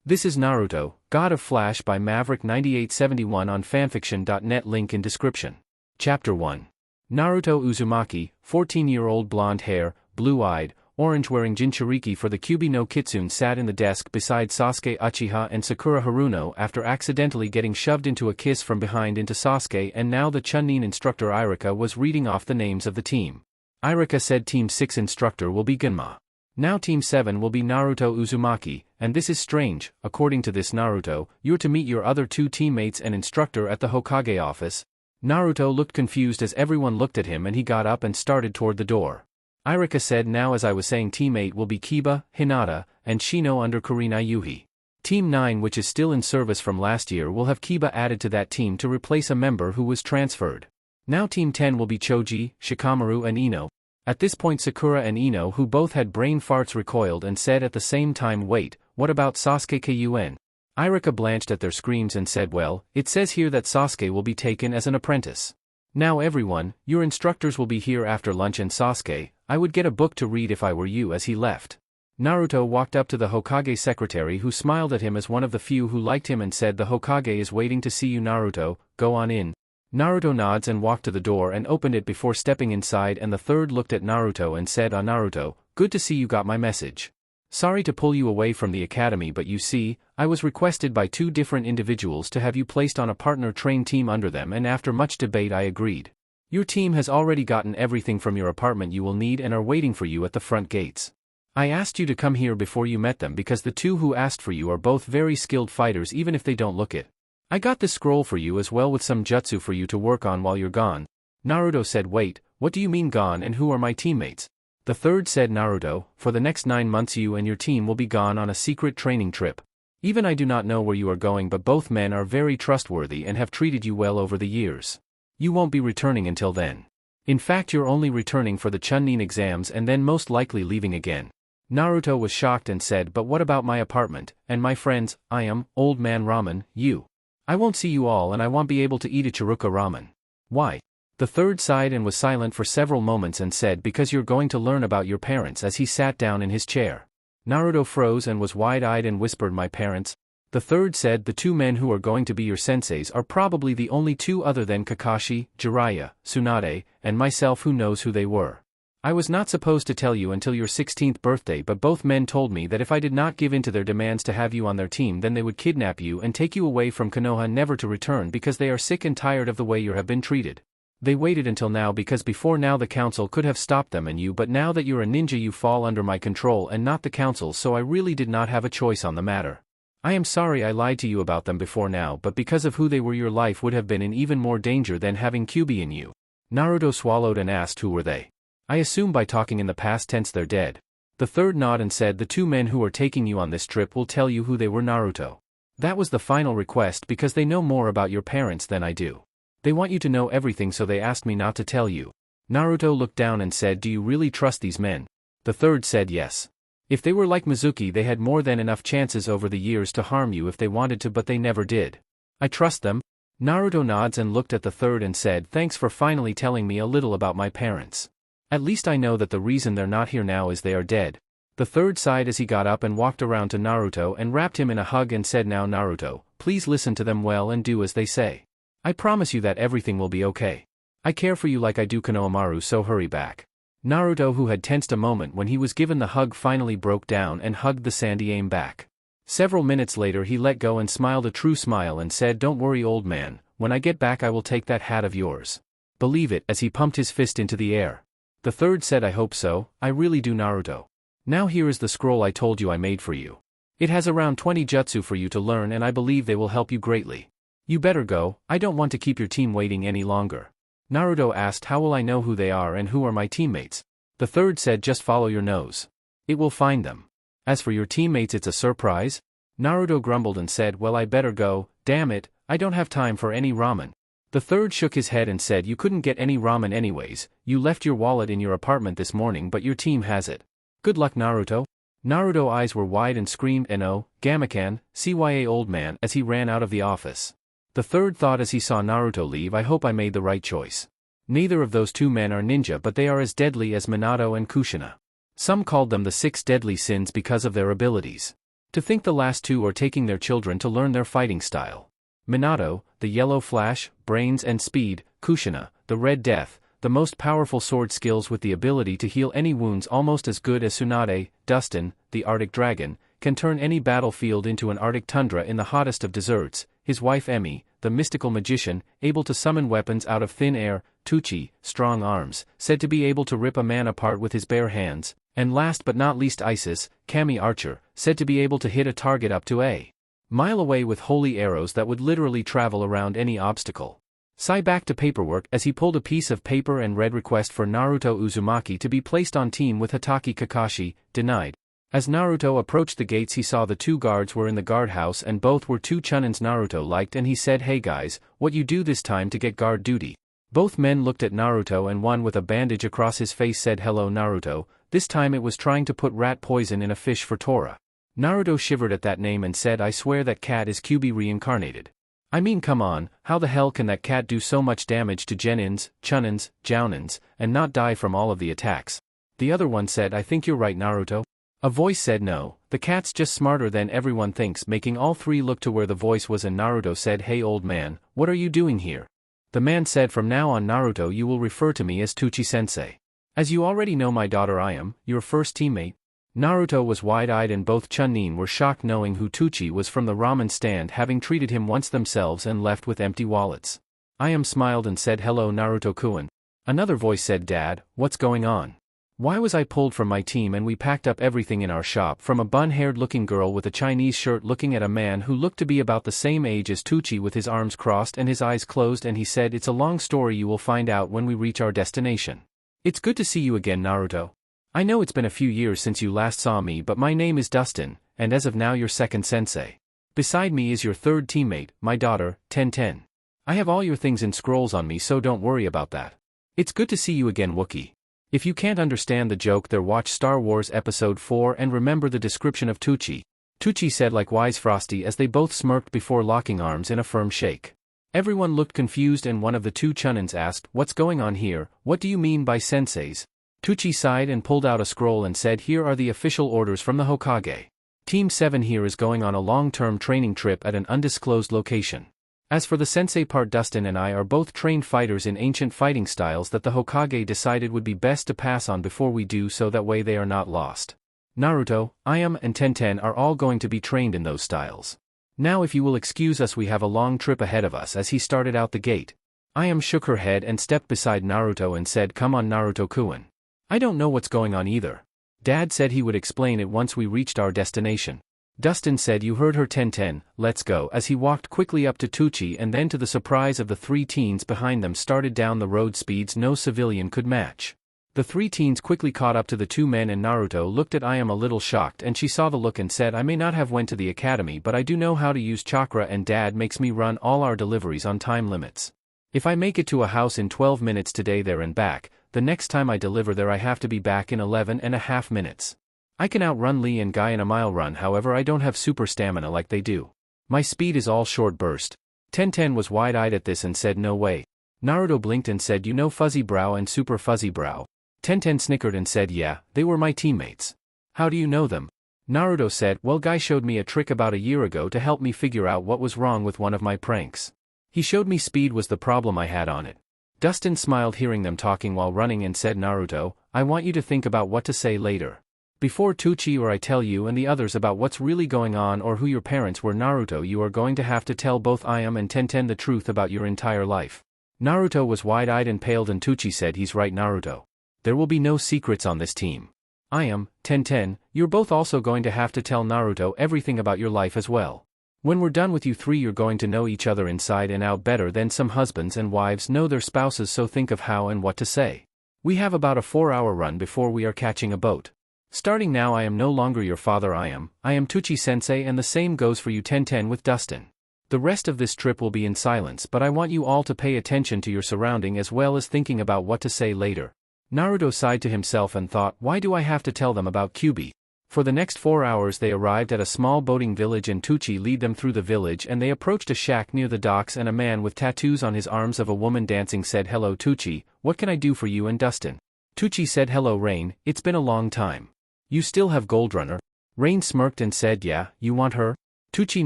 This is Naruto, God of Flash by Maverick9871 on fanfiction.net, link in description. Chapter 1. Naruto Uzumaki, 14-year-old blonde hair, blue-eyed, orange-wearing Jinchuriki for the Kyuubi no Kitsune sat in the desk beside Sasuke Uchiha and Sakura Haruno after accidentally getting shoved into a kiss from behind into Sasuke, and now the Chunin instructor Irika was reading off the names of the team. Irika said Team 6 instructor will be Genma. Now Team 7 will be Naruto Uzumaki, and this is strange. According to this Naruto, you're to meet your other two teammates and instructor at the Hokage office. Naruto looked confused as everyone looked at him, and he got up and started toward the door. Irika said, now as I was saying, Team 8 will be Kiba, Hinata, and Shino under Kurina Yuhi. Team 9, which is still in service from last year, will have Kiba added to that team to replace a member who was transferred. Now Team 10 will be Choji, Shikamaru and Ino. At this point Sakura and Ino, who both had brain farts, recoiled and said at the same time, wait, what about Sasuke Kun? Irika blanched at their screams and said, well, it says here that Sasuke will be taken as an apprentice. Now everyone, your instructors will be here after lunch, and Sasuke, I would get a book to read if I were you. As he left, Naruto walked up to the Hokage secretary, who smiled at him as one of the few who liked him, and said, the Hokage is waiting to see you, Naruto, go on in. Naruto nods and walked to the door and opened it before stepping inside, and the third looked at Naruto and said, Naruto, good to see you got my message. Sorry to pull you away from the academy, but you see, I was requested by two different individuals to have you placed on a partner-trained team under them, and after much debate I agreed. Your team has already gotten everything from your apartment you will need and are waiting for you at the front gates. I asked you to come here before you met them because the two who asked for you are both very skilled fighters, even if they don't look it. I got this scroll for you as well with some jutsu for you to work on while you're gone. Naruto said, wait, what do you mean gone, and who are my teammates? The third said, Naruto, for the next 9 months you and your team will be gone on a secret training trip. Even I do not know where you are going, but both men are very trustworthy and have treated you well over the years. You won't be returning until then. In fact, you're only returning for the Chunin exams and then most likely leaving again. Naruto was shocked and said, but what about my apartment, and my friends? I am, old man ramen, you. I won't see you all, and I won't be able to eat a Chiruka ramen. Why? The third sighed and was silent for several moments and said, because you're going to learn about your parents, as he sat down in his chair. Naruto froze and was wide-eyed and whispered, my parents? The third said, the two men who are going to be your senseis are probably the only two other than Kakashi, Jiraiya, Tsunade, and myself who knows who they were. I was not supposed to tell you until your 16th birthday, but both men told me that if I did not give in to their demands to have you on their team, then they would kidnap you and take you away from Konoha, never to return, because they are sick and tired of the way you have been treated. They waited until now because before now the council could have stopped them and you, but now that you're a ninja you fall under my control and not the council, so I really did not have a choice on the matter. I am sorry I lied to you about them before now, but because of who they were your life would have been in even more danger than having Kyuubi in you. Naruto swallowed and asked, who were they? I assume by talking in the past tense they're dead. The third nodded and said, the two men who are taking you on this trip will tell you who they were, Naruto. That was the final request because they know more about your parents than I do. They want you to know everything, so they asked me not to tell you. Naruto looked down and said, do you really trust these men? The third said yes. If they were like Mizuki, they had more than enough chances over the years to harm you if they wanted to, but they never did. I trust them. Naruto nods and looked at the third and said, thanks for finally telling me a little about my parents. At least I know that the reason they're not here now is they are dead. The third sighed as he got up and walked around to Naruto and wrapped him in a hug and said, now Naruto, please listen to them well and do as they say. I promise you that everything will be okay. I care for you like I do Konohamaru, so hurry back. Naruto, who had tensed a moment when he was given the hug, finally broke down and hugged the Sandaime back. Several minutes later he let go and smiled a true smile and said, don't worry old man, when I get back I will take that hat of yours. Believe it, as he pumped his fist into the air. The third said, I hope so, I really do, Naruto. Now here is the scroll I told you I made for you. It has around 20 jutsu for you to learn, and I believe they will help you greatly. You better go, I don't want to keep your team waiting any longer. Naruto asked, how will I know who they are and who are my teammates? The third said, just follow your nose. It will find them. As for your teammates, it's a surprise? Naruto grumbled and said, well, I better go, damn it, I don't have time for any ramen. The third shook his head and said, you couldn't get any ramen anyways, you left your wallet in your apartment this morning, but your team has it. Good luck, Naruto. Naruto's eyes were wide and screamed, no, Gamakan, CYA old man, as he ran out of the office. The third thought as he saw Naruto leave, I hope I made the right choice. Neither of those two men are ninja, but they are as deadly as Minato and Kushina. Some called them the 6 deadly sins because of their abilities. To think the last two are taking their children to learn their fighting style. Minato, the yellow flash, brains and speed, Kushina, the red death, the most powerful sword skills with the ability to heal any wounds almost as good as Tsunade, Dustin, the Arctic dragon, can turn any battlefield into an Arctic tundra in the hottest of deserts, his wife Emi, the mystical magician, able to summon weapons out of thin air, Tucci, strong arms, said to be able to rip a man apart with his bare hands, and last but not least Isis, Kami archer, said to be able to hit a target up to a mile away with holy arrows that would literally travel around any obstacle. Sai back to paperwork as he pulled a piece of paper and read request for Naruto Uzumaki to be placed on team with Hatake Kakashi, denied. As Naruto approached the gates he saw the two guards were in the guardhouse and both were two chunins Naruto liked and he said, "Hey guys, what you do this time to get guard duty?" Both men looked at Naruto and one with a bandage across his face said, "Hello Naruto, this time it was trying to put rat poison in a fish for Tora." Naruto shivered at that name and said, "I swear that cat is Kyuubi reincarnated. I mean come on, how the hell can that cat do so much damage to genins, chunins, jounins, and not die from all of the attacks?" The other one said, "I think you're right Naruto." A voice said, "No, the cat's just smarter than everyone thinks," making all three look to where the voice was and Naruto said, "Hey old man, what are you doing here?" The man said, "From now on Naruto you will refer to me as Tucci-sensei. As you already know my daughter I am, your first teammate." Naruto was wide-eyed and both Chunin were shocked knowing who Tucci was from the ramen stand having treated him once themselves and left with empty wallets. I am smiled and said, "Hello Naruto-kun." Another voice said, "Dad, what's going on? Why was I pulled from my team and we packed up everything in our shop?" From a bun-haired looking girl with a Chinese shirt looking at a man who looked to be about the same age as Tucci with his arms crossed and his eyes closed and he said, "It's a long story, you will find out when we reach our destination. It's good to see you again Naruto. I know it's been a few years since you last saw me but my name is Dustin, and as of now your second sensei. Beside me is your third teammate, my daughter, Ten. I have all your things in scrolls on me so don't worry about that. It's good to see you again Wookie. If you can't understand the joke there watch Star Wars Episode 4 and remember the description of Tucci." Tucci said like wise Frosty as they both smirked before locking arms in a firm shake. Everyone looked confused and one of the two chunins asked, "What's going on here, what do you mean by senseis?" Tucci sighed and pulled out a scroll and said, "Here are the official orders from the Hokage. Team 7 here is going on a long-term training trip at an undisclosed location. As for the sensei part Dustin and I are both trained fighters in ancient fighting styles that the Hokage decided would be best to pass on before we do so that way they are not lost. Naruto, Ayam and Ten are all going to be trained in those styles. Now if you will excuse us we have a long trip ahead of us." As he started out the gate, Ayam shook her head and stepped beside Naruto and said, "Come on Naruto-kun. I don't know what's going on either. Dad said he would explain it once we reached our destination." Dustin said, "You heard her Ten, let's go," as he walked quickly up to Tucci and then to the surprise of the three teens behind them started down the road speeds no civilian could match. The three teens quickly caught up to the two men and Naruto looked at Ayam a little shocked and she saw the look and said, "I may not have went to the academy but I do know how to use chakra and Dad makes me run all our deliveries on time limits. If I make it to a house in 12 minutes today there and back, the next time I deliver there I have to be back in 11.5 minutes. I can outrun Lee and Guy in a mile run however I don't have super stamina like they do. My speed is all short burst." Ten was wide-eyed at this and said, "No way." Naruto blinked and said, "You know Fuzzy Brow and Super Fuzzy Brow?" Ten snickered and said, "Yeah, they were my teammates." "How do you know them?" Naruto said, "Well Guy showed me a trick about a year ago to help me figure out what was wrong with one of my pranks. He showed me speed was the problem I had on it." Dustin smiled hearing them talking while running and said, "Naruto, I want you to think about what to say later. Before Tucci or I tell you and the others about what's really going on or who your parents were Naruto you are going to have to tell both Ayam and Ten the truth about your entire life." Naruto was wide-eyed and paled and Tucci said, "He's right Naruto. There will be no secrets on this team. Ayam, Ten, you're both also going to have to tell Naruto everything about your life as well. When we're done with you three you're going to know each other inside and out better than some husbands and wives know their spouses so think of how and what to say. We have about a 4-hour run before we are catching a boat. Starting now I am no longer your father I am Tucci-sensei and the same goes for you Ten with Dustin. The rest of this trip will be in silence but I want you all to pay attention to your surrounding as well as thinking about what to say later." Naruto sighed to himself and thought, why do I have to tell them about Kyuubi? For the next 4 hours they arrived at a small boating village and Tucci lead them through the village and they approached a shack near the docks and a man with tattoos on his arms of a woman dancing said, "Hello Tucci, what can I do for you and Dustin?" Tucci said, "Hello Rain, it's been a long time. You still have Gold Runner?" Rain smirked and said, yeah, you want her? Tucci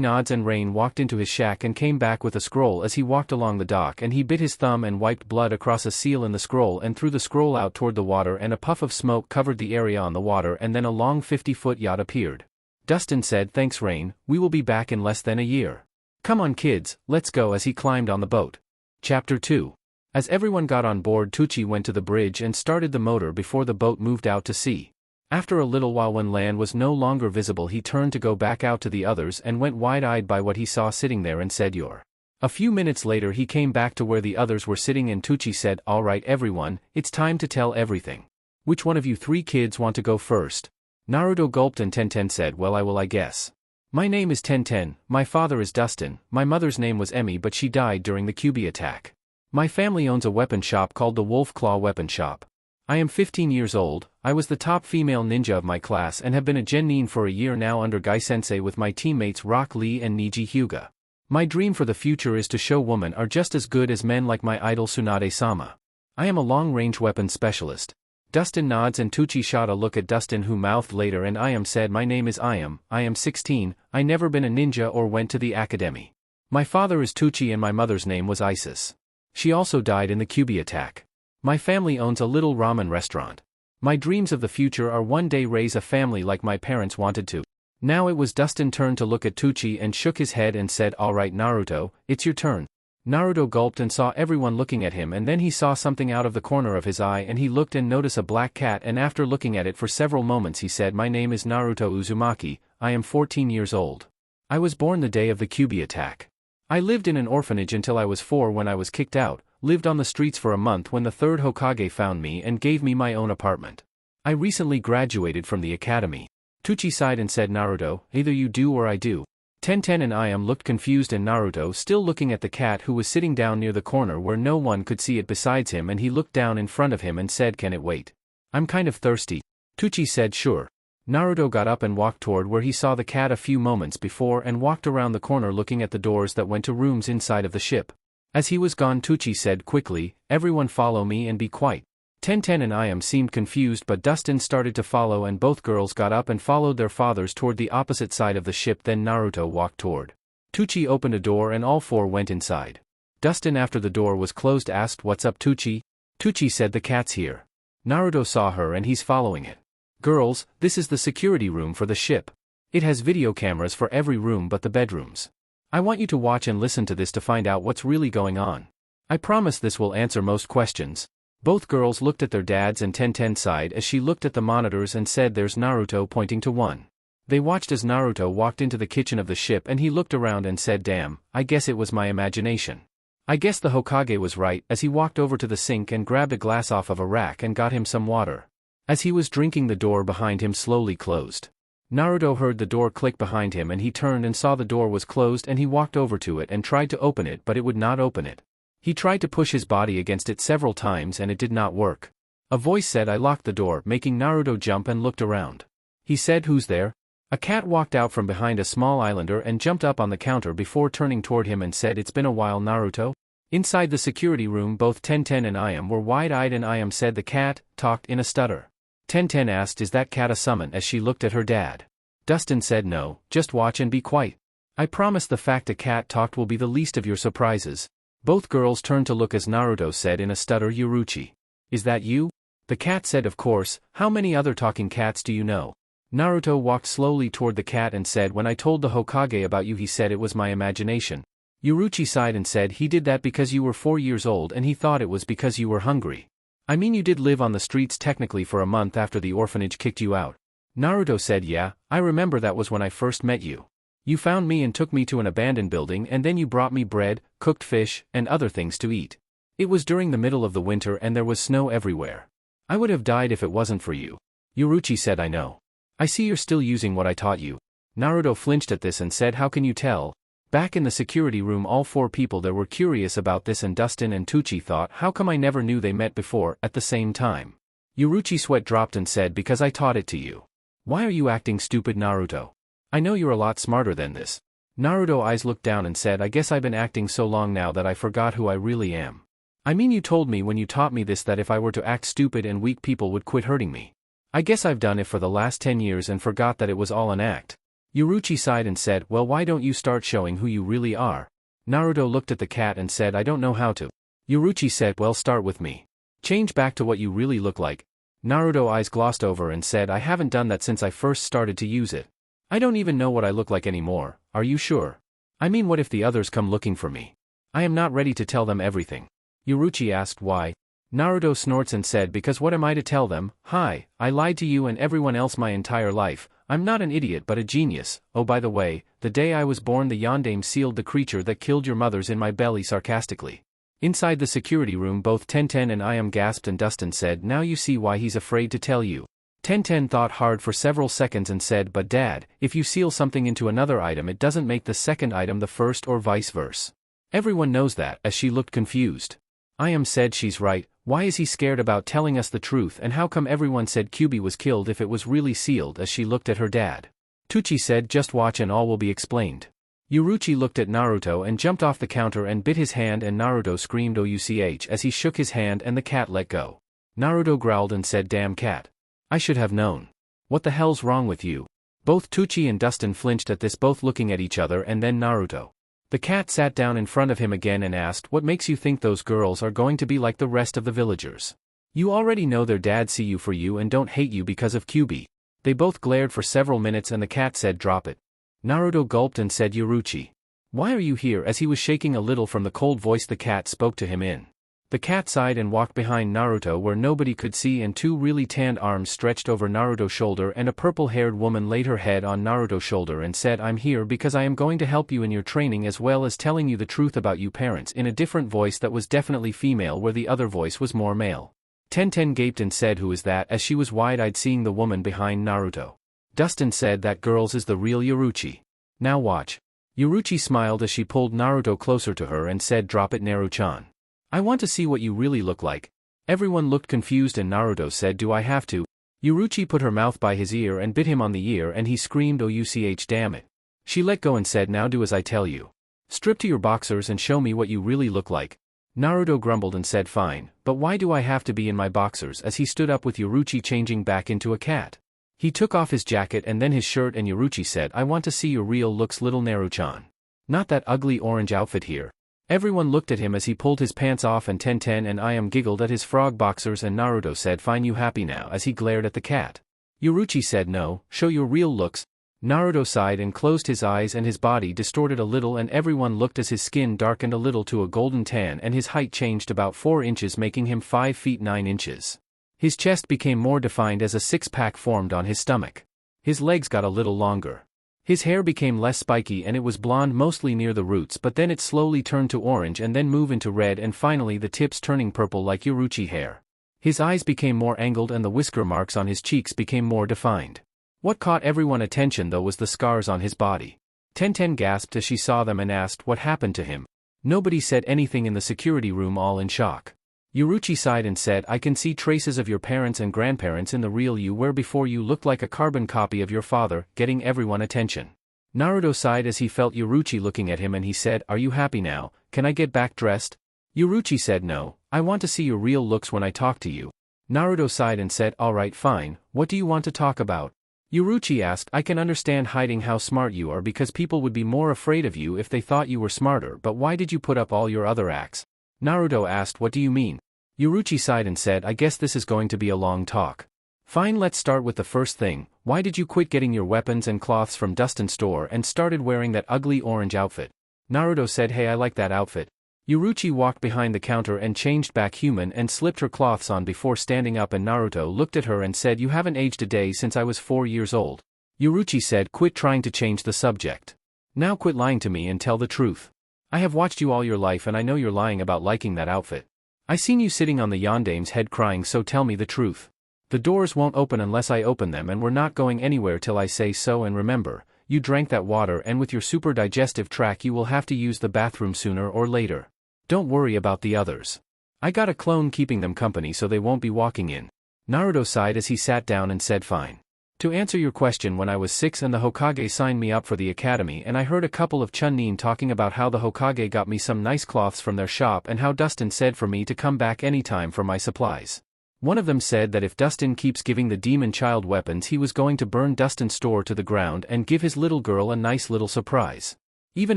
nods and Rain walked into his shack and came back with a scroll as he walked along the dock and he bit his thumb and wiped blood across a seal in the scroll and threw the scroll out toward the water and a puff of smoke covered the area on the water and then a long 50-foot yacht appeared. Dustin said thanks Rain, we will be back in less than a year. Come on kids, let's go as he climbed on the boat. Chapter 2. As everyone got on board Tucci went to the bridge and started the motor before the boat moved out to sea. After a little while when land was no longer visible he turned to go back out to the others and went wide-eyed by what he saw sitting there and said "You're." A few minutes later he came back to where the others were sitting and Tucci said, all right everyone, it's time to tell everything. Which one of you three kids want to go first? Naruto gulped and Tenten said well I will I guess. My name is Tenten, my father is Dustin, my mother's name was Emmy but she died during the Kyuubi attack. My family owns a weapon shop called the Wolf Claw Weapon Shop. I am 15 years old, I was the top female ninja of my class and have been a gennin for a year now under Guy Sensei with my teammates Rock Lee and Niji Hyuga. My dream for the future is to show women are just as good as men like my idol Tsunade-sama. I am a long-range weapon specialist. Dustin nods and Tucci shot a look at Dustin who mouthed later and I am said my name is I am 16, I never been a ninja or went to the academy. My father is Tucci and my mother's name was Isis. She also died in the Kyuubi attack. My family owns a little ramen restaurant. My dreams of the future are one day raise a family like my parents wanted to. Now it was Dustin's turn to look at Tucci and shook his head and said alright Naruto, it's your turn. Naruto gulped and saw everyone looking at him and then he saw something out of the corner of his eye and he looked and noticed a black cat and after looking at it for several moments he said my name is Naruto Uzumaki, I am 14 years old. I was born the day of the Kyuubi attack. I lived in an orphanage until I was 4 when I was kicked out. Lived on the streets for a month when the third Hokage found me and gave me my own apartment. I recently graduated from the academy. Tucci sighed and said Naruto, either you do or I do. Tenten and I looked confused and Naruto still looking at the cat who was sitting down near the corner where no one could see it besides him and he looked down in front of him and said can it wait? I'm kind of thirsty. Tucci said sure. Naruto got up and walked toward where he saw the cat a few moments before and walked around the corner looking at the doors that went to rooms inside of the ship. As he was gone Tucci said quickly, everyone follow me and be quiet. Tenten and I seemed confused but Dustin started to follow and both girls got up and followed their fathers toward the opposite side of the ship then Naruto walked toward. Tucci opened a door and all four went inside. Dustin after the door was closed asked what's up Tucci? Tucci said the cat's here. Naruto saw her and he's following it. Girls, this is the security room for the ship. It has video cameras for every room but the bedrooms. I want you to watch and listen to this to find out what's really going on. I promise this will answer most questions. Both girls looked at their dads and Tenten sighed as she looked at the monitors and said there's Naruto pointing to one. They watched as Naruto walked into the kitchen of the ship and he looked around and said damn, I guess it was my imagination. I guess the Hokage was right as he walked over to the sink and grabbed a glass off of a rack and got him some water. As he was drinking the door behind him slowly closed. Naruto heard the door click behind him and he turned and saw the door was closed and he walked over to it and tried to open it but it would not open it. He tried to push his body against it several times and it did not work. A voice said I locked the door making Naruto jump and looked around. He said who's there? A cat walked out from behind a small islander and jumped up on the counter before turning toward him and said it's been a while Naruto? Inside the security room both Tenten and Iam were wide-eyed and Iam said the cat talked in a stutter. Tenten asked is that cat a summon as she looked at her dad. Dustin said no, just watch and be quiet. I promise the fact a cat talked will be the least of your surprises. Both girls turned to look as Naruto said in a stutter Yoruchi. Is that you? The cat said of course, how many other talking cats do you know? Naruto walked slowly toward the cat and said when I told the Hokage about you he said it was my imagination. Yoruchi sighed and said he did that because you were 4 years old and he thought it was because you were hungry. I mean you did live on the streets technically for a month after the orphanage kicked you out. Naruto said yeah, I remember that was when I first met you. You found me and took me to an abandoned building and then you brought me bread, cooked fish, and other things to eat. It was during the middle of the winter and there was snow everywhere. I would have died if it wasn't for you. Yoruchi said I know. I see you're still using what I taught you. Naruto flinched at this and said how can you tell? Back in the security room all four people there were curious about this and Dustin and Tucci thought how come I never knew they met before at the same time. Yoruchi sweat dropped and said because I taught it to you. Why are you acting stupid Naruto? I know you're a lot smarter than this. Naruto eyes looked down and said I guess I've been acting so long now that I forgot who I really am. I mean you told me when you taught me this that if I were to act stupid and weak people would quit hurting me. I guess I've done it for the last 10 years and forgot that it was all an act. Yoruichi sighed and said, well, why don't you start showing who you really are? Naruto looked at the cat and said, I don't know how to. Yoruichi said, well, start with me. Change back to what you really look like. Naruto's eyes glossed over and said, I haven't done that since I first started to use it. I don't even know what I look like anymore, are you sure? I mean, what if the others come looking for me? I am not ready to tell them everything. Yoruichi asked why. Naruto snorts and said, because what am I to tell them? Hi, I lied to you and everyone else my entire life. I'm not an idiot but a genius. Oh, by the way, the day I was born the yondaime sealed the creature that killed your mothers in my belly sarcastically. Inside the security room both Tenten and Iam gasped and Dustin said, now you see why he's afraid to tell you. Tenten thought hard for several seconds and said, but Dad, if you seal something into another item it doesn't make the second item the first or vice versa. Everyone knows that, as she looked confused. Iam said she's right, why is he scared about telling us the truth and how come everyone said Kyubi was killed if it was really sealed as she looked at her dad. Tucci said just watch and all will be explained. Yoruichi looked at Naruto and jumped off the counter and bit his hand and Naruto screamed ouch as he shook his hand and the cat let go. Naruto growled and said damn cat. I should have known. What the hell's wrong with you? Both Tucci and Dustin flinched at this, both looking at each other and then Naruto. The cat sat down in front of him again and asked, what makes you think those girls are going to be like the rest of the villagers? You already know their dad see you for you and don't hate you because of Kyubi. They both glared for several minutes and the cat said drop it. Naruto gulped and said Yoruichi. Why are you here? As he was shaking a little from the cold voice the cat spoke to him in. The cat sighed and walked behind Naruto where nobody could see and two really tanned arms stretched over Naruto's shoulder and a purple-haired woman laid her head on Naruto's shoulder and said I'm here because I am going to help you in your training as well as telling you the truth about you parents in a different voice that was definitely female where the other voice was more male. Tenten gaped and said who is that as she was wide-eyed seeing the woman behind Naruto. Dustin said that girl's is the real Yoruichi. Now watch. Yoruichi smiled as she pulled Naruto closer to her and said drop it Naru-chan. I want to see what you really look like. Everyone looked confused and Naruto said do I have to? Yoruichi put her mouth by his ear and bit him on the ear and he screamed ouch damn it. She let go and said now do as I tell you. Strip to your boxers and show me what you really look like. Naruto grumbled and said fine, but why do I have to be in my boxers as he stood up with Yoruichi changing back into a cat. He took off his jacket and then his shirt and Yoruichi said I want to see your real looks little Naru-chan. Not that ugly orange outfit here. Everyone looked at him as he pulled his pants off and Tenten and Iam giggled at his frog boxers and Naruto said fine you happy now as he glared at the cat. Yoruichi said no, show your real looks. Naruto sighed and closed his eyes and his body distorted a little and everyone looked as his skin darkened a little to a golden tan and his height changed about 4 inches making him 5 feet 9 inches. His chest became more defined as a six-pack formed on his stomach. His legs got a little longer. His hair became less spiky and it was blonde mostly near the roots but then it slowly turned to orange and then move into red and finally the tips turning purple like Yoruichi hair. His eyes became more angled and the whisker marks on his cheeks became more defined. What caught everyone's attention though was the scars on his body. Tenten gasped as she saw them and asked what happened to him. Nobody said anything in the security room all in shock. Yoruichi sighed and said I can see traces of your parents and grandparents in the real you where before you looked like a carbon copy of your father, getting everyone's attention. Naruto sighed as he felt Yoruichi looking at him and he said are you happy now, can I get back dressed? Yoruichi said no, I want to see your real looks when I talk to you. Naruto sighed and said alright fine, what do you want to talk about? Yoruichi asked I can understand hiding how smart you are because people would be more afraid of you if they thought you were smarter but why did you put up all your other acts? Naruto asked what do you mean? Yoruichi sighed and said I guess this is going to be a long talk. Fine let's start with the first thing, why did you quit getting your weapons and cloths from Dustin's store and started wearing that ugly orange outfit? Naruto said hey I like that outfit. Yoruichi walked behind the counter and changed back human and slipped her cloths on before standing up and Naruto looked at her and said you haven't aged a day since I was 4 years old. Yoruichi said quit trying to change the subject. Now quit lying to me and tell the truth. I have watched you all your life and I know you're lying about liking that outfit. I seen you sitting on the yondaime's head crying so tell me the truth. The doors won't open unless I open them and we're not going anywhere till I say so and remember, you drank that water and with your super digestive tract you will have to use the bathroom sooner or later. Don't worry about the others. I got a clone keeping them company so they won't be walking in. Naruto sighed as he sat down and said fine. To answer your question when I was 6 and the Hokage signed me up for the academy and I heard a couple of Chunin talking about how the Hokage got me some nice cloths from their shop and how Dustin said for me to come back anytime for my supplies. One of them said that if Dustin keeps giving the demon child weapons he was going to burn Dustin's store to the ground and give his little girl a nice little surprise. Even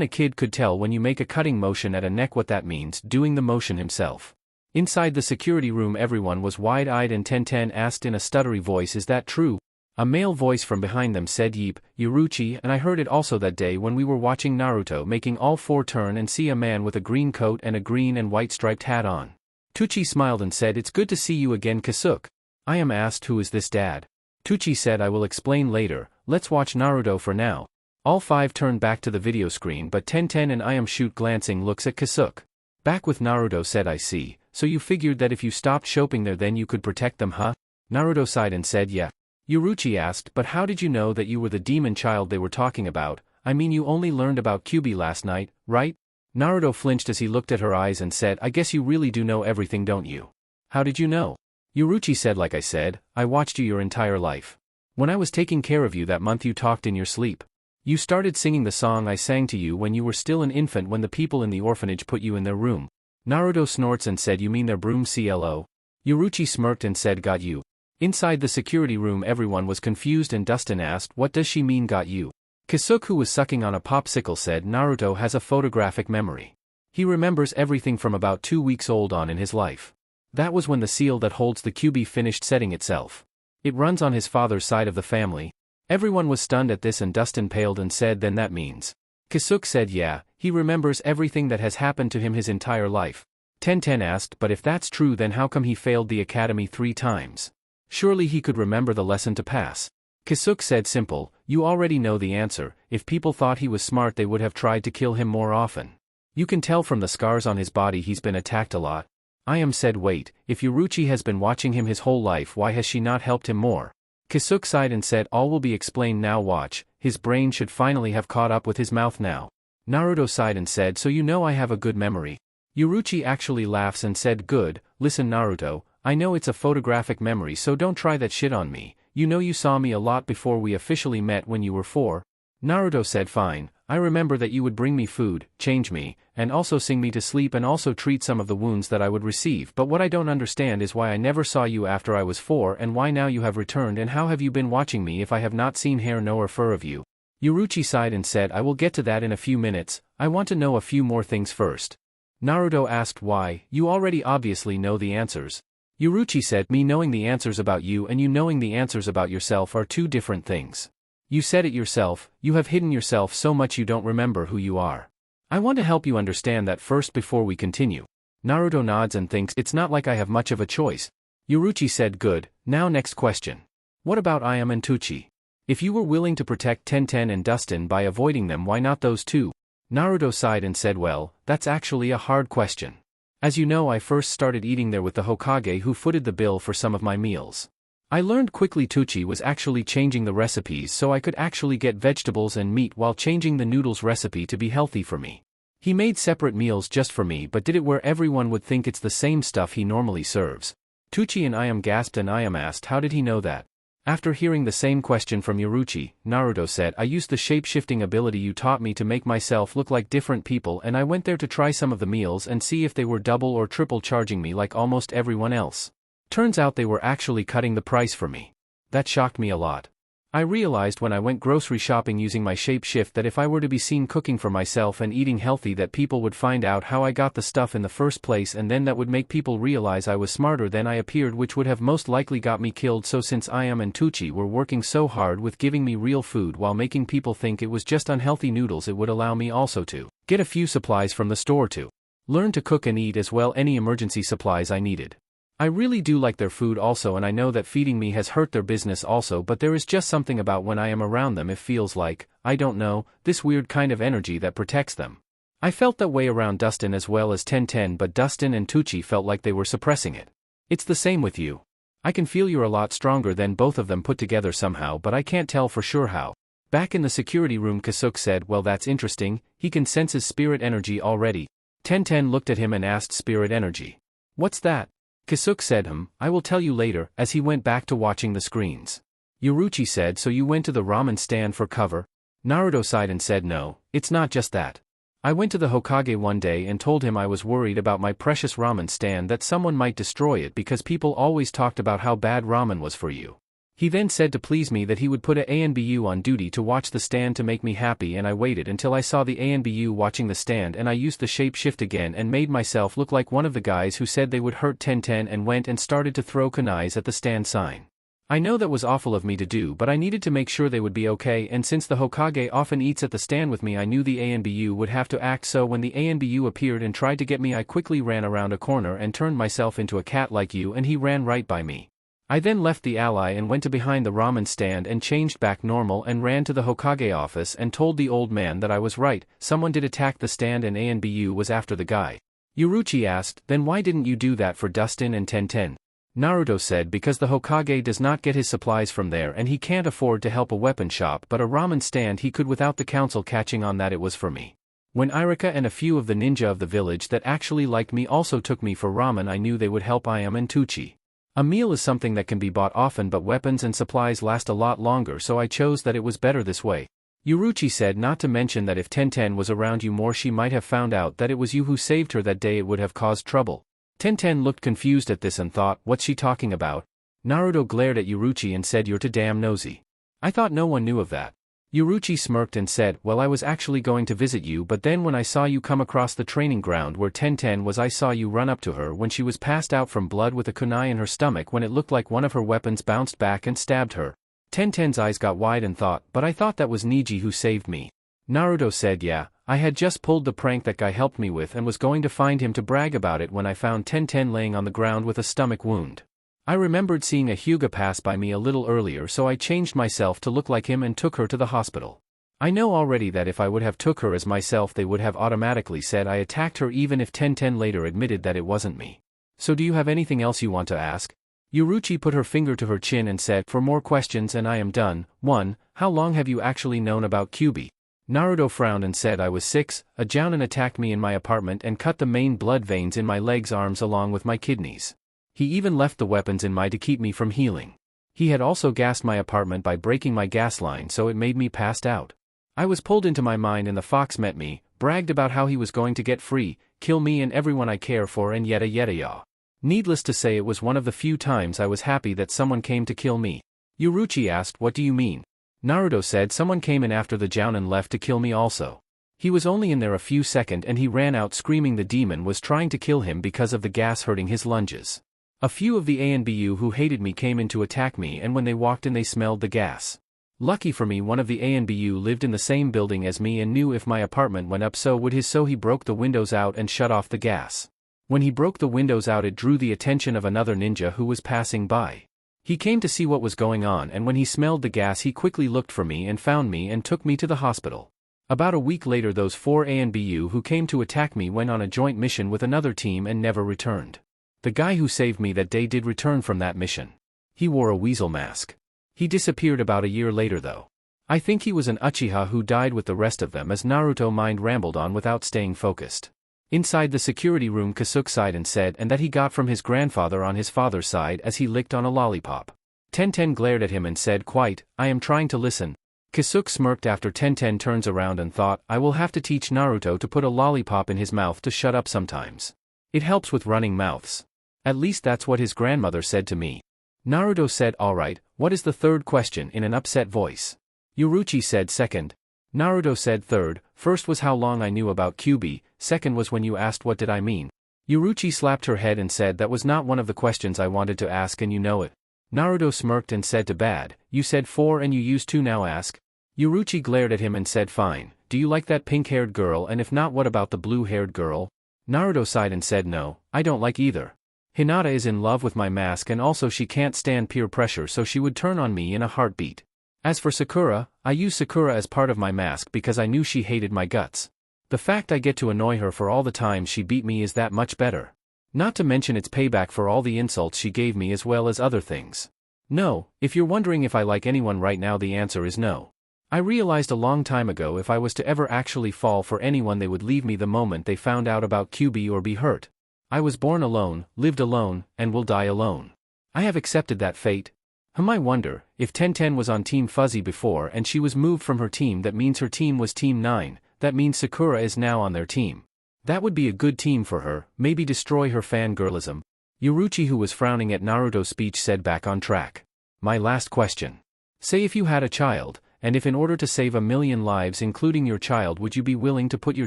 a kid could tell when you make a cutting motion at a neck what that means, doing the motion himself. Inside the security room everyone was wide-eyed and Tenten asked in a stuttery voice, "Is that true?" A male voice from behind them said, "Yeep, Yoruchi, and I heard it also that day when we were watching Naruto making all four turn and see a man with a green coat and a green and white striped hat on." Tucci smiled and said, "It's good to see you again, Kasuke." I am asked, "Who is this dad?" Tucci said, "I will explain later, let's watch Naruto for now." All five turned back to the video screen but Tenten and I am shoot glancing looks at Kasuke. Back with Naruto said, "I see, so you figured that if you stopped shopping there then you could protect them, huh?" Naruto sighed and said, "Yeah." Yoruchi asked, "But how did you know that you were the demon child they were talking about? I mean you only learned about Kyuubi last night, right?" Naruto flinched as he looked at her eyes and said, "I guess you really do know everything, don't you?" "How did you know?" Yoruchi said, "Like I said, I watched you your entire life. When I was taking care of you that month you talked in your sleep. You started singing the song I sang to you when you were still an infant when the people in the orphanage put you in their room." Naruto snorts and said, "You mean their broom clo?" Yoruchi smirked and said, "Got you." Inside the security room everyone was confused and Dustin asked, "What does she mean got you?" Kasuke, who was sucking on a popsicle, said, "Naruto has a photographic memory. He remembers everything from about 2 weeks old on in his life. That was when the seal that holds the Kyuubi finished setting itself. It runs on his father's side of the family." Everyone was stunned at this and Dustin paled and said, "Then that means?" Kasuke said, "Yeah, he remembers everything that has happened to him his entire life." Tenten asked, "But if that's true then how come he failed the academy 3 times? Surely he could remember the lesson to pass." Kasuke said, "Simple, you already know the answer. If people thought he was smart they would have tried to kill him more often. You can tell from the scars on his body he's been attacked a lot." I am said, "Wait, if Yoruchi has been watching him his whole life why has she not helped him more?" Kasuke sighed and said, "All will be explained now, watch, his brain should finally have caught up with his mouth now." Naruto sighed and said, "So you know I have a good memory." Yoruchi actually laughs and said, "Good, listen Naruto, I know it's a photographic memory so don't try that shit on me, you know you saw me a lot before we officially met when you were 4. Naruto said, "Fine, I remember that you would bring me food, change me, and also sing me to sleep and also treat some of the wounds that I would receive, but what I don't understand is why I never saw you after I was 4 and why now you have returned and how have you been watching me if I have not seen hair nor fur of you." Yoruchi sighed and said, "I will get to that in a few minutes, I want to know a few more things first." Naruto asked, "Why, you already obviously know the answers." Yoruchi said, "Me knowing the answers about you and you knowing the answers about yourself are 2 different things. You said it yourself, you have hidden yourself so much you don't remember who you are. I want to help you understand that first before we continue." Naruto nods and thinks, "It's not like I have much of a choice." Yoruchi said, "Good, now next question. What about Ayam and Tucci? If you were willing to protect Tenten and Dustin by avoiding them why not those 2? Naruto sighed and said, "Well, that's actually a hard question. As you know I first started eating there with the Hokage who footed the bill for some of my meals. I learned quickly Tucci was actually changing the recipes so I could actually get vegetables and meat while changing the noodles recipe to be healthy for me. He made separate meals just for me but did it where everyone would think it's the same stuff he normally serves." Tucci and Ayam gasped and Ayam asked, "How did he know that?" After hearing the same question from Yoruchi, Naruto said, "I used the shape-shifting ability you taught me to make myself look like different people and I went there to try some of the meals and see if they were double or triple charging me like almost everyone else. Turns out they were actually cutting the price for me. That shocked me a lot. I realized when I went grocery shopping using my shape-shift that if I were to be seen cooking for myself and eating healthy that people would find out how I got the stuff in the first place and then that would make people realize I was smarter than I appeared which would have most likely got me killed so since Ayam and Tucci were working so hard with giving me real food while making people think it was just unhealthy noodles it would allow me also to get a few supplies from the store to learn to cook and eat as well any emergency supplies I needed. I really do like their food also and I know that feeding me has hurt their business also but there is just something about when I am around them it feels like, I don't know, this weird kind of energy that protects them. I felt that way around Dustin as well as Tenten but Dustin and Tucci felt like they were suppressing it. It's the same with you. I can feel you're a lot stronger than both of them put together somehow but I can't tell for sure how." Back in the security room Kasuke said, "Well that's interesting, he can sense his spirit energy already." Tenten looked at him and asked, "Spirit energy? What's that?" Kasuke said, I will tell you later," as he went back to watching the screens. Yoruchi said, "So you went to the ramen stand for cover?" Naruto sighed and said, "No, it's not just that. I went to the Hokage one day and told him I was worried about my precious ramen stand, that someone might destroy it because people always talked about how bad ramen was for you. He then said to please me that he would put a ANBU on duty to watch the stand to make me happy, and I waited until I saw the ANBU watching the stand, and I used the shape shift again and made myself look like one of the guys who said they would hurt Tenten, and went and started to throw kunais at the stand sign. I know that was awful of me to do, but I needed to make sure they would be okay, and since the Hokage often eats at the stand with me, I knew the ANBU would have to act, so when the ANBU appeared and tried to get me, I quickly ran around a corner and turned myself into a cat like you, and he ran right by me. I then left the ally and went to behind the ramen stand and changed back normal and ran to the Hokage office and told the old man that I was right, someone did attack the stand and ANBU was after the guy. Yuruchi asked, then why didn't you do that for Dustin and Tenten? Naruto said because the Hokage does not get his supplies from there and he can't afford to help a weapon shop, but a ramen stand he could without the council catching on that it was for me. When Irika and a few of the ninja of the village that actually liked me also took me for ramen, I knew they would help Ayam and Tucci. A meal is something that can be bought often, but weapons and supplies last a lot longer, so I chose that it was better this way. Yuruchi said not to mention that if Tenten was around you more, she might have found out that it was you who saved her that day, it would have caused trouble. Tenten looked confused at this and thought, what's she talking about? Naruto glared at Yuruchi and said, you're too damn nosy. I thought no one knew of that. Yuruchi smirked and said, well, I was actually going to visit you, but then when I saw you come across the training ground where Tenten was, I saw you run up to her when she was passed out from blood with a kunai in her stomach, when it looked like one of her weapons bounced back and stabbed her. Tenten's eyes got wide and thought, but I thought that was Niji who saved me. Naruto said, yeah, I had just pulled the prank that guy helped me with and was going to find him to brag about it when I found Tenten laying on the ground with a stomach wound. I remembered seeing a Hyuga pass by me a little earlier, so I changed myself to look like him and took her to the hospital. I know already that if I would have took her as myself, they would have automatically said I attacked her, even if Tenten later admitted that it wasn't me. So do you have anything else you want to ask? Yuruchi put her finger to her chin and said, for more questions and I am done. 1. How long have you actually known about Kyubi? Naruto frowned and said, I was 6, a jounin attacked me in my apartment and cut the main blood veins in my legs, arms along with my kidneys. He even left the weapons in my to keep me from healing. He had also gassed my apartment by breaking my gas line, so it made me passed out. I was pulled into my mind and the fox met me, bragged about how he was going to get free, kill me and everyone I care for, and yada yada yada. Needless to say, it was one of the few times I was happy that someone came to kill me. Yuruchi asked, what do you mean? Naruto said, someone came in after the jounin left to kill me also. He was only in there a few seconds and he ran out screaming the demon was trying to kill him because of the gas hurting his lunges. A few of the ANBU who hated me came in to attack me, and when they walked in they smelled the gas. Lucky for me, one of the ANBU lived in the same building as me and knew if my apartment went up so would his, so he broke the windows out and shut off the gas. When he broke the windows out, it drew the attention of another ninja who was passing by. He came to see what was going on, and when he smelled the gas he quickly looked for me and found me and took me to the hospital. About a week later those 4 ANBU who came to attack me went on a joint mission with another team and never returned. The guy who saved me that day did return from that mission. He wore a weasel mask. He disappeared about a year later though. I think he was an Uchiha who died with the rest of them, as Naruto mind rambled on without staying focused. Inside the security room Kasuke sighed and said, and that he got from his grandfather on his father's side, as he licked on a lollipop. Tenten glared at him and said, quite, I am trying to listen. Kasuke smirked after Tenten turns around and thought, I will have to teach Naruto to put a lollipop in his mouth to shut up sometimes. It helps with running mouths. At least that's what his grandmother said to me. Naruto said, alright, what is the third question, in an upset voice. Yuruchi said second. Naruto said third. First was how long I knew about Kyubi, second was when you asked what did I mean. Yuruchi slapped her head and said, that was not one of the questions I wanted to ask and you know it. Naruto smirked and said, to bad, you said 4 and you used 2, now ask. Yuruchi glared at him and said, fine, do you like that pink-haired girl, and if not what about the blue-haired girl? Naruto sighed and said, no, I don't like either. Hinata is in love with my mask and also she can't stand peer pressure, so she would turn on me in a heartbeat. As for Sakura, I use Sakura as part of my mask because I knew she hated my guts. The fact I get to annoy her for all the times she beat me is that much better. Not to mention it's payback for all the insults she gave me as well as other things. No, if you're wondering if I like anyone right now, the answer is no. I realized a long time ago if I was to ever actually fall for anyone they would leave me the moment they found out about Kyubi or be hurt. I was born alone, lived alone, and will die alone. I have accepted that fate. I wonder, if Tenten was on Team Fuzzy before and she was moved from her team, that means her team was Team 9, That means Sakura is now on their team. That would be a good team for her, maybe destroy her fangirlism. Yoruichi, who was frowning at Naruto's speech, said, back on track. My last question. Say if you had a child, and if in order to save 1,000,000 lives including your child would you be willing to put your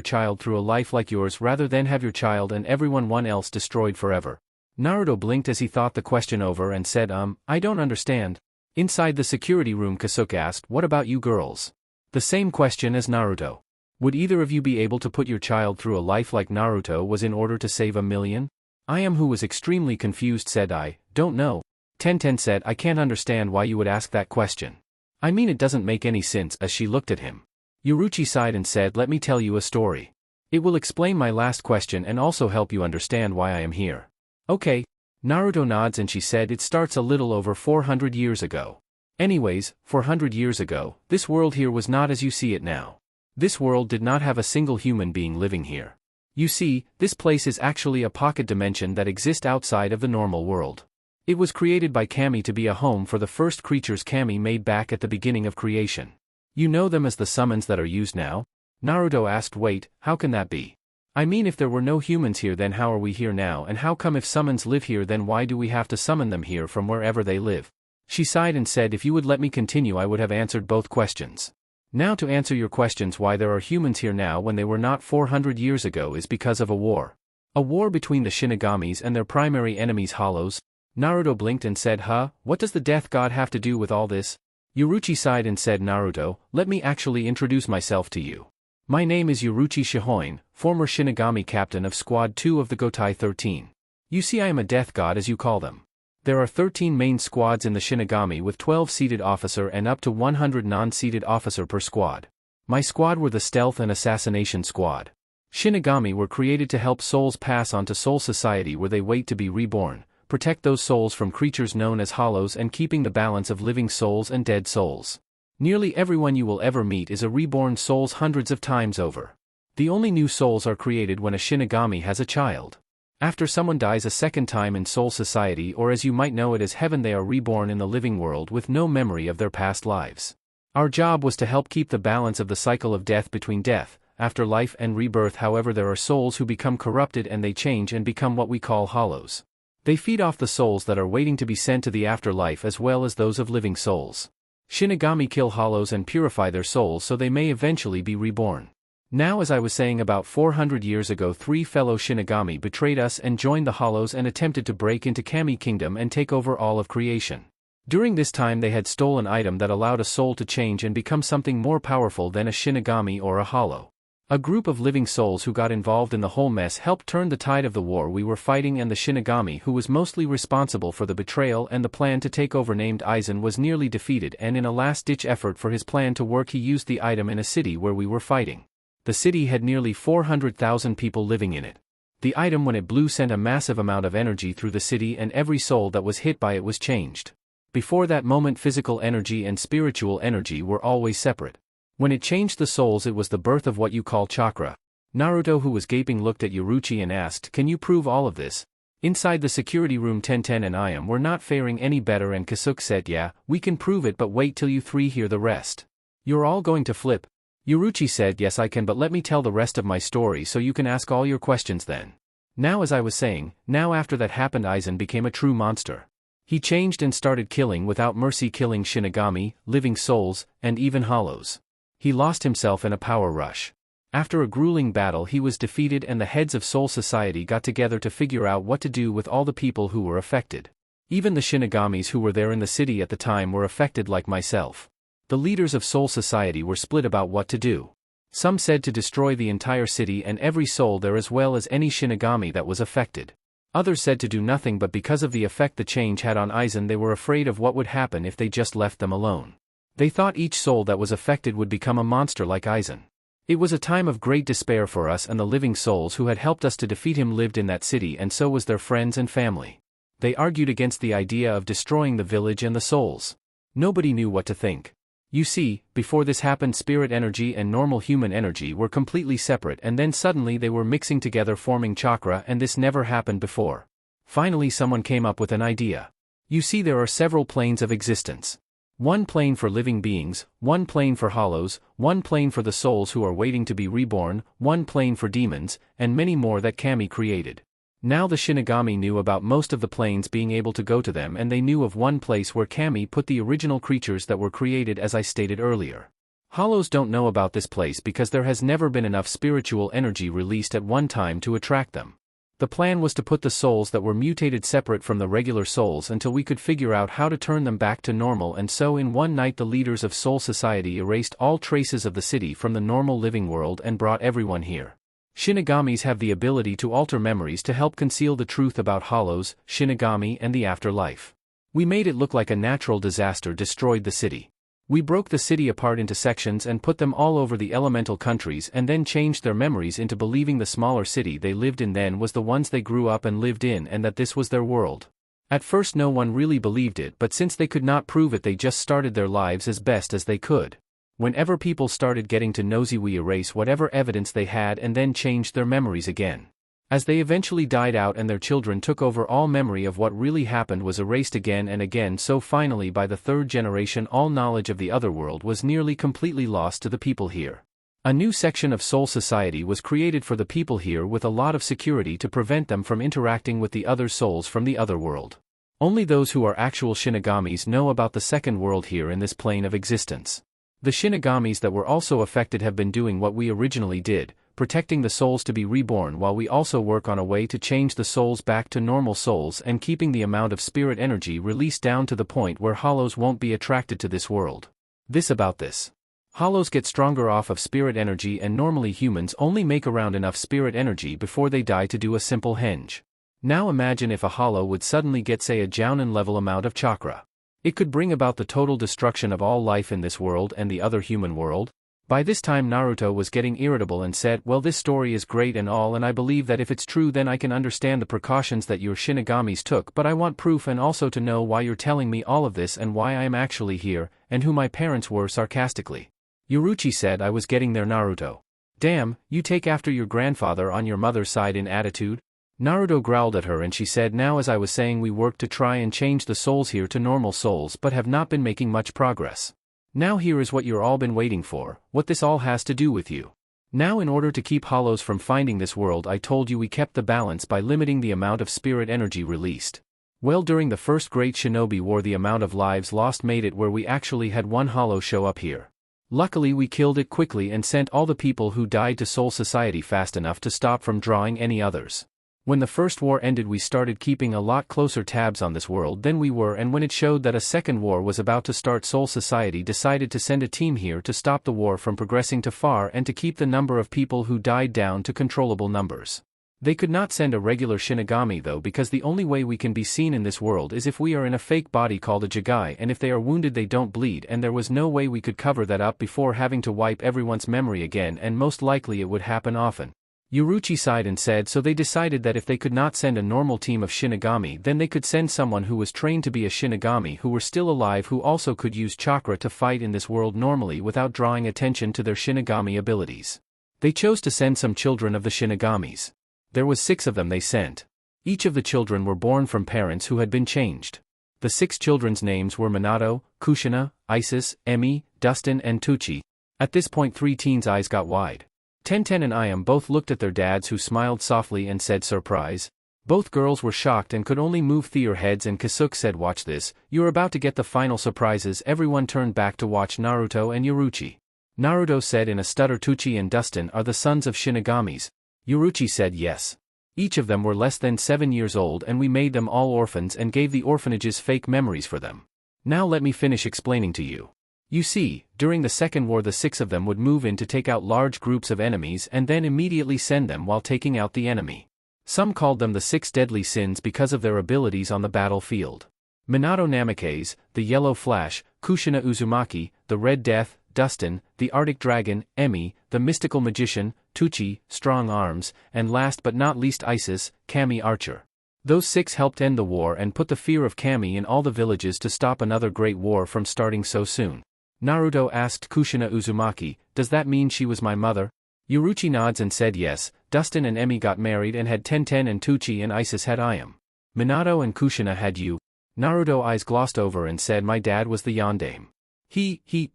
child through a life like yours rather than have your child and everyone else destroyed forever? Naruto blinked as he thought the question over and said, I don't understand. Inside the security room, Kosuke asked, what about you girls? The same question as Naruto. Would either of you be able to put your child through a life like Naruto was in order to save 1,000,000? Ayam, who was extremely confused, said, I don't know. Tenten said, I can't understand why you would ask that question. I mean, it doesn't make any sense, as she looked at him. Yoruichi sighed and said, let me tell you a story. It will explain my last question and also help you understand why I am here. Okay. Naruto nods and she said, it starts a little over 400 years ago. Anyways, 400 years ago, this world here was not as you see it now. This world did not have a single human being living here. You see, this place is actually a pocket dimension that exists outside of the normal world. It was created by Kami to be a home for the first creatures Kami made back at the beginning of creation. You know them as the summons that are used now? Naruto asked. Wait, how can that be? I mean, if there were no humans here, then how are we here now, and how come if summons live here, then why do we have to summon them here from wherever they live? She sighed and said, if you would let me continue I would have answered both questions. Now to answer your questions, why there are humans here now when they were not 400 years ago is because of a war. A war between the Shinigamis and their primary enemies Hollows. Naruto blinked and said, what does the death god have to do with all this? Yoruichi sighed and said, Naruto, let me actually introduce myself to you. My name is Yoruichi Shihoin, former Shinigami captain of Squad 2 of the Gotai 13. You see, I am a death god as you call them. There are 13 main squads in the Shinigami with 12 seated officer and up to 100 non-seated officer per squad. My squad were the Stealth and Assassination Squad. Shinigami were created to help souls pass on to Soul Society where they wait to be reborn, protect those souls from creatures known as Hollows and keeping the balance of living souls and dead souls. Nearly everyone you will ever meet is a reborn souls hundreds of times over. The only new souls are created when a Shinigami has a child. After someone dies a second time in Soul Society, or as you might know it as Heaven, they are reborn in the living world with no memory of their past lives. Our job was to help keep the balance of the cycle of death between death, afterlife and rebirth. However, there are souls who become corrupted and they change and become what we call Hollows. They feed off the souls that are waiting to be sent to the afterlife as well as those of living souls. Shinigami kill Hollows and purify their souls so they may eventually be reborn. Now, as I was saying, about 400 years ago 3 fellow Shinigami betrayed us and joined the Hollows and attempted to break into Kami Kingdom and take over all of creation. During this time they had stolen an item that allowed a soul to change and become something more powerful than a Shinigami or a Hollow. A group of living souls who got involved in the whole mess helped turn the tide of the war we were fighting, and the Shinigami who was mostly responsible for the betrayal and the plan to take over named Aizen was nearly defeated, and in a last-ditch effort for his plan to work he used the item in a city where we were fighting. The city had nearly 400,000 people living in it. The item, when it blew, sent a massive amount of energy through the city and every soul that was hit by it was changed. Before that moment physical energy and spiritual energy were always separate. When it changed the souls it was the birth of what you call chakra. Naruto, who was gaping, looked at Yoruichi and asked, can you prove all of this? Inside the security room Tenten and Ayam were not faring any better and Kosuke said, yeah, we can prove it, but wait till you three hear the rest. You're all going to flip. Yoruichi said, yes I can, but let me tell the rest of my story so you can ask all your questions then. Now, as I was saying, now after that happened Aizen became a true monster. He changed and started killing without mercy, killing Shinigami, living souls, and even Hollows. He lost himself in a power rush. After a grueling battle he was defeated and the heads of Soul Society got together to figure out what to do with all the people who were affected. Even the Shinigamis who were there in the city at the time were affected like myself. The leaders of Soul Society were split about what to do. Some said to destroy the entire city and every soul there as well as any Shinigami that was affected. Others said to do nothing, but because of the effect the change had on Aizen they were afraid of what would happen if they just left them alone. They thought each soul that was affected would become a monster like Aizen. It was a time of great despair for us, and the living souls who had helped us to defeat him lived in that city, and so was their friends and family. They argued against the idea of destroying the village and the souls. Nobody knew what to think. You see, before this happened spirit energy and normal human energy were completely separate, and then suddenly they were mixing together forming chakra, and this never happened before. Finally someone came up with an idea. You see, there are several planes of existence. One plane for living beings, one plane for hollows, one plane for the souls who are waiting to be reborn, one plane for demons, and many more that Kami created. Now the Shinigami knew about most of the planes being able to go to them, and they knew of one place where Kami put the original creatures that were created, as I stated earlier. Hollows don't know about this place because there has never been enough spiritual energy released at one time to attract them. The plan was to put the souls that were mutated separate from the regular souls until we could figure out how to turn them back to normal, and so in one night the leaders of Soul Society erased all traces of the city from the normal living world and brought everyone here. Shinigamis have the ability to alter memories to help conceal the truth about hollows, Shinigami, and the afterlife. We made it look like a natural disaster destroyed the city. We broke the city apart into sections and put them all over the elemental countries, and then changed their memories into believing the smaller city they lived in then was the ones they grew up and lived in, and that this was their world. At first no one really believed it, but since they could not prove it, they just started their lives as best as they could. Whenever people started getting too nosy, we erase whatever evidence they had and then changed their memories again. As they eventually died out and their children took over, all memory of what really happened was erased again and again, so finally by the third generation all knowledge of the other world was nearly completely lost to the people here. A new section of Soul Society was created for the people here with a lot of security to prevent them from interacting with the other souls from the other world. Only those who are actual Shinigamis know about the second world here in this plane of existence. The Shinigamis that were also affected have been doing what we originally did, protecting the souls to be reborn, while we also work on a way to change the souls back to normal souls and keeping the amount of spirit energy released down to the point where hollows won't be attracted to this world. This about this. Hollows get stronger off of spirit energy, and normally humans only make around enough spirit energy before they die to do a simple henge. Now imagine if a hollow would suddenly get, say, a jounin level amount of chakra. It could bring about the total destruction of all life in this world and the other human world. By this time Naruto was getting irritable and said, "Well, this story is great and all, and I believe that if it's true then I can understand the precautions that your Shinigamis took, but I want proof and also to know why you're telling me all of this and why I am actually here, and who my parents were," sarcastically. Yoruchi said, "I was getting there, Naruto. Damn, you take after your grandfather on your mother's side in attitude?" Naruto growled at her and she said, "Now as I was saying, we worked to try and change the souls here to normal souls but have not been making much progress. Now here is what you're all been waiting for, what this all has to do with you. Now in order to keep hollows from finding this world, I told you we kept the balance by limiting the amount of spirit energy released. Well, during the first Great Shinobi War the amount of lives lost made it where we actually had one hollow show up here. Luckily we killed it quickly and sent all the people who died to Soul Society fast enough to stop from drawing any others. When the first war ended we started keeping a lot closer tabs on this world than we were, and when it showed that a second war was about to start, Soul Society decided to send a team here to stop the war from progressing too far and to keep the number of people who died down to controllable numbers. They could not send a regular Shinigami though, because the only way we can be seen in this world is if we are in a fake body called a Jigai, and if they are wounded they don't bleed, and there was no way we could cover that up before having to wipe everyone's memory again, and most likely it would happen often. Yoruchi sighed and said, so they decided that if they could not send a normal team of Shinigami then they could send someone who was trained to be a Shinigami who were still alive, who also could use chakra to fight in this world normally without drawing attention to their Shinigami abilities. They chose to send some children of the Shinigamis. There was 6 of them they sent. Each of the children were born from parents who had been changed. The 6 children's names were Minato, Kushina, Isis, Emi, Dustin and Tucci. At this point 3 teens' eyes got wide. Tenten and Iam both looked at their dads, who smiled softly and said, "Surprise." Both girls were shocked and could only move their heads, and Kasuke said, "Watch this, you're about to get the final surprises." Everyone turned back to watch Naruto and Yoruchi. Naruto said in a stutter, "Tucci and Dustin are the sons of Shinigamis?" Yoruchi said yes. Each of them were less than 7 years old and we made them all orphans and gave the orphanages fake memories for them. Now let me finish explaining to you. You see, during the Second War the 6 of them would move in to take out large groups of enemies and then immediately send them while taking out the enemy. Some called them the 6 deadly sins because of their abilities on the battlefield. Minato Namikaze, the Yellow Flash, Kushina Uzumaki, the Red Death, Dustin, the Arctic Dragon, Emi, the Mystical Magician, Tucci, Strong Arms, and last but not least Isis, Kami Archer. Those 6 helped end the war and put the fear of Kami in all the villages to stop another great war from starting so soon. Naruto asked Kushina Uzumaki, "Does that mean she was my mother?" Yoruchi nods and said yes. Dustin and Emi got married and had Tenten, and Tucci and Isis had Iam. Minato and Kushina had you. Naruto's eyes glossed over and said my dad was the yondaime.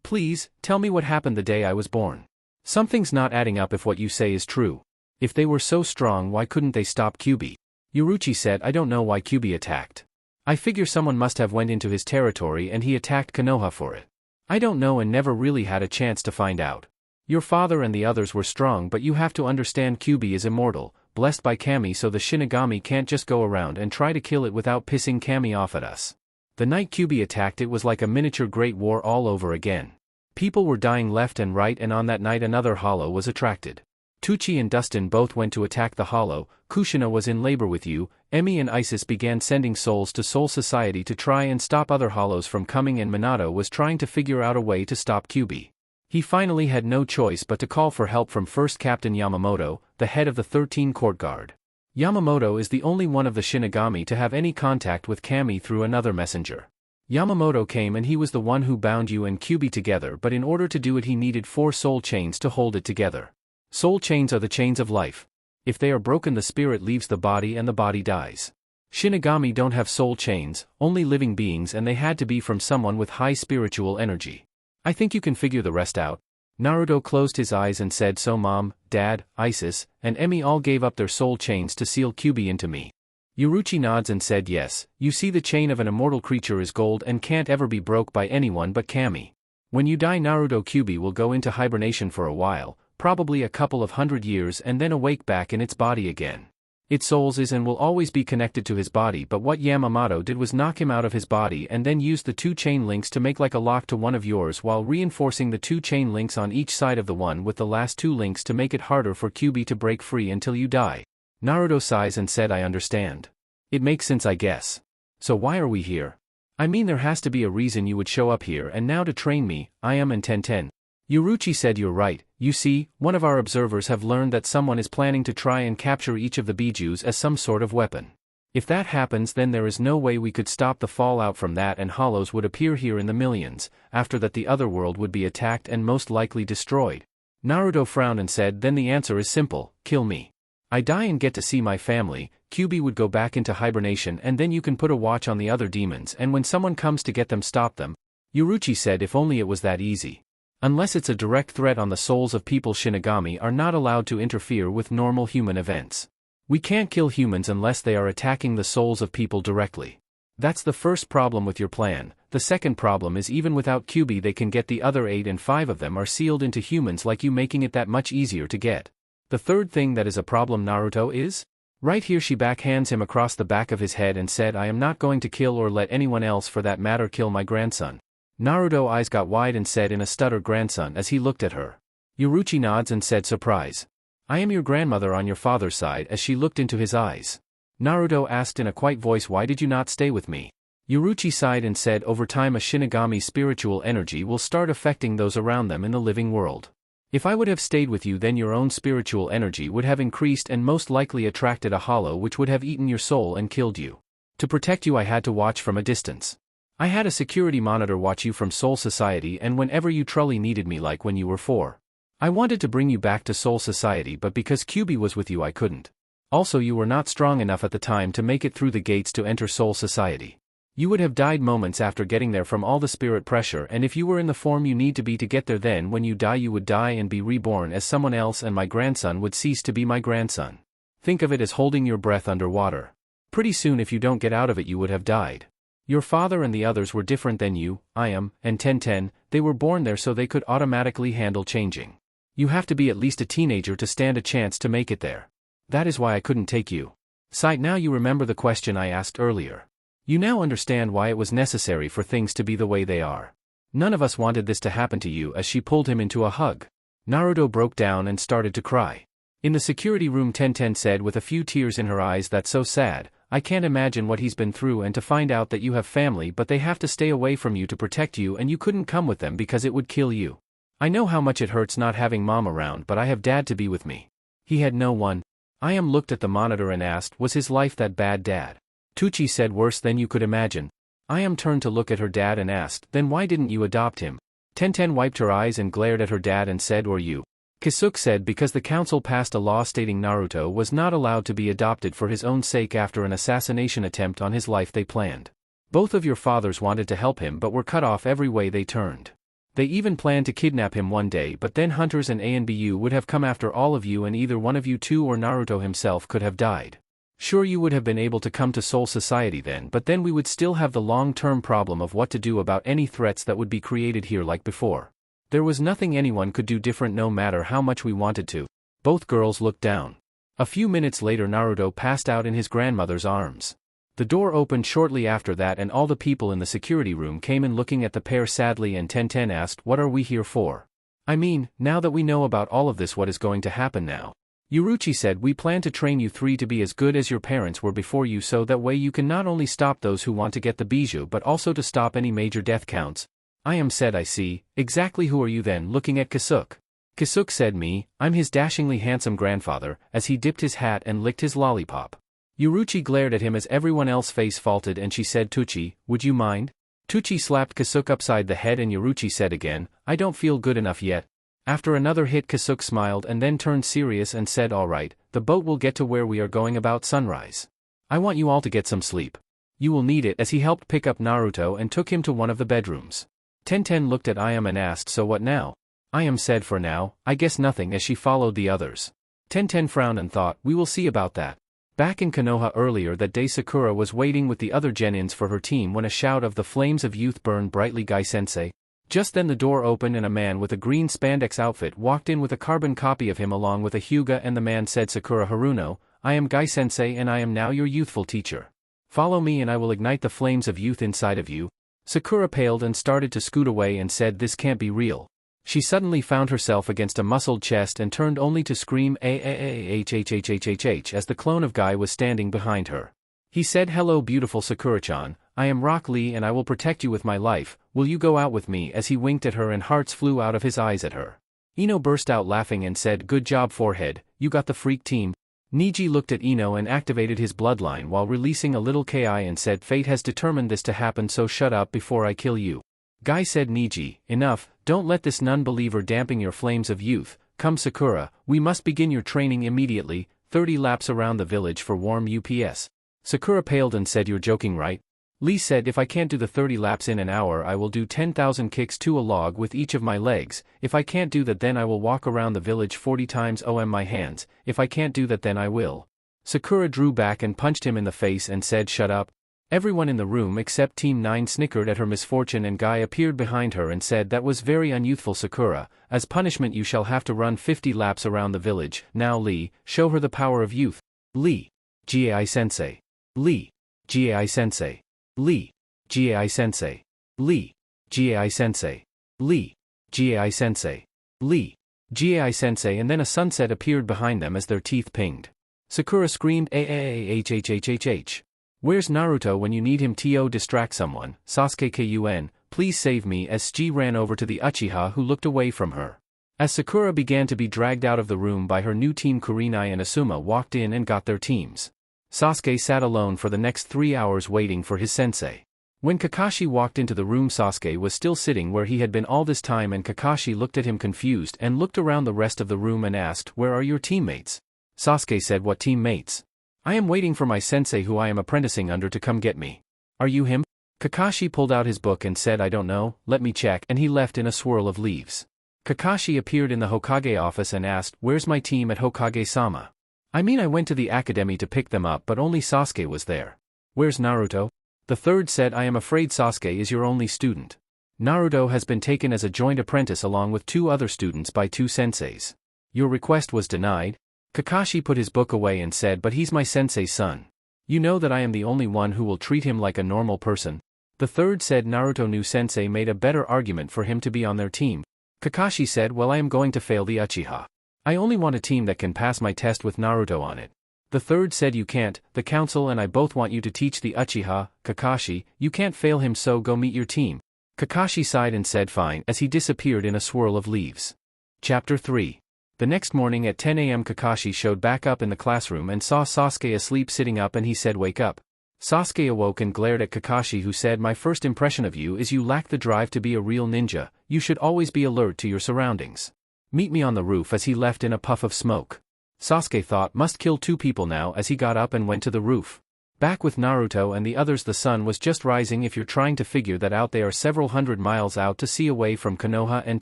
Please, tell me what happened the day I was born. Something's not adding up if what you say is true. If they were so strong, why couldn't they stop Kyubi? Yuruchi said I don't know why Kyubi attacked. I figure someone must have went into his territory and he attacked Konoha for it. I don't know and never really had a chance to find out. Your father and the others were strong, but you have to understand Kyubi is immortal, blessed by Kami, so the Shinigami can't just go around and try to kill it without pissing Kami off at us. The night Kyubi attacked it was like a miniature Great War all over again. People were dying left and right, and on that night another hollow was attracted. Tucci and Dustin both went to attack the hollow, Kushina was in labor with you, Emi and Isis began sending souls to Soul Society to try and stop other hollows from coming, and Minato was trying to figure out a way to stop Kyubi. He finally had no choice but to call for help from First Captain Yamamoto, the head of the 13 Court Guard. Yamamoto is the only one of the Shinigami to have any contact with Kami through another messenger. Yamamoto came and he was the one who bound you and Kyubi together, but in order to do it he needed 4 soul chains to hold it together. Soul chains are the chains of life. If they are broken, the spirit leaves the body and the body dies. Shinigami don't have soul chains, only living beings, and they had to be from someone with high spiritual energy. I think you can figure the rest out. Naruto closed his eyes and said, so Mom, Dad, Isis, and Emi all gave up their soul chains to seal Kyubi into me. Yuruchi nods and said yes. You see, the chain of an immortal creature is gold and can't ever be broke by anyone but Kami. When you die, Naruto Kyubi will go into hibernation for a while, probably a couple of 100 years, and then awake back in its body again. Its soul is and will always be connected to his body, but what Yamamoto did was knock him out of his body and then use the 2 chain links to make like a lock to one of yours, while reinforcing the 2 chain links on each side of the one with the last 2 links to make it harder for Kyubi to break free until you die. Naruto sighs and said, I understand. It makes sense, I guess. So why are we here? I mean, there has to be a reason you would show up here and now to train me, I am and Tenten. Yuruchi said, you're right. You see, one of our observers have learned that someone is planning to try and capture each of the bijus as some sort of weapon. If that happens, then there is no way we could stop the fallout from that, and hollows would appear here in the millions. After that, the other world would be attacked and most likely destroyed. Naruto frowned and said, then the answer is simple, kill me. I die and get to see my family. Kyubi would go back into hibernation, and then you can put a watch on the other demons, and when someone comes to get them, stop them. Yuruchi said, if only it was that easy. Unless it's a direct threat on the souls of people, Shinigami are not allowed to interfere with normal human events. We can't kill humans unless they are attacking the souls of people directly. That's the first problem with your plan. The second problem is, even without Kyubi they can get the other 8, and 5 of them are sealed into humans like you, making it that much easier to get. The third thing that is a problem, Naruto, is? Right here she backhands him across the back of his head and said, I am not going to kill, or let anyone else for that matter kill, my grandson. Naruto's eyes got wide and said in a stutter, grandson, as he looked at her. Yuruchi nods and said, surprise. I am your grandmother on your father's side, as she looked into his eyes. Naruto asked in a quiet voice, why did you not stay with me? Yuruchi sighed and said, over time a Shinigami's spiritual energy will start affecting those around them in the living world. If I would have stayed with you, then your own spiritual energy would have increased and most likely attracted a hollow which would have eaten your soul and killed you. To protect you I had to watch from a distance. I had a security monitor watch you from Soul Society, and whenever you truly needed me, like when you were 4. I wanted to bring you back to Soul Society, but because Kyubi was with you I couldn't. Also, you were not strong enough at the time to make it through the gates to enter Soul Society. You would have died moments after getting there from all the spirit pressure, and if you were in the form you need to be to get there, then when you die you would die and be reborn as someone else, and my grandson would cease to be my grandson. Think of it as holding your breath underwater. Pretty soon, if you don't get out of it, you would have died. Your father and the others were different than you, I am, and Tenten. They were born there so they could automatically handle changing. You have to be at least a teenager to stand a chance to make it there. That is why I couldn't take you. Sight, now you remember the question I asked earlier. You now understand why it was necessary for things to be the way they are. None of us wanted this to happen to you, as she pulled him into a hug. Naruto broke down and started to cry. In the security room, Tenten said with a few tears in her eyes, that's so sad. I can't imagine what he's been through, and to find out that you have family but they have to stay away from you to protect you, and you couldn't come with them because it would kill you. I know how much it hurts not having mom around, but I have dad to be with me. He had no one. I am looked at the monitor and asked, was his life that bad, Dad? Tucci said, worse than you could imagine. I am turned to look at her dad and asked, then why didn't you adopt him? Tenten wiped her eyes and glared at her dad and said, or you? Kisuke said, because the council passed a law stating Naruto was not allowed to be adopted for his own sake after an assassination attempt on his life they planned. Both of your fathers wanted to help him but were cut off every way they turned. They even planned to kidnap him one day, but then hunters and ANBU would have come after all of you and either one of you two or Naruto himself could have died. Sure, you would have been able to come to Soul Society then, but then we would still have the long-term problem of what to do about any threats that would be created here like before. There was nothing anyone could do different no matter how much we wanted to. Both girls looked down. A few minutes later Naruto passed out in his grandmother's arms. The door opened shortly after that and all the people in the security room came in looking at the pair sadly, and Tenten asked, "What are we here for? I mean, now that we know about all of this, what is going to happen now?" Yuruchi said, "We plan to train you three to be as good as your parents were before you, so that way you can not only stop those who want to get the bijou but also to stop any major death counts." I am said, "I see. Exactly who are you then?" Looking at Kasuke. Kasuke said, "Me, I'm his dashingly handsome grandfather," as he dipped his hat and licked his lollipop. Yuruchi glared at him as everyone else's face faltered and she said, "Tucci, would you mind?" Tucci slapped Kasuke upside the head and Yuruchi said again, "I don't feel good enough yet." After another hit Kasuke smiled and then turned serious and said, "All right, the boat will get to where we are going about sunrise. I want you all to get some sleep. You will need it," as he helped pick up Naruto and took him to one of the bedrooms. Tenten looked at Ayam and asked, "So what now?" Ayam said, "For now, I guess nothing," as she followed the others. Tenten frowned and thought, "We will see about that." Back in Konoha earlier that day, Sakura was waiting with the other genins for her team when a shout of "The flames of youth burn brightly, Gai-sensei." Just then the door opened and a man with a green spandex outfit walked in with a carbon copy of him along with a Hyuga, and the man said, "Sakura Haruno, I am Gai-sensei and I am now your youthful teacher. Follow me and I will ignite the flames of youth inside of you." Sakura paled and started to scoot away and said, "This can't be real." She suddenly found herself against a muscled chest and turned only to scream "Ahhhhhhhh" as the clone of Guy was standing behind her. He said, "Hello beautiful Sakura-chan, I am Rock Lee and I will protect you with my life, will you go out with me?" As he winked at her and hearts flew out of his eyes at her. Ino burst out laughing and said, "Good job forehead, you got the freak team." Niji looked at Ino and activated his bloodline while releasing a little Ki and said, "Fate has determined this to happen, so shut up before I kill you." Guy said, "Niji, enough, don't let this non-believer dampen your flames of youth. Come Sakura, we must begin your training immediately, 30 laps around the village for warm UPS. Sakura paled and said, "You're joking, right?" Lee said, "If I can't do the 30 laps in an hour, I will do 10,000 kicks to a log with each of my legs. If I can't do that, then I will walk around the village 40 times on my hands. If I can't do that, then I will." Sakura drew back and punched him in the face and said, "Shut up." Everyone in the room except Team 9 snickered at her misfortune, and Guy appeared behind her and said, "That was very unyouthful, Sakura. As punishment you shall have to run 50 laps around the village. Now Lee, show her the power of youth." Lee. Gai-sensei. Lee. Gai-sensei. Lee. Gai-sensei. Lee. Gai-sensei. Lee. Gai-sensei. Lee. Gai-sensei, and then a sunset appeared behind them as their teeth pinged. Sakura screamed, "Ahhhhhhh. Where's Naruto when you need him? To distract someone, Sasuke Kun, please save me," as Tsuchi ran over to the Uchiha who looked away from her. As Sakura began to be dragged out of the room by her new team, Kurenai and Asuma walked in and got their teams. Sasuke sat alone for the next 3 hours waiting for his sensei. When Kakashi walked into the room, Sasuke was still sitting where he had been all this time, and Kakashi looked at him confused and looked around the rest of the room and asked, "Where are your teammates?" Sasuke said, "What teammates? I am waiting for my sensei who I am apprenticing under to come get me." "Are you him?" Kakashi pulled out his book and said, "I don't know, let me check," and he left in a swirl of leaves. Kakashi appeared in the Hokage office and asked, "Where's my team at Hokage-sama?" "I mean, I went to the academy to pick them up, but only Sasuke was there." "Where's Naruto?" The third said, "I am afraid Sasuke is your only student. Naruto has been taken as a joint apprentice along with 2 other students by 2 senseis. Your request was denied?" Kakashi put his book away and said, "But he's my sensei's son. You know that I am the only one who will treat him like a normal person." The third said, "Naruto knew sensei made a better argument for him to be on their team." Kakashi said, "Well, I am going to fail the Uchiha. I only want a team that can pass my test with Naruto on it." The third said, "You can't, the council and I both want you to teach the Uchiha, Kakashi, you can't fail him, so go meet your team." Kakashi sighed and said fine as he disappeared in a swirl of leaves. Chapter 3. The next morning at 10 a.m. Kakashi showed back up in the classroom and saw Sasuke asleep sitting up, and he said, "Wake up." Sasuke awoke and glared at Kakashi, who said, "My first impression of you is you lack the drive to be a real ninja. You should always be alert to your surroundings. Meet me on the roof," as he left in a puff of smoke. Sasuke thought, must kill 2 people now, as he got up and went to the roof. Back with Naruto and the others, the sun was just rising. If you're trying to figure that out, they are several hundred miles out to sea away from Konoha, and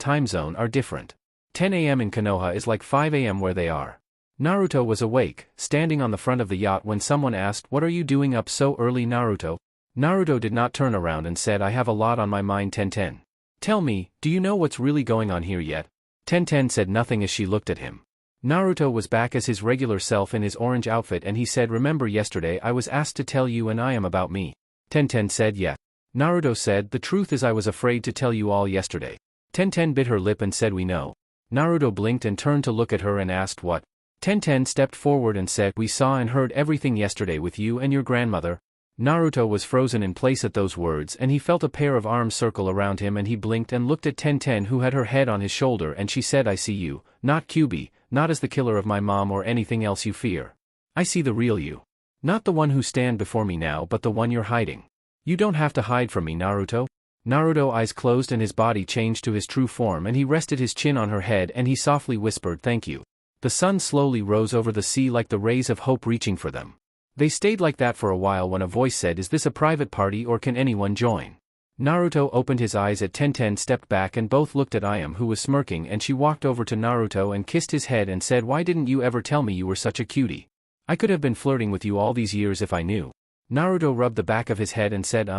time zone are different. 10 a.m. in Konoha is like 5 a.m. where they are. Naruto was awake, standing on the front of the yacht when someone asked, "What are you doing up so early, Naruto?" Naruto did not turn around and said, "I have a lot on my mind, Tenten. Tell me, do you know what's really going on here yet?" Tenten said nothing as she looked at him. Naruto was back as his regular self in his orange outfit, and he said, "Remember yesterday I was asked to tell you and I am about me?" Tenten said, "Yeah." Naruto said, "The truth is I was afraid to tell you all yesterday." Tenten bit her lip and said, "We know." Naruto blinked and turned to look at her and asked, "What?" Tenten stepped forward and said, "We saw and heard everything yesterday with you and your grandmother." Naruto was frozen in place at those words, and he felt a pair of arms circle around him, and he blinked and looked at Tenten, who had her head on his shoulder, and she said, "I see you, not Kyubi, not as the killer of my mom or anything else you fear. I see the real you. Not the one who stand before me now, but the one you're hiding. You don't have to hide from me, Naruto." Naruto's eyes closed and his body changed to his true form, and he rested his chin on her head and he softly whispered, "Thank you." The sun slowly rose over the sea like the rays of hope reaching for them. They stayed like that for a while when a voice said, "Is this a private party or can anyone join?" Naruto opened his eyes at Tenten, stepped back, and both looked at Ayam, who was smirking, and she walked over to Naruto and kissed his head and said, "Why didn't you ever tell me you were such a cutie? I could have been flirting with you all these years if I knew." Naruto rubbed the back of his head and said,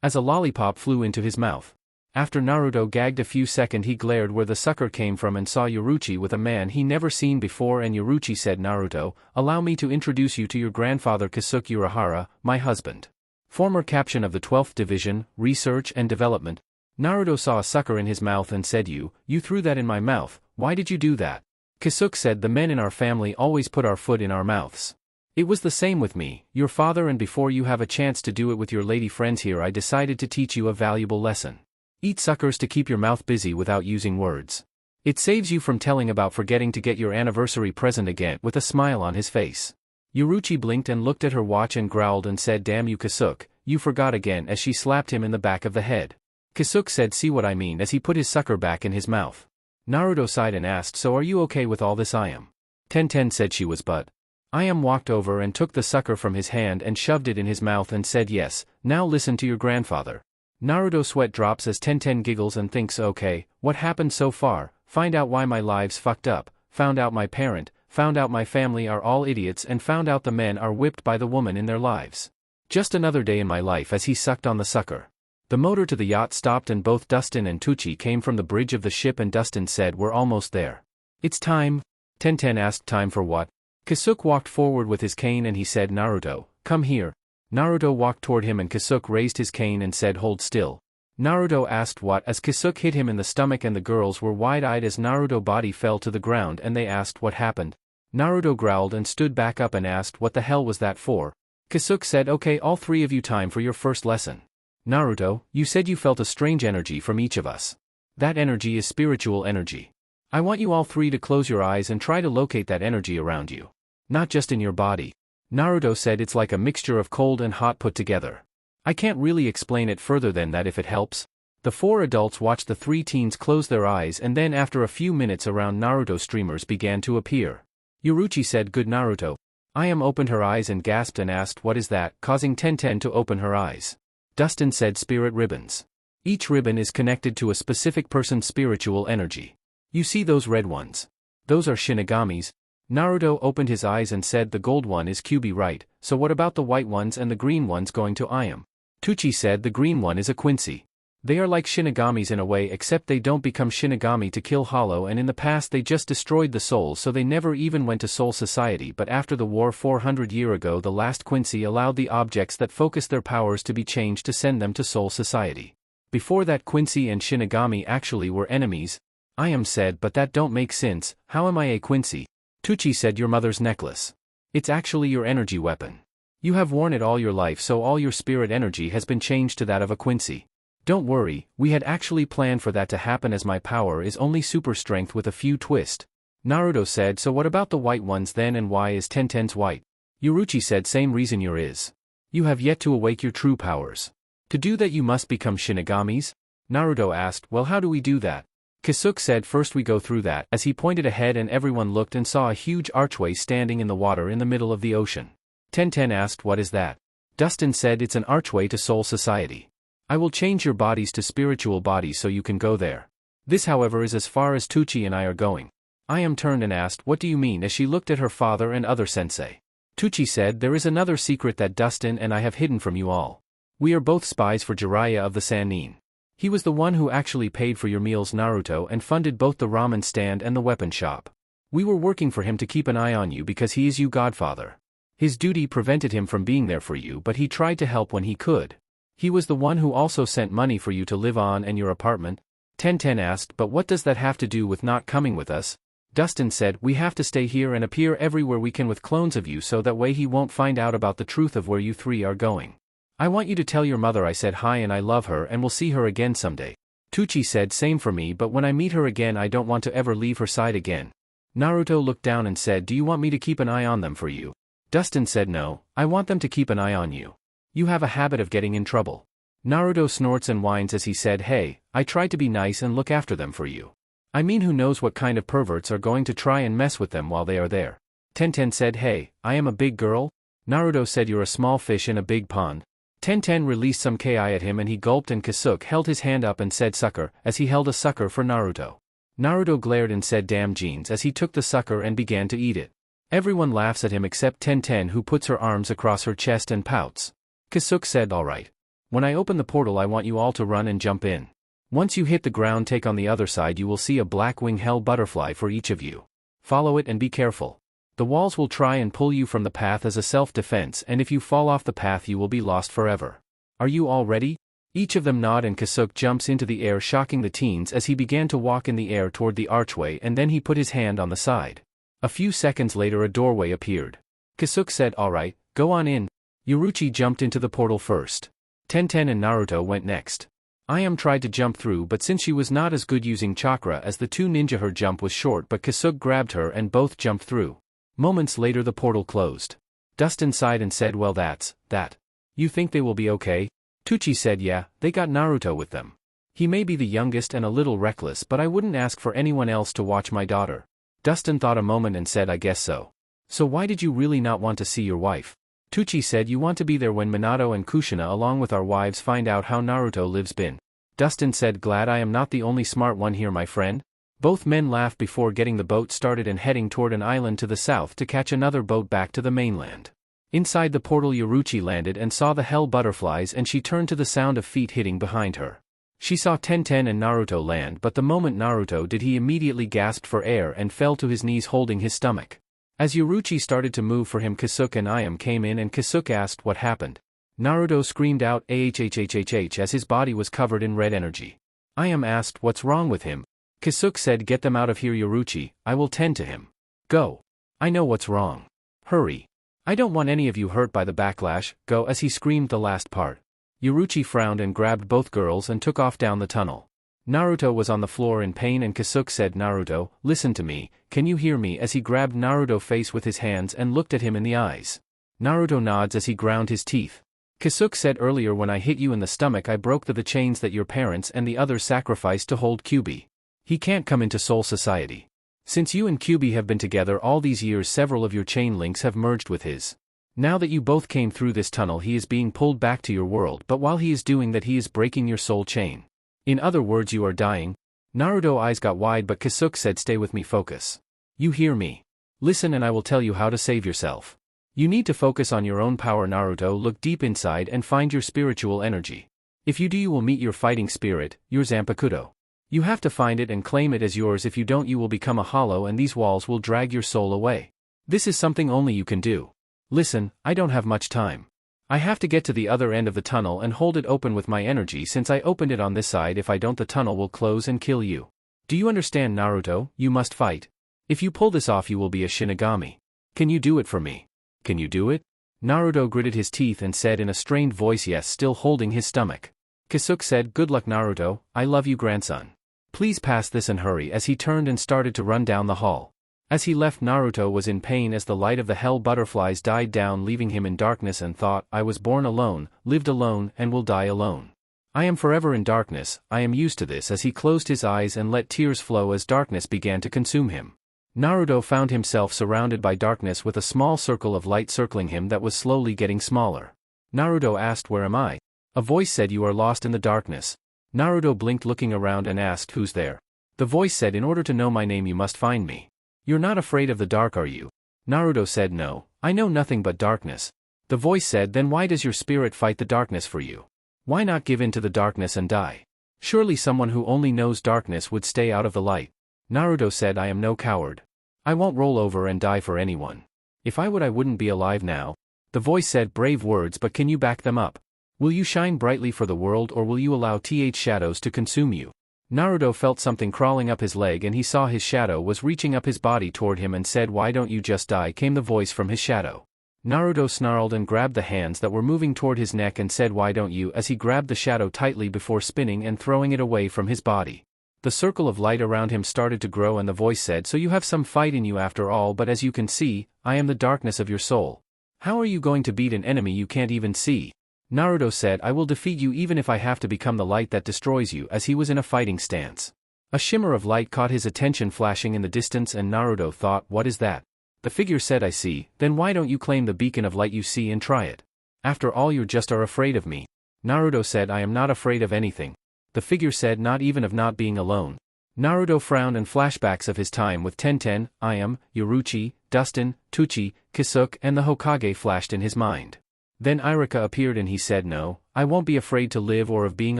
as a lollipop flew into his mouth. After Naruto gagged a few seconds, he glared where the sucker came from and saw Yoruichi with a man he never seen before, and Yoruichi said, "Naruto, allow me to introduce you to your grandfather Kosuke Urahara, my husband. Former captain of the 12th Division, Research and Development." Naruto saw a sucker in his mouth and said, You threw that in my mouth, why did you do that?" Kosuke said, "The men in our family always put our foot in our mouths. It was the same with me, your father, and before you have a chance to do it with your lady friends here, I decided to teach you a valuable lesson. Eat suckers to keep your mouth busy without using words. It saves you from telling about forgetting to get your anniversary present again," with a smile on his face. Yoruichi blinked and looked at her watch and growled and said, "Damn you, Kosuke, you forgot again," as she slapped him in the back of the head. Kosuke said, "See what I mean," as he put his sucker back in his mouth. Naruto sighed and asked, "So are you okay with all this, Ayam?" Tenten said she was, but Ayam walked over and took the sucker from his hand and shoved it in his mouth and said, "Yes, now listen to your grandfather." Naruto sweat drops as Tenten giggles and thinks, "Okay, what happened so far? Find out why my life's fucked up, found out my parent, found out my family are all idiots, and found out the men are whipped by the woman in their lives. Just another day in my life." As he sucked on the sucker, the motor to the yacht stopped and both Dustin and Tucci came from the bridge of the ship, and Dustin said, "We're almost there." "It's time?" Tenten asked. "Time for what?" Kosuke walked forward with his cane and he said, "Naruto, come here." Naruto walked toward him and Kosuke raised his cane and said, "Hold still." Naruto asked what, as Kosuke hit him in the stomach, and the girls were wide-eyed as Naruto's body fell to the ground, and they asked what happened. Naruto growled and stood back up and asked, "What the hell was that for?" Kosuke said, "Okay, all three of you, time for your first lesson. Naruto, you said you felt a strange energy from each of us. That energy is spiritual energy. I want you all three to close your eyes and try to locate that energy around you. Not just in your body." Naruto said, "It's like a mixture of cold and hot put together. I can't really explain it further than that if it helps." The four adults watched the three teens close their eyes, and then after a few minutes around Naruto streamers began to appear. Yoruichi said, "Good, Naruto." Ayam opened her eyes and gasped and asked, "What is that?" causing Tenten to open her eyes. Dustin said, "Spirit ribbons. Each ribbon is connected to a specific person's spiritual energy. You see those red ones? Those are Shinigami's." Naruto opened his eyes and said, "The gold one is Kyubi, right? So what about the white ones and the green ones?" going to Ayam. Tucci said, "The green one is a Quincy. They are like Shinigamis in a way, except they don't become Shinigami to kill Hollow, and in the past they just destroyed the soul, so they never even went to Soul Society, but after the war 400 years ago the last Quincy allowed the objects that focus their powers to be changed to send them to Soul Society. Before that, Quincy and Shinigami actually were enemies." Ayam said, "But that don't make sense. How am I a Quincy?" Tucci said, "Your mother's necklace. It's actually your energy weapon. You have worn it all your life, so all your spirit energy has been changed to that of a Quincy. Don't worry, we had actually planned for that to happen, as my power is only super strength with a few twists." Naruto said, "So what about the white ones then, and why is Tenten's white?" Yoruichi said, "Same reason your is. You have yet to awake your true powers. To do that you must become Shinigamis?" Naruto asked, "Well, how do we do that?" Kosuke said, "First we go through that," as he pointed ahead, and everyone looked and saw a huge archway standing in the water in the middle of the ocean. Tenten asked what is that? Dustin said it's an archway to Soul Society. I will change your bodies to spiritual bodies so you can go there. This however is as far as Tucci and I are going. Ayam turned and asked what do you mean as she looked at her father and other sensei. Tucci said there is another secret that Dustin and I have hidden from you all. We are both spies for Jiraiya of the Sannin. He was the one who actually paid for your meals Naruto and funded both the ramen stand and the weapon shop. We were working for him to keep an eye on you because he is your godfather. His duty prevented him from being there for you but he tried to help when he could. He was the one who also sent money for you to live on and your apartment. Tenten asked but what does that have to do with not coming with us? Dustin said we have to stay here and appear everywhere we can with clones of you so that way he won't find out about the truth of where you three are going. I want you to tell your mother I said hi and I love her and will see her again someday. Tucci said same for me but when I meet her again I don't want to ever leave her side again. Naruto looked down and said do you want me to keep an eye on them for you? Dustin said no, I want them to keep an eye on you. You have a habit of getting in trouble. Naruto snorts and whines as he said hey, I tried to be nice and look after them for you. I mean who knows what kind of perverts are going to try and mess with them while they are there. Tenten said hey, I am a big girl? Naruto said you're a small fish in a big pond. Tenten released some ki at him and he gulped and Kasuke held his hand up and said sucker as he held a sucker for Naruto. Naruto glared and said damn jeans as he took the sucker and began to eat it. Everyone laughs at him except Tenten who puts her arms across her chest and pouts. Kasuke said alright. When I open the portal I want you all to run and jump in. Once you hit the ground take on the other side you will see a black wing hell butterfly for each of you. Follow it and be careful. The walls will try and pull you from the path as a self-defense and if you fall off the path you will be lost forever. Are you all ready? Each of them nod and Kasuke jumps into the air shocking the teens as he began to walk in the air toward the archway and then he put his hand on the side. A few seconds later a doorway appeared. Kasuke said alright, go on in. Yoruchi jumped into the portal first. Tenten and Naruto went next. Ayam tried to jump through but since she was not as good using chakra as the two ninja her jump was short but Kasuke grabbed her and both jumped through. Moments later the portal closed. Dustin sighed and said well that's that. You think they will be okay? Tucci said yeah, they got Naruto with them. He may be the youngest and a little reckless but I wouldn't ask for anyone else to watch my daughter. Dustin thought a moment and said I guess so. So why did you really not want to see your wife? Tucci said you want to be there when Minato and Kushina along with our wives find out how Naruto lives been. Dustin said glad I am not the only smart one here my friend. Both men laughed before getting the boat started and heading toward an island to the south to catch another boat back to the mainland. Inside the portal Yoruchi landed and saw the hell butterflies and she turned to the sound of feet hitting behind her. She saw Tenten and Naruto land but the moment Naruto did he immediately gasped for air and fell to his knees holding his stomach. As Yoruchi started to move for him Kasuke and Ayam came in and Kasuke asked what happened. Naruto screamed out ahhhhh as his body was covered in red energy. Ayam asked what's wrong with him. Kasuke said get them out of here Yoruchi, I will tend to him. Go. I know what's wrong. Hurry. I don't want any of you hurt by the backlash, go as he screamed the last part. Yoruchi frowned and grabbed both girls and took off down the tunnel. Naruto was on the floor in pain and Kasuke said Naruto, listen to me, can you hear me as he grabbed Naruto's face with his hands and looked at him in the eyes. Naruto nods as he ground his teeth. Kasuke said earlier when I hit you in the stomach I broke the chains that your parents and the others sacrificed to hold Kyuubi. He can't come into Soul Society. Since you and Kyuubi have been together all these years several of your chain links have merged with his. Now that you both came through this tunnel he is being pulled back to your world but while he is doing that he is breaking your soul chain. In other words you are dying. Naruto's eyes got wide but Kasuke said stay with me focus. You hear me? Listen and I will tell you how to save yourself. You need to focus on your own power Naruto look deep inside and find your spiritual energy. If you do you will meet your fighting spirit, your Zanpakuto. You have to find it and claim it as yours if you don't you will become a hollow and these walls will drag your soul away. This is something only you can do. Listen, I don't have much time. I have to get to the other end of the tunnel and hold it open with my energy since I opened it on this side if I don't the tunnel will close and kill you. Do you understand Naruto, you must fight. If you pull this off you will be a Shinigami. Can you do it for me? Can you do it? Naruto gritted his teeth and said in a strained voice yes still holding his stomach. Kasuke said good luck Naruto, I love you grandson. Please pass this and hurry as he turned and started to run down the hall. As he left Naruto was in pain as the light of the hell butterflies died down leaving him in darkness and thought I was born alone, lived alone and will die alone. I am forever in darkness, I am used to this as he closed his eyes and let tears flow as darkness began to consume him. Naruto found himself surrounded by darkness with a small circle of light circling him that was slowly getting smaller. Naruto asked, "Where am I?" A voice said, "You are lost in the darkness." Naruto blinked, looking around, and asked, "Who's there?" The voice said, "In order to know my name you must find me." "You're not afraid of the dark, are you?" Naruto said, "No, I know nothing but darkness." The voice said, "Then why does your spirit fight the darkness for you? Why not give in to the darkness and die? Surely someone who only knows darkness would stay out of the light." Naruto said, "I am no coward. I won't roll over and die for anyone. If I would, I wouldn't be alive now." The voice said, "Brave words, but can you back them up? Will you shine brightly for the world, or will you allow shadows to consume you?" Naruto felt something crawling up his leg, and he saw his shadow was reaching up his body toward him and said, "Why don't you just die?" came the voice from his shadow. Naruto snarled and grabbed the hands that were moving toward his neck and said, "Why don't you?" as he grabbed the shadow tightly before spinning and throwing it away from his body. The circle of light around him started to grow, and the voice said, "So you have some fight in you after all, but as you can see, I am the darkness of your soul. How are you going to beat an enemy you can't even see?" Naruto said, "I will defeat you even if I have to become the light that destroys you," as he was in a fighting stance. A shimmer of light caught his attention, flashing in the distance, and Naruto thought, "What is that?" The figure said, "I see. Then why don't you claim the beacon of light you see and try it? After all, you just are afraid of me." Naruto said, "I am not afraid of anything." The figure said, "Not even of not being alone." Naruto frowned, and flashbacks of his time with Tenten, Ayame, Yoruichi, Dustin, Tuchi, Kisuke, and the Hokage flashed in his mind. Then Iruka appeared and he said, "No, I won't be afraid to live or of being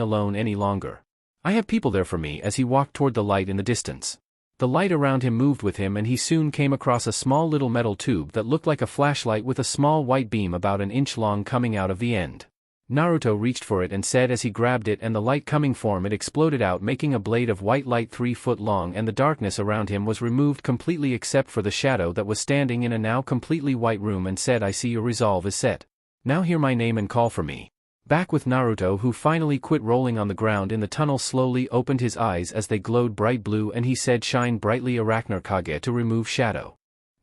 alone any longer. I have people there for me," as he walked toward the light in the distance. The light around him moved with him, and he soon came across a small little metal tube that looked like a flashlight with a small white beam about an inch long coming out of the end. Naruto reached for it and said, as he grabbed it and the light coming from it exploded out, making a blade of white light 3 foot long, and the darkness around him was removed completely except for the shadow that was standing in a now completely white room, and said, "I see your resolve is set. Now hear my name and call for me." Back with Naruto, who finally quit rolling on the ground in the tunnel, slowly opened his eyes as they glowed bright blue, and he said, "Shine brightly Arachner Kage to remove shadow."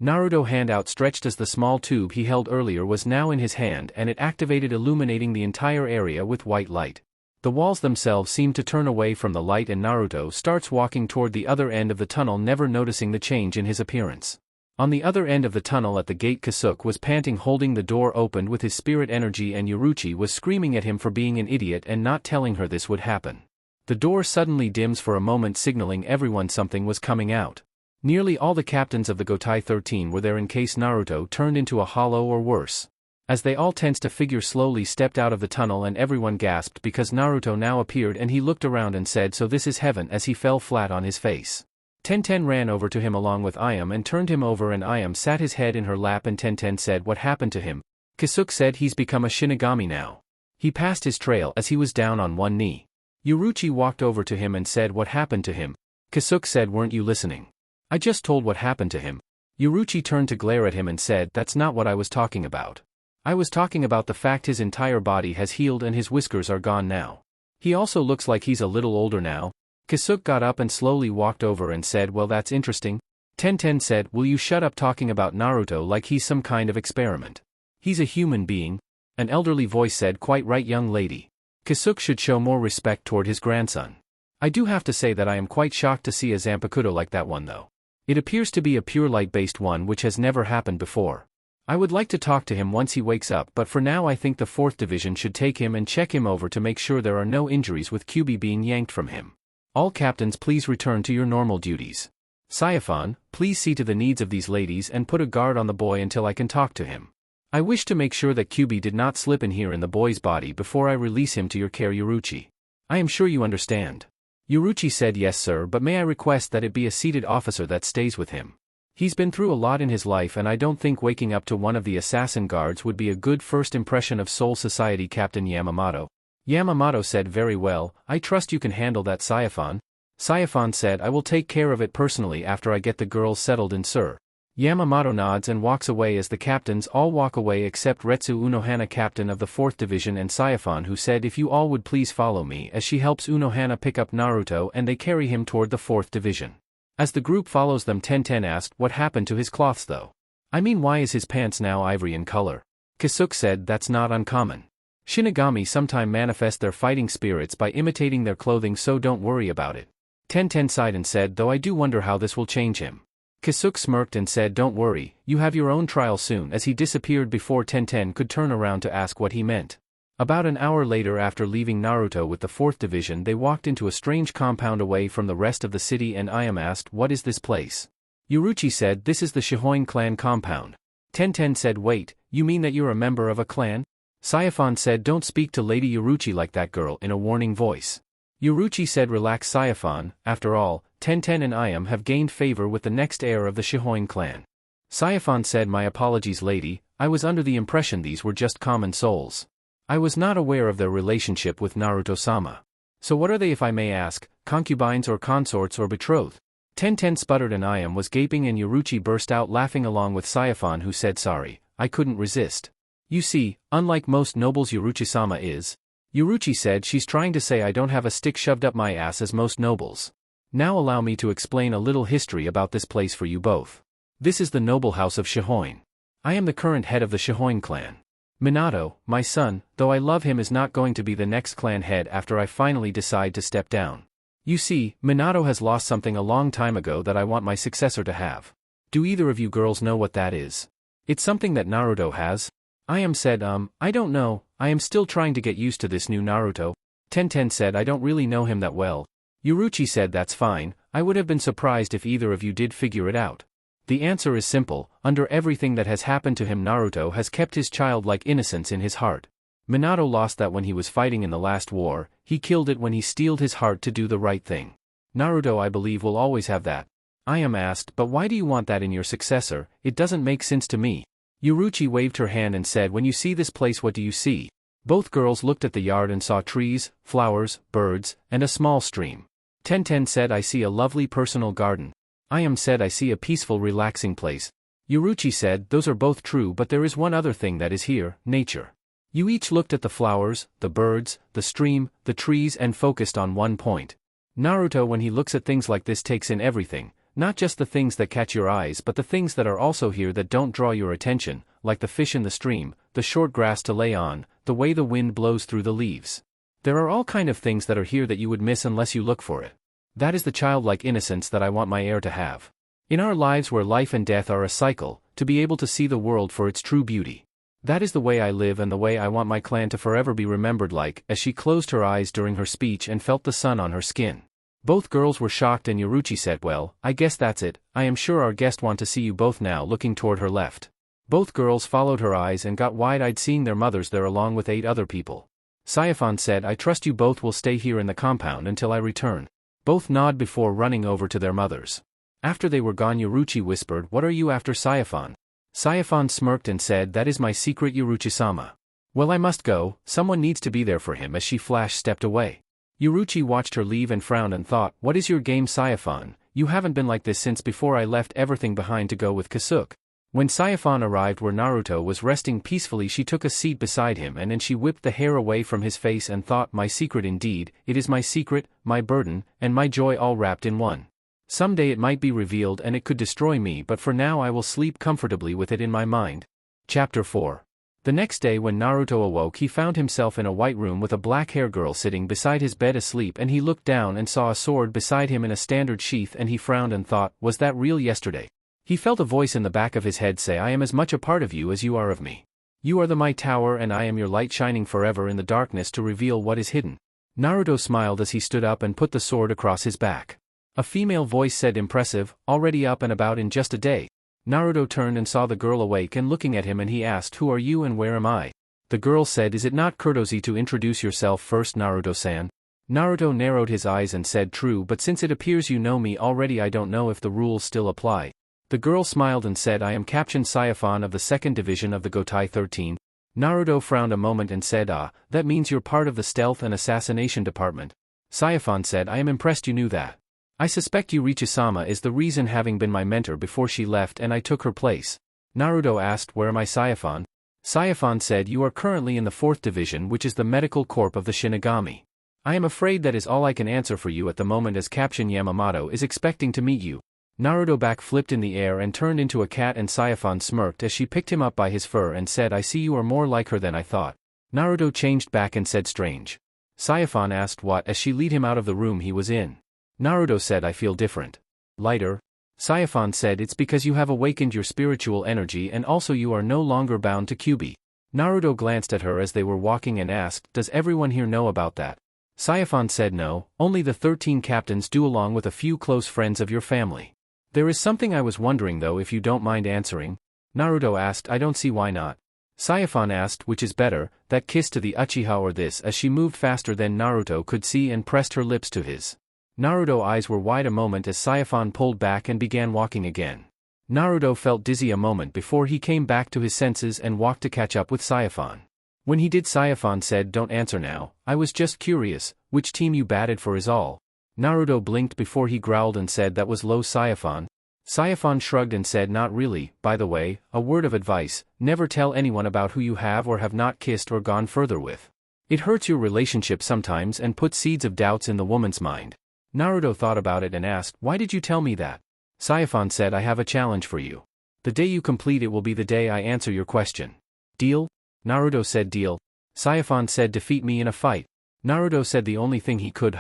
Naruto hand outstretched as the small tube he held earlier was now in his hand, and it activated, illuminating the entire area with white light. The walls themselves seemed to turn away from the light, and Naruto starts walking toward the other end of the tunnel, never noticing the change in his appearance. On the other end of the tunnel at the gate, Kisuke was panting, holding the door opened with his spirit energy, and Yoruichi was screaming at him for being an idiot and not telling her this would happen. The door suddenly dims for a moment, signaling everyone something was coming out. Nearly all the captains of the Gotai 13 were there in case Naruto turned into a hollow or worse. As they all tensed, a figure slowly stepped out of the tunnel, and everyone gasped because Naruto now appeared, and he looked around and said, "So this is heaven," as he fell flat on his face. Tenten ran over to him along with Ayame and turned him over, and Ayame sat his head in her lap, and Tenten said, "What happened to him?" Kisuke said, "He's become a Shinigami now. He passed his trail," as he was down on one knee. Yoruichi walked over to him and said, "What happened to him?" Kisuke said, "Weren't you listening? I just told what happened to him." Yoruichi turned to glare at him and said, "That's not what I was talking about. I was talking about the fact his entire body has healed and his whiskers are gone now. He also looks like he's a little older now." Kisuke got up and slowly walked over and said, "Well, that's interesting." Tenten said, "Will you shut up talking about Naruto like he's some kind of experiment? He's a human being." An elderly voice said, "Quite right, young lady. Kisuke should show more respect toward his grandson. I do have to say that I am quite shocked to see a Zanpakuto like that one, though. It appears to be a pure light-based one, which has never happened before. I would like to talk to him once he wakes up, but for now I think the 4th Division should take him and check him over to make sure there are no injuries with Kyuubi being yanked from him. All captains, please return to your normal duties. Saifon, please see to the needs of these ladies and put a guard on the boy until I can talk to him. I wish to make sure that Kyuubi did not slip in here in the boy's body before I release him to your care, Yoruichi. I am sure you understand." Yoruichi said, "Yes sir, but may I request that it be a seated officer that stays with him? He's been through a lot in his life, and I don't think waking up to one of the assassin guards would be a good first impression of Soul Society." Captain Yamamoto. Yamamoto said, "Very well, I trust you can handle that, Saifon." Saifon said, "I will take care of it personally after I get the girls settled in, sir." Yamamoto nods and walks away as the captains all walk away except Retsu Unohana, captain of the 4th Division, and Saifon, who said, "If you all would please follow me," as she helps Unohana pick up Naruto and they carry him toward the 4th Division. As the group follows them, Tenten asked, "What happened to his cloths though? I mean, why is his pants now ivory in color?" Kisuke said, "That's not uncommon. Shinigami sometime manifest their fighting spirits by imitating their clothing, so don't worry about it." Tenten sighed and said, "Though I do wonder how this will change him. Kisuke smirked and said don't worry, you have your own trial soon as he disappeared before Tenten could turn around to ask what he meant. About an hour later after leaving Naruto with the 4th division they walked into a strange compound away from the rest of the city and Ayam asked what is this place? Yuruchi said this is the Shihoin clan compound. Tenten said wait, you mean that you're a member of a clan? Saifon said don't speak to Lady Yuruchi like that girl in a warning voice. Yuruchi said relax Saifon, after all, Tenten and Ayam have gained favor with the next heir of the Shihoin clan. Saifon said my apologies lady, I was under the impression these were just common souls. I was not aware of their relationship with Naruto-sama. So what are they if I may ask, concubines or consorts or betrothed? Tenten sputtered and Ayam was gaping and Yuruchi burst out laughing along with Saifon who said sorry, I couldn't resist. You see, unlike most nobles Yuruchi-sama is. Yuruchi said she's trying to say I don't have a stick shoved up my ass as most nobles. Now allow me to explain a little history about this place for you both. This is the noble house of Shihoin. I am the current head of the Shihoin clan. Minato, my son, though I love him is not going to be the next clan head after I finally decide to step down. You see, Minato has lost something a long time ago that I want my successor to have. Do either of you girls know what that is? It's something that Naruto has? Ayam said I don't know, I am still trying to get used to this new Naruto. Tenten said I don't really know him that well. Yuruchi said that's fine, I would have been surprised if either of you did figure it out. The answer is simple, under everything that has happened to him Naruto has kept his childlike innocence in his heart. Minato lost that when he was fighting in the last war, he killed it when he steeled his heart to do the right thing. Naruto I believe will always have that. Ayam asked but why do you want that in your successor, it doesn't make sense to me. Yuruchi waved her hand and said when you see this place what do you see? Both girls looked at the yard and saw trees, flowers, birds, and a small stream. Tenten said I see a lovely personal garden. Ayam said I see a peaceful relaxing place. Yuruchi said those are both true but there is one other thing that is here, nature. You each looked at the flowers, the birds, the stream, the trees and focused on one point. Naruto when he looks at things like this takes in everything, not just the things that catch your eyes but the things that are also here that don't draw your attention, like the fish in the stream, the short grass to lay on, the way the wind blows through the leaves. There are all kind of things that are here that you would miss unless you look for it. That is the childlike innocence that I want my heir to have. In our lives where life and death are a cycle, to be able to see the world for its true beauty. That is the way I live and the way I want my clan to forever be remembered like, as she closed her eyes during her speech and felt the sun on her skin. Both girls were shocked and Yuruchi said well, I guess that's it, I am sure our guest want to see you both now looking toward her left. Both girls followed her eyes and got wide-eyed seeing their mothers there along with 8 other people. Saifon said I trust you both will stay here in the compound until I return. Both nod before running over to their mothers. After they were gone Yuruchi whispered what are you after Saifon? Saifon smirked and said that is my secret Yuruchi-sama. Well I must go, someone needs to be there for him as she stepped away. Yuruchi watched her leave and frowned and thought what is your game Saifon, you haven't been like this since before I left everything behind to go with Kisuke. When Saifon arrived where Naruto was resting peacefully she took a seat beside him and then she whipped the hair away from his face and thought my secret indeed, it is my secret, my burden, and my joy all wrapped in one. Someday it might be revealed and it could destroy me but for now I will sleep comfortably with it in my mind. Chapter 4. The next day when Naruto awoke he found himself in a white room with a black-haired girl sitting beside his bed asleep and he looked down and saw a sword beside him in a standard sheath and he frowned and thought, was that real yesterday? He felt a voice in the back of his head say I am as much a part of you as you are of me. You are my tower and I am your light shining forever in the darkness to reveal what is hidden. Naruto smiled as he stood up and put the sword across his back. A female voice said impressive, already up and about in just a day. Naruto turned and saw the girl awake and looking at him and he asked who are you and where am I? The girl said is it not courtesy to introduce yourself first Naruto-san? Naruto narrowed his eyes and said true but since it appears you know me already I don't know if the rules still apply. The girl smiled and said I am Captain Saifon of the 2nd Division of the Gotai 13. Naruto frowned a moment and said that means you're part of the Stealth and Assassination Department. Saifon said I am impressed you knew that. I suspect Yuruchi-sama is the reason having been my mentor before she left and I took her place. Naruto asked where am I Saifon? Saifon said you are currently in the 4th Division which is the medical corps of the Shinigami. I am afraid that is all I can answer for you at the moment as Captain Yamamoto is expecting to meet you. Naruto back flipped in the air and turned into a cat and Saifon smirked as she picked him up by his fur and said I see you are more like her than I thought. Naruto changed back and said strange. Saifon asked what as she lead him out of the room he was in. Naruto said I feel different. Lighter. Saiyaphon said it's because you have awakened your spiritual energy and also you are no longer bound to Kyuubi. Naruto glanced at her as they were walking and asked, does everyone here know about that? Saiyaphon said no, only the 13 captains do along with a few close friends of your family. There is something I was wondering though if you don't mind answering. Naruto asked. I don't see why not. Saiyaphon asked, which is better, that kiss to the Uchiha or this, as she moved faster than Naruto could see and pressed her lips to his. Naruto's eyes were wide a moment as Saiyaphon pulled back and began walking again. Naruto felt dizzy a moment before he came back to his senses and walked to catch up with Saiyaphon. When he did, Saiyaphon said, don't answer now, I was just curious, which team you batted for is all. Naruto blinked before he growled and said that was low Saiyaphon. Saiyaphon shrugged and said not really. By the way, a word of advice, never tell anyone about who you have or have not kissed or gone further with. It hurts your relationship sometimes and puts seeds of doubts in the woman's mind. Naruto thought about it and asked, why did you tell me that? Saiyaphon said, I have a challenge for you. The day you complete it will be the day I answer your question. Deal? Naruto said deal. Saiyaphon said defeat me in a fight. Naruto said the only thing he could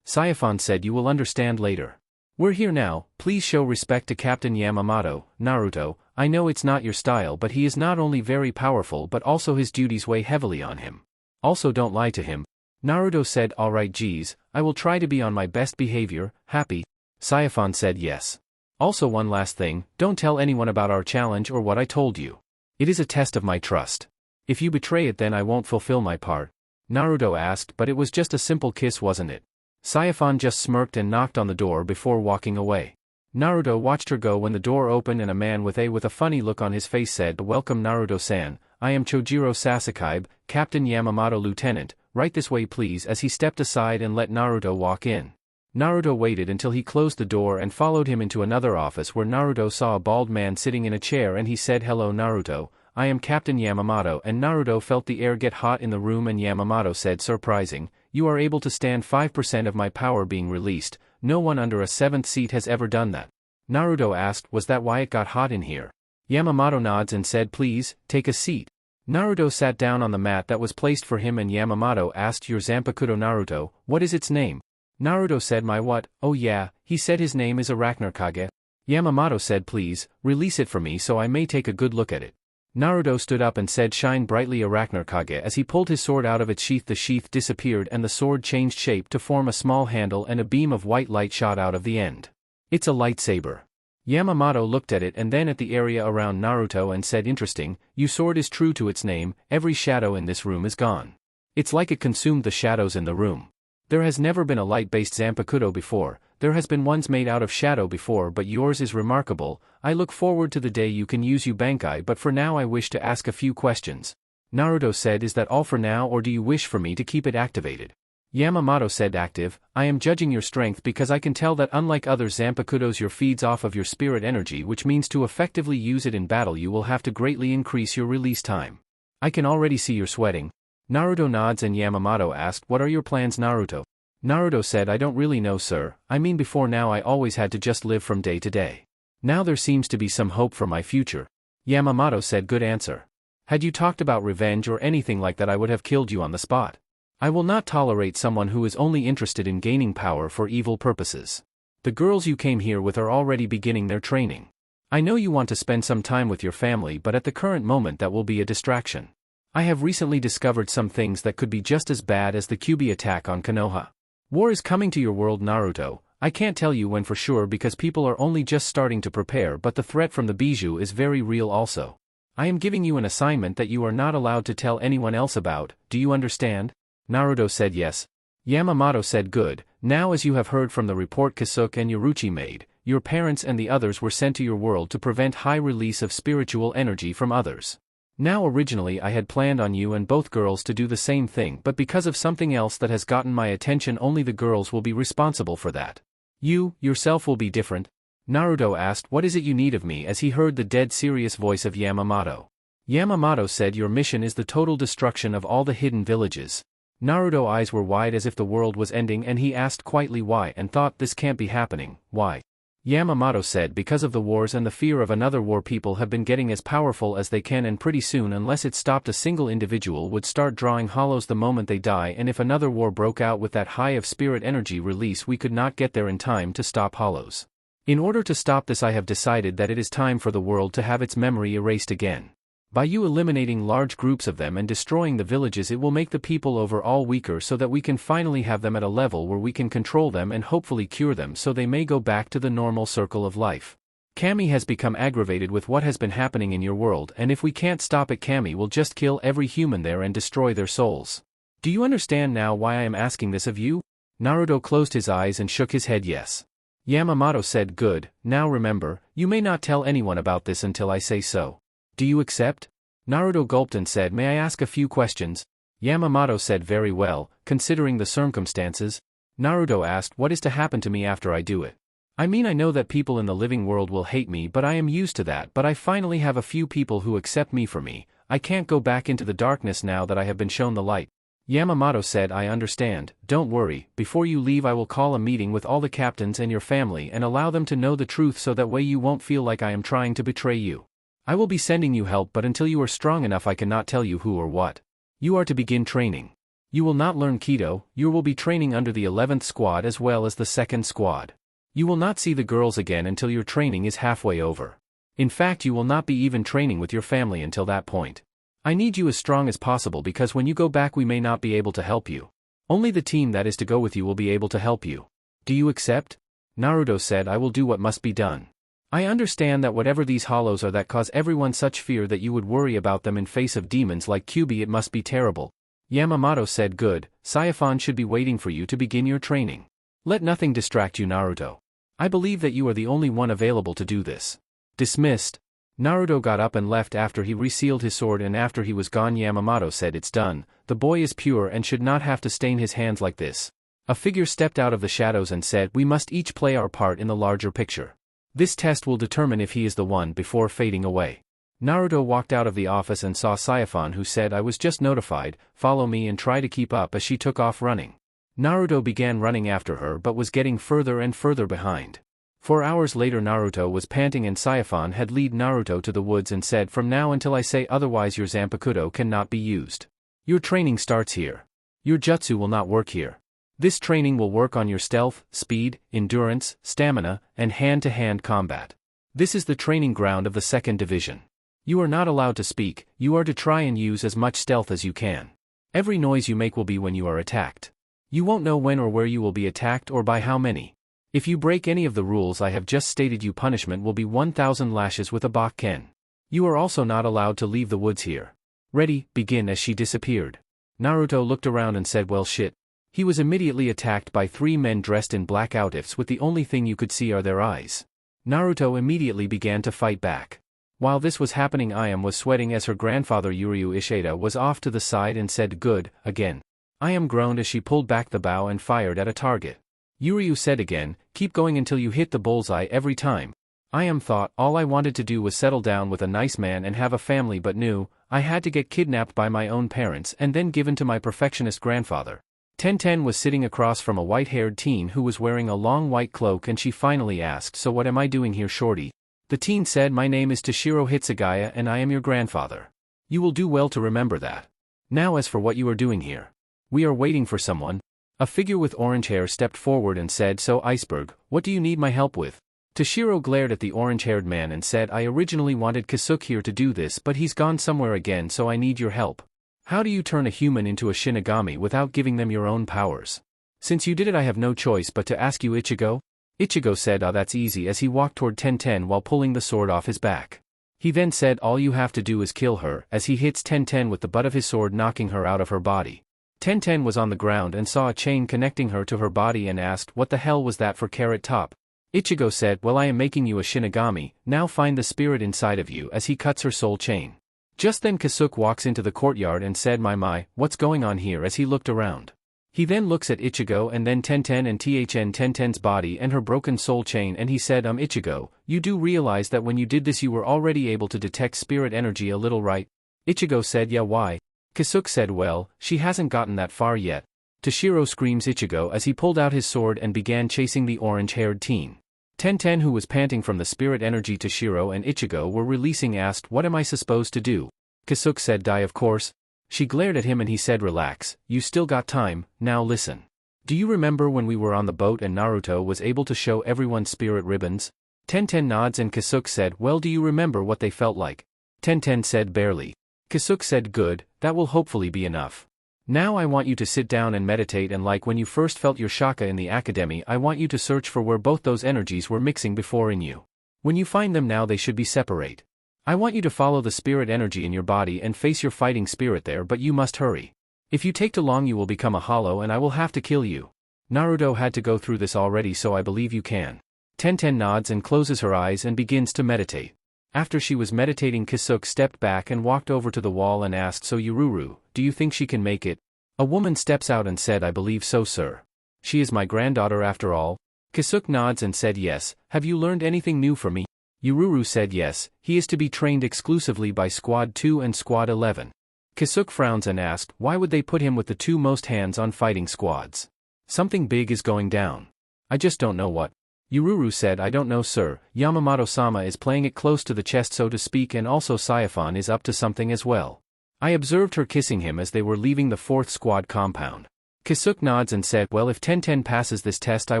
Saiyaphon said you will understand later. We're here now, please show respect to Captain Yamamoto. Naruto, I know it's not your style but he is not only very powerful but also his duties weigh heavily on him. Also don't lie to him. Naruto said alright geez, I will try to be on my best behavior. Happy? Saiyaphon said yes. Also one last thing, don't tell anyone about our challenge or what I told you. It is a test of my trust. If you betray it then I won't fulfill my part. Naruto asked, but it was just a simple kiss wasn't it? Saiyaphon just smirked and knocked on the door before walking away. Naruto watched her go when the door opened and a man with a funny look on his face said, welcome Naruto-san, I am Chojiro Sasuke, Captain Yamamoto Lieutenant, right this way please, as he stepped aside and let Naruto walk in. Naruto waited until he closed the door and followed him into another office where Naruto saw a bald man sitting in a chair and he said hello Naruto, I am Captain Yamamoto, and Naruto felt the air get hot in the room and Yamamoto said surprising, you are able to stand 5% of my power being released, no one under a 7th seat has ever done that. Naruto asked, was that why it got hot in here? Yamamoto nods and said please, take a seat. Naruto sat down on the mat that was placed for him and Yamamoto asked your Zanpakuto Naruto, what is its name? Naruto said my what? Oh yeah, he said his name is Arachnarkage. Yamamoto said please, release it for me so I may take a good look at it. Naruto stood up and said shine brightly Arachnarkage as he pulled his sword out of its sheath. The sheath disappeared and the sword changed shape to form a small handle and a beam of white light shot out of the end. It's a lightsaber. Yamamoto looked at it and then at the area around Naruto and said interesting, your sword is true to its name, every shadow in this room is gone. It's like it consumed the shadows in the room. There has never been a light-based Zanpakuto before, there has been ones made out of shadow before but yours is remarkable. I look forward to the day you can use your bankai but for now I wish to ask a few questions. Naruto said is that all for now or do you wish for me to keep it activated? Yamamoto said active, I am judging your strength because I can tell that unlike other Zanpakutos your feeds off of your spirit energy which means to effectively use it in battle you will have to greatly increase your release time. I can already see you're sweating. Naruto nods and Yamamoto asked what are your plans Naruto? Naruto said I don't really know sir, I mean before now I always had to just live from day to day. Now there seems to be some hope for my future. Yamamoto said good answer. Had you talked about revenge or anything like that I would have killed you on the spot. I will not tolerate someone who is only interested in gaining power for evil purposes. The girls you came here with are already beginning their training. I know you want to spend some time with your family but at the current moment that will be a distraction. I have recently discovered some things that could be just as bad as the Kyuubi attack on Konoha. War is coming to your world Naruto, I can't tell you when for sure because people are only just starting to prepare but the threat from the Bijou is very real also. I am giving you an assignment that you are not allowed to tell anyone else about, do you understand? Naruto said yes. Yamamoto said good, now as you have heard from the report Kasuke and Yoruchi made, your parents and the others were sent to your world to prevent high release of spiritual energy from others. Now originally I had planned on you and both girls to do the same thing but because of something else that has gotten my attention only the girls will be responsible for that. You, yourself will be different? Naruto asked what is it you need of me as he heard the dead serious voice of Yamamoto. Yamamoto said your mission is the total destruction of all the hidden villages. Naruto's eyes were wide as if the world was ending and he asked quietly why and thought this can't be happening, why? Yamamoto said because of the wars and the fear of another war people have been getting as powerful as they can and pretty soon unless it stopped a single individual would start drawing hollows the moment they die and if another war broke out with that high of spirit energy release we could not get there in time to stop hollows. In order to stop this, I have decided that it is time for the world to have its memory erased again. By you eliminating large groups of them and destroying the villages, it will make the people overall weaker so that we can finally have them at a level where we can control them and hopefully cure them so they may go back to the normal circle of life. Kami has become aggravated with what has been happening in your world, and if we can't stop it, Kami will just kill every human there and destroy their souls. Do you understand now why I am asking this of you? Naruto closed his eyes and shook his head yes. Yamamoto said, good, now remember, you may not tell anyone about this until I say so. Do you accept? Naruto gulped and said, may I ask a few questions? Yamamoto said, very well, considering the circumstances. Naruto asked, what is to happen to me after I do it? I mean, I know that people in the living world will hate me, but I am used to that, but I finally have a few people who accept me for me. I can't go back into the darkness now that I have been shown the light. Yamamoto said, I understand, don't worry, before you leave I will call a meeting with all the captains and your family and allow them to know the truth so that way you won't feel like I am trying to betray you. I will be sending you help, but until you are strong enough I cannot tell you who or what. You are to begin training. You will not learn Kido, you will be training under the 11th squad as well as the 2nd squad. You will not see the girls again until your training is halfway over. In fact, you will not be even training with your family until that point. I need you as strong as possible because when you go back we may not be able to help you. Only the team that is to go with you will be able to help you. Do you accept? Naruto said, I will do what must be done. I understand that whatever these hollows are that cause everyone such fear that you would worry about them in face of demons like Kyuubi, it must be terrible. Yamamoto said, good, Saifon should be waiting for you to begin your training. Let nothing distract you, Naruto. I believe that you are the only one available to do this. Dismissed. Naruto got up and left after he resealed his sword, and after he was gone Yamamoto said, it's done, the boy is pure and should not have to stain his hands like this. A figure stepped out of the shadows and said, we must each play our part in the larger picture. This test will determine if he is the one before fading away. Naruto walked out of the office and saw Saifon, who said, I was just notified, follow me and try to keep up, as she took off running. Naruto began running after her but was getting further and further behind. 4 hours later Naruto was panting and Saifon had led Naruto to the woods and said, from now until I say otherwise your Zanpakuto cannot be used. Your training starts here. Your jutsu will not work here. This training will work on your stealth, speed, endurance, stamina, and hand-to-hand combat. This is the training ground of the 2nd division. You are not allowed to speak, you are to try and use as much stealth as you can. Every noise you make will be when you are attacked. You won't know when or where you will be attacked or by how many. If you break any of the rules I have just stated, your punishment will be 1,000 lashes with a bakken. You are also not allowed to leave the woods here. Ready, begin. As she disappeared, Naruto looked around and said, well shit. He was immediately attacked by 3 men dressed in black outfits with the only thing you could see are their eyes. Naruto immediately began to fight back. While this was happening, Ayam was sweating as her grandfather Uryu Ishida was off to the side and said, good, again. Ayam groaned as she pulled back the bow and fired at a target. Uryu said again, keep going until you hit the bullseye every time. Ayam thought, all I wanted to do was settle down with a nice man and have a family, but knew, I had to get kidnapped by my own parents and then given to my perfectionist grandfather. Tenten was sitting across from a white-haired teen who was wearing a long white cloak, and she finally asked, so what am I doing here, shorty? The teen said, my name is Toshiro Hitsugaya and I am your grandfather. You will do well to remember that. Now as for what you are doing here. We are waiting for someone. A figure with orange hair stepped forward and said, so Iceberg, what do you need my help with? Toshiro glared at the orange-haired man and said, I originally wanted Kasuke here to do this, but he's gone somewhere again, so I need your help. How do you turn a human into a Shinigami without giving them your own powers? Since you did it, I have no choice but to ask you, Ichigo. Ichigo said, ah, that's easy, as he walked toward Tenten while pulling the sword off his back. He then said, all you have to do is kill her, as he hits Tenten with the butt of his sword, knocking her out of her body. Tenten was on the ground and saw a chain connecting her to her body and asked, what the hell was that for Carrot Top? Ichigo said, well, I am making you a Shinigami, now find the spirit inside of you, as he cuts her soul chain. Just then Kasuke walks into the courtyard and said, my, what's going on here, as he looked around. He then looks at Ichigo and then Tenten and Tenten's body and her broken soul chain, and he said, Ichigo, you do realize that when you did this you were already able to detect spirit energy a little, right? Ichigo said, yeah, why? Kasuke said, well, she hasn't gotten that far yet. Toshiro screams Ichigo as he pulled out his sword and began chasing the orange-haired teen. Tenten, who was panting from the spirit energy Toshiro and Ichigo were releasing, asked, what am I supposed to do? Kasuke said, die, of course. She glared at him and he said, relax, you still got time, now listen. Do you remember when we were on the boat and Naruto was able to show everyone spirit ribbons? Tenten nods and Kasuke said, well, do you remember what they felt like? Tenten said, barely. Kasuke said, good, that will hopefully be enough. Now I want you to sit down and meditate, and like when you first felt your shaka in the academy, I want you to search for where both those energies were mixing before in you. When you find them now, they should be separate. I want you to follow the spirit energy in your body and face your fighting spirit there, but you must hurry. If you take too long you will become a hollow and I will have to kill you. Naruto had to go through this already, so I believe you can. Tenten nods and closes her eyes and begins to meditate. After she was meditating, Kasuke stepped back and walked over to the wall and asked, so Yururu, do you think she can make it? A woman steps out and said, I believe so, sir. She is my granddaughter after all. Kasuke nods and said, yes. Have you learned anything new from me? Yururu said yes, he is to be trained exclusively by Squad 2 and Squad 11. Kasuke frowns and asked, why would they put him with the two most hands-on fighting squads? Something big is going down. I just don't know what. Yururu said, I don't know, sir. Yamamoto-sama is playing it close to the chest, so to speak, and also Saifon is up to something as well. I observed her kissing him as they were leaving the 4th squad compound. Kasuke nods and said, well, if Tenten passes this test, I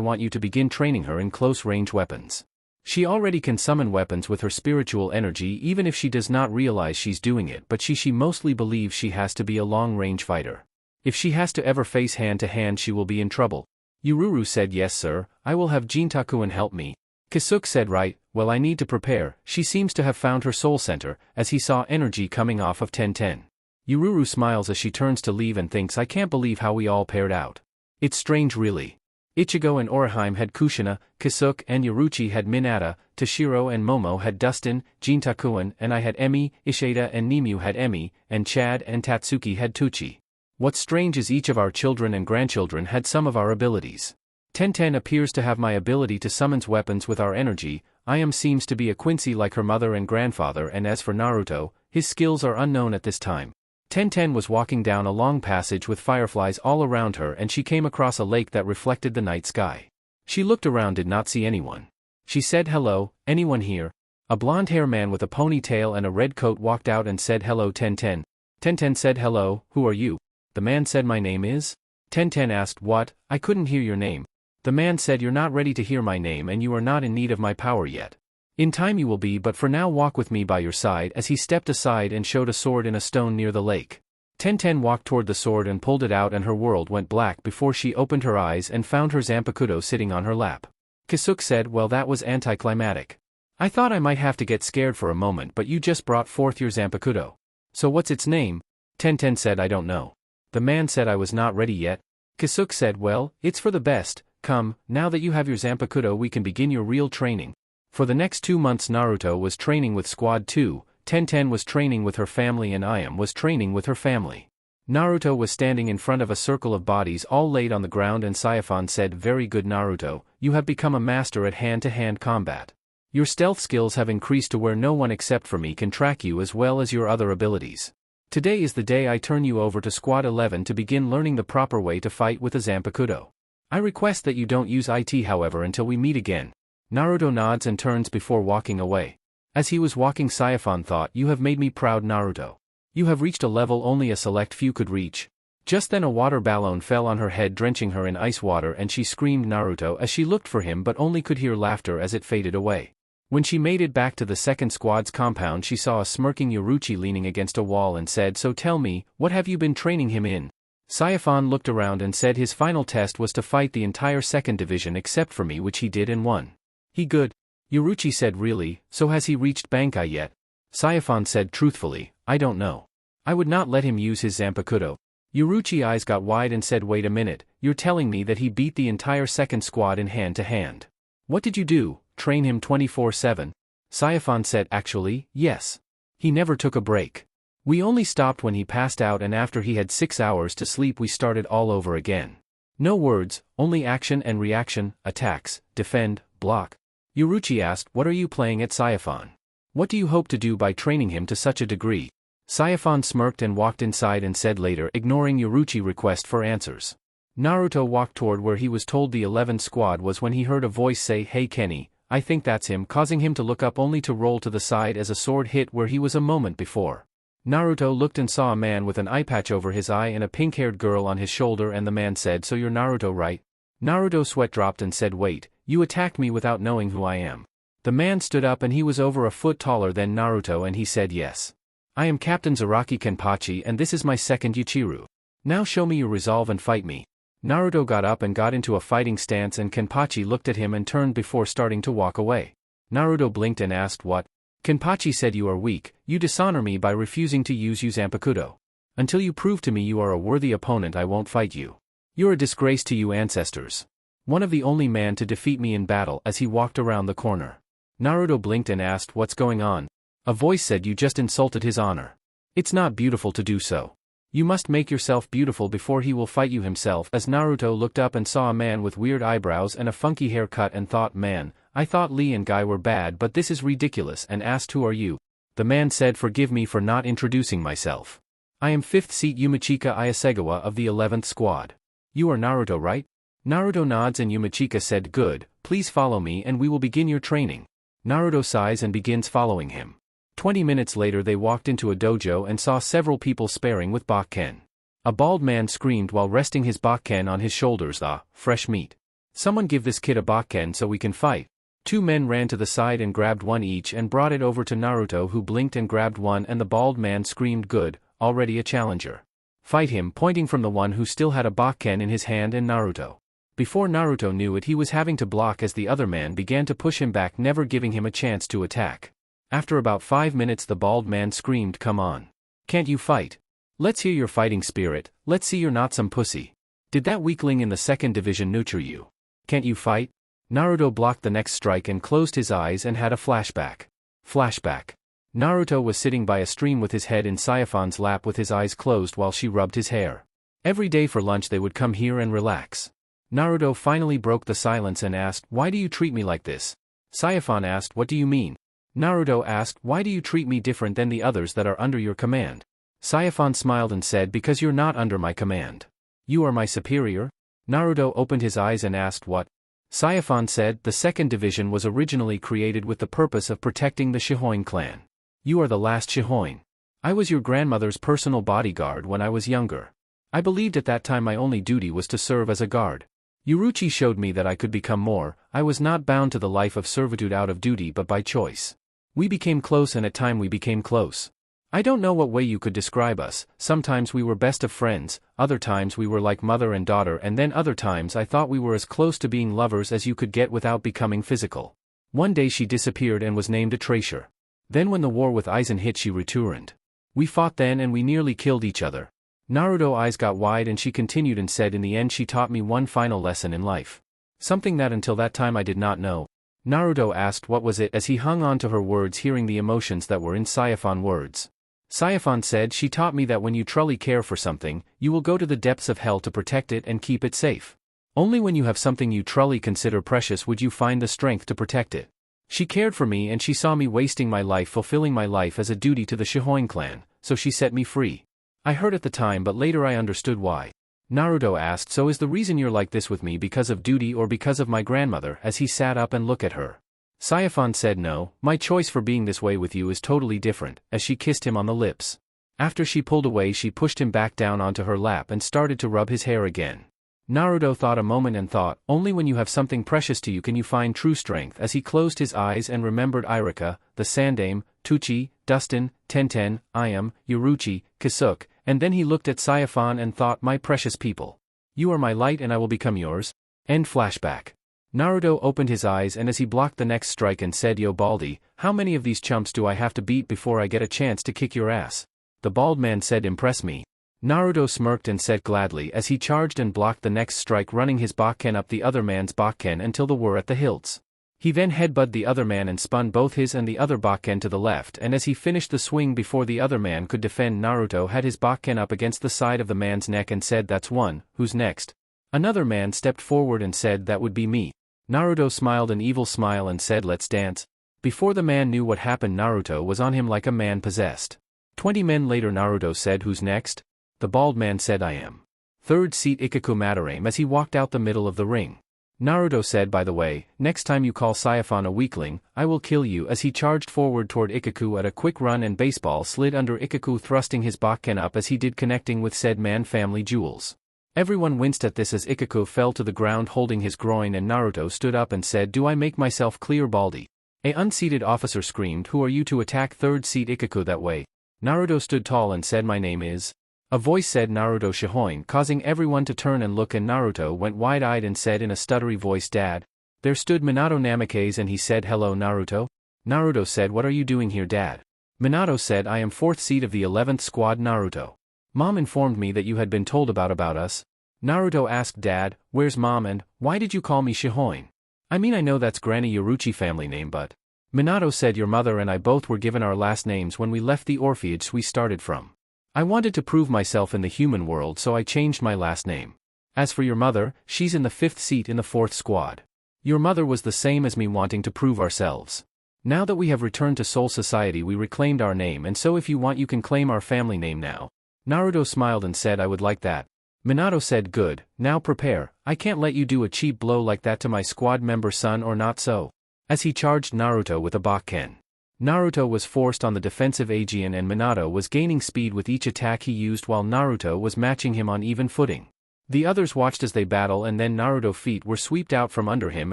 want you to begin training her in close-range weapons. She already can summon weapons with her spiritual energy even if she does not realize she's doing it, but she mostly believes she has to be a long-range fighter. If she has to ever face hand-to-hand, she will be in trouble. Yururu said, yes, sir, I will have Jintakuin help me. Kasuke said, right, well, I need to prepare. She seems to have found her soul center, as he saw energy coming off of Tenten. Yururu smiles as she turns to leave and thinks, I can't believe how we all paired out. It's strange, really. Ichigo and Orihime had Kushina, Kasuke and Yoruichi had Minata, Toshiro and Momo had Dustin, Jintakuin and I had Emi, Ishida and Nimue had Emi, and Chad and Tatsuki had Tuchi. What's strange is each of our children and grandchildren had some of our abilities. Tenten appears to have my ability to summon weapons with our energy. Ayam seems to be a Quincy like her mother and grandfather, and as for Naruto, his skills are unknown at this time. Tenten was walking down a long passage with fireflies all around her, and she came across a lake that reflected the night sky. She looked around, did not see anyone. She said, hello, anyone here? A blonde-haired man with a ponytail and a red coat walked out and said, hello, Tenten. Tenten said, hello, who are you? The man said, my name is? Tenten asked, what? I couldn't hear your name. The man said, you're not ready to hear my name and you are not in need of my power yet. In time you will be, but for now walk with me by your side, as he stepped aside and showed a sword in a stone near the lake. Tenten walked toward the sword and pulled it out, and her world went black before she opened her eyes and found her Zanpakuto sitting on her lap. Kasuke said, well, that was anticlimactic. I thought I might have to get scared for a moment, but you just brought forth your Zanpakuto. So what's its name? Tenten said, I don't know. The man said, I was not ready yet. Kasuke said, well, it's for the best. Come, now that you have your Zanpakuto, we can begin your real training. For the next 2 months Naruto was training with Squad 2, Tenten was training with her family, and Ayam was training with her family. Naruto was standing in front of a circle of bodies all laid on the ground, and Saifon said, very good, Naruto, you have become a master at hand-to-hand combat. Your stealth skills have increased to where no one except for me can track you, as well as your other abilities. Today is the day I turn you over to Squad 11 to begin learning the proper way to fight with a Zanpakuto. I request that you don't use it, however, until we meet again. Naruto nods and turns before walking away. As he was walking, Saifon thought, you have made me proud, Naruto. You have reached a level only a select few could reach. Just then a water balloon fell on her head, drenching her in ice water, and she screamed Naruto as she looked for him, but only could hear laughter as it faded away. When she made it back to the second squad's compound, she saw a smirking Yoruichi leaning against a wall and said, so tell me, what have you been training him in? Saifon looked around and said his final test was to fight the entire second division except for me, which he did and won. He good? Yoruichi said, really, so has he reached bankai yet? Saifon said truthfully, I don't know. I would not let him use his Zanpakuto. Yoruichi's eyes got wide and said, wait a minute, you're telling me that he beat the entire second squad in hand-to-hand? What did you do, train him 24/7? Saifon said, actually, yes. He never took a break. We only stopped when he passed out, and after he had 6 hours to sleep we started all over again. No words, only action and reaction, attacks, defend, block. Yoruichi asked, what are you playing at, Saifon? What do you hope to do by training him to such a degree? Saifon smirked and walked inside and said later, ignoring Yoruichi's request for answers. Naruto walked toward where he was told the 11th squad was when he heard a voice say, hey Kenny, I think that's him, causing him to look up only to roll to the side as a sword hit where he was a moment before. Naruto looked and saw a man with an eye patch over his eye and a pink-haired girl on his shoulder, and the man said, "So you're Naruto, right?" Naruto's sweat dropped and said, "Wait, you attacked me without knowing who I am." The man stood up and he was over a foot taller than Naruto, and he said, "Yes. I am Captain Zaraki Kenpachi and this is my second Yuchiru. Now show me your resolve and fight me." Naruto got up and got into a fighting stance, and Kenpachi looked at him and turned before starting to walk away. Naruto blinked and asked, "What?" Kenpachi said, "You are weak, you dishonor me by refusing to use Zanpakuto. Until you prove to me you are a worthy opponent, I won't fight you. You're a disgrace to you ancestors. One of the only man to defeat me in battle," as he walked around the corner. Naruto blinked and asked, "What's going on?" A voice said, "You just insulted his honor. It's not beautiful to do so. You must make yourself beautiful before he will fight you himself." As Naruto looked up and saw a man with weird eyebrows and a funky haircut and thought, "Man, I thought Lee and Guy were bad, but this is ridiculous," and asked, "Who are you?" The man said, "Forgive me for not introducing myself. I am 5th Seat Yumachika Iasegawa of the 11th Squad. You are Naruto, right?" Naruto nods and Yumachika said, "Good, please follow me and we will begin your training." Naruto sighs and begins following him. 20 minutes later they walked into a dojo and saw several people sparring with Bakken. A bald man screamed while resting his Bakken on his shoulders, "Ah, fresh meat. Someone give this kid a Bakken so we can fight." 2 men ran to the side and grabbed one each and brought it over to Naruto, who blinked and grabbed one, and the bald man screamed, "Good, already a challenger. Fight him," pointing from the one who still had a Bakken in his hand, and Naruto. Before Naruto knew it, he was having to block as the other man began to push him back, never giving him a chance to attack. After about 5 minutes the bald man screamed, "Come on. Can't you fight? Let's hear your fighting spirit, let's see you're not some pussy. Did that weakling in the 2nd division nurture you? Can't you fight?" Naruto blocked the next strike and closed his eyes and had a flashback. Flashback. Naruto was sitting by a stream with his head in Sayafon's lap with his eyes closed while she rubbed his hair. Every day for lunch they would come here and relax. Naruto finally broke the silence and asked, "Why do you treat me like this?" Sayafon asked, "What do you mean?" Naruto asked, "Why do you treat me different than the others that are under your command?" Sayafon smiled and said, "Because you're not under my command. You are my superior?" Naruto opened his eyes and asked, "What?" Sayafon said, "The 2nd division was originally created with the purpose of protecting the Shihoin clan. You are the last Shihoin. I was your grandmother's personal bodyguard when I was younger. I believed at that time my only duty was to serve as a guard. Yuruchi showed me that I could become more. I was not bound to the life of servitude out of duty but by choice. We became close and at time we became close. I don't know what way you could describe us. Sometimes we were best of friends, other times we were like mother and daughter, and then other times I thought we were as close to being lovers as you could get without becoming physical. One day she disappeared and was named a traitor. Then when the war with Aizen hit she returned. We fought then and we nearly killed each other." Naruto's eyes got wide and she continued and said, "In the end she taught me one final lesson in life. Something that until that time I did not know." Naruto asked, "What was it?" as he hung on to her words, hearing the emotions that were in Sayafon's words. Sayafon said, "She taught me that when you truly care for something, you will go to the depths of hell to protect it and keep it safe. Only when you have something you truly consider precious would you find the strength to protect it. She cared for me and she saw me wasting my life fulfilling my life as a duty to the Shihoin clan, so she set me free. I hurt at the time but later I understood why." Naruto asked, "So is the reason you're like this with me because of duty or because of my grandmother?" as he sat up and looked at her. Sayafon said, "No, my choice for being this way with you is totally different," as she kissed him on the lips. After she pulled away she pushed him back down onto her lap and started to rub his hair again. Naruto thought a moment and thought, "Only when you have something precious to you can you find true strength," as he closed his eyes and remembered Irika, the Sandame, Tuchi, Dustin, Tenten, Ayam, Yuruchi, Kisuke, and then he looked at Sayafon and thought, "My precious people. You are my light and I will become yours." End flashback. Naruto opened his eyes and as he blocked the next strike and said, "Yo Baldy, how many of these chumps do I have to beat before I get a chance to kick your ass?" The bald man said, "Impress me." Naruto smirked and said gladly as he charged and blocked the next strike, running his Bakken up the other man's Bakken until they were at the hilts. He then headbutted the other man and spun both his and the other Bakken to the left, and as he finished the swing before the other man could defend, Naruto had his Bakken up against the side of the man's neck and said, "That's one, who's next?" Another man stepped forward and said, "That would be me." Naruto smiled an evil smile and said, "Let's dance." Before the man knew what happened, Naruto was on him like a man possessed. 20 men later Naruto said, "Who's next?" The bald man said, "I am." 3rd Seat Ikaku Madarame as he walked out the middle of the ring. Naruto said, by the way, next time you call Saiyaphon a weakling, I will kill you, as he charged forward toward Ikaku at a quick run and baseball slid under Ikaku, thrusting his Bakken up as he did, connecting with said man family jewels. Everyone winced at this as Ikaku fell to the ground holding his groin, and Naruto stood up and said, "Do I make myself clear, Baldy?" A unseated officer screamed, "Who are you to attack third seat Ikaku that way?" Naruto stood tall and said, "My name is..." A voice said Naruto Shihoin, causing everyone to turn and look, and Naruto went wide-eyed and said in a stuttery voice, "Dad." There stood Minato Namikaze and he said, "Hello Naruto?" Naruto said, "What are you doing here, Dad?" Minato said, "I am 4th seat of the 11th squad, Naruto. Mom informed me that you had been told about us." Naruto asked, "Dad, where's Mom and why did you call me Shihoin?" "I mean, I know that's Granny Yoruchi family name, but..." Minato said, "Your mother and I both were given our last names when we left the orphanage we started from. I wanted to prove myself in the human world, so I changed my last name. As for your mother, she's in the 5th seat in the 4th squad. Your mother was the same as me, wanting to prove ourselves. Now that we have returned to Soul Society, we reclaimed our name, and so if you want you can claim our family name now." Naruto smiled and said, "I would like that." Minato said, "Good, now prepare, I can't let you do a cheap blow like that to my squad member son, or not so." As he charged Naruto with a Bakken. Naruto was forced on the defensive Aegean and Minato was gaining speed with each attack he used while Naruto was matching him on even footing. The others watched as they battle, and then Naruto's feet were swept out from under him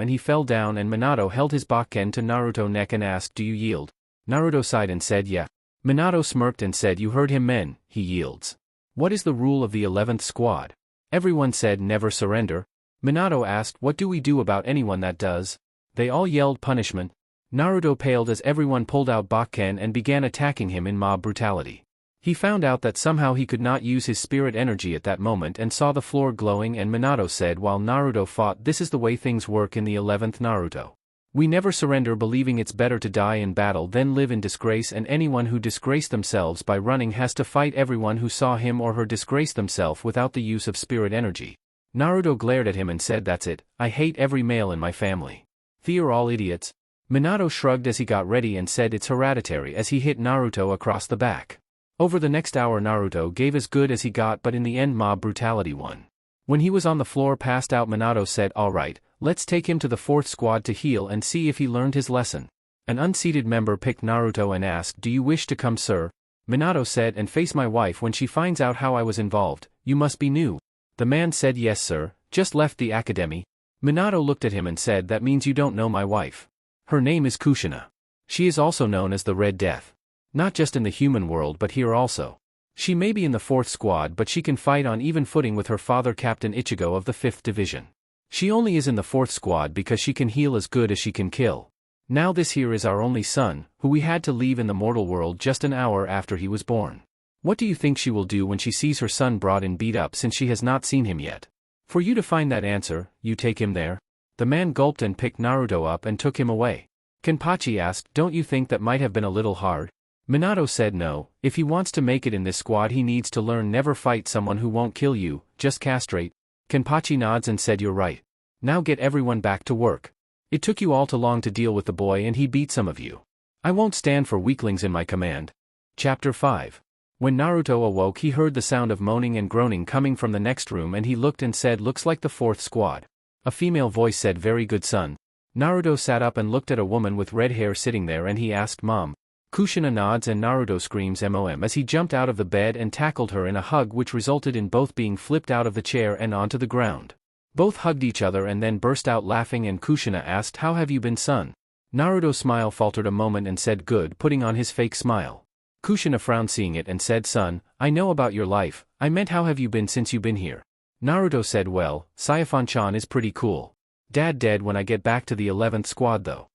and he fell down, and Minato held his Bakken to Naruto's neck and asked, "Do you yield?" Naruto sighed and said, "Yeah." Minato smirked and said, "You heard him, men, he yields. What is the rule of the 11th squad?" Everyone said, "Never surrender." Minato asked, "What do we do about anyone that does?" They all yelled, "Punishment." Naruto paled as everyone pulled out Bakken and began attacking him in mob brutality. He found out that somehow he could not use his spirit energy at that moment and saw the floor glowing, and Minato said while Naruto fought, "This is the way things work in the 11th Naruto. We never surrender, believing it's better to die in battle than live in disgrace, and anyone who disgraced themselves by running has to fight everyone who saw him or her disgrace themselves without the use of spirit energy." Naruto glared at him and said, "That's it, I hate every male in my family. They're all idiots." Minato shrugged as he got ready and said, "It's hereditary," as he hit Naruto across the back. Over the next hour Naruto gave as good as he got, but in the end mob brutality won. When he was on the floor passed out, Minato said, "All right, let's take him to the 4th squad to heal and see if he learned his lesson." An unseated member picked Naruto and asked, "Do you wish to come, sir?" Minato said, "And face my wife when she finds out how I was involved. You must be new." The man said, "Yes sir, just left the academy." Minato looked at him and said, "That means you don't know my wife. Her name is Kushina. She is also known as the Red Death. Not just in the human world but here also. She may be in the 4th squad, but she can fight on even footing with her father, Captain Ichigo of the 5th division. She only is in the 4th squad because she can heal as good as she can kill. Now this here is our only son, who we had to leave in the mortal world just an hour after he was born. What do you think she will do when she sees her son brought in beat up, since she has not seen him yet? For you to find that answer, you take him there." The man gulped and picked Naruto up and took him away. Kenpachi asked, "Don't you think that might have been a little hard?" Minato said, "No, if he wants to make it in this squad he needs to learn never fight someone who won't kill you, just castrate." Kenpachi nods and said, "You're right. Now get everyone back to work. It took you all too long to deal with the boy and he beat some of you. I won't stand for weaklings in my command." Chapter 5. When Naruto awoke he heard the sound of moaning and groaning coming from the next room, and he looked and said, "Looks like the 4th squad." A female voice said, "Very good, son." Naruto sat up and looked at a woman with red hair sitting there and he asked, "Mom?" Kushina nods and Naruto screams "MOM" as he jumped out of the bed and tackled her in a hug, which resulted in both being flipped out of the chair and onto the ground. Both hugged each other and then burst out laughing, and Kushina asked, "How have you been, son?" Naruto's smile faltered a moment and said, "Good," putting on his fake smile. Kushina frowned seeing it and said, "Son, I know about your life, I meant how have you been since you've been here?" Naruto said, "Well, Saiyaphon-chan is pretty cool. Dad dead when I get back to the 11th squad though.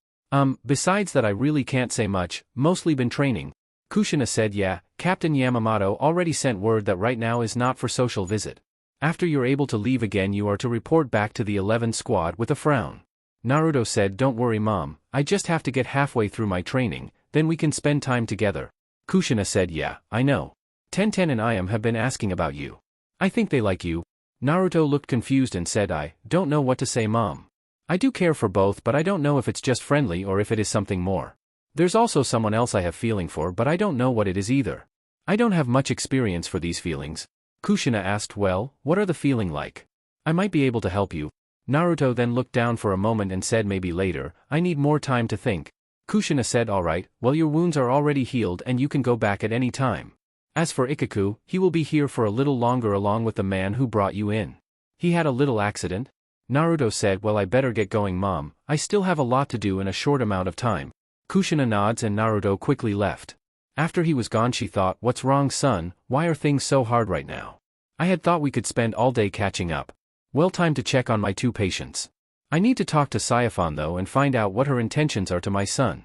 Besides that I really can't say much, mostly been training." Kushina said, "Yeah, Captain Yamamoto already sent word that right now is not for social visit. After you're able to leave again you are to report back to the 11th squad," with a frown. Naruto said, "Don't worry Mom, I just have to get halfway through my training, then we can spend time together." Kushina said, "Yeah, I know. Tenten and Iam have been asking about you. I think they like you." Naruto looked confused and said, "I don't know what to say Mom. I do care for both, but I don't know if it's just friendly or if it is something more. There's also someone else I have feeling for, but I don't know what it is either. I don't have much experience for these feelings." Kushina asked, "Well, what are the feeling like? I might be able to help you." Naruto then looked down for a moment and said maybe later, I need more time to think. Kushina said alright, well your wounds are already healed and you can go back at any time. As for Ikaku, he will be here for a little longer along with the man who brought you in. He had a little accident? Naruto said well I better get going mom, I still have a lot to do in a short amount of time. Kushina nods and Naruto quickly left. After he was gone she thought, what's wrong son, why are things so hard right now? I had thought we could spend all day catching up. Well time to check on my two patients. I need to talk to Saifon though and find out what her intentions are to my son.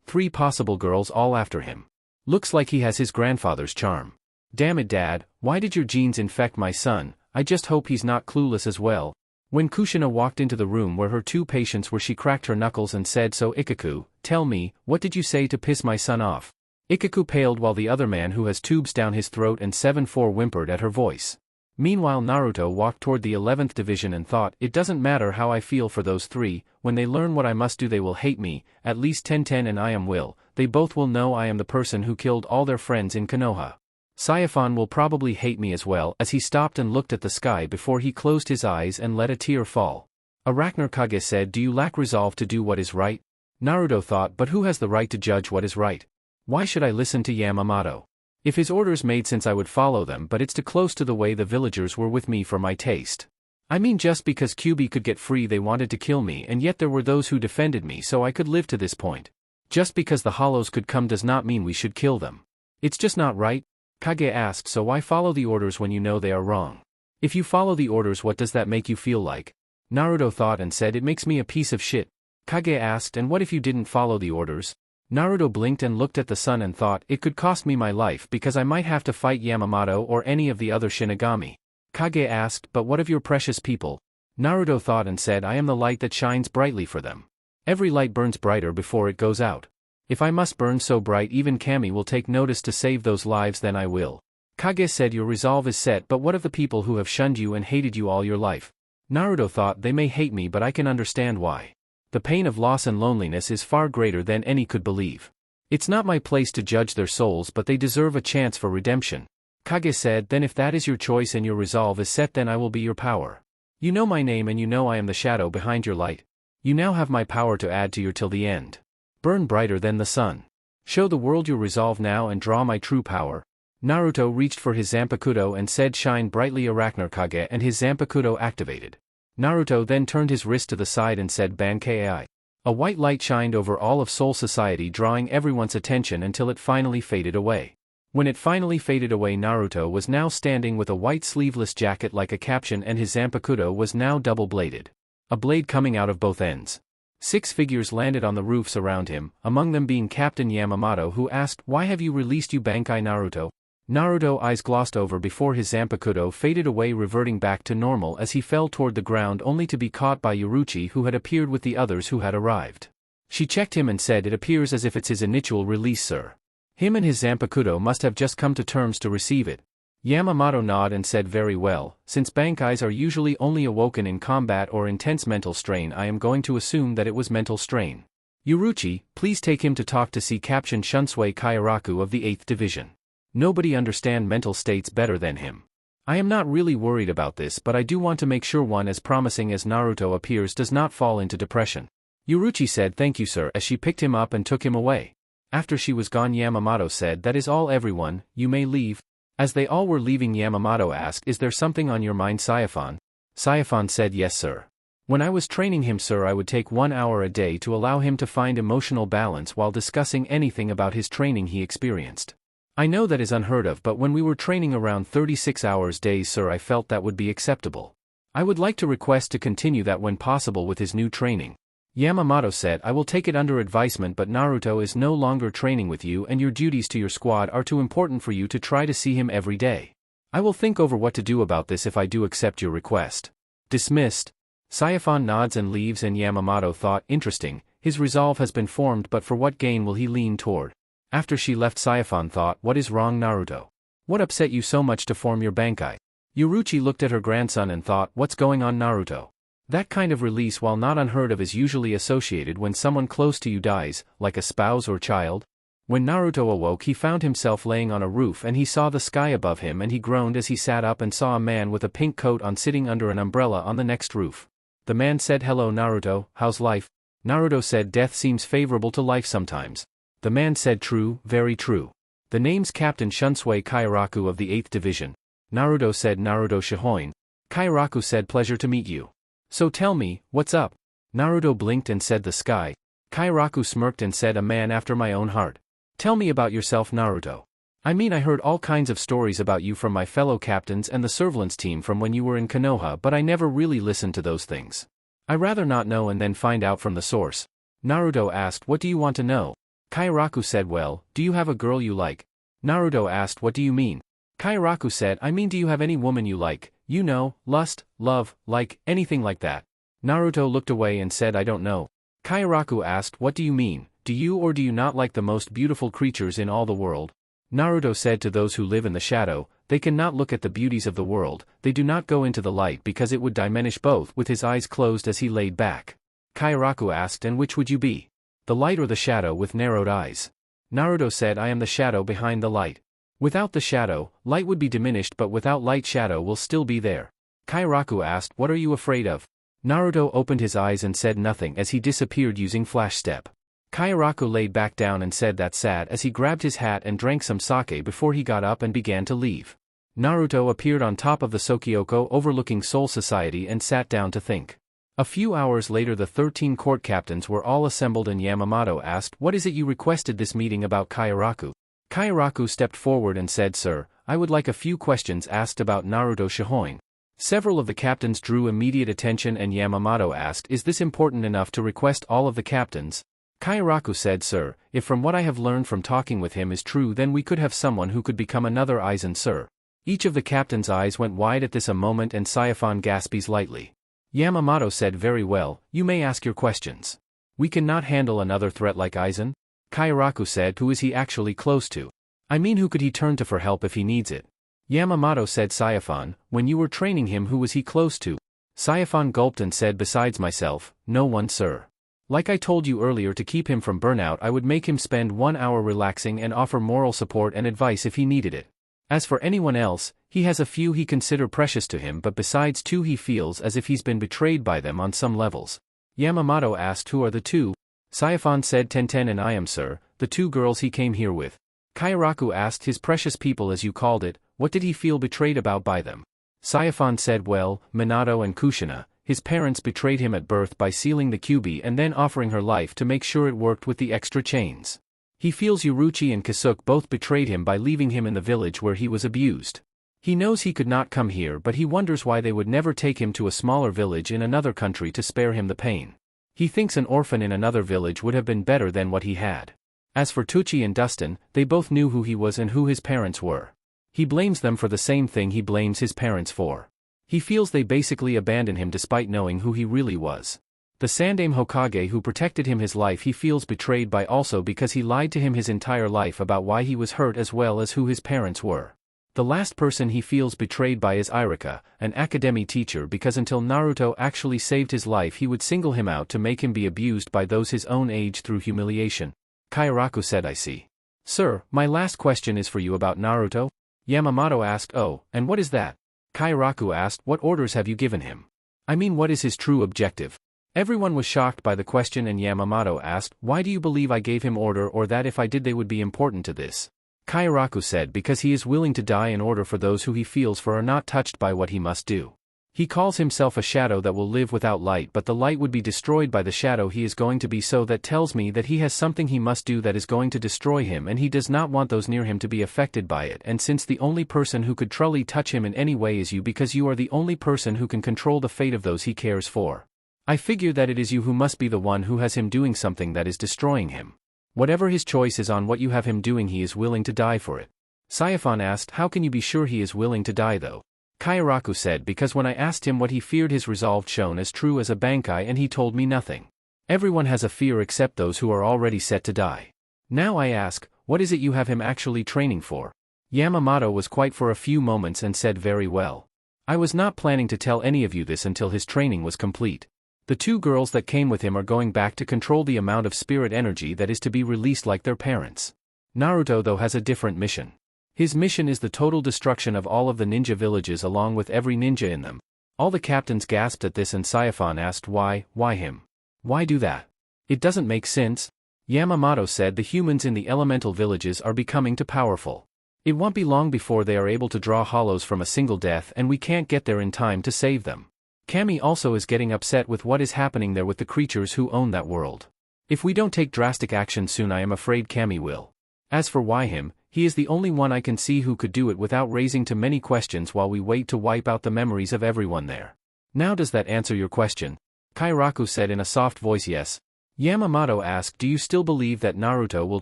3 possible girls all after him. Looks like he has his grandfather's charm. Damn it dad, why did your genes infect my son, I just hope he's not clueless as well. When Kushina walked into the room where her two patients were she cracked her knuckles and said so Ikaku, tell me, what did you say to piss my son off? Ikaku paled while the other man who has tubes down his throat and 7-4 whimpered at her voice. Meanwhile Naruto walked toward the 11th division and thought, it doesn't matter how I feel for those 3, when they learn what I must do they will hate me, at least 10-10 and I am will, they both will know I am the person who killed all their friends in Konoha. Saifon will probably hate me as well as he stopped and looked at the sky before he closed his eyes and let a tear fall. Arachner Kage said do you lack resolve to do what is right? Naruto thought but who has the right to judge what is right? Why should I listen to Yamamoto? If his orders made sense I would follow them but it's too close to the way the villagers were with me for my taste. I mean just because Kyuubi could get free they wanted to kill me and yet there were those who defended me so I could live to this point. Just because the hollows could come does not mean we should kill them. It's just not right? Kage asked so why follow the orders when you know they are wrong? If you follow the orders what does that make you feel like? Naruto thought and said it makes me a piece of shit. Kage asked and what if you didn't follow the orders? Naruto blinked and looked at the sun and thought it could cost me my life because I might have to fight Yamamoto or any of the other Shinigami. Kage asked but what of your precious people? Naruto thought and said I am the light that shines brightly for them. Every light burns brighter before it goes out. If I must burn so bright even Kami will take notice to save those lives then I will. Kage said your resolve is set but what of the people who have shunned you and hated you all your life? Naruto thought they may hate me but I can understand why. The pain of loss and loneliness is far greater than any could believe. It's not my place to judge their souls but they deserve a chance for redemption. Kage said then if that is your choice and your resolve is set then I will be your power. You know my name and you know I am the shadow behind your light. You now have my power to add to your till the end. Burn brighter than the sun. Show the world your resolve now and draw my true power. Naruto reached for his Zanpakuto and said shine brightly Arachner Kage and his Zanpakuto activated. Naruto then turned his wrist to the side and said bankai. A white light shined over all of Soul Society drawing everyone's attention until it finally faded away. When it finally faded away Naruto was now standing with a white sleeveless jacket like a caption and his Zanpakuto was now double-bladed. A blade coming out of both ends. 6 figures landed on the roofs around him, among them being Captain Yamamoto who asked, why have you released you bankai Naruto? Naruto eyes glossed over before his Zanpakuto faded away reverting back to normal as he fell toward the ground only to be caught by Yoruichi who had appeared with the others who had arrived. She checked him and said it appears as if it's his initial release sir. Him and his Zanpakuto must have just come to terms to receive it. Yamamoto nodded and said very well, since bankais are usually only awoken in combat or intense mental strain I am going to assume that it was mental strain. Yoruichi, please take him to talk to see Captain Shunsui Kairaku of the 8th Division. Nobody understand mental states better than him. I am not really worried about this but I do want to make sure one as promising as Naruto appears does not fall into depression. Yoruichi said thank you sir as she picked him up and took him away. After she was gone Yamamoto said that is all everyone, you may leave. As they all were leaving Yamamoto asked is there something on your mind Saifon? Saifon said yes sir. When I was training him sir I would take 1 hour a day to allow him to find emotional balance while discussing anything about his training he experienced. I know that is unheard of but when we were training around 36 hours days sir I felt that would be acceptable. I would like to request to continue that when possible with his new training. Yamamoto said I will take it under advisement but Naruto is no longer training with you and your duties to your squad are too important for you to try to see him every day. I will think over what to do about this if I do accept your request. Dismissed. Saifon nods and leaves and Yamamoto thought interesting, his resolve has been formed but for what gain will he lean toward? After she left Saifon thought what is wrong Naruto? What upset you so much to form your bankai? Yoruichi looked at her grandson and thought what's going on Naruto? That kind of release while not unheard of is usually associated when someone close to you dies, like a spouse or child. When Naruto awoke he found himself laying on a roof and he saw the sky above him and he groaned as he sat up and saw a man with a pink coat on sitting under an umbrella on the next roof. The man said, hello Naruto, how's life? Naruto said, death seems favorable to life sometimes. The man said, true, very true. The name's Captain Shunsui Kairaku of the 8th Division. Naruto said, Naruto Shihoin. Kairaku said, pleasure to meet you. So tell me, what's up? Naruto blinked and said, the sky. Kairaku smirked and said, a man after my own heart. Tell me about yourself Naruto. I mean, I heard all kinds of stories about you from my fellow captains and the surveillance team from when you were in Konoha, but I never really listened to those things. I rather not know and then find out from the source. Naruto asked, what do you want to know? Kairaku said, well, do you have a girl you like? Naruto asked, what do you mean? Kairaku said, I mean, do you have any woman you like, you know, lust, love, like, anything like that? Naruto looked away and said, I don't know. Kairaku asked, what do you mean, do you or do you not like the most beautiful creatures in all the world? Naruto said, to those who live in the shadow, they cannot look at the beauties of the world, they do not go into the light because it would diminish both, with his eyes closed as he laid back. Kairaku asked, and which would you be? The light or the shadow with narrowed eyes? Naruto said, I am the shadow behind the light. Without the shadow, light would be diminished, but without light, shadow will still be there. Kairaku asked, what are you afraid of? Naruto opened his eyes and said nothing as he disappeared using flash step. Kairaku laid back down and said, that's sad, as he grabbed his hat and drank some sake before he got up and began to leave. Naruto appeared on top of the Sokyoko overlooking Soul Society and sat down to think. A few hours later the 13 court captains were all assembled and Yamamoto asked, what is it you requested this meeting about Kairaku? Kairaku stepped forward and said, sir, I would like a few questions asked about Naruto Shihoin. Several of the captains drew immediate attention and Yamamoto asked, is this important enough to request all of the captains? Kairaku said, sir, if from what I have learned from talking with him is true, then we could have someone who could become another Aizen, sir. Each of the captains' eyes went wide at this a moment and Saiphon gasped lightly. Yamamoto said, very well, you may ask your questions. We cannot handle another threat like Aizen? Kairaku said, who is he actually close to? I mean, who could he turn to for help if he needs it? Yamamoto said, Saiphon, when you were training him, who was he close to? Saiphon gulped and said, besides myself, no one, sir. Like I told you earlier, to keep him from burnout I would make him spend 1 hour relaxing and offer moral support and advice if he needed it. As for anyone else, he has a few he consider precious to him, but besides 2 he feels as if he's been betrayed by them on some levels. Yamamoto asked, who are the 2? Saiphon said, Tenten and I am, sir, the 2 girls he came here with. Kairaku asked, his precious people as you called it, what did he feel betrayed about by them? Saiphon said, well, Minato and Kushina, his parents betrayed him at birth by sealing the kyubi and then offering her life to make sure it worked with the extra chains. He feels Uruchi and Kasuke both betrayed him by leaving him in the village where he was abused. He knows he could not come here, but he wonders why they would never take him to a smaller village in another country to spare him the pain. He thinks an orphan in another village would have been better than what he had. As for Tucci and Dustin, they both knew who he was and who his parents were. He blames them for the same thing he blames his parents for. He feels they basically abandoned him despite knowing who he really was. The Sandaime Hokage who protected him his life he feels betrayed by also because he lied to him his entire life about why he was hurt as well as who his parents were. The last person he feels betrayed by is Irika, an academy teacher, because until Naruto actually saved his life he would single him out to make him be abused by those his own age through humiliation. Kairaku said, I see. Sir, my last question is for you about Naruto? Yamamoto asked, oh, and what is that? Kairaku asked, what orders have you given him? I mean, what is his true objective? Everyone was shocked by the question and Yamamoto asked, why do you believe I gave him order, or that if I did they would be important to this? Kairaku said, because he is willing to die in order for those who he feels for are not touched by what he must do. He calls himself a shadow that will live without light, but the light would be destroyed by the shadow he is going to be, so that tells me that he has something he must do that is going to destroy him, and he does not want those near him to be affected by it, and since the only person who could truly touch him in any way is you, because you are the only person who can control the fate of those he cares for, I figure that it is you who must be the one who has him doing something that is destroying him. Whatever his choice is on what you have him doing, he is willing to die for it. Saiphon asked, how can you be sure he is willing to die though? Kairaku said, because when I asked him what he feared, his resolve shone as true as a bankai and he told me nothing. Everyone has a fear except those who are already set to die. Now I ask, what is it you have him actually training for? Yamamoto was quiet for a few moments and said, very well. I was not planning to tell any of you this until his training was complete. The 2 girls that came with him are going back to control the amount of spirit energy that is to be released like their parents. Naruto though has a different mission. His mission is the total destruction of all of the ninja villages along with every ninja in them. All the captains gasped at this and Saiphon asked why him? Why do that? It doesn't make sense. Yamamoto said the humans in the elemental villages are becoming too powerful. It won't be long before they are able to draw hollows from a single death and we can't get there in time to save them. Kami also is getting upset with what is happening there with the creatures who own that world. If we don't take drastic action soon I am afraid Kami will. As for why him, he is the only one I can see who could do it without raising too many questions while we wait to wipe out the memories of everyone there. Now does that answer your question? Kairaku said in a soft voice yes. Yamamoto asked do you still believe that Naruto will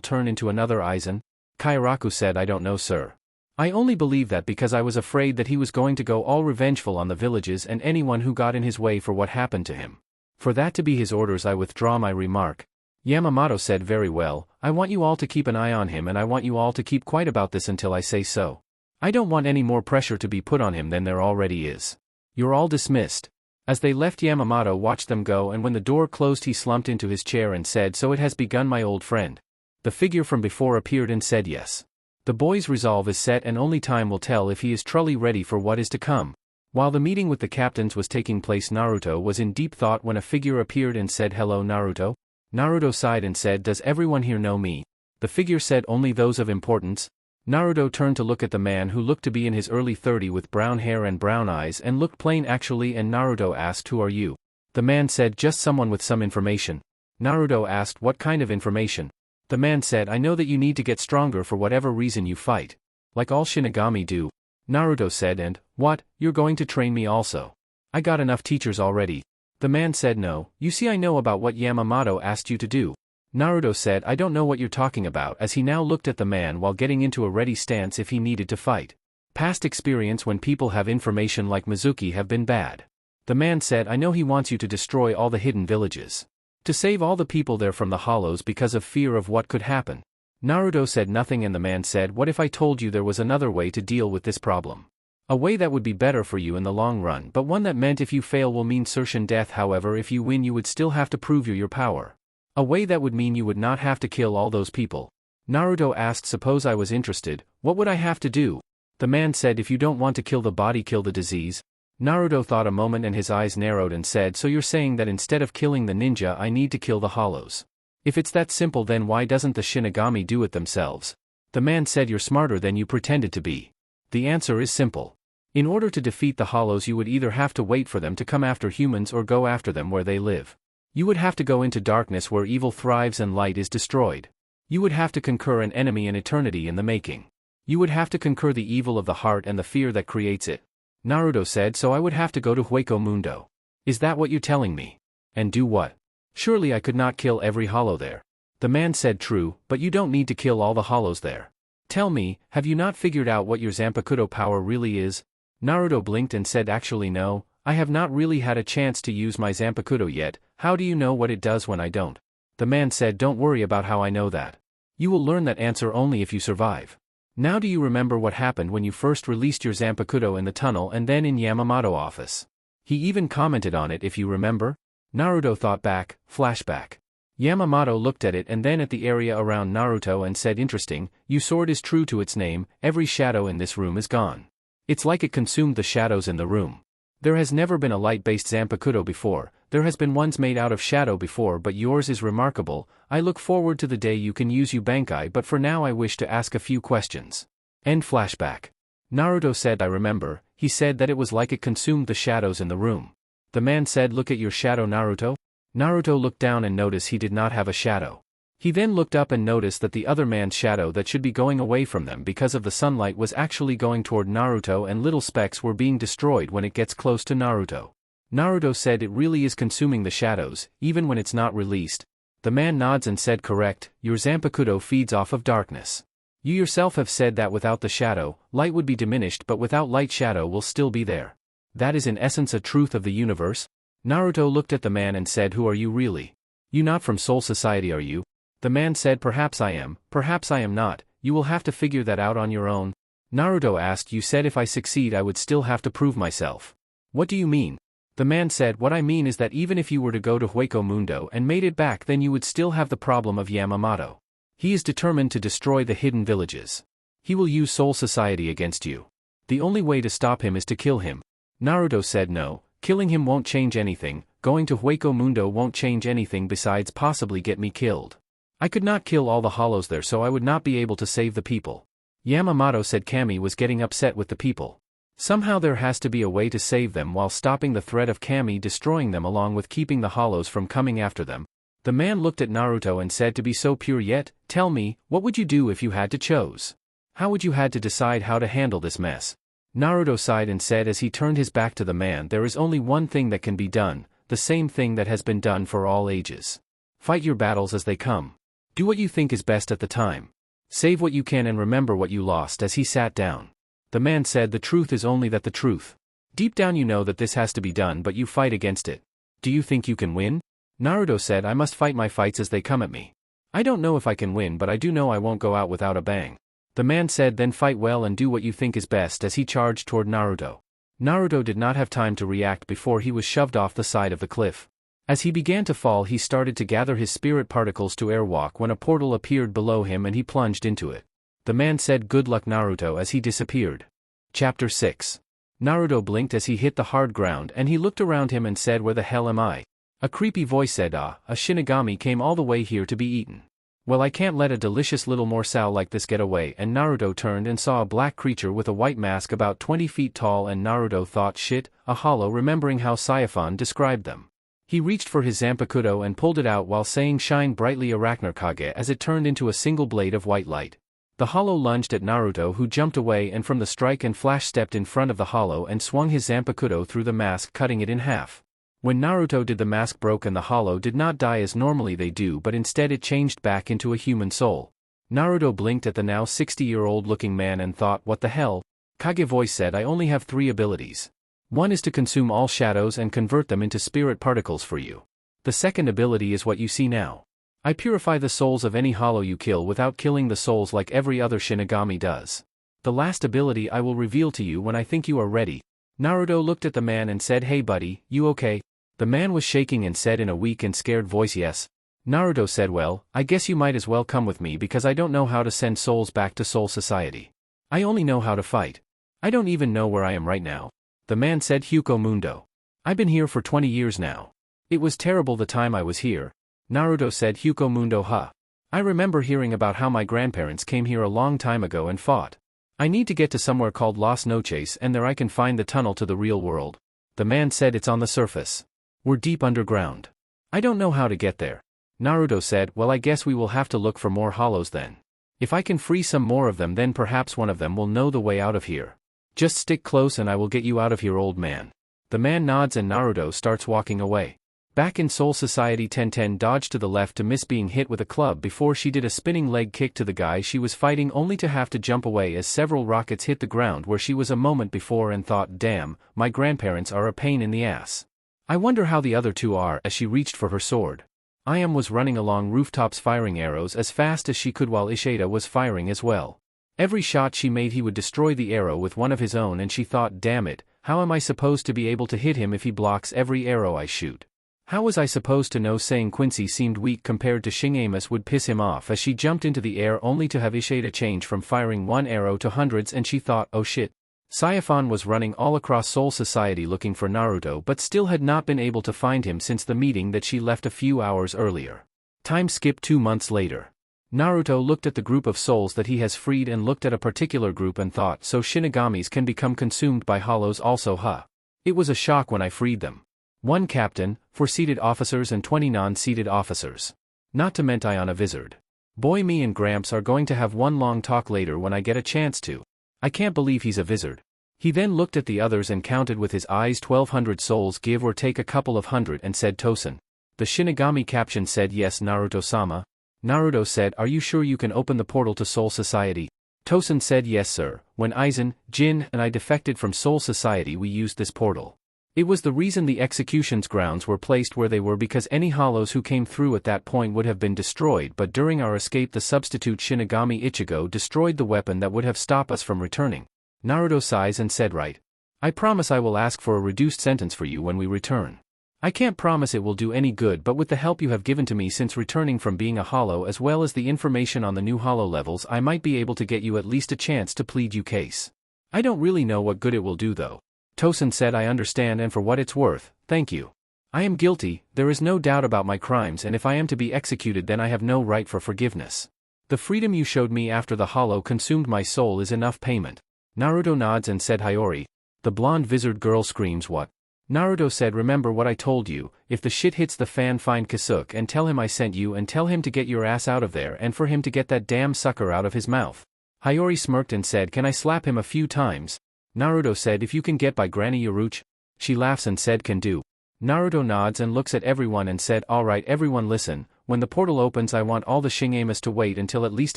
turn into another Aizen? Kairaku said I don't know sir. I only believe that because I was afraid that he was going to go all revengeful on the villages and anyone who got in his way for what happened to him. For that to be his orders I withdraw my remark. Yamamoto said very well, I want you all to keep an eye on him and I want you all to keep quiet about this until I say so. I don't want any more pressure to be put on him than there already is. You're all dismissed. As they left Yamamoto watched them go and when the door closed he slumped into his chair and said so it has begun my old friend. The figure from before appeared and said yes. The boy's resolve is set and only time will tell if he is truly ready for what is to come. While the meeting with the captains was taking place Naruto was in deep thought when a figure appeared and said hello Naruto. Naruto sighed and said does everyone here know me? The figure said only those of importance. Naruto turned to look at the man who looked to be in his early 30s with brown hair and brown eyes and looked plain actually and Naruto asked who are you? The man said just someone with some information. Naruto asked what kind of information? The man said I know that you need to get stronger for whatever reason you fight. Like all Shinigami do. Naruto said and, what, you're going to train me also? I got enough teachers already. The man said no, you see I know about what Yamamoto asked you to do. Naruto said I don't know what you're talking about as he now looked at the man while getting into a ready stance if he needed to fight. Past experience when people have information like Mizuki have been bad. The man said I know he wants you to destroy all the hidden villages. To save all the people there from the hollows because of fear of what could happen. Naruto said nothing and the man said what if I told you there was another way to deal with this problem? A way that would be better for you in the long run but one that meant if you fail will mean certain death however if you win you would still have to prove your power. A way that would mean you would not have to kill all those people. Naruto asked suppose I was interested, what would I have to do? The man said if you don't want to kill the body kill the disease. Naruto thought a moment and his eyes narrowed and said so you're saying that instead of killing the ninja I need to kill the hollows. If it's that simple then why doesn't the Shinigami do it themselves? The man said you're smarter than you pretended to be. The answer is simple. In order to defeat the hollows you would either have to wait for them to come after humans or go after them where they live. You would have to go into darkness where evil thrives and light is destroyed. You would have to conquer an enemy in eternity in the making. You would have to conquer the evil of the heart and the fear that creates it. Naruto said so I would have to go to Hueco Mundo. Is that what you're telling me? And do what? Surely I could not kill every hollow there. The man said true, but you don't need to kill all the hollows there. Tell me, have you not figured out what your Zanpakuto power really is? Naruto blinked and said actually no, I have not really had a chance to use my Zanpakuto yet, how do you know what it does when I don't? The man said don't worry about how I know that. You will learn that answer only if you survive. Now do you remember what happened when you first released your Zanpakuto in the tunnel and then in Yamamoto office? He even commented on it if you remember? Naruto thought back, flashback. Yamamoto looked at it and then at the area around Naruto and said interesting, your sword is true to its name, every shadow in this room is gone. It's like it consumed the shadows in the room. There has never been a light-based Zanpakuto before, there has been ones made out of shadow before but yours is remarkable, I look forward to the day you can use your bankai but for now I wish to ask a few questions. End flashback. Naruto said I remember, he said that it was like it consumed the shadows in the room. The man said look at your shadow Naruto. Naruto looked down and noticed he did not have a shadow. He then looked up and noticed that the other man's shadow that should be going away from them because of the sunlight was actually going toward Naruto and little specks were being destroyed when it gets close to Naruto. Naruto said it really is consuming the shadows, even when it's not released. The man nods and said correct, your Zanpakuto feeds off of darkness. You yourself have said that without the shadow, light would be diminished but without light shadow will still be there. That is in essence a truth of the universe? Naruto looked at the man and said who are you really? You not from Soul Society are you? The man said perhaps I am not, you will have to figure that out on your own. Naruto asked you said if I succeed I would still have to prove myself. What do you mean? The man said what I mean is that even if you were to go to Hueco Mundo and made it back then you would still have the problem of Yamamoto. He is determined to destroy the hidden villages. He will use Soul Society against you. The only way to stop him is to kill him. Naruto said no, Killing him won't change anything, going to Hueco Mundo won't change anything besides possibly get me killed. I could not kill all the hollows there, so I would not be able to save the people. Yamamoto said Kami was getting upset with the people. Somehow there has to be a way to save them while stopping the threat of Kami destroying them along with keeping the hollows from coming after them. The man looked at Naruto and said, to be so pure yet, tell me, what would you do if you had to choose? How would you had to decide how to handle this mess? Naruto sighed and said as he turned his back to the man, there is only one thing that can be done, the same thing that has been done for all ages. Fight your battles as they come. Do what you think is best at the time. Save what you can and remember what you lost. As he sat down, the man said, the truth is only that the truth. Deep down you know that this has to be done, but you fight against it. Do you think you can win? Naruto said, I must fight my fights as they come at me. I don't know if I can win, but I do know I won't go out without a bang. The man said, then fight well and do what you think is best, as he charged toward Naruto. Naruto did not have time to react before he was shoved off the side of the cliff. As he began to fall, he started to gather his spirit particles to airwalk when a portal appeared below him and he plunged into it. The man said, good luck Naruto, as he disappeared. Chapter 6. Naruto blinked as he hit the hard ground and he looked around him and said, where the hell am I? A creepy voice said, a Shinigami came all the way here to be eaten. Well, I can't let a delicious little morsel like this get away. And Naruto turned and saw a black creature with a white mask about 20 feet tall, and Naruto thought, shit, a hollow, remembering how Saiyaphon described them. He reached for his Zanpakuto and pulled it out while saying shine brightly Arachnarkage as it turned into a single blade of white light. The hollow lunged at Naruto, who jumped away and from the strike and flash stepped in front of the hollow and swung his Zanpakuto through the mask, cutting it in half. When Naruto did, the mask broke and the hollow did not die as normally they do, but instead it changed back into a human soul. Naruto blinked at the now 60-year-old looking man and thought, what the hell? Kage voice said, I only have 3 abilities. One is to consume all shadows and convert them into spirit particles for you. The second ability is what you see now. I purify the souls of any hollow you kill without killing the souls like every other Shinigami does. The last ability I will reveal to you when I think you are ready. Naruto looked at the man and said, hey buddy, you okay? The man was shaking and said in a weak and scared voice, yes. Naruto said, well, I guess you might as well come with me because I don't know how to send souls back to Soul Society. I only know how to fight. I don't even know where I am right now. The man said, Hueco Mundo. I've been here for 20 years now. It was terrible the time I was here. Naruto said, Hueco Mundo, huh? I remember hearing about how my grandparents came here a long time ago and fought. I need to get to somewhere called Las Noches and there I can find the tunnel to the real world. The man said, it's on the surface. We're deep underground. I don't know how to get there. Naruto said, well, I guess we will have to look for more hollows then. If I can free some more of them, then perhaps one of them will know the way out of here. Just stick close and I will get you out of here, old man. The man nods and Naruto starts walking away. Back in Soul Society, Tenten dodged to the left to miss being hit with a club before she did a spinning leg kick to the guy she was fighting, only to have to jump away as several rockets hit the ground where she was a moment before, and thought, damn, my grandparents are a pain in the ass. I wonder how the other two are. As she reached for her sword, Ayam was running along rooftops firing arrows as fast as she could while Ishida was firing as well. Every shot she made he would destroy the arrow with one of his own, and she thought, damn it, how am I supposed to be able to hit him if he blocks every arrow I shoot? How was I supposed to know? Saying Quincy seemed weak compared to Shingamus would piss him off as she jumped into the air only to have Ishida change from firing one arrow to hundreds, and she thought, oh shit. Saiyaphon was running all across Soul Society looking for Naruto but still had not been able to find him since the meeting that she left a few hours earlier. Time skip 2 months later. Naruto looked at the group of souls that he has freed and looked at a particular group and thought, so Shinigamis can become consumed by hollows also, huh? It was a shock when I freed them. 1 captain, 4 seated officers and 20 non-seated officers. Not to mention a wizard. Boy, me and Gramps are going to have one long talk later when I get a chance to. I can't believe he's a wizard. He then looked at the others and counted with his eyes 1,200 souls, give or take a couple of hundred, and said, Tosen. The Shinigami captain said, yes, Naruto-sama. Naruto said, are you sure you can open the portal to Soul Society? Tosen said, yes sir. When Aizen, Jin, and I defected from Soul Society, we used this portal. It was the reason the execution's grounds were placed where they were, because any hollows who came through at that point would have been destroyed, but during our escape the substitute Shinigami Ichigo destroyed the weapon that would have stopped us from returning. Naruto sighs and said, right. I promise I will ask for a reduced sentence for you when we return. I can't promise it will do any good, but with the help you have given to me since returning from being a hollow, as well as the information on the new hollow levels, I might be able to get you at least a chance to plead your case. I don't really know what good it will do though. Tosen said, I understand, and for what it's worth, thank you. I am guilty, there is no doubt about my crimes, and if I am to be executed then I have no right for forgiveness. The freedom you showed me after the hollow consumed my soul is enough payment. Naruto nods and said, Hiyori. The blonde wizard girl screams, what? Naruto said, remember what I told you, if the shit hits the fan, find Kasuke and tell him I sent you and tell him to get your ass out of there and for him to get that damn sucker out of his mouth. Hiyori smirked and said, can I slap him a few times? Naruto said, if you can get by Granny Yaruch. She laughs and said, can do. Naruto nods and looks at everyone and said, alright everyone listen, when the portal opens I want all the Shingamas to wait until at least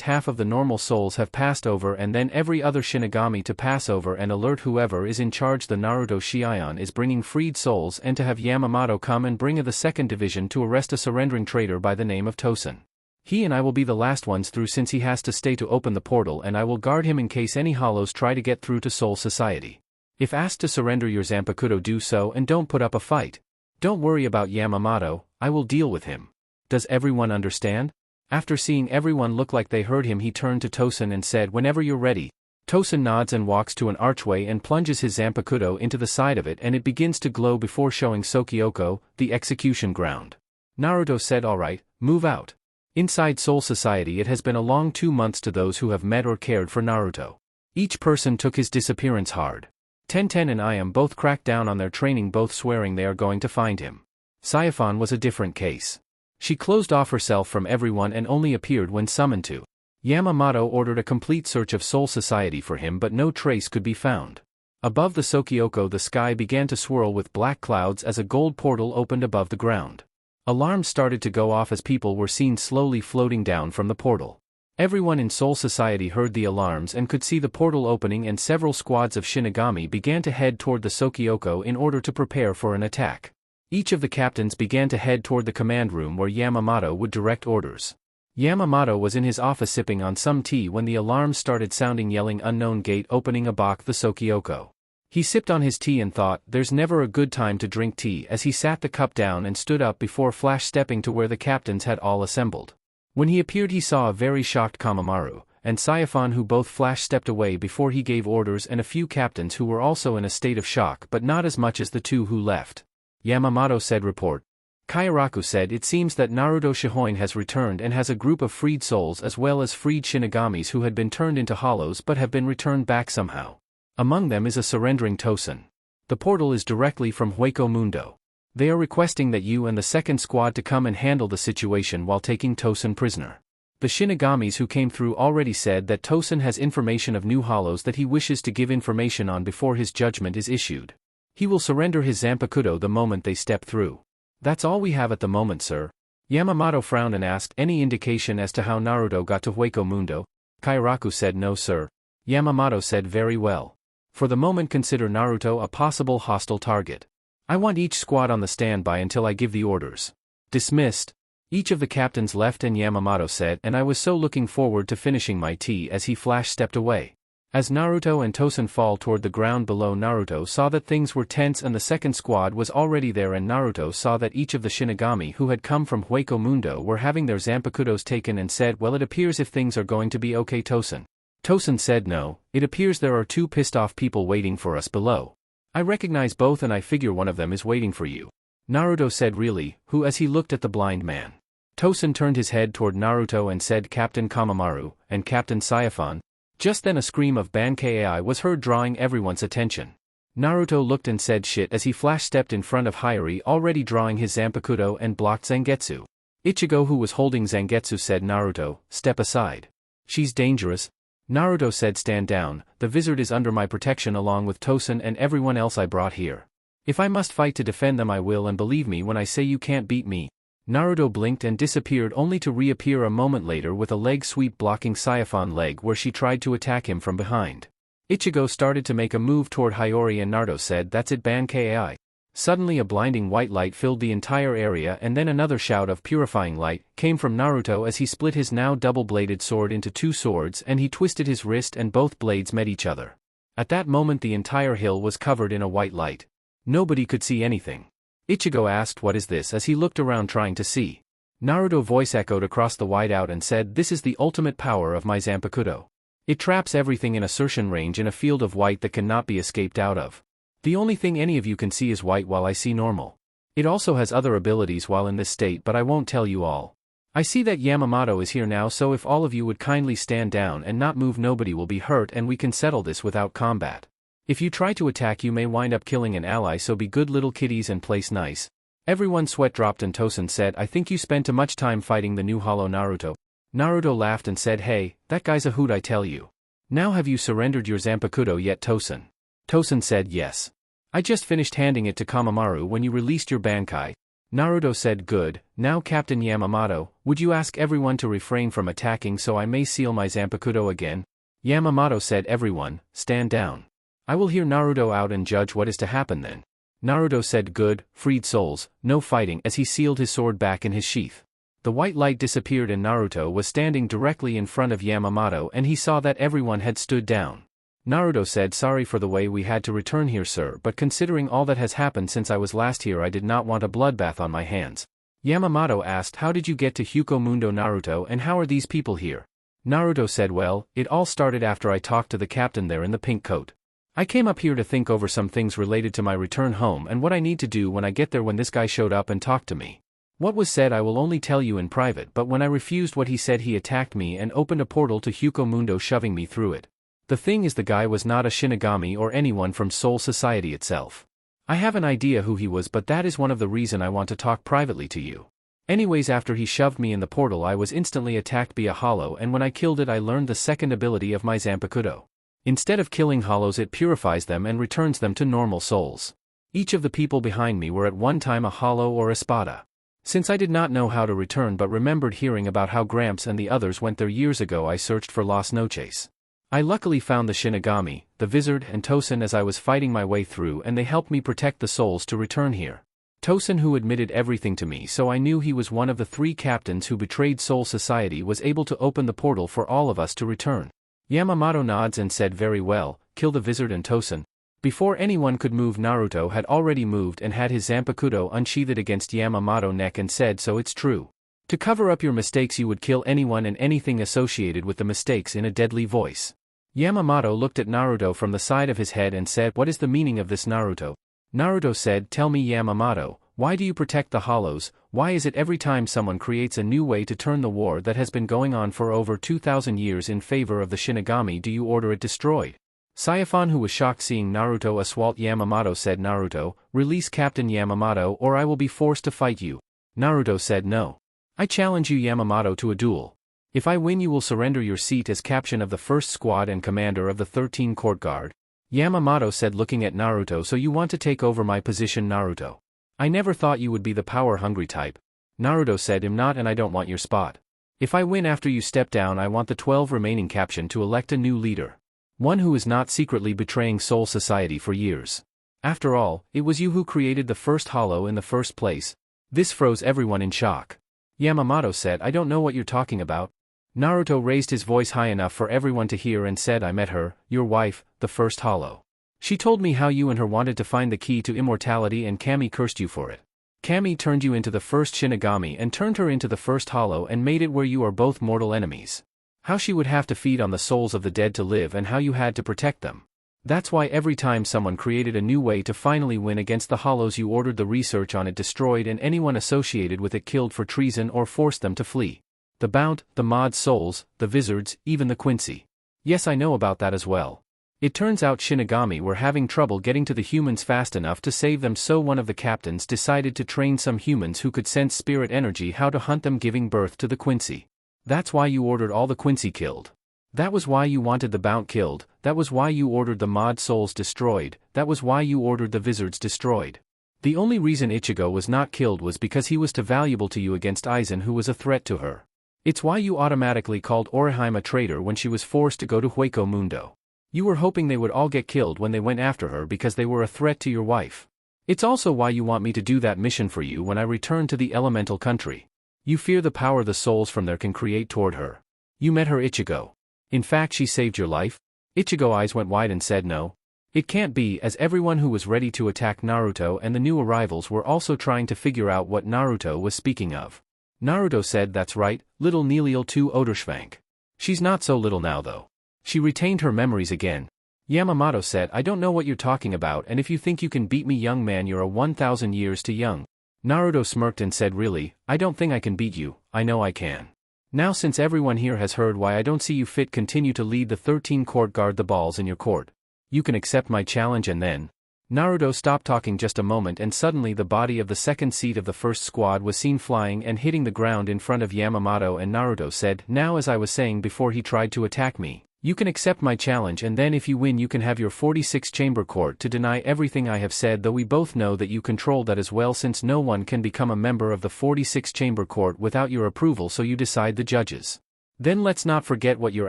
half of the normal souls have passed over and then every other Shinigami to pass over and alert whoever is in charge the Naruto Shion is bringing freed souls and to have Yamamoto come and bring the second division to arrest a surrendering traitor by the name of Tosen. He and I will be the last ones through since he has to stay to open the portal and I will guard him in case any hollows try to get through to Soul Society. If asked to surrender your Zanpakuto, do so and don't put up a fight. Don't worry about Yamamoto, I will deal with him. Does everyone understand? After seeing everyone look like they heard him he turned to Tosen and said, whenever you're ready. Tosen nods and walks to an archway and plunges his Zanpakuto into the side of it and it begins to glow before showing Sokyoko, the execution ground. Naruto said, alright, move out. Inside Soul Society it has been a long 2 months to those who have met or cared for Naruto. Each person took his disappearance hard. Tenten and I am both cracked down on their training, both swearing they are going to find him. Saifon was a different case. She closed off herself from everyone and only appeared when summoned to. Yamamoto ordered a complete search of Soul Society for him but no trace could be found. Above the Sokyoko the sky began to swirl with black clouds as a gold portal opened above the ground. Alarms started to go off as people were seen slowly floating down from the portal. Everyone in Soul Society heard the alarms and could see the portal opening and several squads of Shinigami began to head toward the Sokyoko in order to prepare for an attack. Each of the captains began to head toward the command room where Yamamoto would direct orders. Yamamoto was in his office sipping on some tea when the alarms started sounding, yelling unknown gate opening above the Sokyoko. He sipped on his tea and thought, there's never a good time to drink tea, as he sat the cup down and stood up before flash stepping to where the captains had all assembled. When he appeared he saw a very shocked Kamaru, and Saifon, who both flash stepped away before he gave orders, and a few captains who were also in a state of shock but not as much as the two who left. Yamamoto said, report. Kairaku said, it seems that Naruto Shihoin has returned and has a group of freed souls as well as freed Shinigamis who had been turned into hollows but have been returned back somehow. Among them is a surrendering Tosen. The portal is directly from Hueco Mundo. They are requesting that you and the second squad to come and handle the situation while taking Tosen prisoner. The Shinigamis who came through already said that Tosen has information of new hollows that he wishes to give information on before his judgment is issued. He will surrender his Zanpakuto the moment they step through. That's all we have at the moment, sir. Yamamoto frowned and asked, any indication as to how Naruto got to Hueco Mundo? Kairaku said, no sir. Yamamoto said, very well. For the moment consider Naruto a possible hostile target. I want each squad on the standby until I give the orders. Dismissed. Each of the captains left and Yamamoto said, and I was so looking forward to finishing my tea as he flash stepped away. As Naruto and Tosen fall toward the ground below, Naruto saw that things were tense and the second squad was already there, and Naruto saw that each of the Shinigami who had come from Hueco Mundo were having their Zanpakutos taken and said, well, it appears if things are going to be okay, Tosen. Tosen said, no, it appears there are 2 pissed off people waiting for us below. I recognize both and I figure one of them is waiting for you. Naruto said, really, who? As he looked at the blind man. Tosen turned his head toward Naruto and said, Captain Kamaru, and Captain Saifon. Just then a scream of bankai was heard, drawing everyone's attention. Naruto looked and said shit as he flash stepped in front of Hiyori, already drawing his Zanpakuto, and blocked Zangetsu. Ichigo, who was holding Zangetsu, said, Naruto, step aside. She's dangerous. Naruto said, stand down, the wizard is under my protection along with Tosen and everyone else I brought here. If I must fight to defend them I will, and believe me when I say you can't beat me. Naruto blinked and disappeared, only to reappear a moment later with a leg sweep blocking Saifon leg where she tried to attack him from behind. Ichigo started to make a move toward Hiyori and Naruto said, that's it, bankai. Suddenly a blinding white light filled the entire area, and then another shout of purifying light came from Naruto as he split his now double-bladed sword into 2 swords and he twisted his wrist and both blades met each other. At that moment the entire hill was covered in a white light. Nobody could see anything. Ichigo asked, what is this, as he looked around trying to see. Naruto voice echoed across the whiteout and said, this is the ultimate power of my Zanpakuto. It traps everything in assertion range in a field of white that cannot be escaped out of. The only thing any of you can see is white while I see normal. It also has other abilities while in this state, but I won't tell you all. I see that Yamamoto is here now, so if all of you would kindly stand down and not move, nobody will be hurt and we can settle this without combat. If you try to attack, you may wind up killing an ally, so be good little kitties and place nice. Everyone's sweat dropped and Tosen said, I think you spent too much time fighting the new hollow Naruto. Naruto laughed and said, hey, that guy's a hoot, I tell you. Now have you surrendered your Zanpakuto yet, Tosen? Tosen said yes. I just finished handing it to Kamamaru when you released your bankai. Naruto said, good. Now Captain Yamamoto, would you ask everyone to refrain from attacking so I may seal my Zanpakuto again? Yamamoto said, everyone, stand down. I will hear Naruto out and judge what is to happen then. Naruto said, good. Freed souls, no fighting, as he sealed his sword back in his sheath. The white light disappeared and Naruto was standing directly in front of Yamamoto and he saw that everyone had stood down. Naruto said, sorry for the way we had to return here, sir, but considering all that has happened since I was last here, I did not want a bloodbath on my hands. Yamamoto asked, how did you get to Hyuko Mundo, Naruto, and how are these people here? Naruto said, well, it all started after I talked to the captain there in the pink coat. I came up here to think over some things related to my return home and what I need to do when I get there. When this guy showed up and talked to me. What was said I will only tell you in private, but when I refused what he said, he attacked me and opened a portal to Hyuko Mundo, shoving me through it. The thing is, the guy was not a Shinigami or anyone from Soul Society itself. I have an idea who he was, but that is one of the reason I want to talk privately to you. Anyways, after he shoved me in the portal, I was instantly attacked by a hollow, and when I killed it, I learned the second ability of my Zanpakuto. Instead of killing hollows, it purifies them and returns them to normal souls. Each of the people behind me were at one time a hollow or a spada. Since I did not know how to return but remembered hearing about how Gramps and the others went there years ago, I searched for Las Noches. I luckily found the Shinigami, the Wizard, and Tosen as I was fighting my way through, and they helped me protect the souls to return here. Tosen, who admitted everything to me, so I knew he was one of the 3 captains who betrayed Soul Society, was able to open the portal for all of us to return. Yamamoto nods and said, very well, kill the Wizard and Tosen. Before anyone could move, Naruto had already moved and had his Zanpakuto unsheathed against Yamamoto's neck and said, so it's true. To cover up your mistakes, you would kill anyone and anything associated with the mistakes, in a deadly voice. Yamamoto looked at Naruto from the side of his head and said, what is the meaning of this, Naruto? Naruto said, tell me, Yamamoto, why do you protect the hollows? Why is it every time someone creates a new way to turn the war that has been going on for over 2,000 years in favor of the Shinigami, do you order it destroyed? Saifon, who was shocked seeing Naruto assault Yamamoto, said, Naruto, release Captain Yamamoto or I will be forced to fight you. Naruto said, no. I challenge you, Yamamoto, to a duel. If I win, you will surrender your seat as captain of the 1st squad and commander of the 13 court guard. Yamamoto said, looking at Naruto, so you want to take over my position, Naruto? I never thought you would be the power-hungry type. Naruto said, I'm not, and I don't want your spot. If I win after you step down, I want the 12 remaining captain to elect a new leader. One who is not secretly betraying Soul Society for years. After all, it was you who created the first hollow in the first place. This froze everyone in shock. Yamamoto said, I don't know what you're talking about. Naruto raised his voice high enough for everyone to hear and said, I met her, your wife, the first hollow. She told me how you and her wanted to find the key to immortality and Kami cursed you for it. Kami turned you into the first Shinigami and turned her into the first hollow and made it where you are both mortal enemies. How she would have to feed on the souls of the dead to live and how you had to protect them. That's why every time someone created a new way to finally win against the hollows, you ordered the research on it destroyed and anyone associated with it killed for treason or forced them to flee. The Bount, the Mod Souls, the Wizards, even the Quincy. Yes, I know about that as well. It turns out Shinigami were having trouble getting to the humans fast enough to save them, so one of the captains decided to train some humans who could sense spirit energy how to hunt them, giving birth to the Quincy. That's why you ordered all the Quincy killed. That was why you wanted the Bount killed, that was why you ordered the Mod Souls destroyed, that was why you ordered the Wizards destroyed. The only reason Ichigo was not killed was because he was too valuable to you against Aizen, who was a threat to her. It's why you automatically called Orihime a traitor when she was forced to go to Hueco Mundo. You were hoping they would all get killed when they went after her because they were a threat to your wife. It's also why you want me to do that mission for you when I return to the elemental country. You fear the power the souls from there can create toward her. You met her, Ichigo. In fact, she saved your life? Ichigo's eyes went wide and said no. It can't be, as everyone who was ready to attack Naruto and the new arrivals were also trying to figure out what Naruto was speaking of. Naruto said, that's right, little Neleal 2 Oderschwank. She's not so little now though. She retained her memories again. Yamamoto said, I don't know what you're talking about, and if you think you can beat me, young man, you're a 1,000 years too young. Naruto smirked and said, really, I don't think I can beat you, I know I can. Now since everyone here has heard why I don't see you fit continue to lead the 13 court, guard the balls in your court. You can accept my challenge and then. Naruto stopped talking just a moment and suddenly the body of the second seat of the first squad was seen flying and hitting the ground in front of Yamamoto, and Naruto said, now as I was saying before, he tried to attack me. You can accept my challenge and then if you win you can have your 46 chamber court to deny everything I have said, though we both know that you control that as well, since no one can become a member of the 46 chamber court without your approval, so you decide the judges. Then let's not forget what your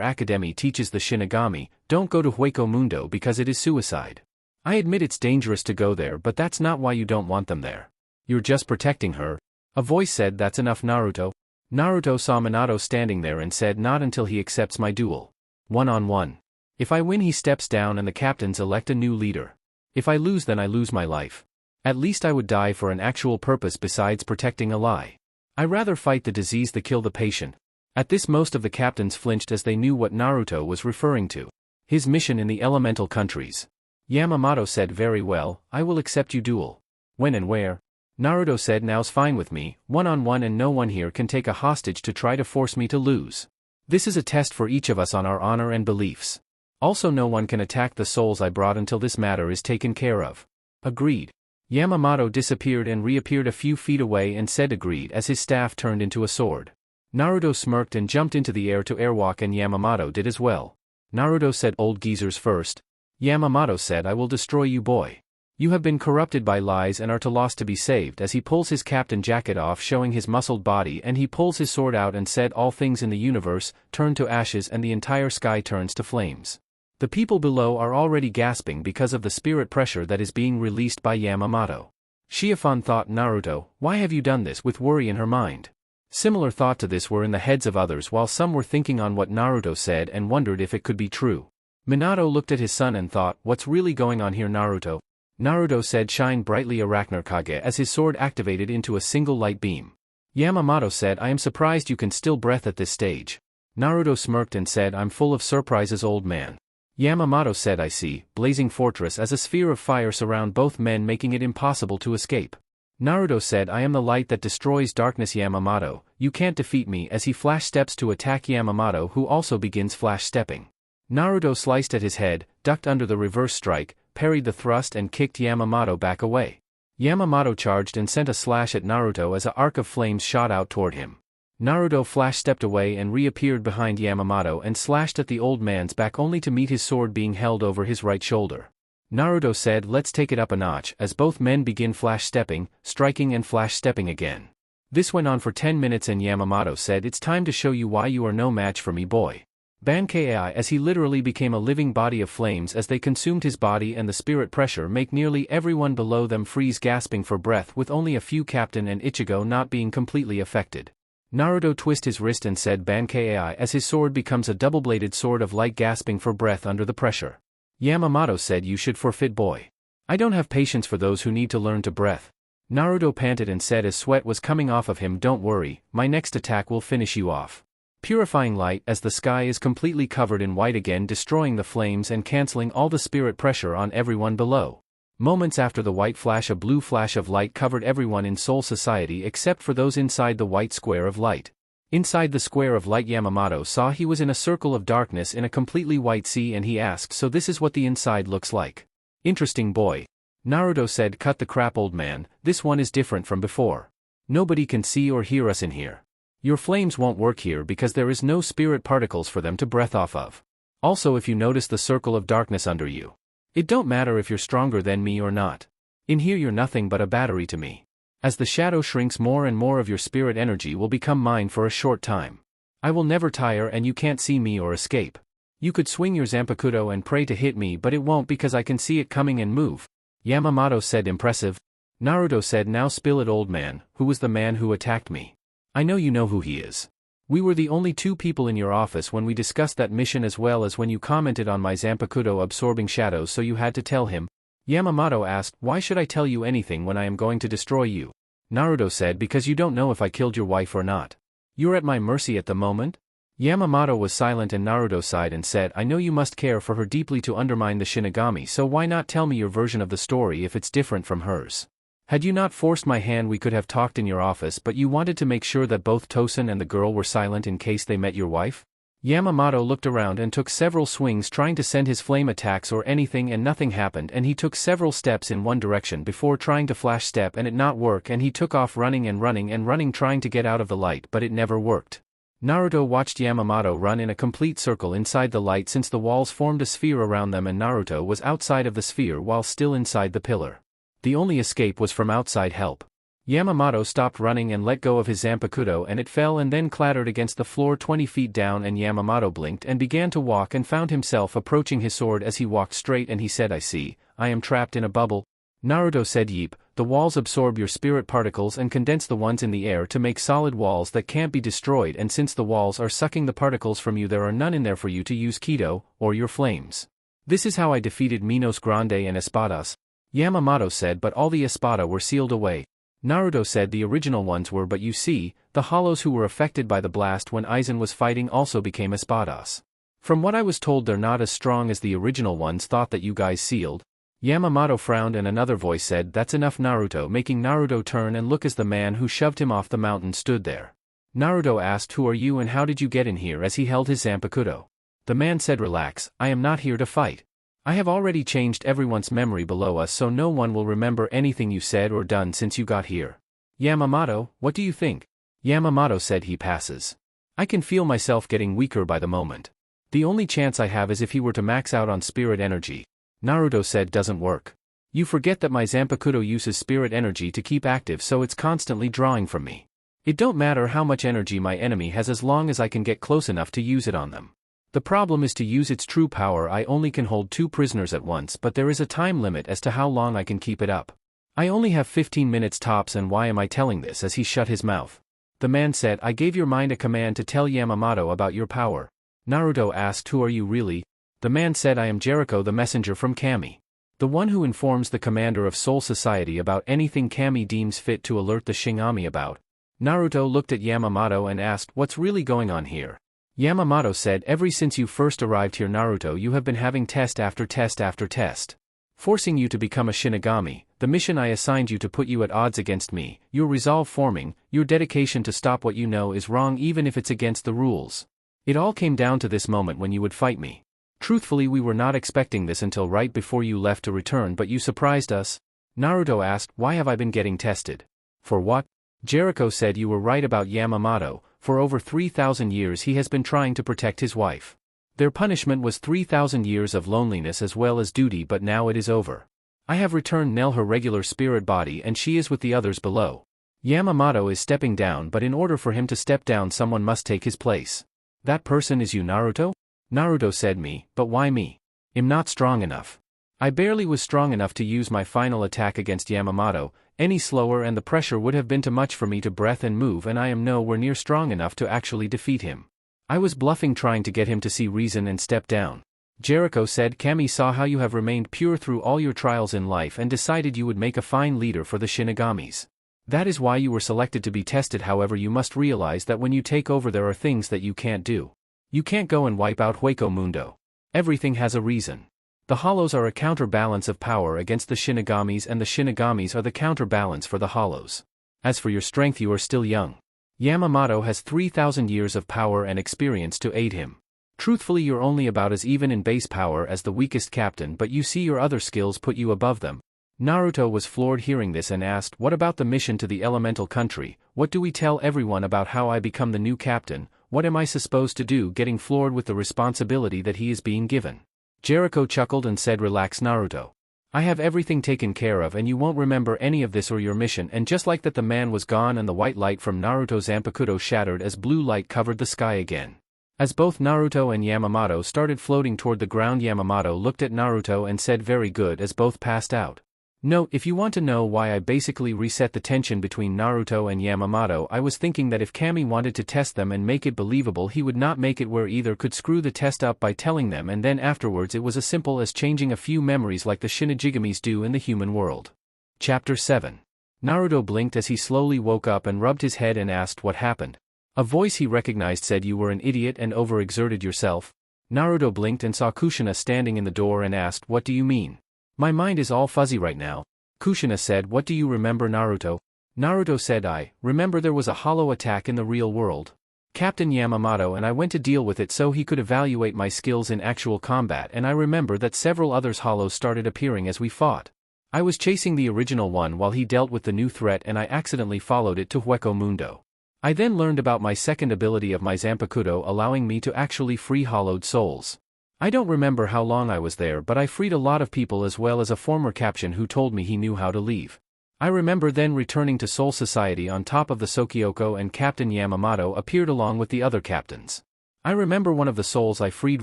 academy teaches the Shinigami, don't go to Hueco Mundo because it is suicide. I admit it's dangerous to go there, but that's not why you don't want them there. You're just protecting her. A voice said, that's enough, Naruto. Naruto saw Minato standing there and said, not until he accepts my duel. 1-on-1. If I win he steps down and the captains elect a new leader. If I lose then I lose my life. At least I would die for an actual purpose besides protecting a lie. I rather fight the disease than kill the patient. At this most of the captains flinched as they knew what Naruto was referring to. His mission in the elemental countries. Yamamoto said, very well, I will accept you duel. When and where? Naruto said, now's fine with me, 1-on-1 and no one here can take a hostage to try to force me to lose. This is a test for each of us on our honor and beliefs. Also no one can attack the souls I brought until this matter is taken care of. Agreed. Yamamoto disappeared and reappeared a few feet away and said agreed as his staff turned into a sword. Naruto smirked and jumped into the air to airwalk, and Yamamoto did as well. Naruto said, old geezers first. Yamamoto said, I will destroy you, boy. You have been corrupted by lies and are to lost to be saved, as he pulls his captain jacket off showing his muscled body, and he pulls his sword out and said, all things in the universe turn to ashes and the entire sky turns to flames. The people below are already gasping because of the spirit pressure that is being released by Yamamoto. Shiofan thought, Naruto, why have you done this, with worry in her mind. Similar thought to this were in the heads of others, while some were thinking on what Naruto said and wondered if it could be true. Minato looked at his son and thought, what's really going on here, Naruto? Naruto said, shine brightly, Arachnarkage, as his sword activated into a single light beam. Yamamoto said, I am surprised you can still breath at this stage. Naruto smirked and said, I'm full of surprises, old man. Yamamoto said, I see, blazing fortress as a sphere of fire surround both men, making it impossible to escape. Naruto said, I am the light that destroys darkness, Yamamoto, you can't defeat me, as he flash steps to attack Yamamoto, who also begins flash stepping. Naruto sliced at his head, ducked under the reverse strike, parried the thrust and kicked Yamamoto back away. Yamamoto charged and sent a slash at Naruto as an arc of flames shot out toward him. Naruto flash stepped away and reappeared behind Yamamoto and slashed at the old man's back, only to meet his sword being held over his right shoulder. Naruto said, let's take it up a notch, as both men begin flash stepping, striking and flash stepping again. This went on for 10 minutes and Yamamoto said, it's time to show you why you are no match for me, boy. Bankai, as he literally became a living body of flames as they consumed his body, and the spirit pressure make nearly everyone below them freeze, gasping for breath, with only a few Captain and Ichigo not being completely affected. Naruto twisted his wrist and said, Bankai, as his sword becomes a double-bladed sword of light, gasping for breath under the pressure. Yamamoto said, you should forfeit, boy. I don't have patience for those who need to learn to breath. Naruto panted and said as sweat was coming off of him, don't worry, my next attack will finish you off. Purifying light, as the sky is completely covered in white again, destroying the flames and cancelling all the spirit pressure on everyone below. Moments after the white flash, a blue flash of light covered everyone in Soul Society except for those inside the white square of light. Inside the square of light, Yamamoto saw he was in a circle of darkness in a completely white sea, and he asked, so this is what the inside looks like. Interesting, boy. Naruto said, cut the crap, old man, this one is different from before. Nobody can see or hear us in here. Your flames won't work here because there is no spirit particles for them to breath off of. Also, if you notice the circle of darkness under you, it don't matter if you're stronger than me or not. In here you're nothing but a battery to me. As the shadow shrinks, more and more of your spirit energy will become mine for a short time. I will never tire and you can't see me or escape. You could swing your Zanpakuto and pray to hit me, but it won't because I can see it coming and move. Yamamoto said, impressive. Naruto said, now spill it, old man, who was the man who attacked me? I know you know who he is. We were the only two people in your office when we discussed that mission, as well as when you commented on my Zanpakuto absorbing shadows, so you had to tell him. Yamamoto asked, why should I tell you anything when I am going to destroy you? Naruto said, because you don't know if I killed your wife or not. You're at my mercy at the moment? Yamamoto was silent and Naruto sighed and said, I know you must care for her deeply to undermine the Shinigami, so why not tell me your version of the story if it's different from hers? Had you not forced my hand we could have talked in your office, but you wanted to make sure that both Tosen and the girl were silent in case they met your wife? Yamamoto looked around and took several swings trying to send his flame attacks or anything, and nothing happened, and he took several steps in one direction before trying to flash step and it not work, and he took off running and running and running trying to get out of the light, but it never worked. Naruto watched Yamamoto run in a complete circle inside the light since the walls formed a sphere around them and Naruto was outside of the sphere while still inside the pillar. The only escape was from outside help. Yamamoto stopped running and let go of his Zanpakuto and it fell and then clattered against the floor 20 feet down, and Yamamoto blinked and began to walk and found himself approaching his sword as he walked straight, and he said, I see, I am trapped in a bubble. Naruto said, Yeep, the walls absorb your spirit particles and condense the ones in the air to make solid walls that can't be destroyed, and since the walls are sucking the particles from you there are none in there for you to use Kido, or your flames. This is how I defeated Minos Grande and Espadas. Yamamoto said, but all the Espada were sealed away. Naruto said the original ones were, but you see, the hollows who were affected by the blast when Aizen was fighting also became Espadas. From what I was told they're not as strong as the original ones thought that you guys sealed. Yamamoto frowned and another voice said, that's enough Naruto, making Naruto turn and look as the man who shoved him off the mountain stood there. Naruto asked, who are you and how did you get in here, as he held his Zanpakuto. The man said, relax, I am not here to fight. I have already changed everyone's memory below us so no one will remember anything you said or done since you got here. Yamamoto, what do you think? Yamamoto said, he passes. I can feel myself getting weaker by the moment. The only chance I have is if he were to max out on spirit energy. Naruto said, doesn't work. You forget that my Zanpakuto uses spirit energy to keep active, so it's constantly drawing from me. It don't matter how much energy my enemy has as long as I can get close enough to use it on them. The problem is to use its true power. I only can hold 2 prisoners at once, but there is a time limit as to how long I can keep it up. I only have 15 minutes tops, and why am I telling this, as he shut his mouth. The man said, I gave your mind a command to tell Yamamoto about your power. Naruto asked, who are you really? The man said, I am Jericho, the messenger from Kami. The one who informs the commander of Soul Society about anything Kami deems fit to alert the Shinigami about. Naruto looked at Yamamoto and asked, what's really going on here? Yamamoto said, ever since you first arrived here Naruto, you have been having test after test after test. Forcing you to become a Shinigami, the mission I assigned you to put you at odds against me, your resolve forming, your dedication to stop what you know is wrong even if it's against the rules. It all came down to this moment when you would fight me. Truthfully, we were not expecting this until right before you left to return, but you surprised us. Naruto asked, why have I been getting tested? For what? Jericho said, you were right about Yamamoto. For over 3,000 years he has been trying to protect his wife. Their punishment was 3,000 years of loneliness as well as duty, but now it is over. I have returned Nell her regular spirit body and she is with the others below. Yamamoto is stepping down, but in order for him to step down someone must take his place. That person is you, Naruto? Naruto said, me, but why me? I'm not strong enough. I barely was strong enough to use my final attack against Yamamoto. Any slower and the pressure would have been too much for me to breath and move, and I am nowhere near strong enough to actually defeat him. I was bluffing, trying to get him to see reason and step down. Jericho said, Kami saw how you have remained pure through all your trials in life and decided you would make a fine leader for the Shinigamis. That is why you were selected to be tested. However, you must realize that when you take over there are things that you can't do. You can't go and wipe out Hueco Mundo. Everything has a reason. The Hollows are a counterbalance of power against the Shinigamis, and the Shinigamis are the counterbalance for the Hollows. As for your strength, you are still young. Yamamoto has 3,000 years of power and experience to aid him. Truthfully, you're only about as even in base power as the weakest captain, but you see your other skills put you above them. Naruto was floored hearing this and asked, what about the mission to the elemental country? What do we tell everyone about how I become the new captain? What am I supposed to do? Getting floored with the responsibility that he is being given. Jericho chuckled and said, relax Naruto. I have everything taken care of and you won't remember any of this or your mission. And just like that, the man was gone and the white light from Naruto's Zanpakuto shattered as blue light covered the sky again. As both Naruto and Yamamoto started floating toward the ground, Yamamoto looked at Naruto and said, very good, as both passed out. Note, if you want to know why I basically reset the tension between Naruto and Yamamoto, I was thinking that if Kami wanted to test them and make it believable, he would not make it where either could screw the test up by telling them and then afterwards it was as simple as changing a few memories like the Shinijigamis do in the human world. Chapter 7. Naruto blinked as he slowly woke up and rubbed his head and asked what happened. A voice he recognized said you were an idiot and overexerted yourself. Naruto blinked and saw Kushina standing in the door and asked, what do you mean? My mind is all fuzzy right now. Kushina said, what do you remember, Naruto? Naruto said, I remember there was a hollow attack in the real world. Captain Yamamoto and I went to deal with it so he could evaluate my skills in actual combat, and I remember that several others hollows started appearing as we fought. I was chasing the original one while he dealt with the new threat and I accidentally followed it to Hueco Mundo. I then learned about my second ability of my Zanpakuto allowing me to actually free hollowed souls. I don't remember how long I was there, but I freed a lot of people as well as a former captain who told me he knew how to leave. I remember then returning to Soul Society on top of the Sokyoko, and Captain Yamamoto appeared along with the other captains. I remember one of the souls I freed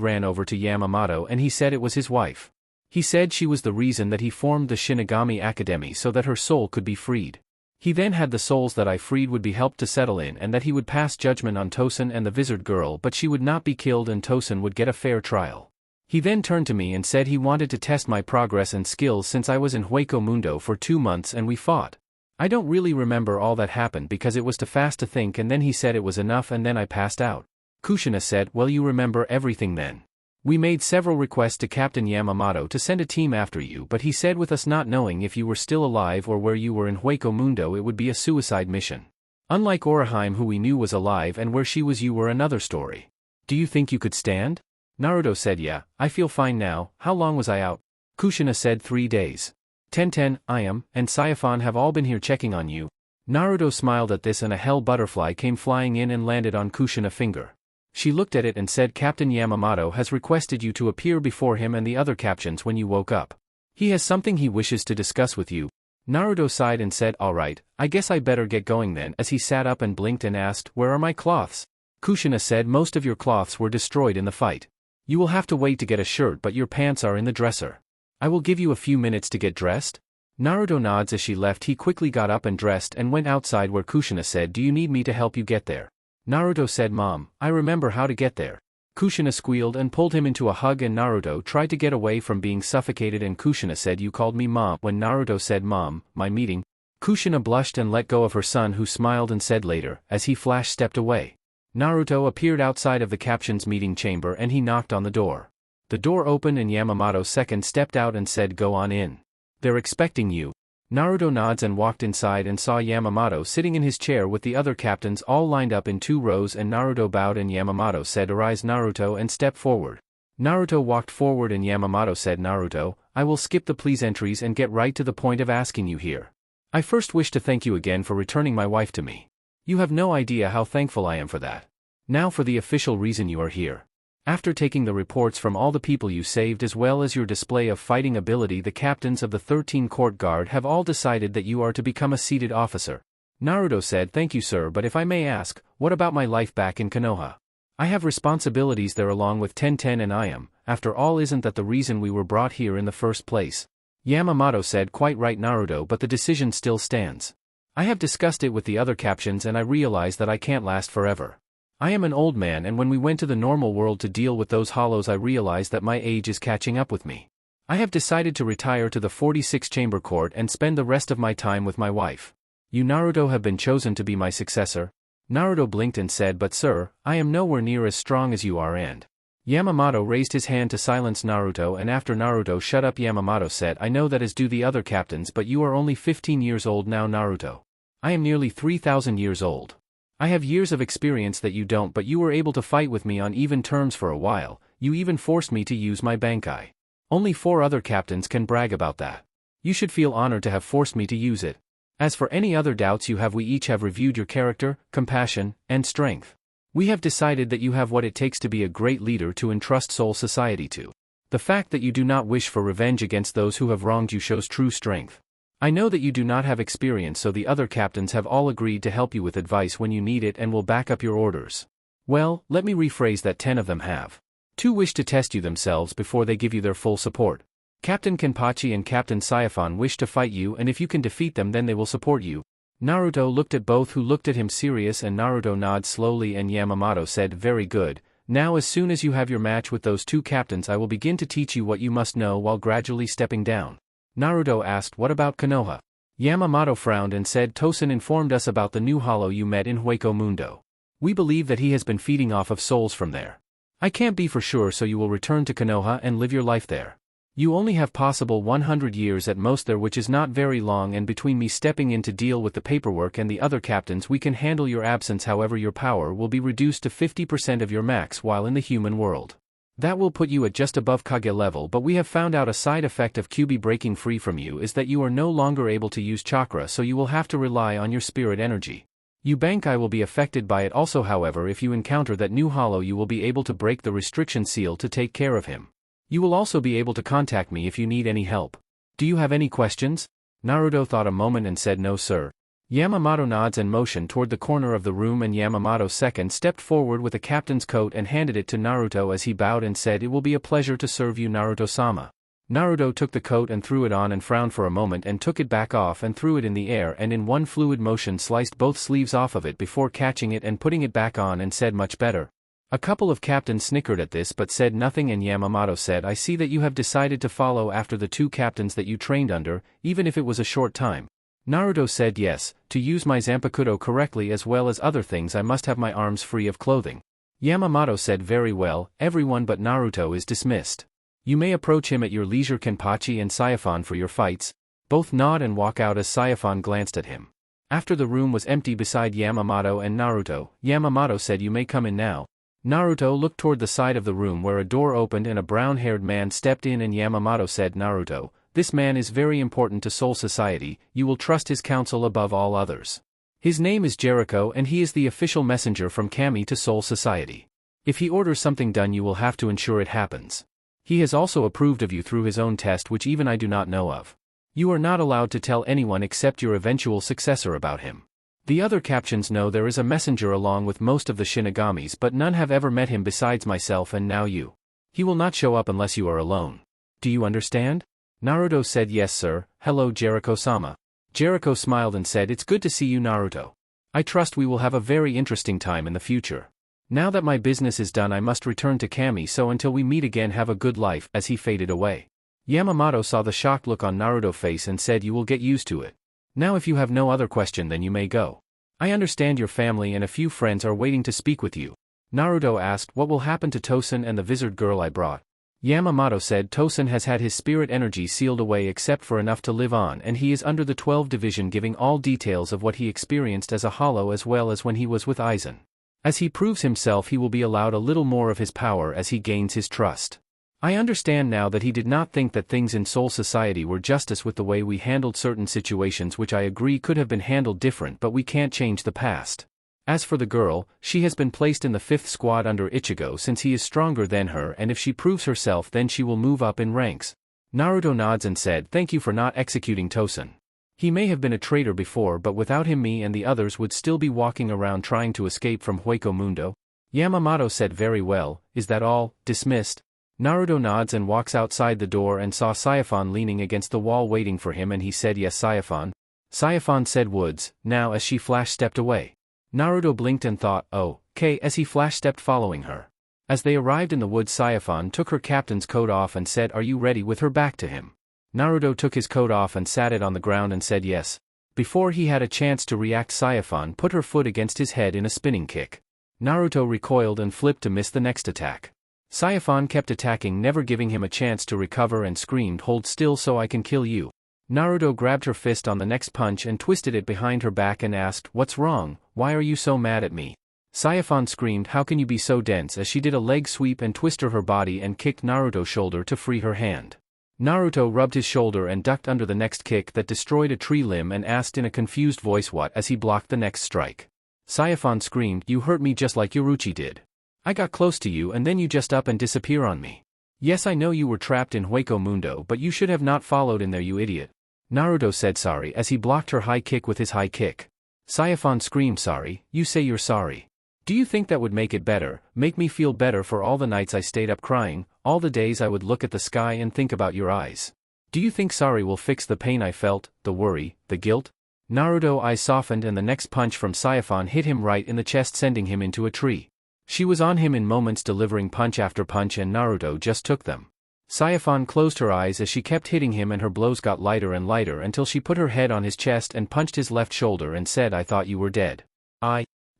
ran over to Yamamoto and he said it was his wife. He said she was the reason that he formed the Shinigami Academy so that her soul could be freed. He then had the souls that I freed would be helped to settle in and that he would pass judgment on Tosen and the Wizard Girl, but she would not be killed and Tosen would get a fair trial. He then turned to me and said he wanted to test my progress and skills since I was in Hueco Mundo for 2 months and we fought. I don't really remember all that happened because it was too fast to think, and then he said it was enough and then I passed out. Kushina said, well, you remember everything then. We made several requests to Captain Yamamoto to send a team after you, but he said with us not knowing if you were still alive or where you were in Hueco Mundo it would be a suicide mission. Unlike Orihime, who we knew was alive, and where she was you were another story. Do you think you could stand? Naruto said, yeah, I feel fine now. How long was I out? Kushina said 3 days. Tenten, Ayam, and Saifon have all been here checking on you. Naruto smiled at this and a hell butterfly came flying in and landed on Kushina's finger. She looked at it and said, Captain Yamamoto has requested you to appear before him and the other captains when you woke up. He has something he wishes to discuss with you. Naruto sighed and said, alright, I guess I better get going then, as he sat up and blinked and asked, where are my cloths? Kushina said, most of your cloths were destroyed in the fight. You will have to wait to get a shirt, but your pants are in the dresser. I will give you a few minutes to get dressed. Naruto nods as she left. He quickly got up and dressed and went outside where Kushina said, do you need me to help you get there? Naruto said, Mom, I remember how to get there. Kushina squealed and pulled him into a hug, and Naruto tried to get away from being suffocated, and Kushina said, you called me Mom. When Naruto said, Mom, my meeting, Kushina blushed and let go of her son, who smiled and said later, as he flash stepped away. Naruto appeared outside of the captain's meeting chamber and he knocked on the door. The door opened and Yamamoto second stepped out and said, go on in. They're expecting you. Naruto nods and walked inside and saw Yamamoto sitting in his chair with the other captains all lined up in 2 rows, and Naruto bowed and Yamamoto said, arise Naruto, and step forward. Naruto walked forward and Yamamoto said, Naruto, I will skip the please entries and get right to the point of asking you here. I first wish to thank you again for returning my wife to me. You have no idea how thankful I am for that. Now for the official reason you are here. After taking the reports from all the people you saved as well as your display of fighting ability, the captains of the 13 Court Guard have all decided that you are to become a seated officer. Naruto said, thank you sir, but if I may ask, what about my life back in Konoha? I have responsibilities there along with Tenten and Ayam. After all, isn't that the reason we were brought here in the first place? Yamamoto said, quite right Naruto, but the decision still stands. I have discussed it with the other captains and I realize that I can't last forever. I am an old man, and when we went to the normal world to deal with those hollows I realized that my age is catching up with me. I have decided to retire to the 46 Chamber Court and spend the rest of my time with my wife. You Naruto have been chosen to be my successor. Naruto blinked and said, but sir, I am nowhere near as strong as you are, and Yamamoto raised his hand to silence Naruto, and after Naruto shut up, Yamamoto said, I know that as do the other captains, but you are only 15 years old now Naruto. I am nearly 3,000 years old. I have years of experience that you don't, but you were able to fight with me on even terms for a while. You even forced me to use my bankai. Only 4 other captains can brag about that. You should feel honored to have forced me to use it. As for any other doubts you have, we each have reviewed your character, compassion, and strength. We have decided that you have what it takes to be a great leader to entrust Soul Society to. The fact that you do not wish for revenge against those who have wronged you shows true strength. I know that you do not have experience, so the other captains have all agreed to help you with advice when you need it and will back up your orders. Well, let me rephrase that. 10 of them have. 2 wish to test you themselves before they give you their full support. Captain Kenpachi and Captain Saifon wish to fight you, and if you can defeat them then they will support you. Naruto looked at both, who looked at him serious, and Naruto nodded slowly and Yamamoto said, very good. Now as soon as you have your match with those 2 captains I will begin to teach you what you must know while gradually stepping down. Naruto asked, what about Konoha? Yamamoto frowned and said, Tosen informed us about the new hollow you met in Hueco Mundo. We believe that he has been feeding off of souls from there. I can't be for sure, so you will return to Konoha and live your life there. You only have possible 100 years at most there, which is not very long, and between me stepping in to deal with the paperwork and the other captains, we can handle your absence. However, your power will be reduced to 50% of your max while in the human world. That will put you at just above Kage level, but we have found out a side effect of Kyuubi breaking free from you is that you are no longer able to use chakra, so you will have to rely on your spirit energy. You bankai will be affected by it also. However, if you encounter that new hollow, you will be able to break the restriction seal to take care of him. You will also be able to contact me if you need any help. Do you have any questions? Naruto thought a moment and said no sir. Yamamoto nods and motioned toward the corner of the room, and Yamamoto second stepped forward with a captain's coat and handed it to Naruto as he bowed and said, "It will be a pleasure to serve you, Naruto-sama." Naruto took the coat and threw it on and frowned for a moment and took it back off and threw it in the air and in one fluid motion sliced both sleeves off of it before catching it and putting it back on and said, "Much better." A couple of captains snickered at this but said nothing, and Yamamoto said, "I see that you have decided to follow after the two captains that you trained under, even if it was a short time." Naruto said, "Yes, to use my Zanpakuto correctly as well as other things I must have my arms free of clothing." Yamamoto said, "Very well, everyone but Naruto is dismissed. You may approach him at your leisure, Kenpachi and Saiyaphon, for your fights." Both nod and walk out as Saiyaphon glanced at him. After the room was empty beside Yamamoto and Naruto, Yamamoto said, "You may come in now." Naruto looked toward the side of the room where a door opened and a brown-haired man stepped in, and Yamamoto said, "Naruto, this man is very important to Soul Society, you will trust his counsel above all others. His name is Jericho and he is the official messenger from Kami to Soul Society. If he orders something done, you will have to ensure it happens. He has also approved of you through his own test, which even I do not know of. You are not allowed to tell anyone except your eventual successor about him. The other captains know there is a messenger along with most of the Shinigamis, but none have ever met him besides myself and now you. He will not show up unless you are alone. Do you understand?" Naruto said, "Yes sir. Hello Jericho-sama." Jericho smiled and said, "It's good to see you, Naruto. I trust we will have a very interesting time in the future. Now that my business is done, I must return to Kami, so until we meet again, have a good life," as he faded away. Yamamoto saw the shocked look on Naruto's face and said, "You will get used to it. Now if you have no other question, then you may go. I understand your family and a few friends are waiting to speak with you." Naruto asked, "What will happen to Tosen and the wizard girl I brought?" Yamamoto said, "Tosen has had his spirit energy sealed away except for enough to live on, and he is under the 12th division, giving all details of what he experienced as a hollow as well as when he was with Aizen. As he proves himself, he will be allowed a little more of his power as he gains his trust. I understand now that he did not think that things in Soul Society were justice with the way we handled certain situations, which I agree could have been handled different, but we can't change the past. As for the girl, she has been placed in the 5th squad under Ichigo since he is stronger than her, and if she proves herself then she will move up in ranks." Naruto nods and said, "Thank you for not executing Tosen. He may have been a traitor before, but without him me and the others would still be walking around trying to escape from Hueco Mundo." Yamamoto said, "Very well, is that all? Dismissed?" Naruto nods and walks outside the door and saw Saiyaphon leaning against the wall waiting for him, and he said, "Yes Saiyaphon." Saiyaphon said, "Woods," now as she flash-stepped away. Naruto blinked and thought, "Oh, K," as he flash-stepped following her. As they arrived in the woods, Saiyaphon took her captain's coat off and said, "Are you ready?" with her back to him. Naruto took his coat off and sat it on the ground and said yes. Before he had a chance to react, Saiyaphon put her foot against his head in a spinning kick. Naruto recoiled and flipped to miss the next attack. Saiyaphon kept attacking, never giving him a chance to recover, and screamed, "Hold still so I can kill you." Naruto grabbed her fist on the next punch and twisted it behind her back and asked, "What's wrong? Why are you so mad at me?" Saiyaphon screamed, "How can you be so dense?" as she did a leg sweep and twisted her body and kicked Naruto's shoulder to free her hand. Naruto rubbed his shoulder and ducked under the next kick that destroyed a tree limb and asked in a confused voice, "What?" as he blocked the next strike. Saiyaphon screamed, "You hurt me just like Yoruchi did. I got close to you and then you just up and disappear on me. Yes, I know you were trapped in Hueco Mundo, but you should have not followed in there, you idiot." Naruto said sorry as he blocked her high kick with his high kick. Saiyaphon screamed, "Sorry? You say you're sorry? Do you think that would make it better, make me feel better for all the nights I stayed up crying, all the days I would look at the sky and think about your eyes? Do you think sorry will fix the pain I felt, the worry, the guilt?" Naruto's eyes softened and the next punch from Saiyaphon hit him right in the chest, sending him into a tree. She was on him in moments, delivering punch after punch, and Naruto just took them. Saiyaphon closed her eyes as she kept hitting him, and her blows got lighter and lighter until she put her head on his chest and punched his left shoulder and said, "I thought you were dead."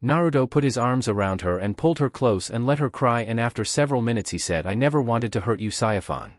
Naruto put his arms around her and pulled her close and let her cry, and after several minutes he said, I never wanted to hurt you, Saifan.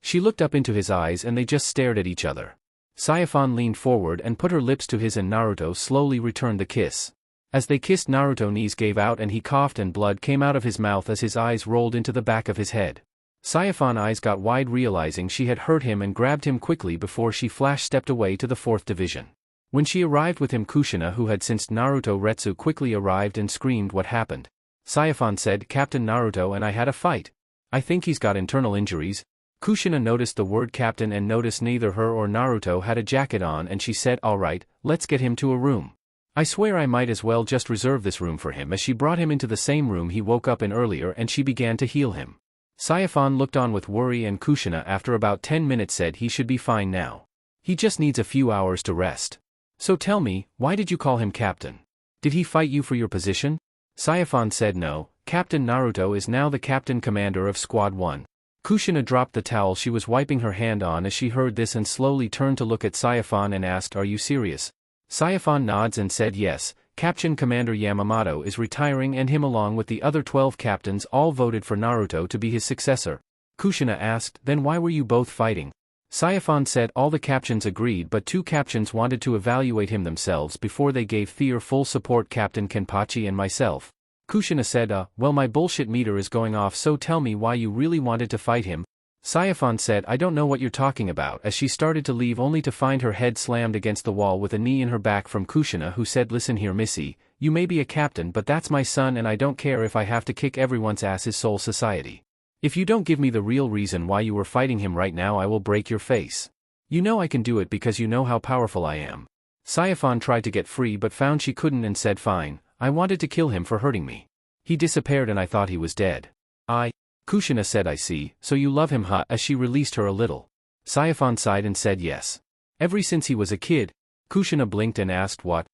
She looked up into his eyes and they just stared at each other. Saifan leaned forward and put her lips to his and Naruto slowly returned the kiss. As they kissed, Naruto's knees gave out and he coughed and blood came out of his mouth as his eyes rolled into the back of his head. Saifan's eyes got wide, realizing she had hurt him, and grabbed him quickly before she stepped away to the 4th division. When she arrived with him, Kushina, who had sensed Naruto Retsu, quickly arrived and screamed what happened. Saifan said, Captain Naruto and I had a fight. I think he's got internal injuries. Kushina noticed the word captain and noticed neither her or Naruto had a jacket on, and she said, alright, let's get him to a room. I swear I might as well just reserve this room for him, as she brought him into the same room he woke up in earlier and she began to heal him. Saifan looked on with worry, and Kushina after about 10 minutes said he should be fine now. He just needs a few hours to rest. So tell me, why did you call him captain? Did he fight you for your position? Saifan said no, Captain Naruto is now the captain commander of Squad 1. Kushina dropped the towel she was wiping her hand on as she heard this and slowly turned to look at Saifan and asked, are you serious? Saifan nods and said yes, Captain Commander Yamamoto is retiring and him along with the other 12 captains all voted for Naruto to be his successor. Kushina asked, then why were you both fighting? Saifan said all the captains agreed, but 2 captains wanted to evaluate him themselves before they gave their full support, Captain Kenpachi and myself. Kushina said, well, my bullshit meter is going off, so tell me why you really wanted to fight him. Saifan said, I don't know what you're talking about, as she started to leave only to find her head slammed against the wall with a knee in her back from Kushina, who said, listen here missy, you may be a captain but that's my son and I don't care if I have to kick everyone's ass his soul society. If you don't give me the real reason why you were fighting him right now, I will break your face. You know I can do it because you know how powerful I am. Saifan tried to get free but found she couldn't and said, fine, I wanted to kill him for hurting me. He disappeared and I thought he was dead. Kushina said, I see, so you love him huh, as she released her a little. Saifan sighed and said yes. Ever since he was a kid? Kushina blinked and asked what?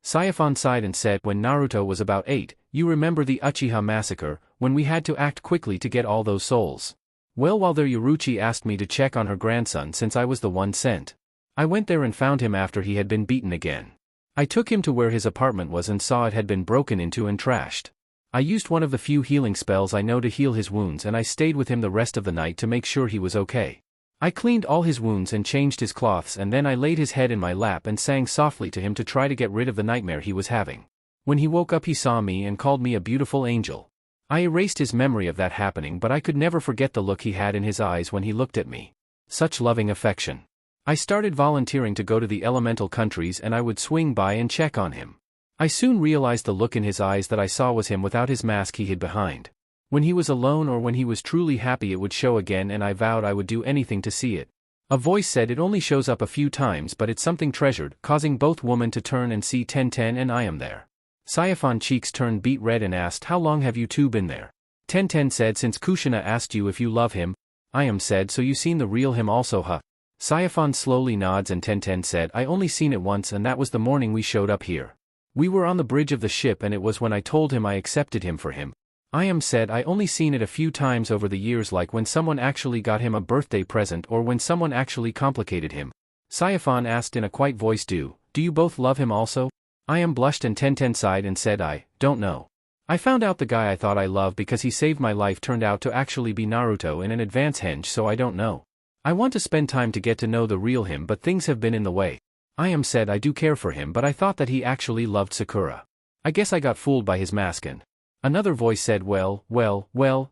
Saifan sighed and said, when Naruto was about 8, you remember the Uchiha massacre, when we had to act quickly to get all those souls. Well, while there Yaruchi asked me to check on her grandson since I was the one sent. I went there and found him after he had been beaten again. I took him to where his apartment was and saw it had been broken into and trashed. I used one of the few healing spells I know to heal his wounds, and I stayed with him the rest of the night to make sure he was okay. I cleaned all his wounds and changed his cloths, and then I laid his head in my lap and sang softly to him to try to get rid of the nightmare he was having. When he woke up he saw me and called me a beautiful angel. I erased his memory of that happening, but I could never forget the look he had in his eyes when he looked at me. Such loving affection. I started volunteering to go to the elemental countries and I would swing by and check on him. I soon realized the look in his eyes that I saw was him without his mask he hid behind. When he was alone or when he was truly happy it would show again, and I vowed I would do anything to see it. A voice said, it only shows up a few times but it's something treasured, causing both women to turn and see Tenten and I am there. Saifan's cheeks turned beet red and asked, how long have you two been there? Tenten said, since Kushina asked you if you love him. I am said, so you seen the real him also huh? Saifan slowly nods and Tenten said, I only seen it once and that was the morning we showed up here. We were on the bridge of the ship and it was when I told him I accepted him for him. I am said, I only seen it a few times over the years, like when someone actually got him a birthday present or when someone actually complicated him. Saifan asked in a quiet voice, do you both love him also? I am blushed and Tenten sighed and said, I don't know. I found out the guy I thought I loved because he saved my life turned out to actually be Naruto in an advance henge, so I don't know. I want to spend time to get to know the real him, but things have been in the way. I am said, I do care for him, but I thought that he actually loved Sakura. I guess I got fooled by his mask. And another voice said, well,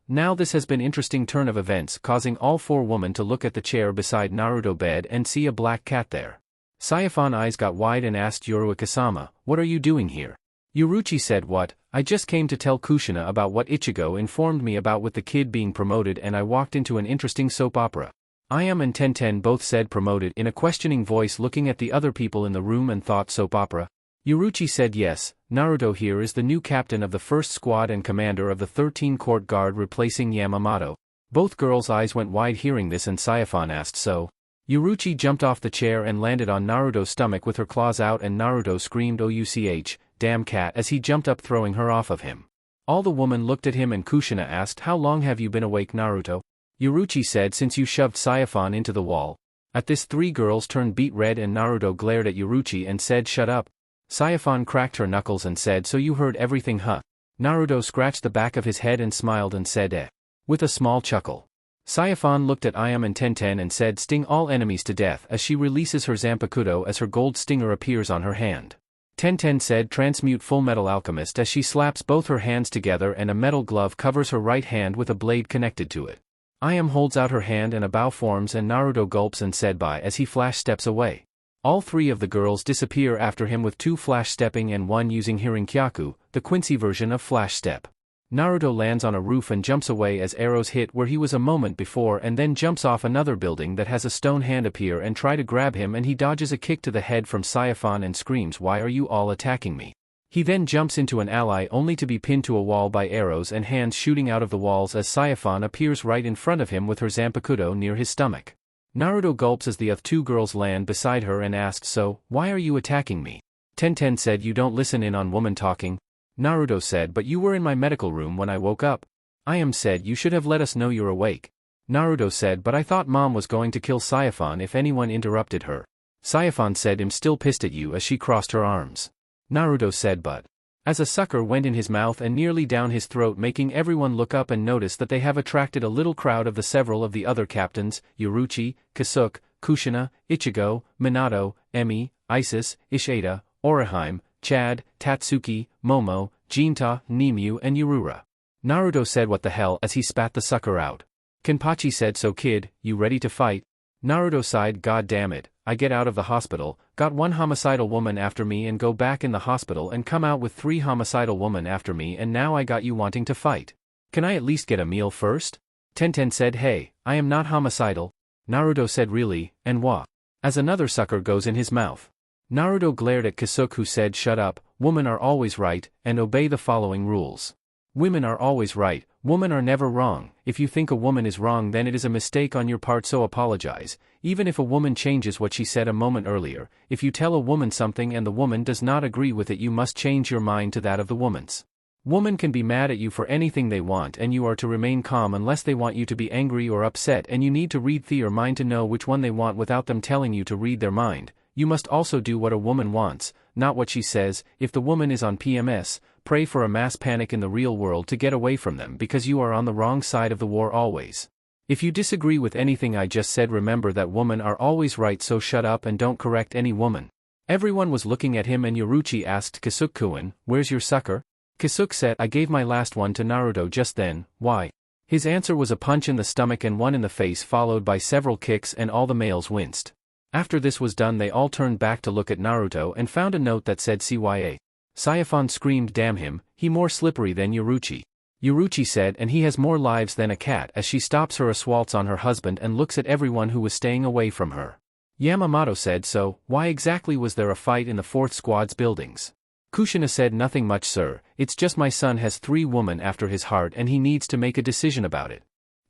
now this has been interesting turn of events, causing all 4 women to look at the chair beside Naruto bed and see a black cat there. Saifan's eyes got wide and asked Yoruichi-sama, what are you doing here? Yoruichi said, what? I just came to tell Kushina about what Ichigo informed me about with the kid being promoted, and I walked into an interesting soap opera. I am and Tenten both said promoted in a questioning voice, looking at the other people in the room, and thought soap opera. Yoruichi said yes, Naruto here is the new captain of the 1st squad and commander of the 13 court guard, replacing Yamamoto. Both girls' eyes went wide hearing this, and Saifan asked, so? Yoruichi jumped off the chair and landed on Naruto's stomach with her claws out, and Naruto screamed ouch, damn cat, as he jumped up, throwing her off of him. All the women looked at him and Kushina asked, how long have you been awake, Naruto? Yoruichi said, since you shoved Saifan into the wall. At this 3 girls turned beet red and Naruto glared at Yoruichi and said, shut up. Sayafan cracked her knuckles and said, so you heard everything, huh? Naruto scratched the back of his head and smiled and said with a small chuckle. Sayafan looked at Ayam and Tenten and said, sting all enemies to death, as she releases her Zanpakuto as her gold stinger appears on her hand. Tenten said, transmute Full Metal Alchemist, as she slaps both her hands together and a metal glove covers her right hand with a blade connected to it. Ayam holds out her hand and a bow forms and Naruto gulps and said bye as he flash steps away. All three of the girls disappear after him with two flash stepping and one using Hirinkyaku, the Quincy version of flash step. Naruto lands on a roof and jumps away as arrows hit where he was a moment before and then jumps off another building that has a stone hand appear and try to grab him and he dodges a kick to the head from Sayafan and screams, why are you all attacking me? He then jumps into an ally only to be pinned to a wall by arrows and hands shooting out of the walls as Sayafan appears right in front of him with her Zanpakuto near his stomach. Naruto gulps as the other two girls land beside her and asks, so, why are you attacking me? Tenten said, you don't listen in on woman talking. Naruto said, but you were in my medical room when I woke up. Ayam said, you should have let us know you're awake. Naruto said, but I thought mom was going to kill Sayafan if anyone interrupted her. Sayafan said, I'm still pissed at you, as she crossed her arms. Naruto said, but as a sucker went in his mouth and nearly down his throat, making everyone look up and notice that they have attracted a little crowd of the several of the other captains, Yoruichi, Kasuke, Kushina, Ichigo, Minato, Emi, Isis, Ishida, Orihime, Chad, Tatsuki, Momo, Jinta, Nimue and Yurura. Naruto said, what the hell, as he spat the sucker out. Kenpachi said, so kid, you ready to fight? Naruto sighed, god damn it, I get out of the hospital, got one homicidal woman after me and go back in the hospital and come out with 3 homicidal women after me and now I got you wanting to fight. Can I at least get a meal first? Tenten said, hey, I am not homicidal. Naruto said, really, and what? As another sucker goes in his mouth. Naruto glared at Kasuke who said, shut up, women are always right, and obey the following rules. Women are always right, women are never wrong. If you think a woman is wrong then it is a mistake on your part, so apologize. Even if a woman changes what she said a moment earlier, if you tell a woman something and the woman does not agree with it, you must change your mind to that of the woman's. Woman can be mad at you for anything they want and you are to remain calm unless they want you to be angry or upset, and you need to read their mind to know which one they want without them telling you to read their mind. You must also do what a woman wants, not what she says. If the woman is on PMS, pray for a mass panic in the real world to get away from them because you are on the wrong side of the war always. If you disagree with anything I just said, remember that women are always right, so shut up and don't correct any woman. Everyone was looking at him and Yoruichi asked Kasuke-kun, where's your sucker? Kasuke said, I gave my last one to Naruto just then. Why? His answer was a punch in the stomach and one in the face followed by several kicks and all the males winced. After this was done they all turned back to look at Naruto and found a note that said CYA. Sayafan screamed, damn him, he more slippery than Yoruichi. Yoruichi said, and he has more lives than a cat, as she stops her assaults on her husband and looks at everyone who was staying away from her. Yamamoto said, so, why exactly was there a fight in the 4th Squad's buildings? Kushina said, nothing much sir, it's just my son has 3 women after his heart and he needs to make a decision about it.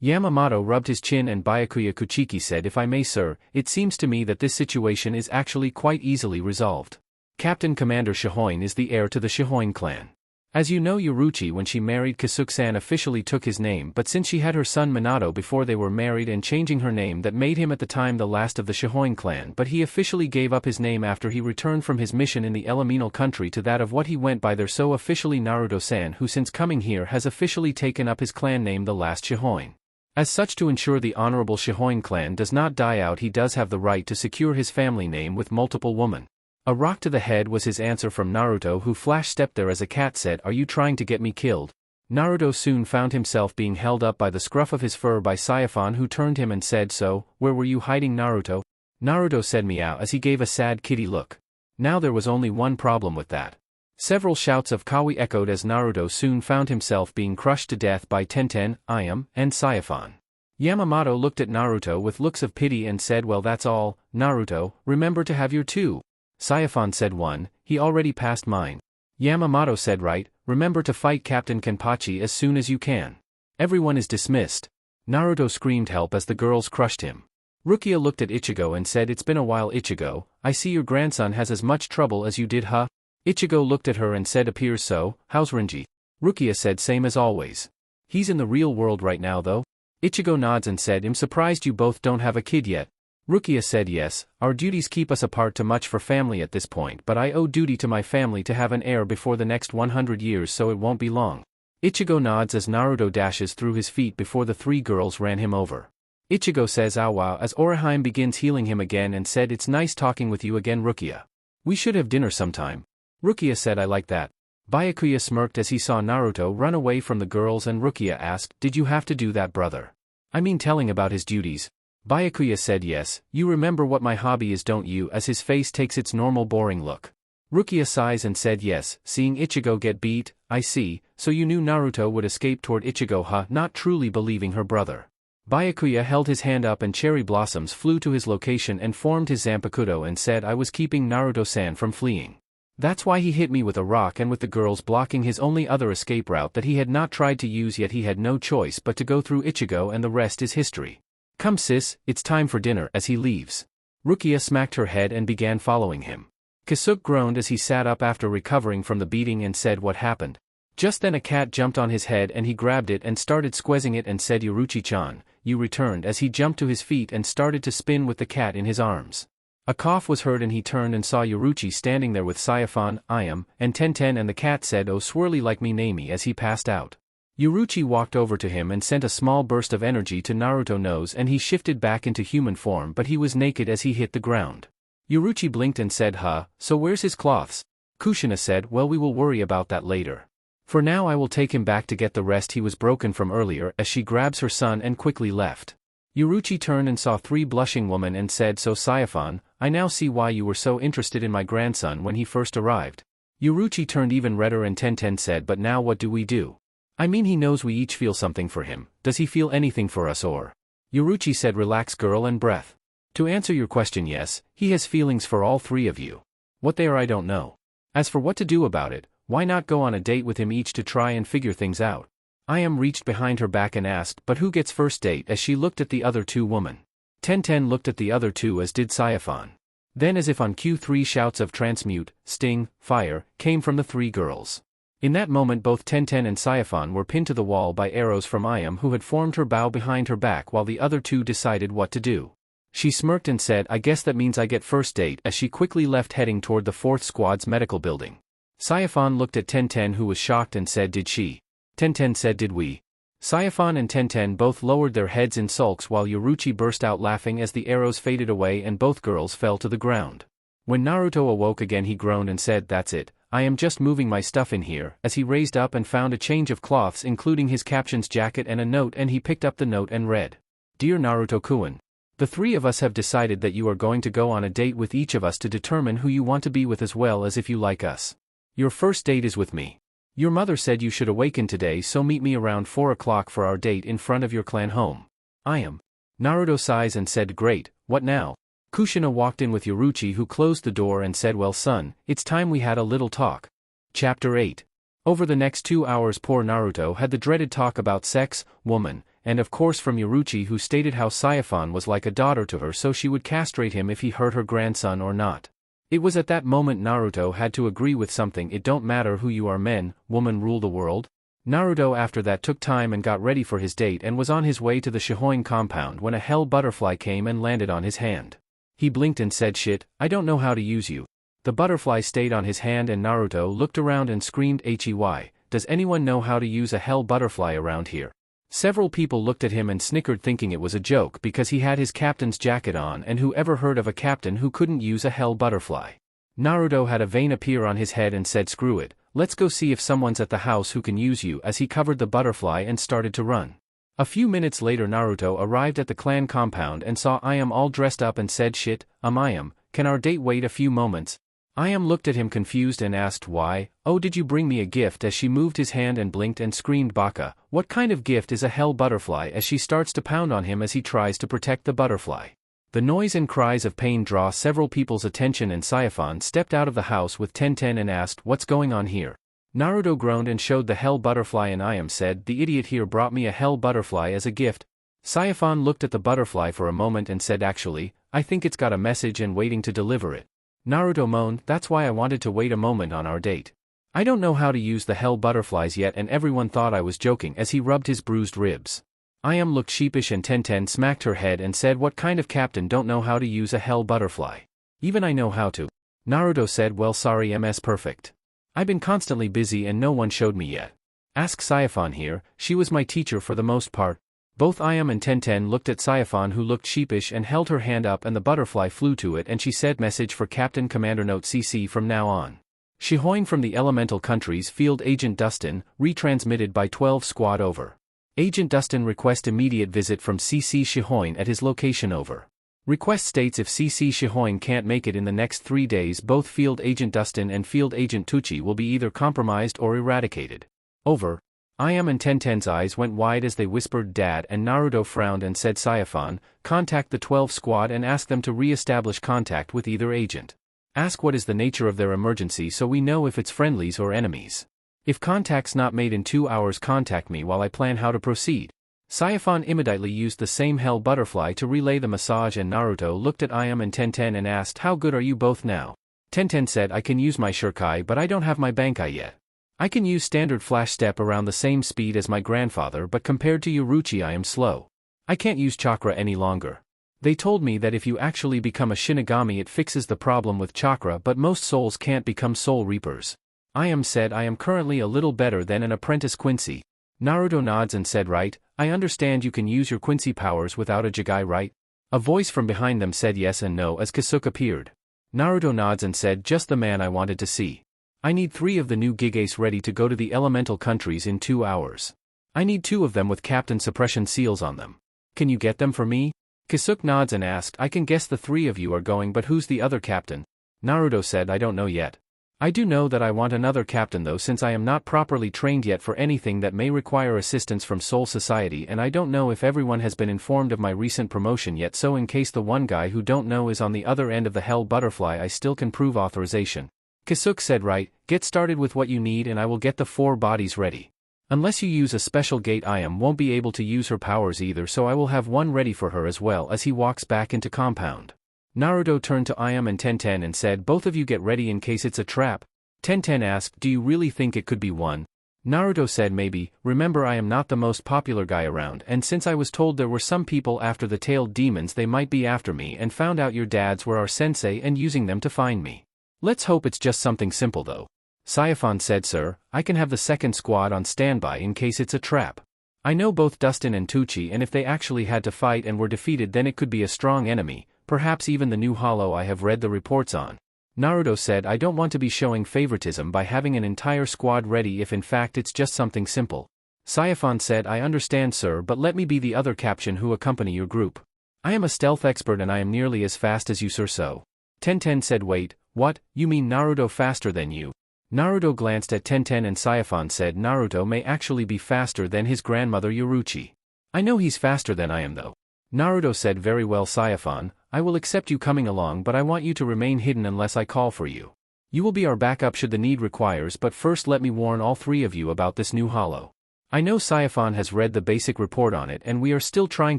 Yamamoto rubbed his chin and Byakuya Kuchiki said, if I may sir, it seems to me that this situation is actually quite easily resolved. Captain Commander Shihoin is the heir to the Shihoin clan. As you know, Yoruichi when she married Kasuke-san officially took his name, but since she had her son Minato before they were married and changing her name, that made him at the time the last of the Shihoin clan, but he officially gave up his name after he returned from his mission in the Elemental country to that of what he went by there, so officially Naruto-san, who since coming here has officially taken up his clan name, the last Shihoin. As such, to ensure the honorable Shihoin clan does not die out, he does have the right to secure his family name with multiple women. A rock to the head was his answer from Naruto, who flash-stepped there as a cat said, are you trying to get me killed? Naruto soon found himself being held up by the scruff of his fur by Sayafan, who turned him and said, so, where were you hiding, Naruto? Naruto said meow as he gave a sad kitty look. Now there was only one problem with that. Several shouts of Kawi echoed as Naruto soon found himself being crushed to death by Tenten, Ayam, and Sayafan. Yamamoto looked at Naruto with looks of pity and said, well that's all, Naruto, remember to have your 2. Sayafan said 1, he already passed mine. Yamamoto said right, remember to fight Captain Kenpachi as soon as you can. Everyone is dismissed. Naruto screamed help as the girls crushed him. Rukia looked at Ichigo and said, it's been a while Ichigo, I see your grandson has as much trouble as you did huh? Ichigo looked at her and said, appears so, how's Renji? Rukia said, same as always. He's in the real world right now though? Ichigo nods and said, I'm surprised you both don't have a kid yet. Rukia said yes, our duties keep us apart too much for family at this point, but I owe duty to my family to have an heir before the next 100 years, so it won't be long. Ichigo nods as Naruto dashes through his feet before the three girls ran him over. Ichigo says "Ow wow" as Orihime begins healing him again and said it's nice talking with you again Rukia. We should have dinner sometime. Rukia said I like that. Byakuya smirked as he saw Naruto run away from the girls and Rukia asked, did you have to do that brother? I mean telling about his duties. Byakuya said yes, you remember what my hobby is don't you, as his face takes its normal boring look. Rukia sighs and said yes, seeing Ichigo get beat, I see, so you knew Naruto would escape toward Ichigo huh, not truly believing her brother. Byakuya held his hand up and cherry blossoms flew to his location and formed his Zanpakuto and said I was keeping Naruto-san from fleeing. That's why he hit me with a rock and with the girls blocking his only other escape route that he had not tried to use yet he had no choice but to go through Ichigo and the rest is history. Come sis, it's time for dinner as he leaves. Rukia smacked her head and began following him. Kasuke groaned as he sat up after recovering from the beating and said what happened. Just then a cat jumped on his head and he grabbed it and started squeezing it and said Yoruchi-chan, you returned as he jumped to his feet and started to spin with the cat in his arms. A cough was heard and he turned and saw Yoruchi standing there with Sayafan, Ayam, and Tenten and the cat said oh swirly like me Nami as he passed out. Yoruchi walked over to him and sent a small burst of energy to Naruto's nose and he shifted back into human form but he was naked as he hit the ground. Yoruchi blinked and said huh, so where's his cloths? Kushina said well we will worry about that later. For now I will take him back to get the rest he was broken from earlier as she grabs her son and quickly left. Yoruchi turned and saw three blushing women and said so Sayafan, I now see why you were so interested in my grandson when he first arrived. Yoruchi turned even redder and Tenten said but now what do we do? I mean he knows we each feel something for him, does he feel anything for us or? Yoruchi said relax girl and breath. To answer your question yes, he has feelings for all three of you. What they are I don't know. As for what to do about it, why not go on a date with him each to try and figure things out? Ayam reached behind her back and asked but who gets first date as she looked at the other two women. Tenten looked at the other two as did Sayafan. Then as if on cue 3 shouts of transmute, sting, fire, came from the three girls. In that moment both Tenten and Sayafan were pinned to the wall by arrows from Ayam who had formed her bow behind her back while the other two decided what to do. She smirked and said I guess that means I get first date as she quickly left heading toward the 4th squad's medical building. Sayafan looked at Tenten who was shocked and said did she? Tenten said did we? Sayafan and Tenten both lowered their heads in sulks while Yoruchi burst out laughing as the arrows faded away and both girls fell to the ground. When Naruto awoke again he groaned and said that's it. I am just moving my stuff in here, as he raised up and found a change of cloths including his captain's jacket and a note and he picked up the note and read. Dear Naruto-kun. The three of us have decided that you are going to go on a date with each of us to determine who you want to be with as well as if you like us. Your first date is with me. Your mother said you should awaken today so meet me around 4 o'clock for our date in front of your clan home. I am. Naruto sighs and said great, what now? Kushina walked in with Yoruchi who closed the door and said well son, it's time we had a little talk. Chapter 8. Over the next 2 hours poor Naruto had the dreaded talk about sex, woman, and of course from Yoruchi who stated how Sayafan was like a daughter to her so she would castrate him if he hurt her grandson or not. It was at that moment Naruto had to agree with something it don't matter who you are men, woman rule the world. Naruto after that took time and got ready for his date and was on his way to the Shihoin compound when a hell butterfly came and landed on his hand. He blinked and said shit, I don't know how to use you. The butterfly stayed on his hand and Naruto looked around and screamed HEY, does anyone know how to use a hell butterfly around here? Several people looked at him and snickered thinking it was a joke because he had his captain's jacket on and who ever heard of a captain who couldn't use a hell butterfly? Naruto had a vein appear on his head and said screw it, let's go see if someone's at the house who can use you as he covered the butterfly and started to run. A few minutes later Naruto arrived at the clan compound and saw Ayam all dressed up and said shit, Ayam, can our date wait a few moments? Ayam looked at him confused and asked why, oh did you bring me a gift as she moved his hand and blinked and screamed baka, what kind of gift is a hell butterfly as she starts to pound on him as he tries to protect the butterfly. The noise and cries of pain draw several people's attention and Sayafan stepped out of the house with Tenten and asked what's going on here. Naruto groaned and showed the hell butterfly and Ayam said the idiot here brought me a hell butterfly as a gift. Sayafan looked at the butterfly for a moment and said actually, I think it's got a message and waiting to deliver it. Naruto moaned, that's why I wanted to wait a moment on our date. I don't know how to use the hell butterflies yet and everyone thought I was joking as he rubbed his bruised ribs. Ayam looked sheepish and Tenten smacked her head and said, what kind of captain don't know how to use a hell butterfly? Even I know how to. Naruto said, well sorry ms perfect. I've been constantly busy and no one showed me yet. Ask Saiphon here, she was my teacher for the most part. Both Ayam and Tenten looked at Saiphon who looked sheepish and held her hand up and the butterfly flew to it and she said message for Captain Commander Note CC from now on. Shihoin from the Elemental Countries Field Agent Dustin, retransmitted by 12 Squad over. Agent Dustin request immediate visit from CC Shihoin at his location over. Request states if CC Shihoin can't make it in the next 3 days both Field Agent Dustin and Field Agent Tucci will be either compromised or eradicated. Over. Ayam and Tenten's eyes went wide as they whispered Dad and Naruto frowned and said Saiphon, contact the 12 Squad and ask them to re-establish contact with either agent. Ask what is the nature of their emergency so we know if it's friendlies or enemies. If contact's not made in 2 hours contact me while I plan how to proceed. Saiphon immediately used the same hell butterfly to relay the massage and Naruto looked at Ayam and Tenten and asked how good are you both now? Tenten said I can use my shurikai but I don't have my bankai yet. I can use standard flash step around the same speed as my grandfather but compared to Yoruchi I am slow. I can't use chakra any longer. They told me that if you actually become a Shinigami it fixes the problem with chakra but most souls can't become soul reapers. Ayam said I am currently a little better than an apprentice Quincy. Naruto nods and said right, I understand you can use your Quincy powers without a Jigai right? A voice from behind them said yes and no as Kasuke appeared. Naruto nods and said just the man I wanted to see. I need 3 of the new Gigace ready to go to the Elemental Countries in 2 hours. I need 2 of them with Captain Suppression seals on them. Can you get them for me? Kasuke nods and asked I can guess the 3 of you are going but who's the other captain? Naruto said I don't know yet. I do know that I want another captain though since I am not properly trained yet for anything that may require assistance from Soul Society and I don't know if everyone has been informed of my recent promotion yet so in case the one guy who don't know is on the other end of the hell butterfly I still can prove authorization. Kasuke said right, get started with what you need and I will get the 4 bodies ready. Unless you use a special gate Ayam won't be able to use her powers either so I will have one ready for her as well as he walks back into compound. Naruto turned to Ayam and Tenten and said both of you get ready in case it's a trap. Tenten asked do you really think it could be one? Naruto said maybe, remember I am not the most popular guy around and since I was told there were some people after the tailed demons they might be after me and found out your dads were our sensei and using them to find me. Let's hope it's just something simple though. Saiphon said sir, I can have the 2nd squad on standby in case it's a trap. I know both Dustin and Tucci and if they actually had to fight and were defeated then it could be a strong enemy, perhaps even the new hollow I have read the reports on. Naruto said I don't want to be showing favoritism by having an entire squad ready if in fact it's just something simple. Saiphon said I understand sir but let me be the other captain who accompany your group. I am a stealth expert and I am nearly as fast as you sir so. Tenten said wait, what, you mean Naruto faster than you? Naruto glanced at Tenten and Saiphon said Naruto may actually be faster than his grandmother Yoruchi. I know he's faster than I am though. Naruto said very well Saiphon, I will accept you coming along but I want you to remain hidden unless I call for you. You will be our backup should the need requires but first let me warn all 3 of you about this new hollow. I know Saiphon has read the basic report on it and we are still trying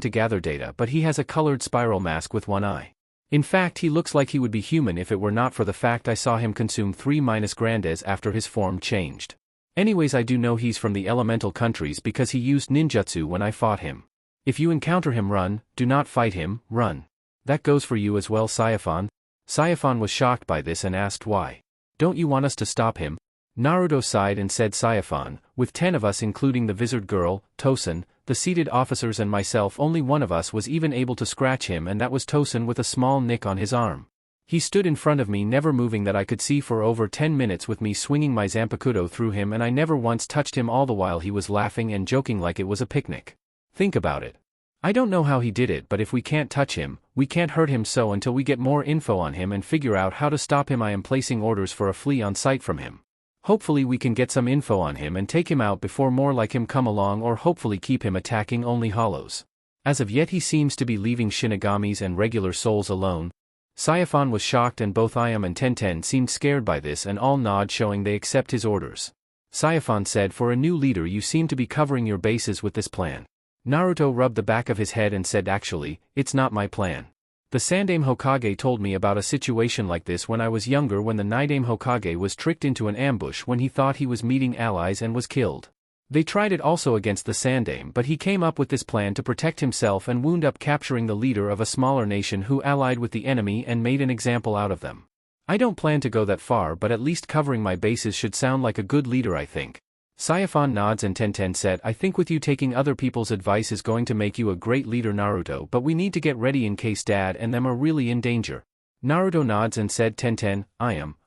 to gather data but he has a colored spiral mask with one eye. In fact he looks like he would be human if it were not for the fact I saw him consume 3 grandes after his form changed. Anyways I do know he's from the Elemental Countries because he used ninjutsu when I fought him. If you encounter him run, do not fight him, run. That goes for you as well Saiphon. Saiphon was shocked by this and asked why. Don't you want us to stop him? Naruto sighed and said Saiphon, with 10 of us including the wizard girl, Tosen, the seated officers and myself only one of us was even able to scratch him and that was Tosen with a small nick on his arm. He stood in front of me never moving that I could see for over 10 minutes with me swinging my Zanpakuto through him and I never once touched him all the while he was laughing and joking like it was a picnic. Think about it. I don't know how he did it but if we can't touch him, we can't hurt him so until we get more info on him and figure out how to stop him I am placing orders for a flea on site from him. Hopefully we can get some info on him and take him out before more like him come along or hopefully keep him attacking only hollows. As of yet he seems to be leaving Shinigamis and regular souls alone. Saiphon was shocked and both Ayam and Tenten seemed scared by this and all nod showing they accept his orders. Saiphon said for a new leader you seem to be covering your bases with this plan. Naruto rubbed the back of his head and said actually, it's not my plan. The Sandaime Hokage told me about a situation like this when I was younger when the Nidaime Hokage was tricked into an ambush when he thought he was meeting allies and was killed. They tried it also against the Sandaime, but he came up with this plan to protect himself and wound up capturing the leader of a smaller nation who allied with the enemy and made an example out of them. I don't plan to go that far, but at least covering my bases should sound like a good leader, I think. Saiyaphon nods and Tenten said, I think with you taking other people's advice is going to make you a great leader, Naruto, but we need to get ready in case Dad and them are really in danger. Naruto nods and said, Tenten,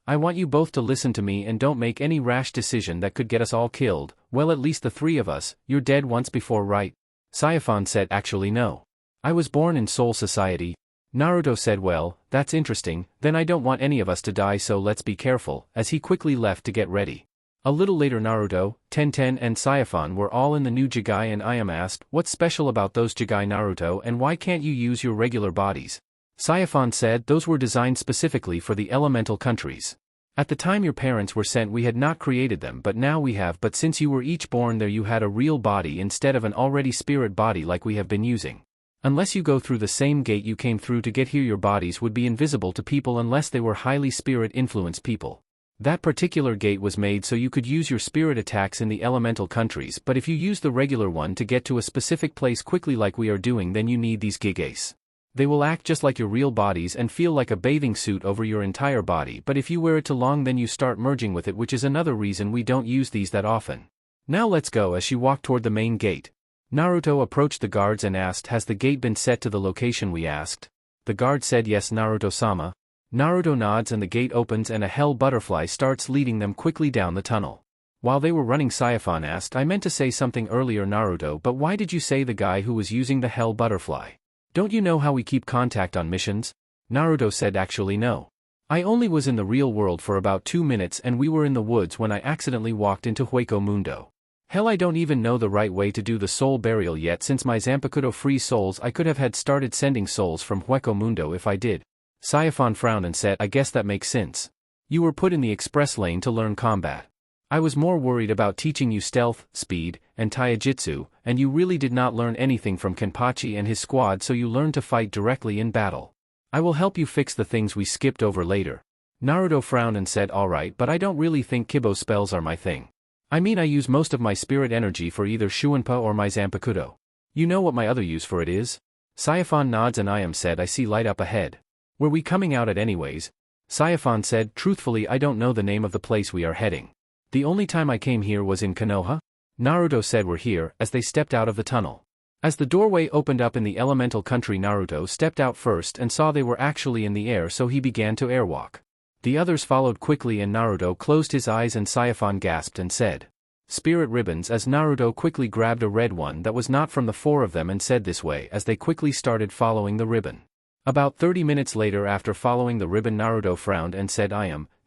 I want you both to listen to me and don't make any rash decision that could get us all killed. Well, at least the three of us. You're dead once before, right? Saiyaphon said, actually no. I was born in Soul Society. Naruto said, well, that's interesting, then I don't want any of us to die, so let's be careful, as he quickly left to get ready. A little later, Naruto, Tenten and Saiyaphon were all in the new Jigai and asked, what's special about those Jigai, Naruto, and why can't you use your regular bodies? Saiyaphon said those were designed specifically for the elemental countries. At the time your parents were sent we had not created them, but now we have, but since you were each born there you had a real body instead of an already spirit body like we have been using. Unless you go through the same gate you came through to get here, your bodies would be invisible to people unless they were highly spirit-influenced people. That particular gate was made so you could use your spirit attacks in the elemental countries, but if you use the regular one to get to a specific place quickly like we are doing, then you need these gigates. They will act just like your real bodies and feel like a bathing suit over your entire body, but if you wear it too long then you start merging with it, which is another reason we don't use these that often. Now let's go. As she walked toward the main gate, Naruto approached the guards and asked, has the gate been set to the location we asked? The guard said yes, Naruto-sama. Naruto nods and the gate opens and a hell butterfly starts leading them quickly down the tunnel. While they were running, Saiyaphon asked, I meant to say something earlier, Naruto, but why did you say the guy who was using the hell butterfly? Don't you know how we keep contact on missions? Naruto said, actually no. I only was in the real world for about 2 minutes and we were in the woods when I accidentally walked into Hueco Mundo. Hell, I don't even know the right way to do the soul burial yet. Since my Zanpakuto frees souls, I could have had started sending souls from Hueco Mundo if I did. Saiyaphon frowned and said, I guess that makes sense. You were put in the express lane to learn combat. I was more worried about teaching you stealth, speed, and taijutsu, and you really did not learn anything from Kenpachi and his squad, so you learned to fight directly in battle. I will help you fix the things we skipped over later. Naruto frowned and said, alright, but I don't really think Kibo spells are my thing. I mean, I use most of my spirit energy for either Shuinpa or my Zanpakuto. You know what my other use for it is? Saiyaphon nods and said, I see light up ahead. Were we coming out at anyways? Saiyaphon said, truthfully I don't know the name of the place we are heading. The only time I came here was in Konoha? Naruto said, we're here, as they stepped out of the tunnel. As the doorway opened up in the elemental country, Naruto stepped out first and saw they were actually in the air, so he began to airwalk. The others followed quickly and Naruto closed his eyes and Saiyaphon gasped and said, Spirit ribbons, as Naruto quickly grabbed a red one that was not from the four of them and said this way as they quickly started following the ribbon. About 30 minutes later, after following the ribbon, Naruto frowned and said,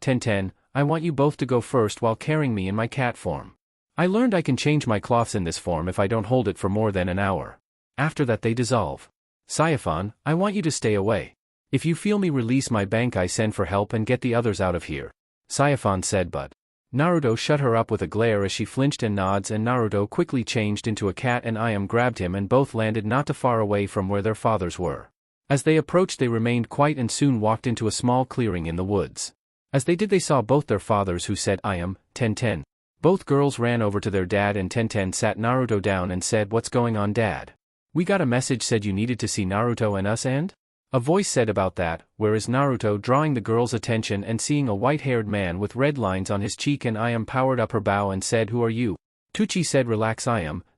Tenten, I want you both to go first while carrying me in my cat form. I learned I can change my cloths in this form if I don't hold it for more than an hour. After that they dissolve. Saiyaphon, I want you to stay away. If you feel me release my bankai, send for help and get the others out of here. Saiyaphon said, but Naruto shut her up with a glare as she flinched and nods, and Naruto quickly changed into a cat and grabbed him and both landed not too far away from where their fathers were. As they approached they remained quiet and soon walked into a small clearing in the woods. As they did they saw both their fathers, who said, Tenten. Both girls ran over to their dad and Tenten sat Naruto down and said, what's going on, Dad? We got a message said you needed to see Naruto and us, and? A voice said about that, where is Naruto, drawing the girl's attention and seeing a white-haired man with red lines on his cheek, and powered up her bow and said, who are you? Tucci said, relax,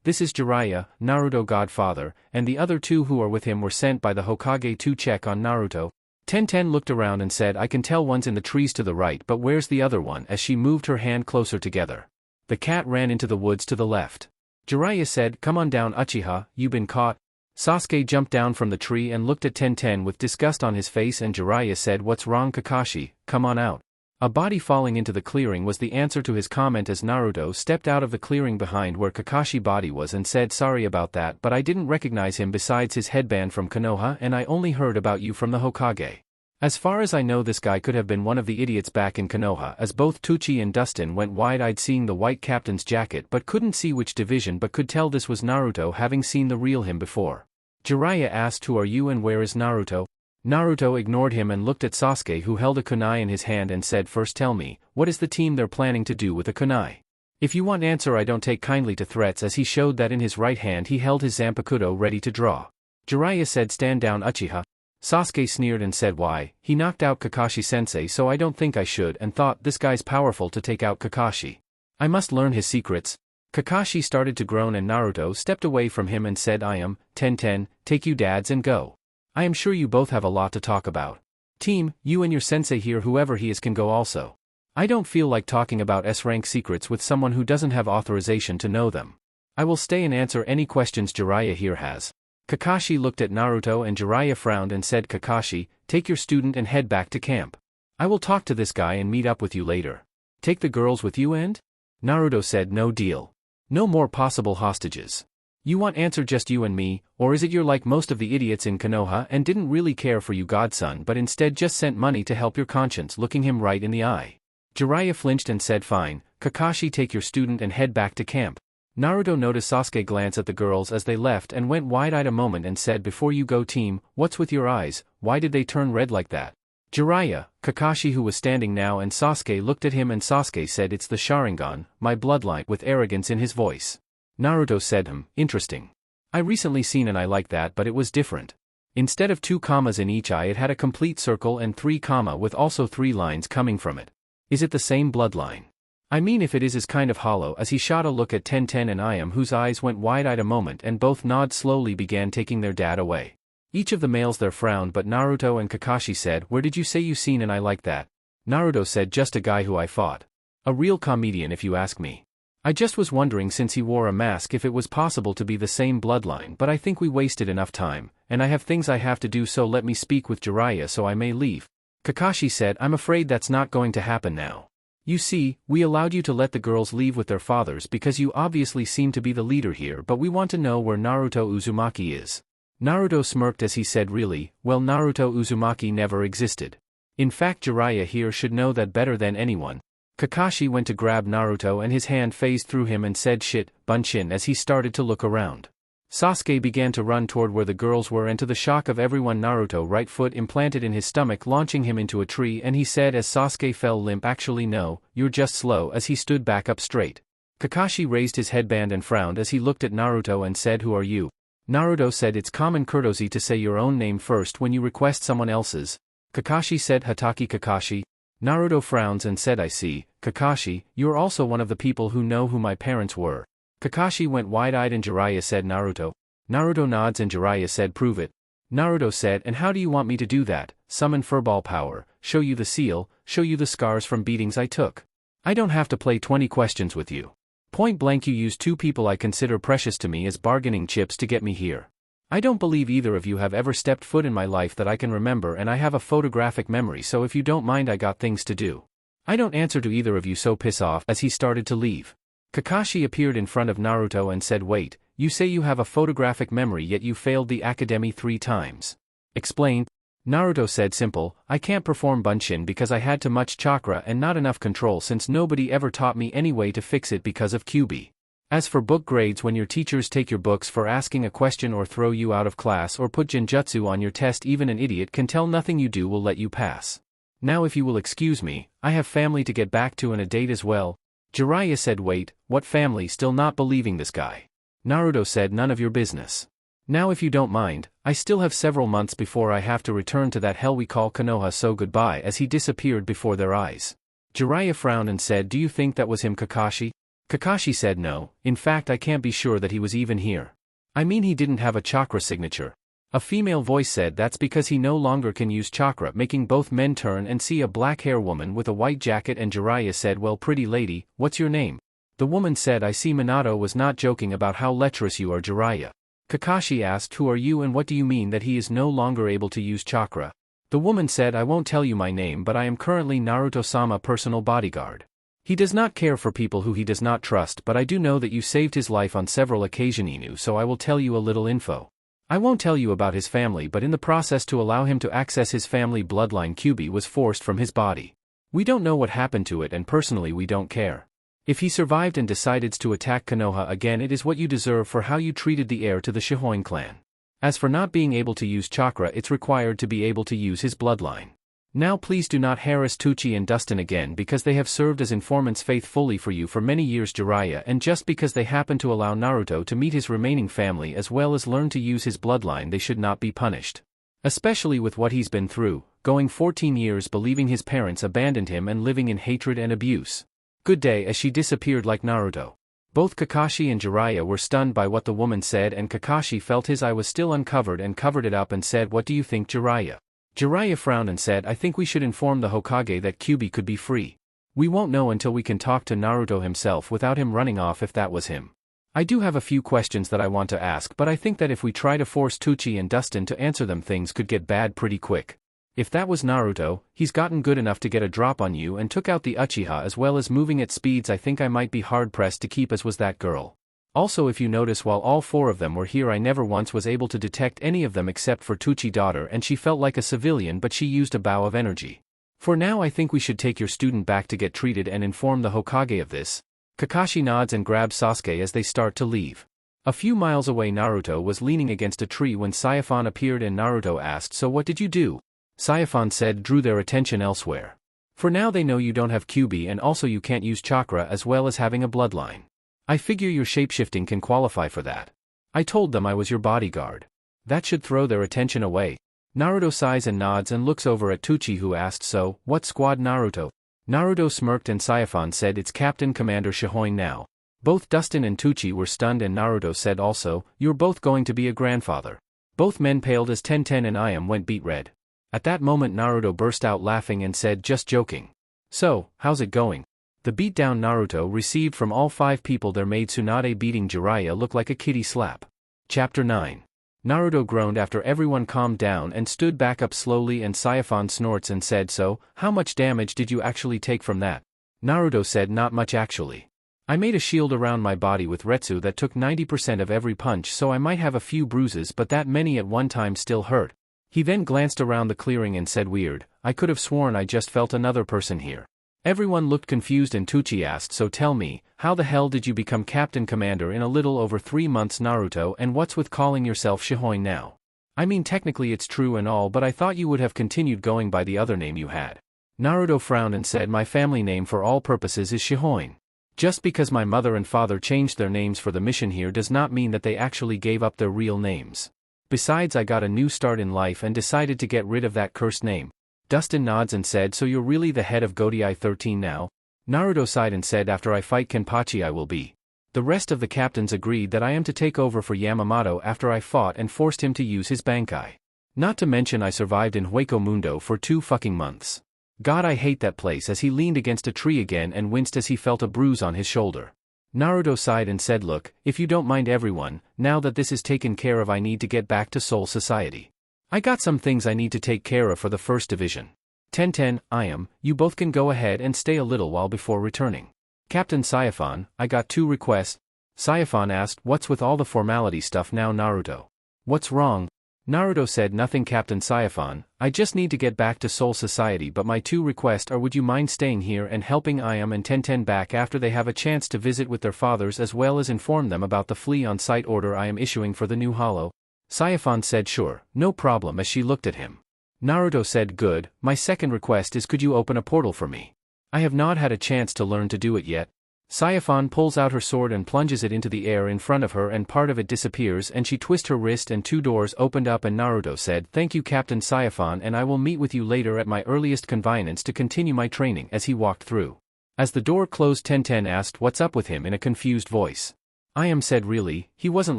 this is Jiraiya, Naruto godfather, and the other two who are with him were sent by the Hokage to check on Naruto. Tenten looked around and said, I can tell one's in the trees to the right, but where's the other one, as she moved her hand closer together. The cat ran into the woods to the left. Jiraiya said, come on down, Uchiha, you've been caught. Sasuke jumped down from the tree and looked at Tenten with disgust on his face, and Jiraiya said, what's wrong, Kakashi, come on out. A body falling into the clearing was the answer to his comment as Naruto stepped out of the clearing behind where Kakashi's body was and said, sorry about that, but I didn't recognize him besides his headband from Konoha, and I only heard about you from the Hokage. As far as I know, this guy could have been one of the idiots back in Konoha, as both Tucci and Dustin went wide-eyed seeing the white captain's jacket but couldn't see which division, but could tell this was Naruto, having seen the real him before. Jiraiya asked, who are you and where is Naruto? Naruto ignored him and looked at Sasuke, who held a kunai in his hand, and said, first tell me, what is the team they're planning to do with a kunai? If you want answer, I don't take kindly to threats, as he showed that in his right hand he held his Zanpakuto ready to draw. Jiraiya said, stand down Uchiha. Sasuke sneered and said, why, he knocked out Kakashi sensei, so I don't think I should, and thought, this guy's powerful to take out Kakashi. I must learn his secrets. Kakashi started to groan and Naruto stepped away from him and said, I am, Ten, take you dads and go. I am sure you both have a lot to talk about. Team, you and your sensei here, whoever he is, can go also. I don't feel like talking about S-rank secrets with someone who doesn't have authorization to know them. I will stay and answer any questions Jiraiya here has. Kakashi looked at Naruto and Jiraiya frowned and said, Kakashi, take your student and head back to camp. I will talk to this guy and meet up with you later. Take the girls with you and? Naruto said, no deal. No more possible hostages. You want answer just you and me, or is it you're like most of the idiots in Konoha and didn't really care for you godson but instead just sent money to help your conscience, looking him right in the eye? Jiraiya flinched and said, fine, Kakashi, take your student and head back to camp. Naruto noticed Sasuke glance at the girls as they left and went wide-eyed a moment and said, before you go team, what's with your eyes, why did they turn red like that? Jiraiya, Kakashi who was standing now and Sasuke looked at him and Sasuke said, it's the Sharingan, my bloodline, with arrogance in his voice. Naruto said, interesting. I recently seen and I like that, but it was different. Instead of 2 commas in each eye it had a complete circle and 3 comma with also 3 lines coming from it. Is it the same bloodline? I mean, if it is kind of hollow, as he shot a look at Ten and Iam, whose eyes went wide-eyed a moment and both nod slowly began taking their dad away. Each of the males there frowned, but Naruto and Kakashi said, where did you say you seen and I like that? Naruto said, just a guy who I fought. A real comedian if you ask me. I just was wondering since he wore a mask if it was possible to be the same bloodline, but I think we wasted enough time, and I have things I have to do, so let me speak with Jiraiya so I may leave. Kakashi said, I'm afraid that's not going to happen now. You see, we allowed you to let the girls leave with their fathers because you obviously seem to be the leader here, but we want to know where Naruto Uzumaki is. Naruto smirked as he said, really, well, Naruto Uzumaki never existed. In fact, Jiraiya here should know that better than anyone. Kakashi went to grab Naruto and his hand phased through him and said, shit, Bunshin, as he started to look around. Sasuke began to run toward where the girls were, and to the shock of everyone, Naruto right foot implanted in his stomach, launching him into a tree, and he said as Sasuke fell limp, actually no, you're just slow, as he stood back up straight. Kakashi raised his headband and frowned as he looked at Naruto and said, who are you? Naruto said, it's common courtesy to say your own name first when you request someone else's. Kakashi said, Hatake Kakashi. Naruto frowns and said, I see, Kakashi, you're also one of the people who know who my parents were. Kakashi went wide-eyed and Jiraiya said, Naruto. Naruto nods and Jiraiya said, prove it. Naruto said, and how do you want me to do that? Summon furball power, show you the seal, show you the scars from beatings I took. I don't have to play 20 questions with you. Point blank, you use 2 people I consider precious to me as bargaining chips to get me here. I don't believe either of you have ever stepped foot in my life that I can remember, and I have a photographic memory, so if you don't mind, I got things to do. I don't answer to either of you, so piss off, as he started to leave. Kakashi appeared in front of Naruto and said, wait, you say you have a photographic memory yet you failed the academy 3 times. Explain. Naruto said, simple, I can't perform Bunshin because I had too much chakra and not enough control, since nobody ever taught me any way to fix it because of QB. As for book grades, when your teachers take your books for asking a question or throw you out of class or put genjutsu on your test, even an idiot can tell nothing you do will let you pass. Now if you will excuse me, I have family to get back to and a date as well. Jiraiya said, wait, what family? Still not believing this guy. Naruto said, none of your business. Now if you don't mind, I still have several months before I have to return to that hell we call Konoha, so goodbye, as he disappeared before their eyes. Jiraiya frowned and said, do you think that was him, Kakashi? Kakashi said, no, in fact I can't be sure that he was even here. I mean, he didn't have a chakra signature. A female voice said, that's because he no longer can use chakra, making both men turn and see a black-haired woman with a white jacket, and Jiraiya said, well, pretty lady, what's your name? The woman said, I see Minato was not joking about how lecherous you are, Jiraiya. Kakashi asked, who are you and what do you mean that he is no longer able to use chakra? The woman said, I won't tell you my name, but I am currently Naruto-sama personal bodyguard. He does not care for people who he does not trust, but I do know that you saved his life on several occasions, Inu, so I will tell you a little info. I won't tell you about his family, but in the process to allow him to access his family bloodline, QB was forced from his body. We don't know what happened to it, and personally we don't care. If he survived and decides to attack Konoha again, it is what you deserve for how you treated the heir to the Shihoin clan. As for not being able to use chakra, it's required to be able to use his bloodline. Now please do not harass Tucci and Dustin again because they have served as informants faithfully for you for many years, Jiraiya, and just because they happen to allow Naruto to meet his remaining family as well as learn to use his bloodline, they should not be punished. Especially with what he's been through, going 14 years believing his parents abandoned him and living in hatred and abuse. Good day, as she disappeared like Naruto. Both Kakashi and Jiraiya were stunned by what the woman said, and Kakashi felt his eye was still uncovered and covered it up and said, "What do you think, Jiraiya?" Jiraiya frowned and said, "I think we should inform the Hokage that Kyuubi could be free. We won't know until we can talk to Naruto himself without him running off if that was him. I do have a few questions that I want to ask, but I think that if we try to force Tucci and Dustin to answer them, things could get bad pretty quick. If that was Naruto, he's gotten good enough to get a drop on you and took out the Uchiha as well as moving at speeds I think I might be hard-pressed to keep as was that girl. Also, if you notice, while all four of them were here, I never once was able to detect any of them except for Tucci daughter, and she felt like a civilian but she used a bow of energy. For now I think we should take your student back to get treated and inform the Hokage of this." Kakashi nods and grabs Sasuke as they start to leave. A few miles away, Naruto was leaning against a tree when Saiyaphon appeared and Naruto asked, "So what did you do?" Saiyaphon said, "Drew their attention elsewhere. For now they know you don't have Kyuubi and also you can't use chakra as well as having a bloodline. I figure your shapeshifting can qualify for that. I told them I was your bodyguard. That should throw their attention away." Naruto sighs and nods and looks over at Tucci, who asked, "So, what squad, Naruto?" Naruto smirked and Saiyaphon said, "It's Captain Commander Shihoin now." Both Dustin and Tucci were stunned and Naruto said also, "You're both going to be a grandfather." Both men paled as Tenten and Iam went beet red. At that moment Naruto burst out laughing and said, "Just joking. So, how's it going?" The beatdown Naruto received from all five people there made Tsunade beating Jiraiya look like a kitty slap. Chapter 9. Naruto groaned after everyone calmed down and stood back up slowly, and Saiyaphon snorts and said, "So, how much damage did you actually take from that?" Naruto said, "Not much actually. I made a shield around my body with Retsu that took 90% of every punch, so I might have a few bruises, but that many at one time still hurt." He then glanced around the clearing and said, "Weird, I could have sworn I just felt another person here." Everyone looked confused and Tucci asked, "So tell me, how the hell did you become Captain Commander in a little over 3 months, Naruto, and what's with calling yourself Shihoin now? I mean, technically it's true and all, but I thought you would have continued going by the other name you had." Naruto frowned and said, "My family name for all purposes is Shihoin. Just because my mother and father changed their names for the mission here does not mean that they actually gave up their real names. Besides, I got a new start in life and decided to get rid of that cursed name." Dustin nods and said, "So you're really the head of Godai 13 now?" Naruto sighed and said, "After I fight Kenpachi I will be." The rest of the captains agreed that I am to take over for Yamamoto after I fought and forced him to use his bankai. Not to mention I survived in Hueco Mundo for 2 fucking months. God, I hate that place, as he leaned against a tree again and winced as he felt a bruise on his shoulder. Naruto sighed and said, "Look, if you don't mind everyone, now that this is taken care of I need to get back to Soul Society. I got some things I need to take care of for the First Division. Tenten, Iam, you both can go ahead and stay a little while before returning." "Captain Saiyaphon, I got 2 requests." Saiyaphon asked, "What's with all the formality stuff now, Naruto? What's wrong?" Naruto said, "Nothing, Captain Saiyaphon, I just need to get back to Soul Society, but my 2 requests are, would you mind staying here and helping Iam and Tenten back after they have a chance to visit with their fathers, as well as inform them about the flee on site order I am issuing for the new hollow?" Saiyaphon said, "Sure, no problem," as she looked at him. Naruto said, "Good, my second request is, could you open a portal for me? I have not had a chance to learn to do it yet." Saiyaphon pulls out her sword and plunges it into the air in front of her, and part of it disappears and she twists her wrist and 2 doors opened up, and Naruto said, "Thank you, Captain Saiyaphon, and I will meet with you later at my earliest convenience to continue my training," as he walked through. As the door closed, Tenten asked what's up with him in a confused voice. Iam said, "Really, he wasn't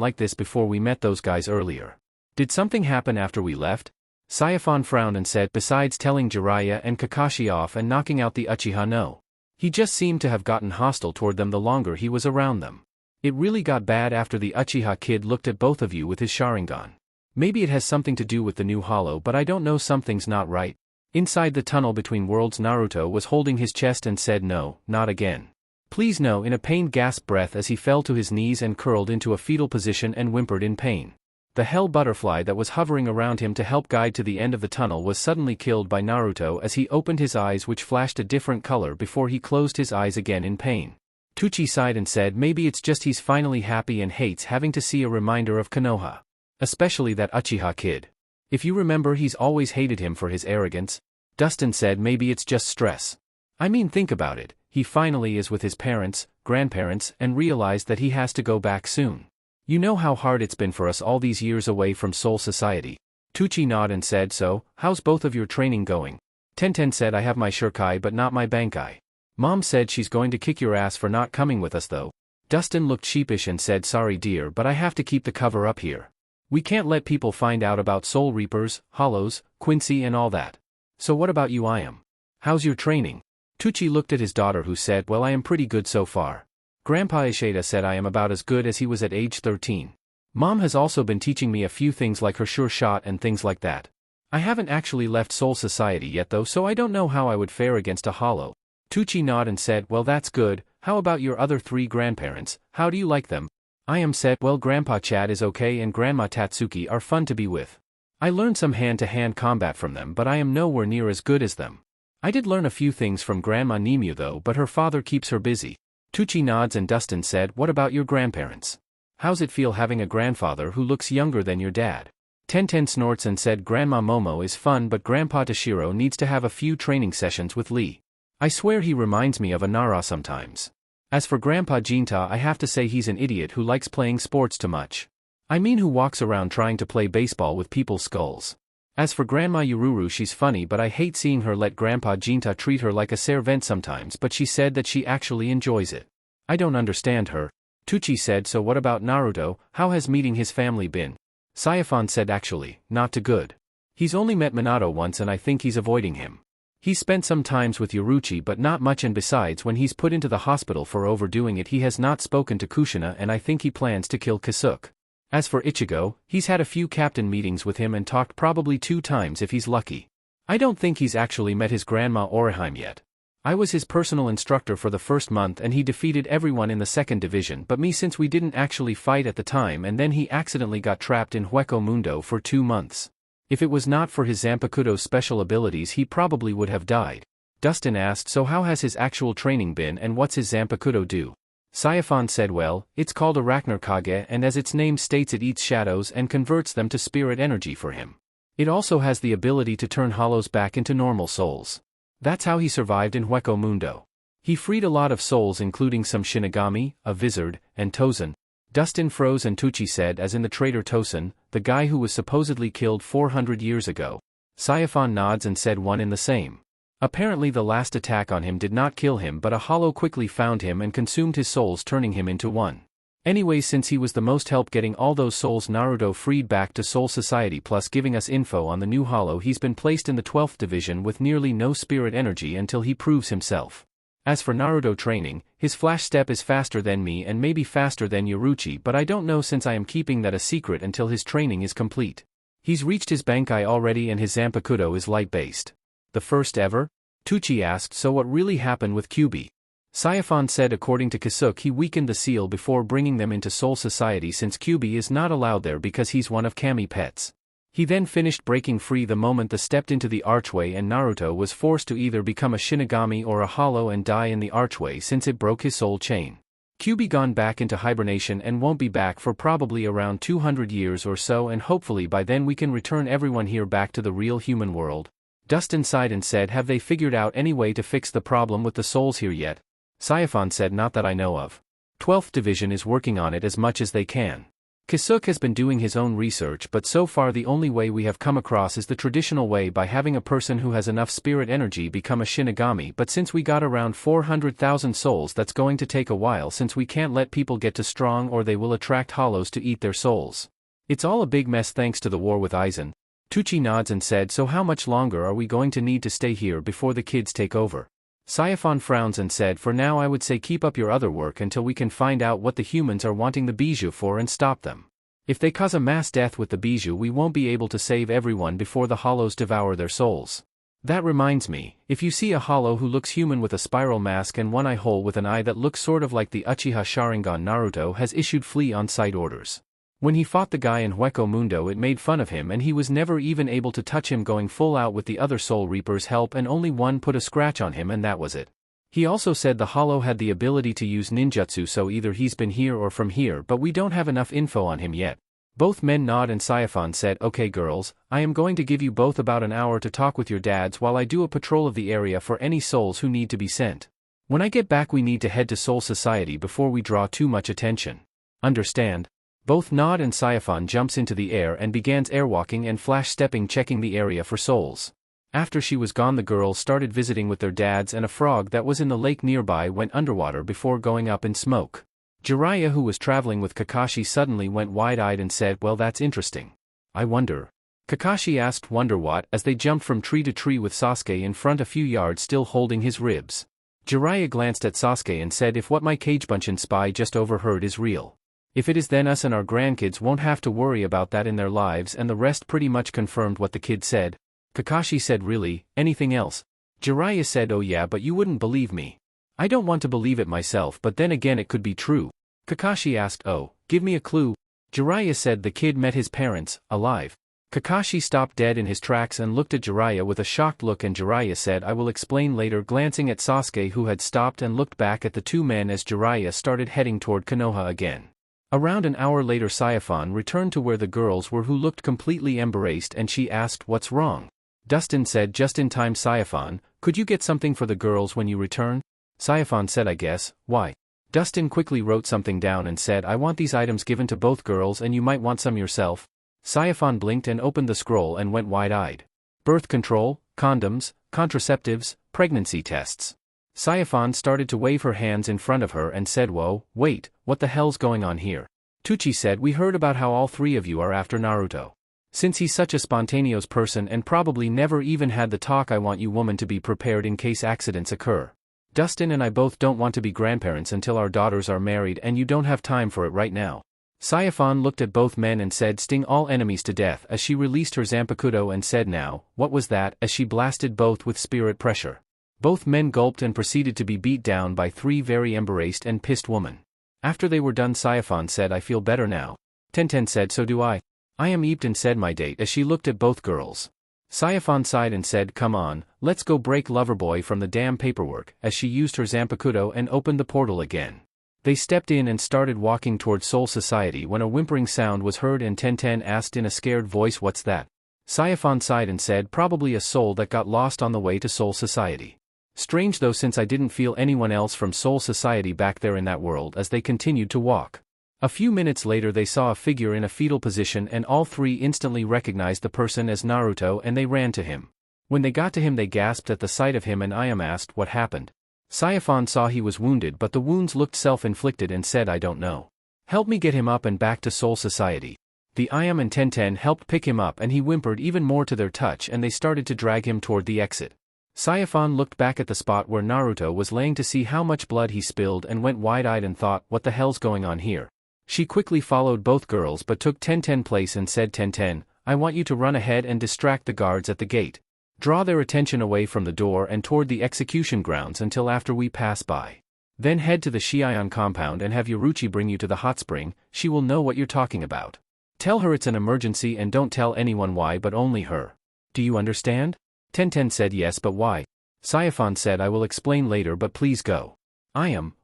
like this before we met those guys earlier. Did something happen after we left?" Saiyaphon frowned and said, "Besides telling Jiraiya and Kakashi off and knocking out the Uchiha, no. He just seemed to have gotten hostile toward them the longer he was around them. It really got bad after the Uchiha kid looked at both of you with his Sharingan. Maybe it has something to do with the new hollow, but I don't know, something's not right." Inside the tunnel between worlds, Naruto was holding his chest and said, "No, not again. Please no," in a pained gasp breath as he fell to his knees and curled into a fetal position and whimpered in pain. The hell butterfly that was hovering around him to help guide to the end of the tunnel was suddenly killed by Naruto as he opened his eyes, which flashed a different color before he closed his eyes again in pain. Tucci sighed and said, "Maybe it's just he's finally happy and hates having to see a reminder of Konoha. Especially that Uchiha kid. If you remember, he's always hated him for his arrogance." Dustin said maybe it's just stress. I mean, think about it, he finally is with his parents, grandparents, and realized that he has to go back soon. You know how hard it's been for us all these years away from Soul Society. Tucci nodded and said, so, how's both of your training going? Tenten said, I have my shurkai but not my bankai. Mom said she's going to kick your ass for not coming with us though. Dustin looked sheepish and said, sorry dear, but I have to keep the cover up here. We can't let people find out about Soul Reapers, Hollows, Quincy and all that. So what about you, I am? How's your training? Tucci looked at his daughter who said, well, I am pretty good so far. Grandpa Ishida said I am about as good as he was at age 13. Mom has also been teaching me a few things like her sure shot and things like that. I haven't actually left Soul Society yet though, so I don't know how I would fare against a hollow. Tucci nodded and said, well, that's good. How about your other 3 grandparents, how do you like them? I am said, well, Grandpa Chad is okay and Grandma Tatsuki are fun to be with. I learned some hand-to-hand combat from them, but I am nowhere near as good as them. I did learn a few things from Grandma Nemu though, but her father keeps her busy. Tucci nods and Dustin said, what about your grandparents? How's it feel having a grandfather who looks younger than your dad? Tenten snorts and said, Grandma Momo is fun but Grandpa Toshiro needs to have a few training sessions with Lee. I swear he reminds me of a Nara sometimes. As for Grandpa Jinta, I have to say he's an idiot who likes playing sports too much. I mean, who walks around trying to play baseball with people's skulls. As for Grandma Yururu, she's funny but I hate seeing her let Grandpa Jinta treat her like a servant sometimes, but she said that she actually enjoys it. I don't understand her. Tucci said, so what about Naruto, how has meeting his family been? Saifon said, actually, not too good. He's only met Minato once and I think he's avoiding him. He's spent some times with Yoruichi but not much, and besides when he's put into the hospital for overdoing it he has not spoken to Kushina and I think he plans to kill Kisuke. As for Ichigo, he's had a few captain meetings with him and talked probably 2 times if he's lucky. I don't think he's actually met his grandma Orihime yet. I was his personal instructor for the first month and he defeated everyone in the 2nd division but me, since we didn't actually fight at the time, and then he accidentally got trapped in Hueco Mundo for 2 months. If it was not for his Zanpakuto's special abilities he probably would have died. Dustin asked, so how has his actual training been and what's his Zanpakuto do? Saifon said, well, it's called Arachner Kage and as its name states it eats shadows and converts them to spirit energy for him. It also has the ability to turn hollows back into normal souls. That's how he survived in Hueco Mundo. He freed a lot of souls including some Shinigami, a Vizard, and Tozen. Dustin froze and Tucci said, as in the traitor Tozen, the guy who was supposedly killed 400 years ago. Saifon nods and said, one in the same. Apparently the last attack on him did not kill him but a hollow quickly found him and consumed his souls, turning him into one. Anyway, since he was the most help getting all those souls Naruto freed back to Soul Society plus giving us info on the new hollow, he's been placed in the 12th division with nearly no spirit energy until he proves himself. As for Naruto training, his flash step is faster than me and maybe faster than Yoruichi, but I don't know since I am keeping that a secret until his training is complete. He's reached his bankai already and his Zanpakuto is light-based. The first ever? Tucci asked, so what really happened with Kyubi? Saifon said according to Kisuke he weakened the seal before bringing them into Soul Society since Kyubi is not allowed there because he's one of Kami pets. He then finished breaking free the moment they stepped into the archway and Naruto was forced to either become a Shinigami or a hollow and die in the archway since it broke his soul chain. Kyubi gone back into hibernation and won't be back for probably around 200 years or so, and hopefully by then we can return everyone here back to the real human world. Dustin sighed and said, have they figured out any way to fix the problem with the souls here yet? Saifon said, not that I know of. 12th Division is working on it as much as they can. Kisuke has been doing his own research, but so far the only way we have come across is the traditional way by having a person who has enough spirit energy become a Shinigami, but since we got around 400,000 souls that's going to take a while since we can't let people get too strong or they will attract hollows to eat their souls. It's all a big mess thanks to the war with Aizen. Tucci nods and said, so how much longer are we going to need to stay here before the kids take over? Saifon frowns and said, for now I would say keep up your other work until we can find out what the humans are wanting the bijou for and stop them. If they cause a mass death with the bijou we won't be able to save everyone before the hollows devour their souls. That reminds me, if you see a hollow who looks human with a spiral mask and one eye hole with an eye that looks sort of like the Uchiha Sharingan, Naruto has issued flee on sight orders. When he fought the guy in Hueco Mundo it made fun of him and he was never even able to touch him, going full out with the other Soul Reapers' help, and only one put a scratch on him and that was it. He also said the hollow had the ability to use ninjutsu, so either he's been here or from here, but we don't have enough info on him yet. Both men nod and Saifan said, "Okay girls, I am going to give you both about an hour to talk with your dads while I do a patrol of the area for any souls who need to be sent. When I get back we need to head to Soul Society before we draw too much attention. Understand?" Both nod and Saifan jumps into the air and begins airwalking and flash-stepping, checking the area for souls. After she was gone the girls started visiting with their dads, and a frog that was in the lake nearby went underwater before going up in smoke. Jiraiya, who was traveling with Kakashi, suddenly went wide-eyed and said, "Well, that's interesting. I wonder." Kakashi asked, "Wonder what?" as they jumped from tree to tree with Sasuke in front a few yards still holding his ribs. Jiraiya glanced at Sasuke and said, "If what my Kagebunshin spy just overheard is real. If it is, then us and our grandkids won't have to worry about that in their lives," and the rest pretty much confirmed what the kid said. Kakashi said, "Really? Anything else?" Jiraiya said, "Oh yeah, but you wouldn't believe me. I don't want to believe it myself, but then again it could be true." Kakashi asked, "Oh, give me a clue." Jiraiya said the kid met his parents, alive. Kakashi stopped dead in his tracks and looked at Jiraiya with a shocked look, and Jiraiya said, "I will explain later," glancing at Sasuke, who had stopped and looked back at the two men as Jiraiya started heading toward Konoha again. Around an hour later Saifan returned to where the girls were, who looked completely embarrassed, and she asked, "What's wrong?" Dustin said, "Just in time, Saifan, could you get something for the girls when you return?" Saifan said, "I guess, why?" Dustin quickly wrote something down and said, "I want these items given to both girls and you might want some yourself." Saifan blinked and opened the scroll and went wide-eyed. Birth control, condoms, contraceptives, pregnancy tests. Saifan started to wave her hands in front of her and said, "Whoa, wait, what the hell's going on here?" Tucci said, "We heard about how all three of you are after Naruto. Since he's such a spontaneous person and probably never even had the talk, I want you woman to be prepared in case accidents occur. Dustin and I both don't want to be grandparents until our daughters are married, and you don't have time for it right now." Saifan looked at both men and said, "Sting all enemies to death," as she released her Zanpakuto and said, "Now, what was that?" as she blasted both with spirit pressure. Both men gulped and proceeded to be beat down by three very embarrassed and pissed women. After they were done, Saifan said, "I feel better now." Tenten said, "So do I. I am eeped," and said, "My date," as she looked at both girls. Saifan sighed and said, "Come on, let's go break Loverboy from the damn paperwork," as she used her Zanpakuto and opened the portal again. They stepped in and started walking toward Soul Society when a whimpering sound was heard, and Tenten asked in a scared voice, "What's that?" Saifan sighed and said, "Probably a soul that got lost on the way to Soul Society. Strange though, since I didn't feel anyone else from Soul Society back there in that world," as they continued to walk. A few minutes later they saw a figure in a fetal position, and all three instantly recognized the person as Naruto, and they ran to him. When they got to him they gasped at the sight of him, and Ayam asked, "What happened?" Saifan saw he was wounded, but the wounds looked self-inflicted, and said, "I don't know. Help me get him up and back to Soul Society." The Ayam and Tenten helped pick him up, and he whimpered even more to their touch, and they started to drag him toward the exit. Saifan looked back at the spot where Naruto was laying to see how much blood he spilled and went wide-eyed and thought, "What the hell's going on here?" She quickly followed both girls but took Tenten's place and said, "Tenten, I want you to run ahead and distract the guards at the gate. Draw their attention away from the door and toward the execution grounds until after we pass by. Then head to the Shion compound and have Yoruchi bring you to the hot spring. She will know what you're talking about. Tell her it's an emergency and don't tell anyone why, but only her. Do you understand?" Tenten said, "Yes, but why?" Saifan said, "I will explain later, but please go.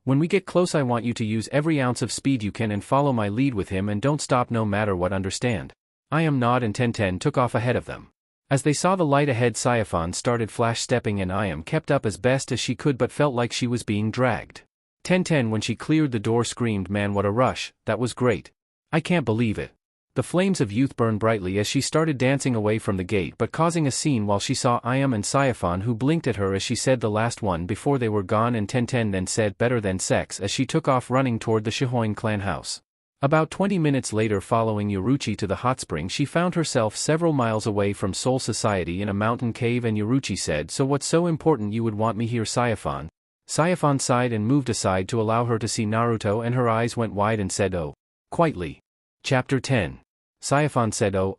When we get close I want you to use every ounce of speed you can and follow my lead with him and don't stop no matter what, understand?" Nod and Tenten took off ahead of them. As they saw the light ahead, Saifan started flash-stepping and Ayam kept up as best as she could but felt like she was being dragged. Tenten, when she cleared the door, screamed, "Man, what a rush, that was great. I can't believe it." The flames of youth burned brightly as she started dancing away from the gate but causing a scene while she saw Ayam and Saifan, who blinked at her as she said the last one before they were gone, and Tenten then said, "Better than sex," as she took off running toward the Shihoin clan house. About 20 minutes later, following Yoruchi to the hot spring, she found herself several miles away from Soul Society in a mountain cave, and Yoruchi said, "So what's so important you would want me here, Saifan?" Saifan sighed and moved aside to allow her to see Naruto, and her eyes went wide and said, "Oh." Quietly. Chapter 10. Saifan said, "Oh,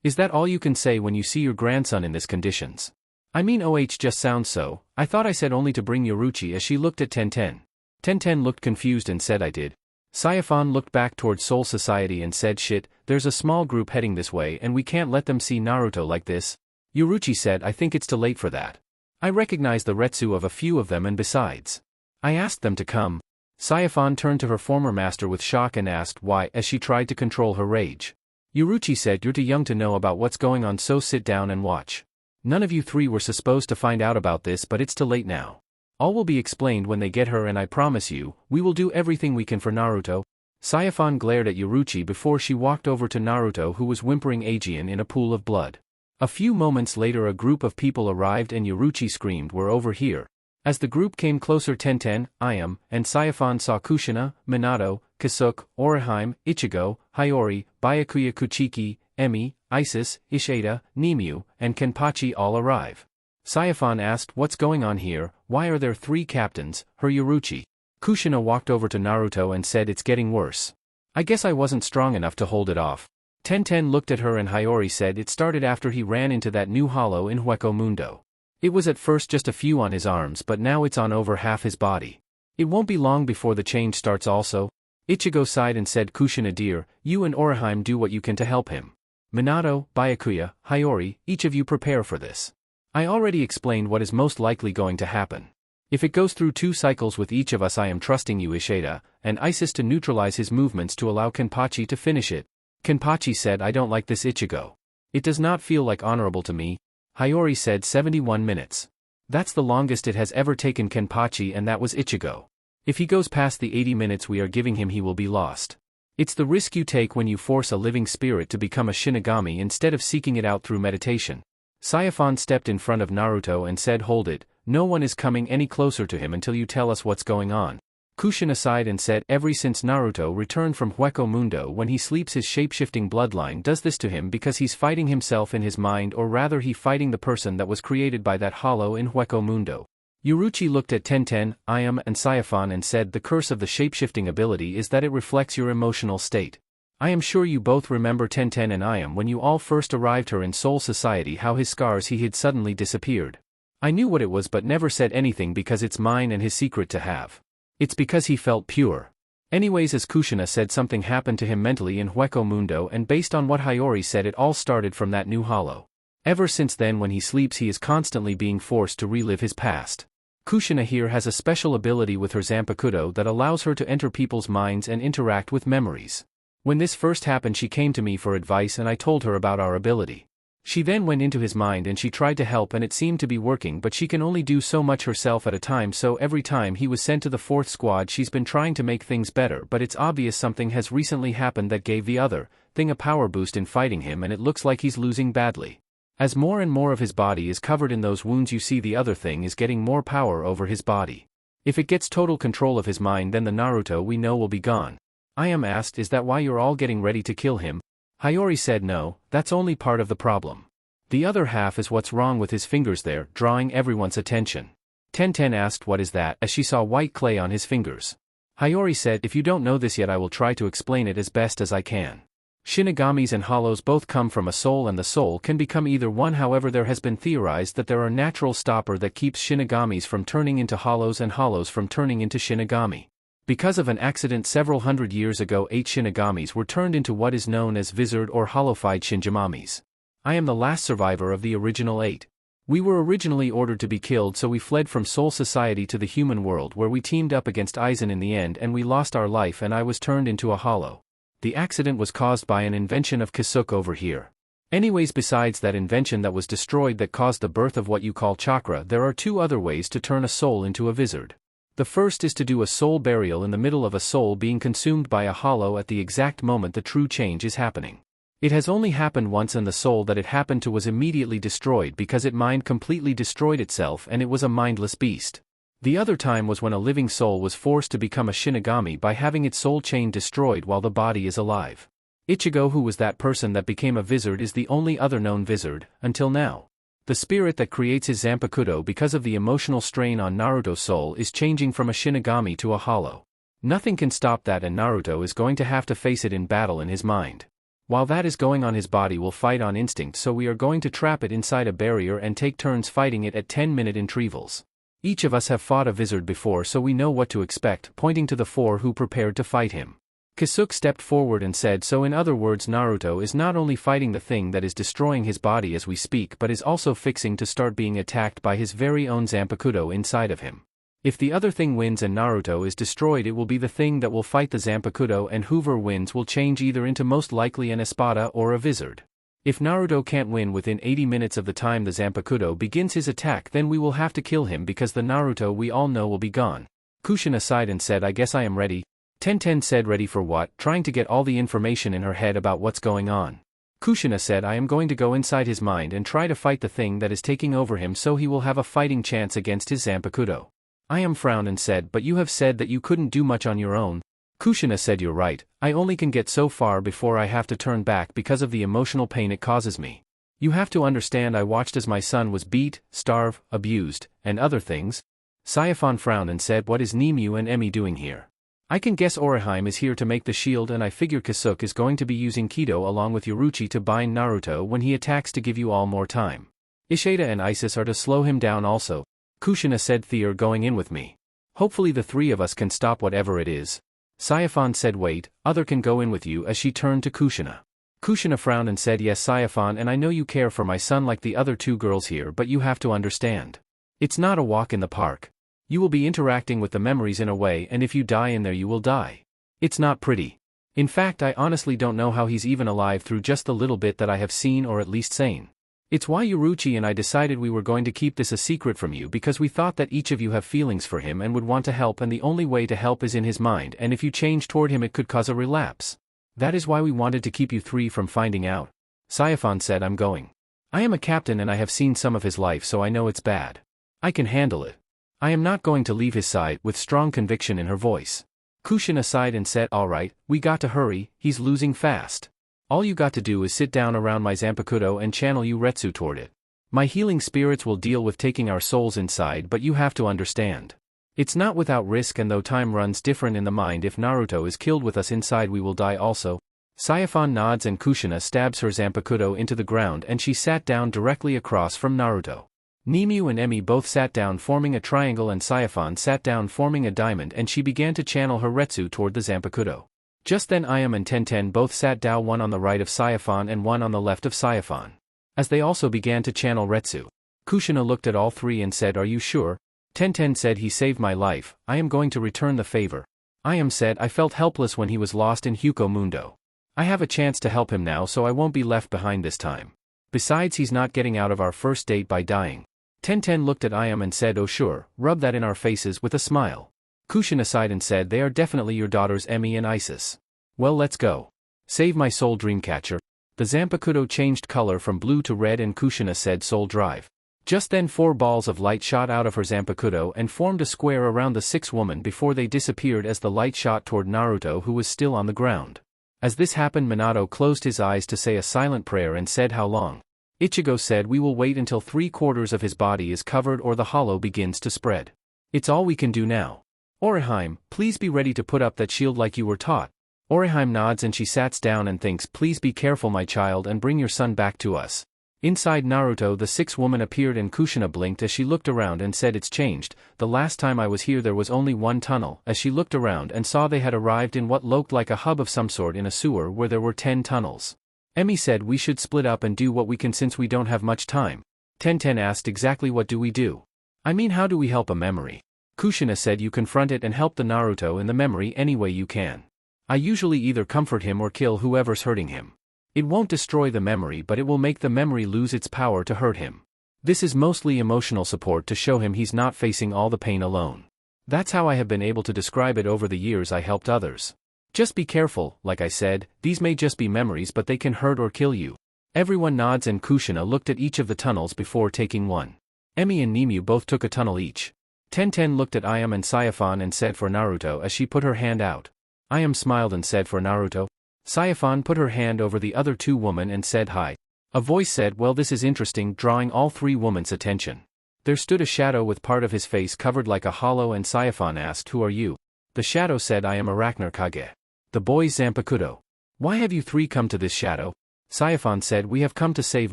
is that all you can say when you see your grandson in this conditions? I mean, just sounds so. I thought I said only to bring Yoruchi," as she looked at Tenten. Tenten looked confused and said, "I did." Saifan looked back towards Soul Society and said, "Shit, there's a small group heading this way and we can't let them see Naruto like this." Yoruchi said, "I think it's too late for that. I recognize the retsu of a few of them, and besides, I asked them to come." Sayafan turned to her former master with shock and asked why as she tried to control her rage. Yuruchi said, "You're too young to know about what's going on, so sit down and watch. None of you three were supposed to find out about this, but it's too late now. All will be explained when they get her, and I promise you, we will do everything we can for Naruto." Sayafan glared at Yuruchi before she walked over to Naruto, who was whimpering Aegean in a pool of blood. A few moments later a group of people arrived and Yuruchi screamed, "We're over here." As the group came closer, Tenten, Ayam, and Sayafan saw Kushina, Minato, Kasuke, Orihime, Ichigo, Hiyori, Byakuya Kuchiki, Emi, Isis, Ishida, Nimue, and Kenpachi all arrive. Sayafan asked, "What's going on here? Why are there three captains, her Yuruchi?" Kushina walked over to Naruto and said, "It's getting worse. I guess I wasn't strong enough to hold it off." Tenten looked at her and Hiyori said, "It started after he ran into that new hollow in Hueco Mundo. It was at first just a few on his arms, but now it's on over half his body. It won't be long before the change starts also." Ichigo sighed and said, "Kushina dear, you and Orihime do what you can to help him. Minato, Byakuya, Hiyori, each of you prepare for this. I already explained what is most likely going to happen. If it goes through 2 cycles with each of us, I am trusting you, Ishida, and Isis to neutralize his movements to allow Kenpachi to finish it." Kenpachi said, "I don't like this, Ichigo. It does not feel like honorable to me." Hiyori said, 71 minutes. That's the longest it has ever taken Kenpachi, and that was Ichigo. If he goes past the 80 minutes we are giving him, he will be lost. It's the risk you take when you force a living spirit to become a Shinigami instead of seeking it out through meditation. Sayafan stepped in front of Naruto and said, "Hold it, no one is coming any closer to him until you tell us what's going on." Kushina sighed and said, "Ever since Naruto returned from Hueco Mundo, when he sleeps his shape-shifting bloodline does this to him because he's fighting himself in his mind, or rather he fighting the person that was created by that hollow in Hueco Mundo." Yuruchi looked at Tenten, Ayam and Sayafan and said, "The curse of the shape-shifting ability is that it reflects your emotional state. I am sure you both remember Tenten and Ayam when you all first arrived here in Soul Society, how his scars he hid suddenly disappeared. I knew what it was but never said anything because it's mine and his secret to have. It's because he felt pure. Anyways, as Kushina said, something happened to him mentally in Hueco Mundo, and based on what Hiyori said, it all started from that new hollow. Ever since then, when he sleeps he is constantly being forced to relive his past. Kushina here has a special ability with her Zanpakuto that allows her to enter people's minds and interact with memories. When this first happened, she came to me for advice and I told her about our ability. She then went into his mind and she tried to help, and it seemed to be working, but she can only do so much herself at a time, so every time he was sent to the 4th squad she's been trying to make things better, but it's obvious something has recently happened that gave the other thing a power boost in fighting him, and it looks like he's losing badly. As more and more of his body is covered in those wounds, you see the other thing is getting more power over his body. If it gets total control of his mind, then the Naruto we know will be gone." I am asked, "Is that why you're all getting ready to kill him?" Hiyori said, "No, that's only part of the problem. The other half is what's wrong with his fingers there, drawing everyone's attention." Tenten asked, "What is that?" as she saw white clay on his fingers. Hiyori said, "If you don't know this yet, I will try to explain it as best as I can. Shinigamis and hollows both come from a soul, and the soul can become either one. However, there has been theorized that there are natural stopper that keeps Shinigamis from turning into hollows and hollows from turning into Shinigami. Because of an accident several hundred years ago, 8 Shinigamis were turned into what is known as Vizard or Hollowified Shinjimamis. I am the last survivor of the original 8. We were originally ordered to be killed, so we fled from Soul Society to the human world, where we teamed up against Aizen in the end, and we lost our life and I was turned into a hollow. The accident was caused by an invention of Kasuke over here. Anyways, besides that invention that was destroyed that caused the birth of what you call chakra, there are 2 other ways to turn a soul into a Vizard. The first is to do a soul burial in the middle of a soul being consumed by a hollow at the exact moment the true change is happening. It has only happened once, and the soul that it happened to was immediately destroyed because its mind completely destroyed itself and it was a mindless beast. The other time was when a living soul was forced to become a Shinigami by having its soul chain destroyed while the body is alive. Ichigo, who was that person that became a Vizard, is the only other known Vizard, until now. The spirit that creates his Zanpakuto because of the emotional strain on Naruto's soul is changing from a Shinigami to a hollow. Nothing can stop that, and Naruto is going to have to face it in battle in his mind. While that is going on, his body will fight on instinct, so we are going to trap it inside a barrier and take turns fighting it at 10-minute intervals. Each of us have fought a Vizard before, so we know what to expect, pointing to the 4 who prepared to fight him. Kasuke stepped forward and said, "So in other words, Naruto is not only fighting the thing that is destroying his body as we speak, but is also fixing to start being attacked by his very own Zanpakuto inside of him." If the other thing wins and Naruto is destroyed, it will be the thing that will fight the Zanpakuto, and whoever wins will change either into most likely an Espada or a Vizard. If Naruto can't win within 80 minutes of the time the Zanpakuto begins his attack, then we will have to kill him because the Naruto we all know will be gone. Kushina sighed and said, I guess I am ready. Tenten said, ready for what? Trying to get all the information in her head about what's going on. Kushina said, I am going to go inside his mind and try to fight the thing that is taking over him so he will have a fighting chance against his Zanpakuto. I am frowned and said, but you have said that you couldn't do much on your own. Kushina said, you're right, I only can get so far before I have to turn back because of the emotional pain it causes me. You have to understand, I watched as my son was beat, starved, abused, and other things. Sayafon frowned and said, what is Nimue and Emi doing here? I can guess Orihime is here to make the shield, and I figure Kasuke is going to be using Kido along with Yoruchi to bind Naruto when he attacks to give you all more time. Ishida and Isis are to slow him down also. Kushina said, Thea going in with me. Hopefully the three of us can stop whatever it is. Sayafon said, wait, other can go in with you, as she turned to Kushina. Kushina frowned and said, yes Sayafon, and I know you care for my son like the other two girls here, but you have to understand. It's not a walk in the park. You will be interacting with the memories in a way, and if you die in there you will die. It's not pretty. In fact, I honestly don't know how he's even alive through just the little bit that I have seen, or at least sane. It's why Yoruchi and I decided we were going to keep this a secret from you, because we thought that each of you have feelings for him and would want to help, and the only way to help is in his mind, and if you change toward him it could cause a relapse. That is why we wanted to keep you three from finding out. Sayafon said, I'm going. I am a captain and I have seen some of his life, so I know it's bad. I can handle it. I am not going to leave his side, with strong conviction in her voice. Kushina sighed and said, alright, we got to hurry, he's losing fast. All you got to do is sit down around my Zanpakuto and channel Uretsu toward it. My healing spirits will deal with taking our souls inside, but you have to understand. It's not without risk, and though time runs different in the mind, if Naruto is killed with us inside we will die also. Sayafon nods and Kushina stabs her Zanpakuto into the ground and she sat down directly across from Naruto. Nimue and Emi both sat down forming a triangle and Sayafon sat down forming a diamond, and she began to channel her Retsu toward the Zanpakuto. Just then Ayam and Tenten both sat down, one on the right of Sayafon and one on the left of Sayafon. As they also began to channel Retsu. Kushina looked at all three and said, are you sure? Tenten said, he saved my life, I am going to return the favor. Ayam said, I felt helpless when he was lost in Huko Mundo. I have a chance to help him now, so I won't be left behind this time. Besides, he's not getting out of our first date by dying. Tenten looked at Ayam and said, oh sure, rub that in our faces, with a smile. Kushina sighed and said, they are definitely your daughters Emi and Isis. Well, let's go. Save my soul, Dreamcatcher. The Zanpakuto changed color from blue to red and Kushina said, Soul Drive. Just then 4 balls of light shot out of her Zanpakuto and formed a square around the 6 women before they disappeared as the light shot toward Naruto, who was still on the ground. As this happened, Minato closed his eyes to say a silent prayer and said, how long? Ichigo said, we will wait until 3/4 of his body is covered or the hollow begins to spread. It's all we can do now. Orihime, please be ready to put up that shield like you were taught. Orihime nods and she sats down and thinks, please be careful my child and bring your son back to us. Inside Naruto the 6th woman appeared and Kushina blinked as she looked around and said, it's changed, the last time I was here there was only one tunnel, as she looked around and saw they had arrived in what looked like a hub of some sort in a sewer where there were 10 tunnels. Emi said, we should split up and do what we can since we don't have much time. Tenten asked, exactly what do we do? I mean, how do we help a memory? Kushina said, you confront it and help the Naruto in the memory any way you can. I usually either comfort him or kill whoever's hurting him. It won't destroy the memory, but it will make the memory lose its power to hurt him. This is mostly emotional support to show him he's not facing all the pain alone. That's how I have been able to describe it over the years I helped others. Just be careful, like I said, these may just be memories but they can hurt or kill you. Everyone nods and Kushina looked at each of the tunnels before taking one. Emi and Nimue both took a tunnel each. Tenten looked at Ayam and Sayafon and said, for Naruto, as she put her hand out. Ayam smiled and said, for Naruto. Sayafon put her hand over the other 2 women and said, hi. A voice said, well, this is interesting, drawing all 3 women's attention. There stood a shadow with part of his face covered like a hollow and Sayafon asked, who are you? The shadow said, I am Arachner Kage. The boy's Zanpakuto. Why have you 3 come to this shadow? Sayafon said, we have come to save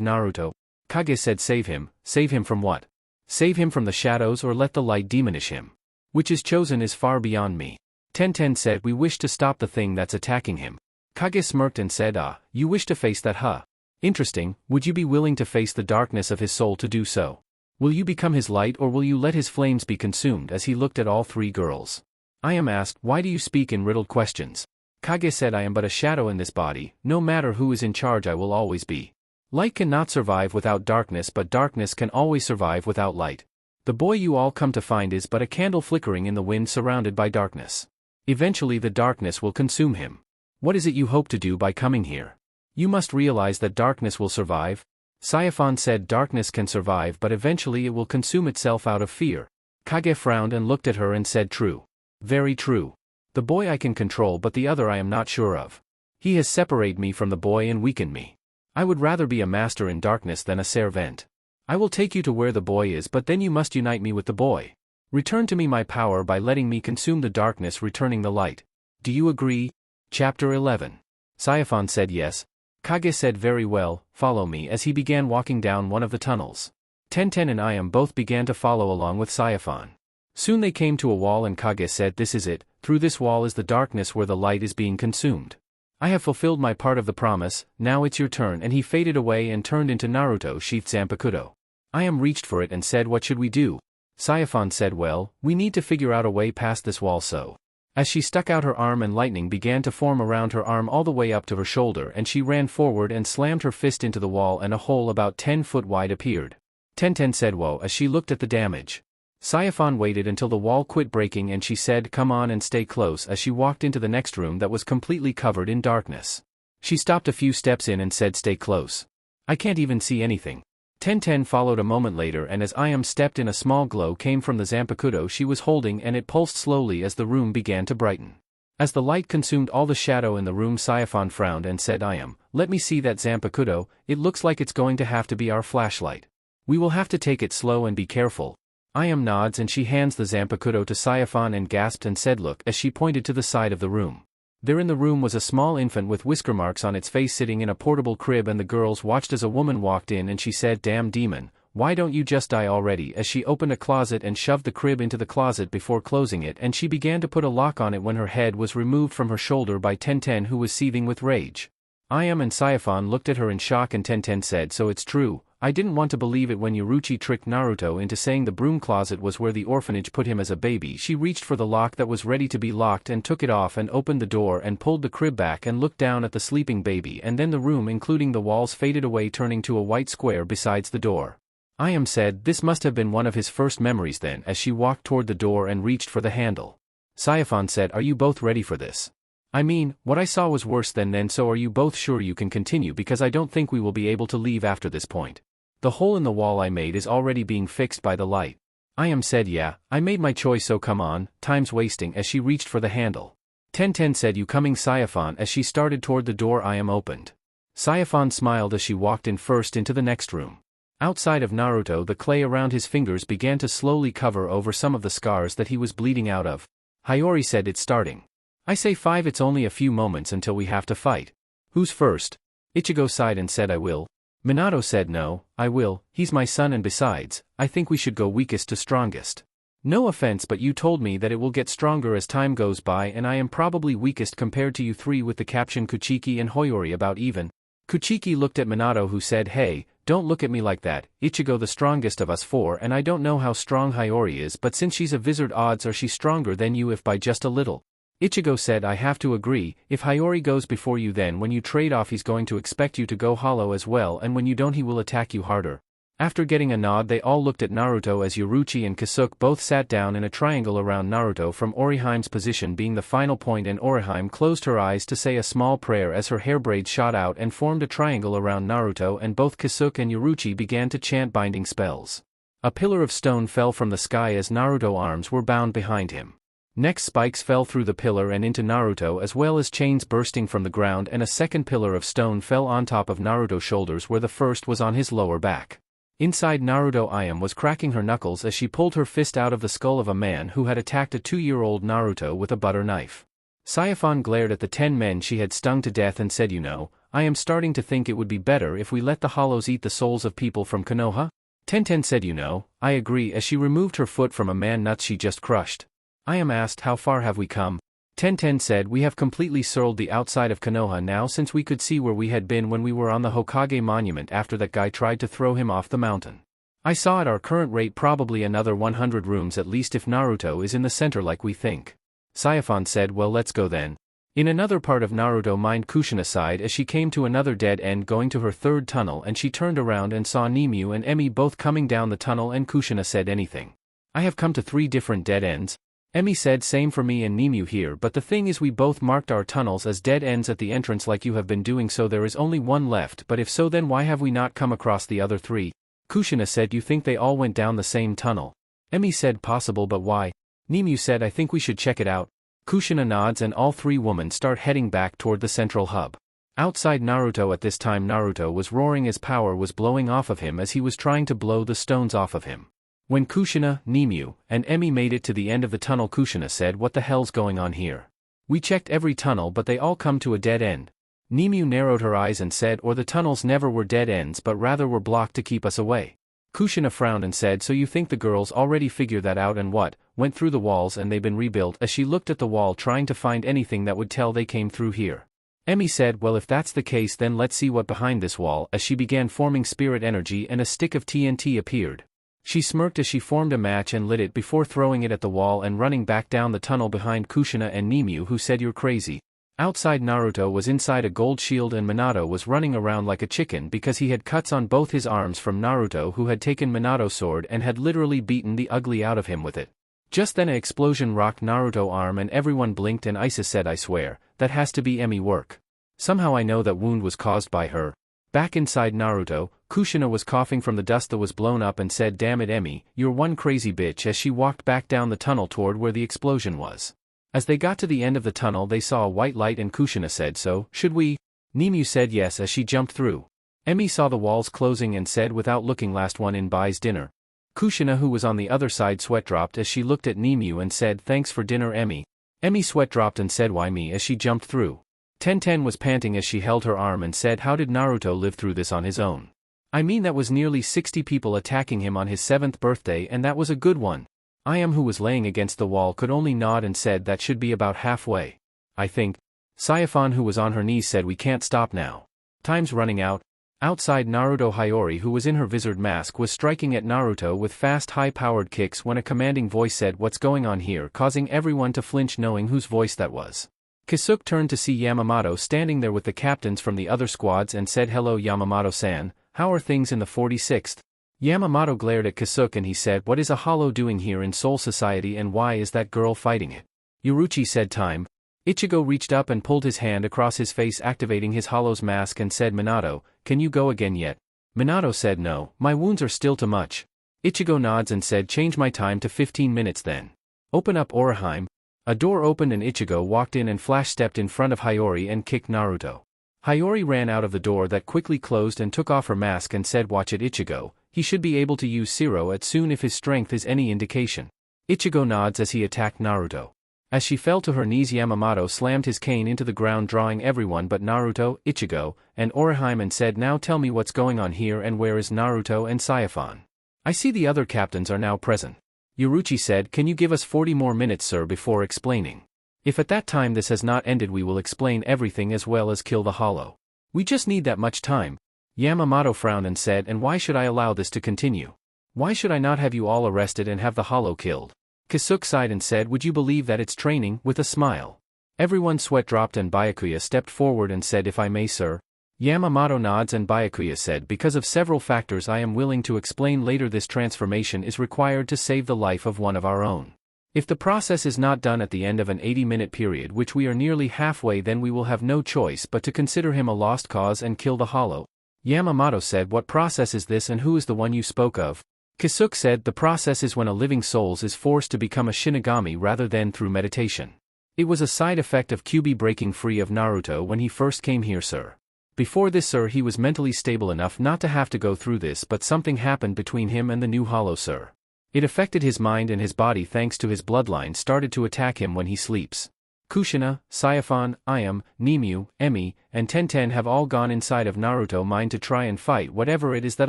Naruto. Kage said, save him from what? Save him from the shadows or let the light demonish him? Which is chosen is far beyond me. Tenten said, we wish to stop the thing that's attacking him. Kage smirked and said, you wish to face that huh? Interesting, would you be willing to face the darkness of his soul to do so? Will you become his light or will you let his flames be consumed? As he looked at all three girls, I am asked, why do you speak in riddled questions? Kage said, I am but a shadow in this body, no matter who is in charge I will always be. Light cannot survive without darkness, but darkness can always survive without light. The boy you all come to find is but a candle flickering in the wind surrounded by darkness. Eventually the darkness will consume him. What is it you hope to do by coming here? You must realize that darkness will survive. Saiphon said, darkness can survive but eventually it will consume itself out of fear. Kage frowned and looked at her and said, true. Very true. The boy I can control but the other I am not sure of. He has separated me from the boy and weakened me. I would rather be a master in darkness than a servant. I will take you to where the boy is but then you must unite me with the boy. Return to me my power by letting me consume the darkness, returning the light. Do you agree? Chapter 11. Saiphon said yes. Kage said, very well, follow me, as he began walking down one of the tunnels. Tenten and Iam both began to follow along with Saiphon. Soon they came to a wall and Kage said, this is it, through this wall is the darkness where the light is being consumed. I have fulfilled my part of the promise, now it's your turn, and he faded away and turned into Naruto sheathed Zanpakuto. Iam reached for it and said, what should we do? Saiphon said, well, we need to figure out a way past this wall so. As she stuck out her arm and lightning began to form around her arm all the way up to her shoulder and she ran forward and slammed her fist into the wall and a hole about 10 foot wide appeared. Tenten said whoa as she looked at the damage. Saiphon waited until the wall quit breaking and she said come on and stay close as she walked into the next room that was completely covered in darkness. She stopped a few steps in and said stay close. I can't even see anything. Tenten followed a moment later and as Iam stepped in a small glow came from the Zanpakuto she was holding and it pulsed slowly as the room began to brighten. As the light consumed all the shadow in the room Saiphon frowned and said Iam, let me see that Zanpakuto, it looks like it's going to have to be our flashlight. We will have to take it slow and be careful. Iam nods and she hands the Zanpakuto to Saiphon and gasped and said look as she pointed to the side of the room. There in the room was a small infant with whisker marks on its face sitting in a portable crib and the girls watched as a woman walked in and she said damn demon, why don't you just die already as she opened a closet and shoved the crib into the closet before closing it and she began to put a lock on it when her head was removed from her shoulder by Tenten who was seething with rage. Iam and Saiphon looked at her in shock and Tenten said so it's true, I didn't want to believe it when Yaruchi tricked Naruto into saying the broom closet was where the orphanage put him as a baby. She reached for the lock that was ready to be locked and took it off and opened the door and pulled the crib back and looked down at the sleeping baby and then the room including the walls faded away turning to a white square besides the door. Iam said this must have been one of his first memories then as she walked toward the door and reached for the handle. Saiphon said are you both ready for this? I mean, what I saw was worse than then so are you both sure you can continue because I don't think we will be able to leave after this point. The hole in the wall I made is already being fixed by the light. Iam said yeah, I made my choice so come on, time's wasting as she reached for the handle. Tenten said you coming Saiphon as she started toward the door Iam opened. Saiphon smiled as she walked in first into the next room. Outside of Naruto the clay around his fingers began to slowly cover over some of the scars that he was bleeding out of. Hiyori said it's starting. I say 5 it's only a few moments until we have to fight. Who's first? Ichigo sighed and said I will. Minato said no, I will, he's my son and besides, I think we should go weakest to strongest. No offense but you told me that it will get stronger as time goes by and I am probably weakest compared to you three with the caption Kuchiki and Hiyori about even. Kuchiki looked at Minato who said hey, don't look at me like that, Ichigo the strongest of us four and I don't know how strong Hiyori is but since she's a wizard odds are she's stronger than you if by just a little. Ichigo said I have to agree, if Hiyori goes before you then when you trade off he's going to expect you to go hollow as well and when you don't he will attack you harder. After getting a nod they all looked at Naruto as Yaruchi and Kasuke both sat down in a triangle around Naruto from Oriheim's position being the final point and Oriheim closed her eyes to say a small prayer as her hair braids shot out and formed a triangle around Naruto and both Kasuke and Yaruchi began to chant binding spells. A pillar of stone fell from the sky as Naruto's arms were bound behind him. Next spikes fell through the pillar and into Naruto as well as chains bursting from the ground and a second pillar of stone fell on top of Naruto's shoulders where the first was on his lower back. Inside Naruto Iam was cracking her knuckles as she pulled her fist out of the skull of a man who had attacked a 2-year-old Naruto with a butter knife. Saiphon glared at the 10 men she had stung to death and said you know, I am starting to think it would be better if we let the hollows eat the souls of people from Konoha? Tenten said you know, I agree as she removed her foot from a man nuts she just crushed. Iam asked how far have we come? Tenten said we have completely circled the outside of Konoha now since we could see where we had been when we were on the Hokage monument after that guy tried to throw him off the mountain. I saw at our current rate probably another 100 rooms at least if Naruto is in the center like we think. Saiyaphon said, well, let's go then. In another part of Naruto mind, Kushina sighed as she came to another dead end going to her third tunnel, and she turned around and saw Nimue and Emi both coming down the tunnel, and Kushina said, anything. I have come to 3 different dead ends. Emi said, same for me and Nimue here, but the thing is we both marked our tunnels as dead ends at the entrance like you have been doing, so there is only one left, but if so then why have we not come across the other 3? Kushina said, you think they all went down the same tunnel? Emi said, possible, but why? Nimue said, I think we should check it out. Kushina nods and all 3 women start heading back toward the central hub. Outside Naruto at this time, Naruto was roaring as power was blowing off of him as he was trying to blow the stones off of him. When Kushina, Nimue, and Emi made it to the end of the tunnel, Kushina said, what the hell's going on here? We checked every tunnel but they all come to a dead end. Nimue narrowed her eyes and said, or the tunnels never were dead ends but rather were blocked to keep us away. Kushina frowned and said, so you think the girls already figured that out and what, went through the walls and they've been rebuilt, as she looked at the wall trying to find anything that would tell they came through here. Emi said, well, if that's the case then let's see what behind this wall, as she began forming spirit energy and a stick of TNT appeared. She smirked as she formed a match and lit it before throwing it at the wall and running back down the tunnel behind Kushina and Nimue, who said, you're crazy. Outside, Naruto was inside a gold shield and Minato was running around like a chicken because he had cuts on both his arms from Naruto, who had taken Minato's sword and had literally beaten the ugly out of him with it. Just then an explosion rocked Naruto's arm and everyone blinked and Isis said, I swear, that has to be Emi work. Somehow I know that wound was caused by her. Back inside Naruto, Kushina was coughing from the dust that was blown up and said, damn it Emi, you're one crazy bitch, as she walked back down the tunnel toward where the explosion was. As they got to the end of the tunnel they saw a white light and Kushina said, so, should we? Nimue said yes as she jumped through. Emi saw the walls closing and said, without looking, last one in buys dinner. Kushina, who was on the other side, sweat dropped as she looked at Nimue and said, thanks for dinner Emi. Emi sweat dropped and said, why me, as she jumped through. Tenten was panting as she held her arm and said, how did Naruto live through this on his own? I mean, that was nearly 60 people attacking him on his 7th birthday, and that was a good one. I am, who was laying against the wall, could only nod and said, that should be about halfway. I think. Saiyaphon, who was on her knees, said, we can't stop now. Time's running out. Outside, Naruto Hiyori, who was in her wizard mask, was striking at Naruto with fast high-powered kicks when a commanding voice said, what's going on here, causing everyone to flinch knowing whose voice that was. Kisuke turned to see Yamamoto standing there with the captains from the other squads and said, hello Yamamoto-san, how are things in the 46th? Yamamoto glared at Kisuke and he said, what is a hollow doing here in Soul Society and why is that girl fighting it? Yoruichi said, time. Ichigo reached up and pulled his hand across his face, activating his hollow's mask, and said, Minato, can you go again yet? Minato said, no, my wounds are still too much. Ichigo nods and said, change my time to 15 minutes then. Open up Orihime. A door opened and Ichigo walked in and Flash stepped in front of Hiyori and kicked Naruto. Hiyori ran out of the door that quickly closed and took off her mask and said, watch it Ichigo, he should be able to use Zero at soon if his strength is any indication. Ichigo nods as he attacked Naruto. As she fell to her knees, Yamamoto slammed his cane into the ground, drawing everyone but Naruto, Ichigo, and Orihime, and said, now tell me what's going on here and where is Naruto and Saiyaphon? I see the other captains are now present. Yoruichi said, can you give us 40 more minutes sir before explaining? If at that time this has not ended we will explain everything as well as kill the hollow. We just need that much time. Yamamoto frowned and said, and why should I allow this to continue? Why should I not have you all arrested and have the hollow killed? Kisuke sighed and said, would you believe that it's training, with a smile. Everyone's sweat dropped and Byakuya stepped forward and said, if I may sir. Yamamoto nods and Byakuya said, because of several factors I am willing to explain later, this transformation is required to save the life of one of our own. If the process is not done at the end of an 80-minute period, which we are nearly halfway, then we will have no choice but to consider him a lost cause and kill the hollow. Yamamoto said, what process is this and who is the one you spoke of? Kisuke said, the process is when a living soul is forced to become a Shinigami rather than through meditation. It was a side effect of Kyuubi breaking free of Naruto when he first came here sir. Before this sir he was mentally stable enough not to have to go through this, but something happened between him and the new hollow sir. It affected his mind and his body thanks to his bloodline started to attack him when he sleeps. Kushina, Saiyaphon, Ayam, Nimue, Emi, and Tenten have all gone inside of Naruto's mind to try and fight whatever it is that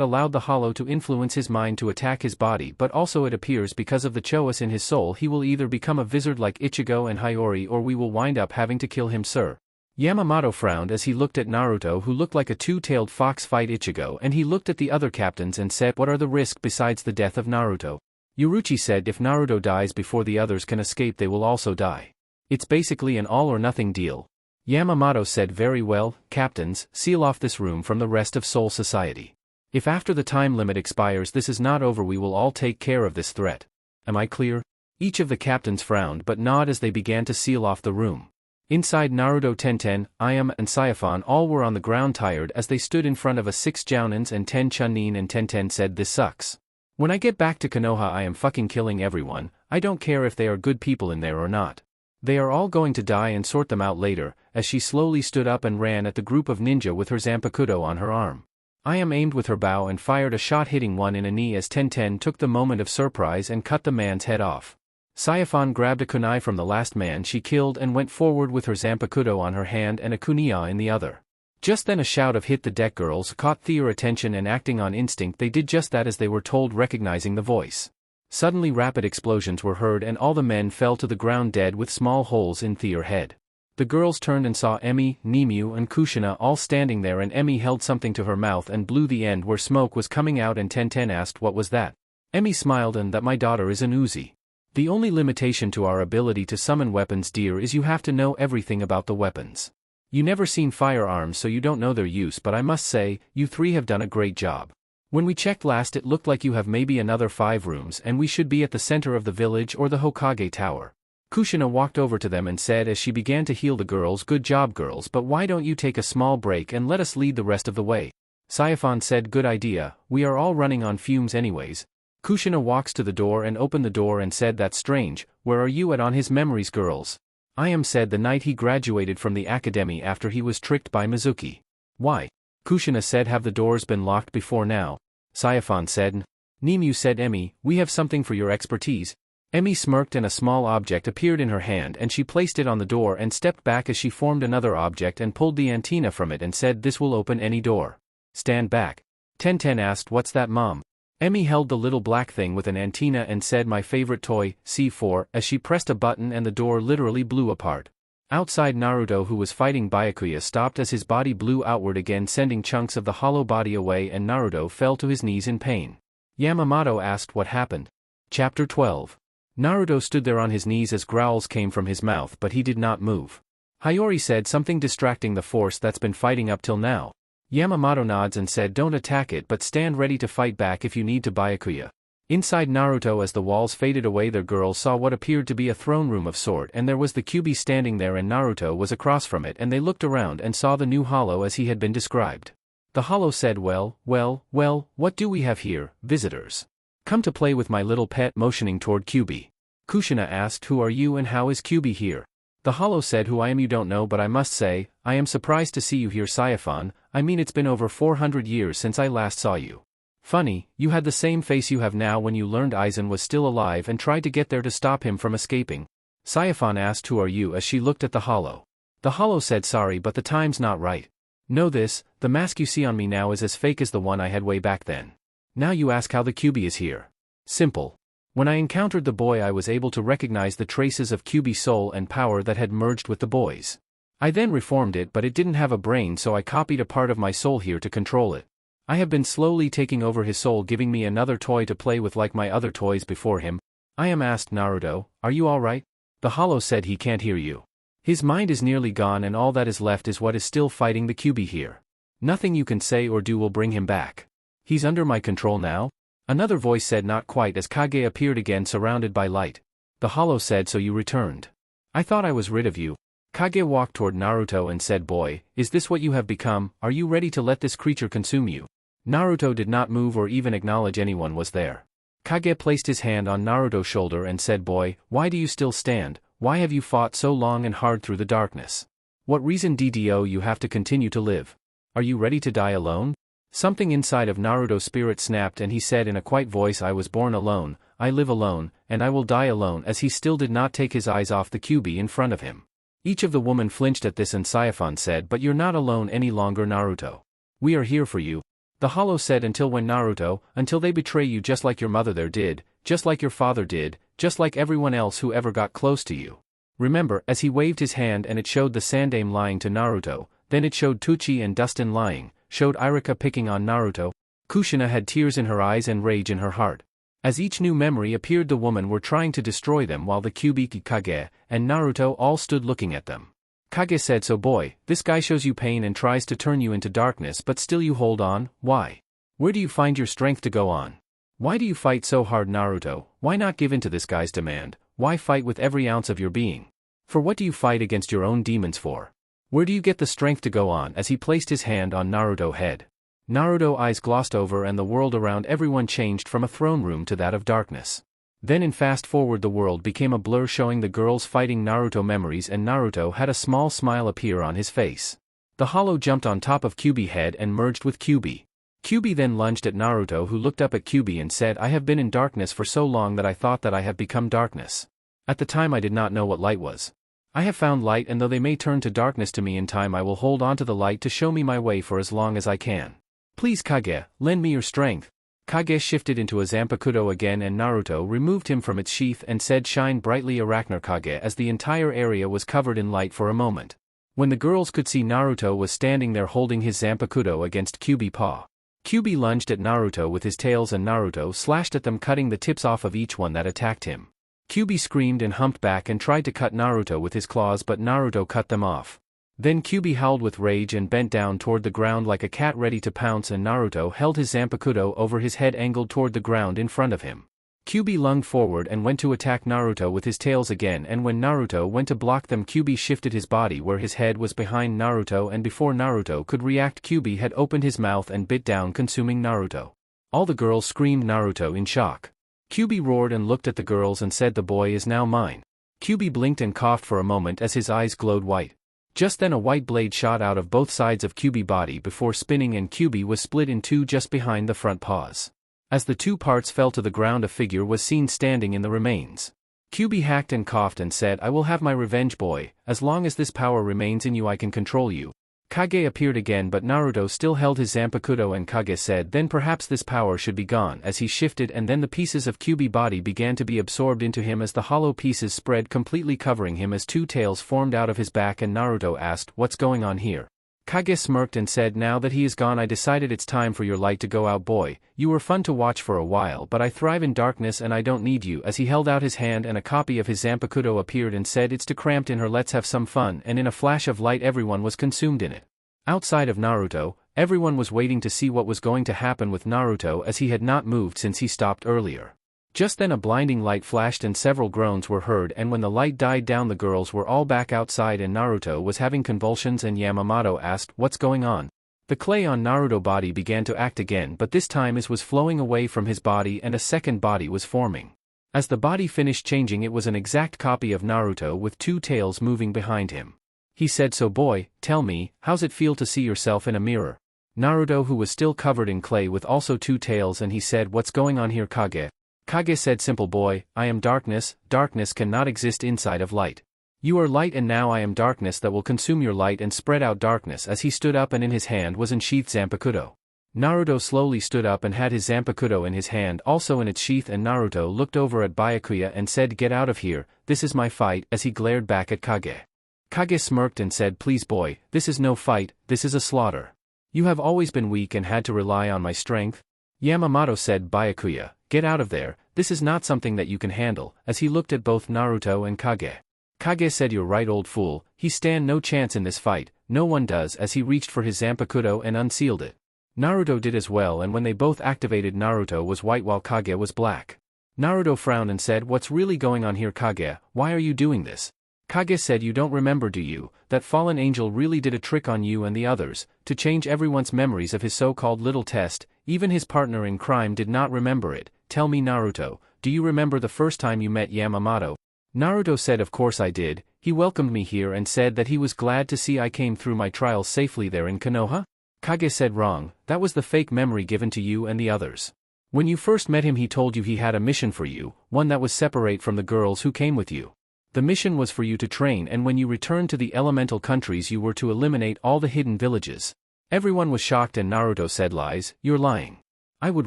allowed the hollow to influence his mind to attack his body, but also it appears because of the Choice in his soul he will either become a wizard like Ichigo and Hiyori or we will wind up having to kill him sir. Yamamoto frowned as he looked at Naruto, who looked like a two-tailed fox fight Ichigo, and he looked at the other captains and said, what are the risks besides the death of Naruto? Yoruichi said if Naruto dies before the others can escape they will also die. It's basically an all-or-nothing deal. Yamamoto said very well, captains, seal off this room from the rest of Soul Society. If after the time limit expires this is not over we will all take care of this threat. Am I clear? Each of the captains frowned but nodded as they began to seal off the room. Inside, Naruto, Tenten, Ayame and Saiyaphon all were on the ground tired as they stood in front of a 6 Jounins and 10 Chunin, and Tenten said this sucks. When I get back to Konoha I am fucking killing everyone, I don't care if they are good people in there or not. They are all going to die and sort them out later, as she slowly stood up and ran at the group of ninja with her Zanpakuto on her arm. Ayame aimed with her bow and fired a shot hitting one in a knee as Tenten took the moment of surprise and cut the man's head off. Saiyaphon grabbed a kunai from the last man she killed and went forward with her Zanpakuto on her hand and a kunia in the other. Just then a shout of hit the deck girls caught their attention, and acting on instinct they did just that as they were told, recognizing the voice. Suddenly rapid explosions were heard and all the men fell to the ground dead with small holes in their head. The girls turned and saw Emi, Nimue and Kushina all standing there, and Emi held something to her mouth and blew the end where smoke was coming out, and Tenten asked what was that. Emi smiled and that my daughter is an Uzi. The only limitation to our ability to summon weapons, dear, is you have to know everything about the weapons. You never seen firearms so you don't know their use, but I must say, you three have done a great job. When we checked last it looked like you have maybe another 5 rooms and we should be at the center of the village or the Hokage Tower. Kushina walked over to them and said as she began to heal the girls, good job girls, but why don't you take a small break and let us lead the rest of the way? Saiyaphon said good idea, we are all running on fumes anyways. Kushina walks to the door and opened the door and said that's strange, where are you at on his memories girls? Ayame said the night he graduated from the academy after he was tricked by Mizuki. Why? Kushina said have the doors been locked before now? Saiyaphon said. Nimue said Emi, we have something for your expertise. Emi smirked and a small object appeared in her hand and she placed it on the door and stepped back as she formed another object and pulled the antenna from it and said this will open any door. Stand back. Tenten asked what's that mom? Emi held the little black thing with an antenna and said my favorite toy, C4, as she pressed a button and the door literally blew apart. Outside, Naruto, who was fighting Byakuya, stopped as his body blew outward again, sending chunks of the hollow body away, and Naruto fell to his knees in pain. Yamamoto asked what happened. Chapter 12. Naruto stood there on his knees as growls came from his mouth but he did not move. Hiyori said something distracting the force that's been fighting up till now. Yamamoto nods and said don't attack it but stand ready to fight back if you need to, Byakuya. Inside Naruto, as the walls faded away, their girls saw what appeared to be a throne room of sort, and there was the Kyuubi standing there and Naruto was across from it, and they looked around and saw the new hollow as he had been described. The hollow said well, what do we have here, visitors? Come to play with my little pet, motioning toward Kyuubi. Kushina asked who are you and how is Kyuubi here? The hollow said who I am you don't know, but I must say, I am surprised to see you here, Saiyaphon. I mean it's been over 400 years since I last saw you. Funny, you had the same face you have now when you learned Aizen was still alive and tried to get there to stop him from escaping. Saiyaphon asked who are you as she looked at the hollow. The hollow said sorry but the time's not right. Know this, the mask you see on me now is as fake as the one I had way back then. Now you ask how the Kyuubi is here. Simple. When I encountered the boy I was able to recognize the traces of Kyuubi soul and power that had merged with the boy's. I then reformed it but it didn't have a brain, so I copied a part of my soul here to control it. I have been slowly taking over his soul, giving me another toy to play with like my other toys before him. Ayame asked Naruto, are you alright? The hollow said he can't hear you. His mind is nearly gone and all that is left is what is still fighting the Kyuubi here. Nothing you can say or do will bring him back. He's under my control now? Another voice said not quite as Kage appeared again surrounded by light. The hollow said so you returned. I thought I was rid of you. Kage walked toward Naruto and said boy, is this what you have become? Are you ready to let this creature consume you? Naruto did not move or even acknowledge anyone was there. Kage placed his hand on Naruto's shoulder and said boy, why do you still stand? Why have you fought so long and hard through the darkness? What reason do you have to continue to live? Are you ready to die alone? Something inside of Naruto's spirit snapped and he said in a quiet voice I was born alone, I live alone, and I will die alone, as he still did not take his eyes off the Kyuubi in front of him. Each of the women flinched at this and Saiyaphon said but you're not alone any longer, Naruto. We are here for you. The hollow said until when, Naruto? Until they betray you just like your mother there did, just like your father did, just like everyone else who ever got close to you. Remember, as he waved his hand and it showed the Sandaime lying to Naruto, then it showed Tuchi and Dustin lying, showed Irika picking on Naruto. Kushina had tears in her eyes and rage in her heart. As each new memory appeared, the women were trying to destroy them while the Kyuubi, Kage, and Naruto all stood looking at them. Kage said, "So boy, this guy shows you pain and tries to turn you into darkness, but still you hold on, why? Where do you find your strength to go on? Why do you fight so hard, Naruto? Why not give in to this guy's demand? Why fight with every ounce of your being? For what do you fight against your own demons for? Where do you get the strength to go on?" As he placed his hand on Naruto's head. Naruto's eyes glossed over and the world around everyone changed from a throne room to that of darkness. Then in fast forward the world became a blur, showing the girls fighting Naruto memories, and Naruto had a small smile appear on his face. The hollow jumped on top of Kyuubi's head and merged with Kyuubi. Kyuubi then lunged at Naruto, who looked up at Kyuubi and said, "I have been in darkness for so long that I thought that I have become darkness. At the time I did not know what light was. I have found light, and though they may turn to darkness to me in time, I will hold on to the light to show me my way for as long as I can. Please Kage, lend me your strength." Kage shifted into a Zanpakuto again and Naruto removed him from its sheath and said, "Shine brightly Arachner Kage," as the entire area was covered in light for a moment. When the girls could see, Naruto was standing there holding his Zanpakuto against Kyuubi's paw. Kyuubi lunged at Naruto with his tails and Naruto slashed at them, cutting the tips off of each one that attacked him. Kyuubi screamed and humped back and tried to cut Naruto with his claws, but Naruto cut them off. Then Kyuubi howled with rage and bent down toward the ground like a cat ready to pounce, and Naruto held his Zanpakuto over his head angled toward the ground in front of him. Kyuubi lunged forward and went to attack Naruto with his tails again, and when Naruto went to block them, Kyuubi shifted his body where his head was behind Naruto, and before Naruto could react, Kyuubi had opened his mouth and bit down, consuming Naruto. All the girls screamed Naruto in shock. Kyuubi roared and looked at the girls and said, "The boy is now mine." Kyuubi blinked and coughed for a moment as his eyes glowed white. Just then a white blade shot out of both sides of Kyuubi's body before spinning, and Kyuubi was split in two just behind the front paws. As the two parts fell to the ground, a figure was seen standing in the remains. Kyuubi hacked and coughed and said, "I will have my revenge, boy. As long as this power remains in you, I can control you." Kage appeared again, but Naruto still held his Zanpakuto, and Kage said, "Then perhaps this power should be gone," as he shifted, and then the pieces of Kyuubi's body began to be absorbed into him as the hollow pieces spread, completely covering him as two tails formed out of his back, and Naruto asked, "What's going on here?" Kage smirked and said, "Now that he is gone, I decided it's time for your light to go out, boy. You were fun to watch for a while, but I thrive in darkness and I don't need you." As he held out his hand and a copy of his Zanpakuto appeared and said, "It's too cramped in her, let's have some fun," and in a flash of light everyone was consumed in it. Outside of Naruto, everyone was waiting to see what was going to happen with Naruto, as he had not moved since he stopped earlier. Just then a blinding light flashed and several groans were heard, and when the light died down the girls were all back outside and Naruto was having convulsions, and Yamamoto asked, "What's going on?" The clay on Naruto's body began to act again, but this time it was flowing away from his body and a second body was forming. As the body finished changing, it was an exact copy of Naruto with two tails moving behind him. He said, "So boy, tell me, how's it feel to see yourself in a mirror?" Naruto, who was still covered in clay with also two tails, and he said, "What's going on here, Kage?" Kage said, "Simple boy, I am darkness. Darkness cannot exist inside of light. You are light, and now I am darkness that will consume your light and spread out darkness." As he stood up and in his hand was unsheathed Zanpakuto. Naruto slowly stood up and had his Zanpakuto in his hand also in its sheath, and Naruto looked over at Byakuya and said, "Get out of here, this is my fight," as he glared back at Kage. Kage smirked and said, "Please boy, this is no fight, this is a slaughter. You have always been weak and had to rely on my strength." Yamamoto said, "Byakuya, get out of there, this is not something that you can handle," as he looked at both Naruto and Kage. Kage said, "You're right, old fool, he stand no chance in this fight, no one does," as he reached for his Zanpakuto and unsealed it. Naruto did as well, and when they both activated, Naruto was white while Kage was black. Naruto frowned and said, "What's really going on here, Kage? Why are you doing this?" Kage said, "You don't remember, do you, that fallen angel really did a trick on you and the others, to change everyone's memories of his so-called little test? Even his partner in crime did not remember it. Tell me, Naruto, do you remember the first time you met Yamamoto?" Naruto said, "Of course I did. He welcomed me here and said that he was glad to see I came through my trials safely there in Konoha." Kage said, "Wrong, that was the fake memory given to you and the others. When you first met him, he told you he had a mission for you, one that was separate from the girls who came with you. The mission was for you to train, and when you returned to the elemental countries you were to eliminate all the hidden villages." Everyone was shocked and Naruto said, "Lies, you're lying. I would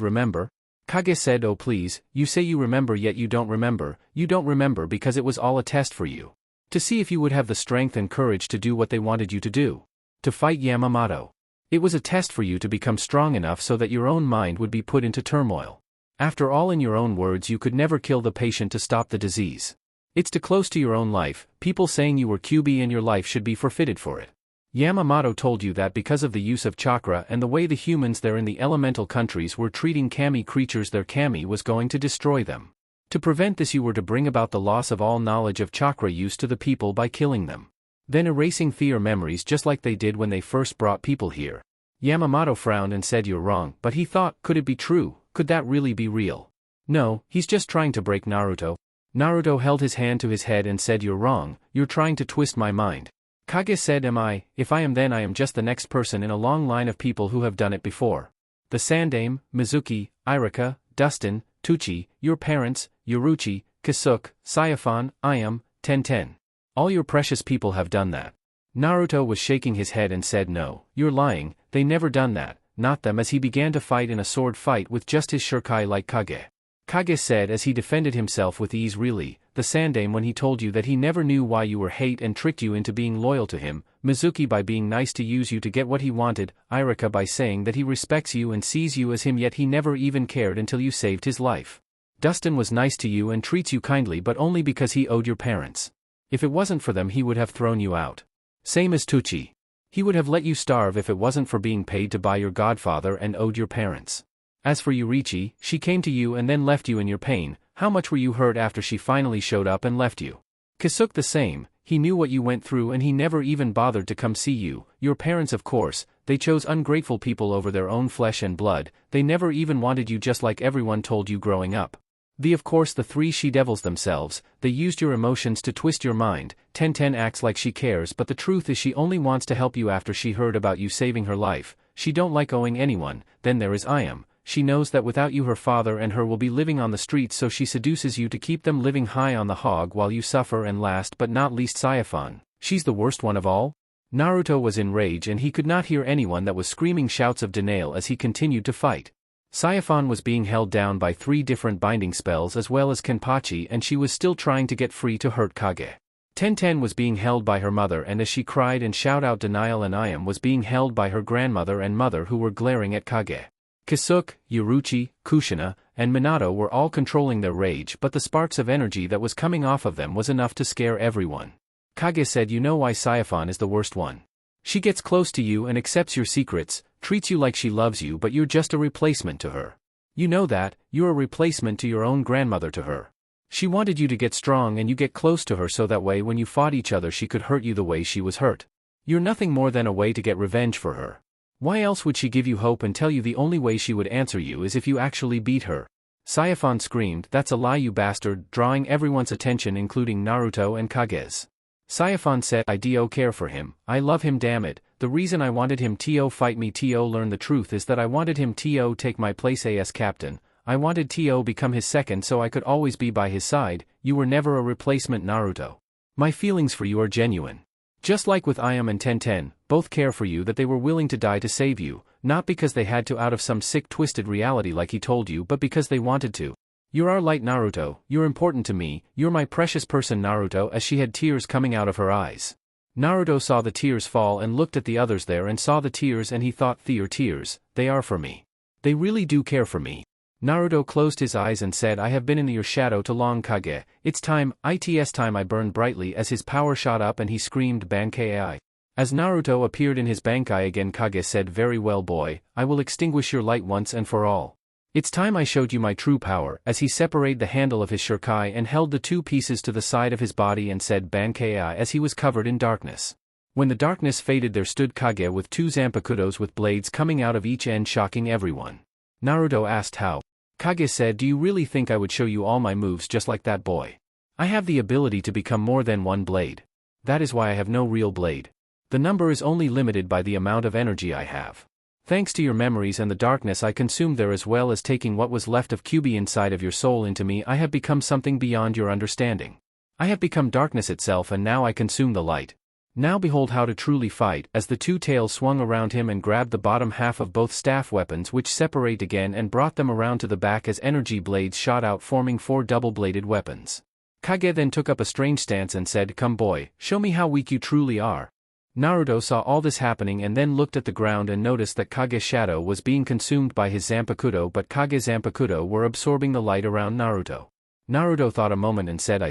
remember." Kage said, "Oh please, you say you remember yet you don't remember because it was all a test for you. To see if you would have the strength and courage to do what they wanted you to do. To fight Yamamoto. It was a test for you to become strong enough so that your own mind would be put into turmoil. After all, in your own words, you could never kill the patient to stop the disease. It's too close to your own life, people saying you were QB and your life should be forfeited for it. Yamamoto told you that because of the use of chakra and the way the humans there in the elemental countries were treating kami creatures, their kami was going to destroy them. To prevent this, you were to bring about the loss of all knowledge of chakra use to the people by killing them. Then erasing their memories just like they did when they first brought people here. Yamamoto frowned and said, "You're wrong," but he thought, could it be true? Could that really be real? No, he's just trying to break Naruto. Naruto held his hand to his head and said, "You're wrong, you're trying to twist my mind." Kage said, "Am I? If I am, then I am just the next person in a long line of people who have done it before. The Sandame, Mizuki, Irika, Dustin, Tucci, your parents, Yoruchi, Kisuke, Sayafan, Ayam, Tenten. All your precious people have done that." Naruto was shaking his head and said, "No, you're lying, they never done that, not them," as he began to fight in a sword fight with just his shuriken like Kage. Kage said as he defended himself with ease, "Really, the Sandame, when he told you that he never knew why you were hate and tricked you into being loyal to him, Mizuki by being nice to use you to get what he wanted, Irika by saying that he respects you and sees you as him, yet he never even cared until you saved his life. Dustin was nice to you and treats you kindly, but only because he owed your parents. If it wasn't for them, he would have thrown you out. Same as Tucci. He would have let you starve if it wasn't for being paid to buy your godfather and owed your parents. As for Yoruichi, she came to you and then left you in your pain. How much were you hurt after she finally showed up and left you? Kisuke the same, he knew what you went through and he never even bothered to come see you. Your parents, of course, they chose ungrateful people over their own flesh and blood, they never even wanted you, just like everyone told you growing up. Of course the three she-devils themselves, they used your emotions to twist your mind. Tenten acts like she cares, but the truth is she only wants to help you after she heard about you saving her life. She don't like owing anyone. Then there is Ayam. She knows that without you her father and her will be living on the streets, so she seduces you to keep them living high on the hog while you suffer. And last but not least, Sayafan. She's the worst one of all. Naruto was in rage and he could not hear anyone that was screaming shouts of denial as he continued to fight. Sayafan was being held down by 3 different binding spells as well as Kenpachi, and she was still trying to get free to hurt Kage. Tenten was being held by her mother, and as she cried and shouted out denial, and Ayam was being held by her grandmother and mother who were glaring at Kage. Kisuke, Yoruichi, Kushina, and Minato were all controlling their rage, but the sparks of energy that was coming off of them was enough to scare everyone. Kage said, "You know why Sayafan is the worst one? She gets close to you and accepts your secrets, treats you like she loves you, but you're just a replacement to her. You know that, you're a replacement to your own grandmother to her. She wanted you to get strong and you get close to her so that way when you fought each other she could hurt you the way she was hurt. You're nothing more than a way to get revenge for her. Why else would she give you hope and tell you the only way she would answer you is if you actually beat her?" Sayafan screamed, "That's a lie, you bastard," drawing everyone's attention including Naruto and Kage's. Sayafan said, "I do care for him, I love him, damn it. The reason I wanted him to fight me to learn the truth is that I wanted him to take my place as captain. I wanted to become his second so I could always be by his side. You were never a replacement, Naruto. My feelings for you are genuine. Just like with Ayam and Tenten, both care for you, that they were willing to die to save you, not because they had to out of some sick twisted reality like he told you, but because they wanted to. You're our light, Naruto, you're important to me, you're my precious person, Naruto," as she had tears coming out of her eyes. Naruto saw the tears fall and looked at the others there and saw the tears, and he thought, "Their tears, they are for me. They really do care for me." Naruto closed his eyes and said, "I have been in your shadow too long, Kage. It's time, it's time." I burned brightly as his power shot up and he screamed, "Bankai." As Naruto appeared in his bankai again, Kage said, "Very well, boy, I will extinguish your light once and for all. It's time I showed you my true power," as he separated the handle of his shuriken and held the 2 pieces to the side of his body and said, "Bankai," as he was covered in darkness. When the darkness faded, there stood Kage with 2 zanpakutos with blades coming out of each end, shocking everyone. Naruto asked how. Kage said, "Do you really think I would show you all my moves just like that, boy? I have the ability to become more than 1 blade. That is why I have no real blade. The number is only limited by the amount of energy I have. Thanks to your memories and the darkness I consumed there, as well as taking what was left of QB inside of your soul into me, I have become something beyond your understanding. I have become darkness itself, and now I consume the light. Now behold how to truly fight," as the 2 tails swung around him and grabbed the bottom half of both staff weapons, which separate again and brought them around to the back as energy blades shot out, forming 4 double-bladed weapons. Kage then took up a strange stance and said, "Come boy, show me how weak you truly are." Naruto saw all this happening and then looked at the ground and noticed that Kage's shadow was being consumed by his Zanpakuto, but Kage's Zanpakuto were absorbing the light around Naruto. Naruto thought a moment and said,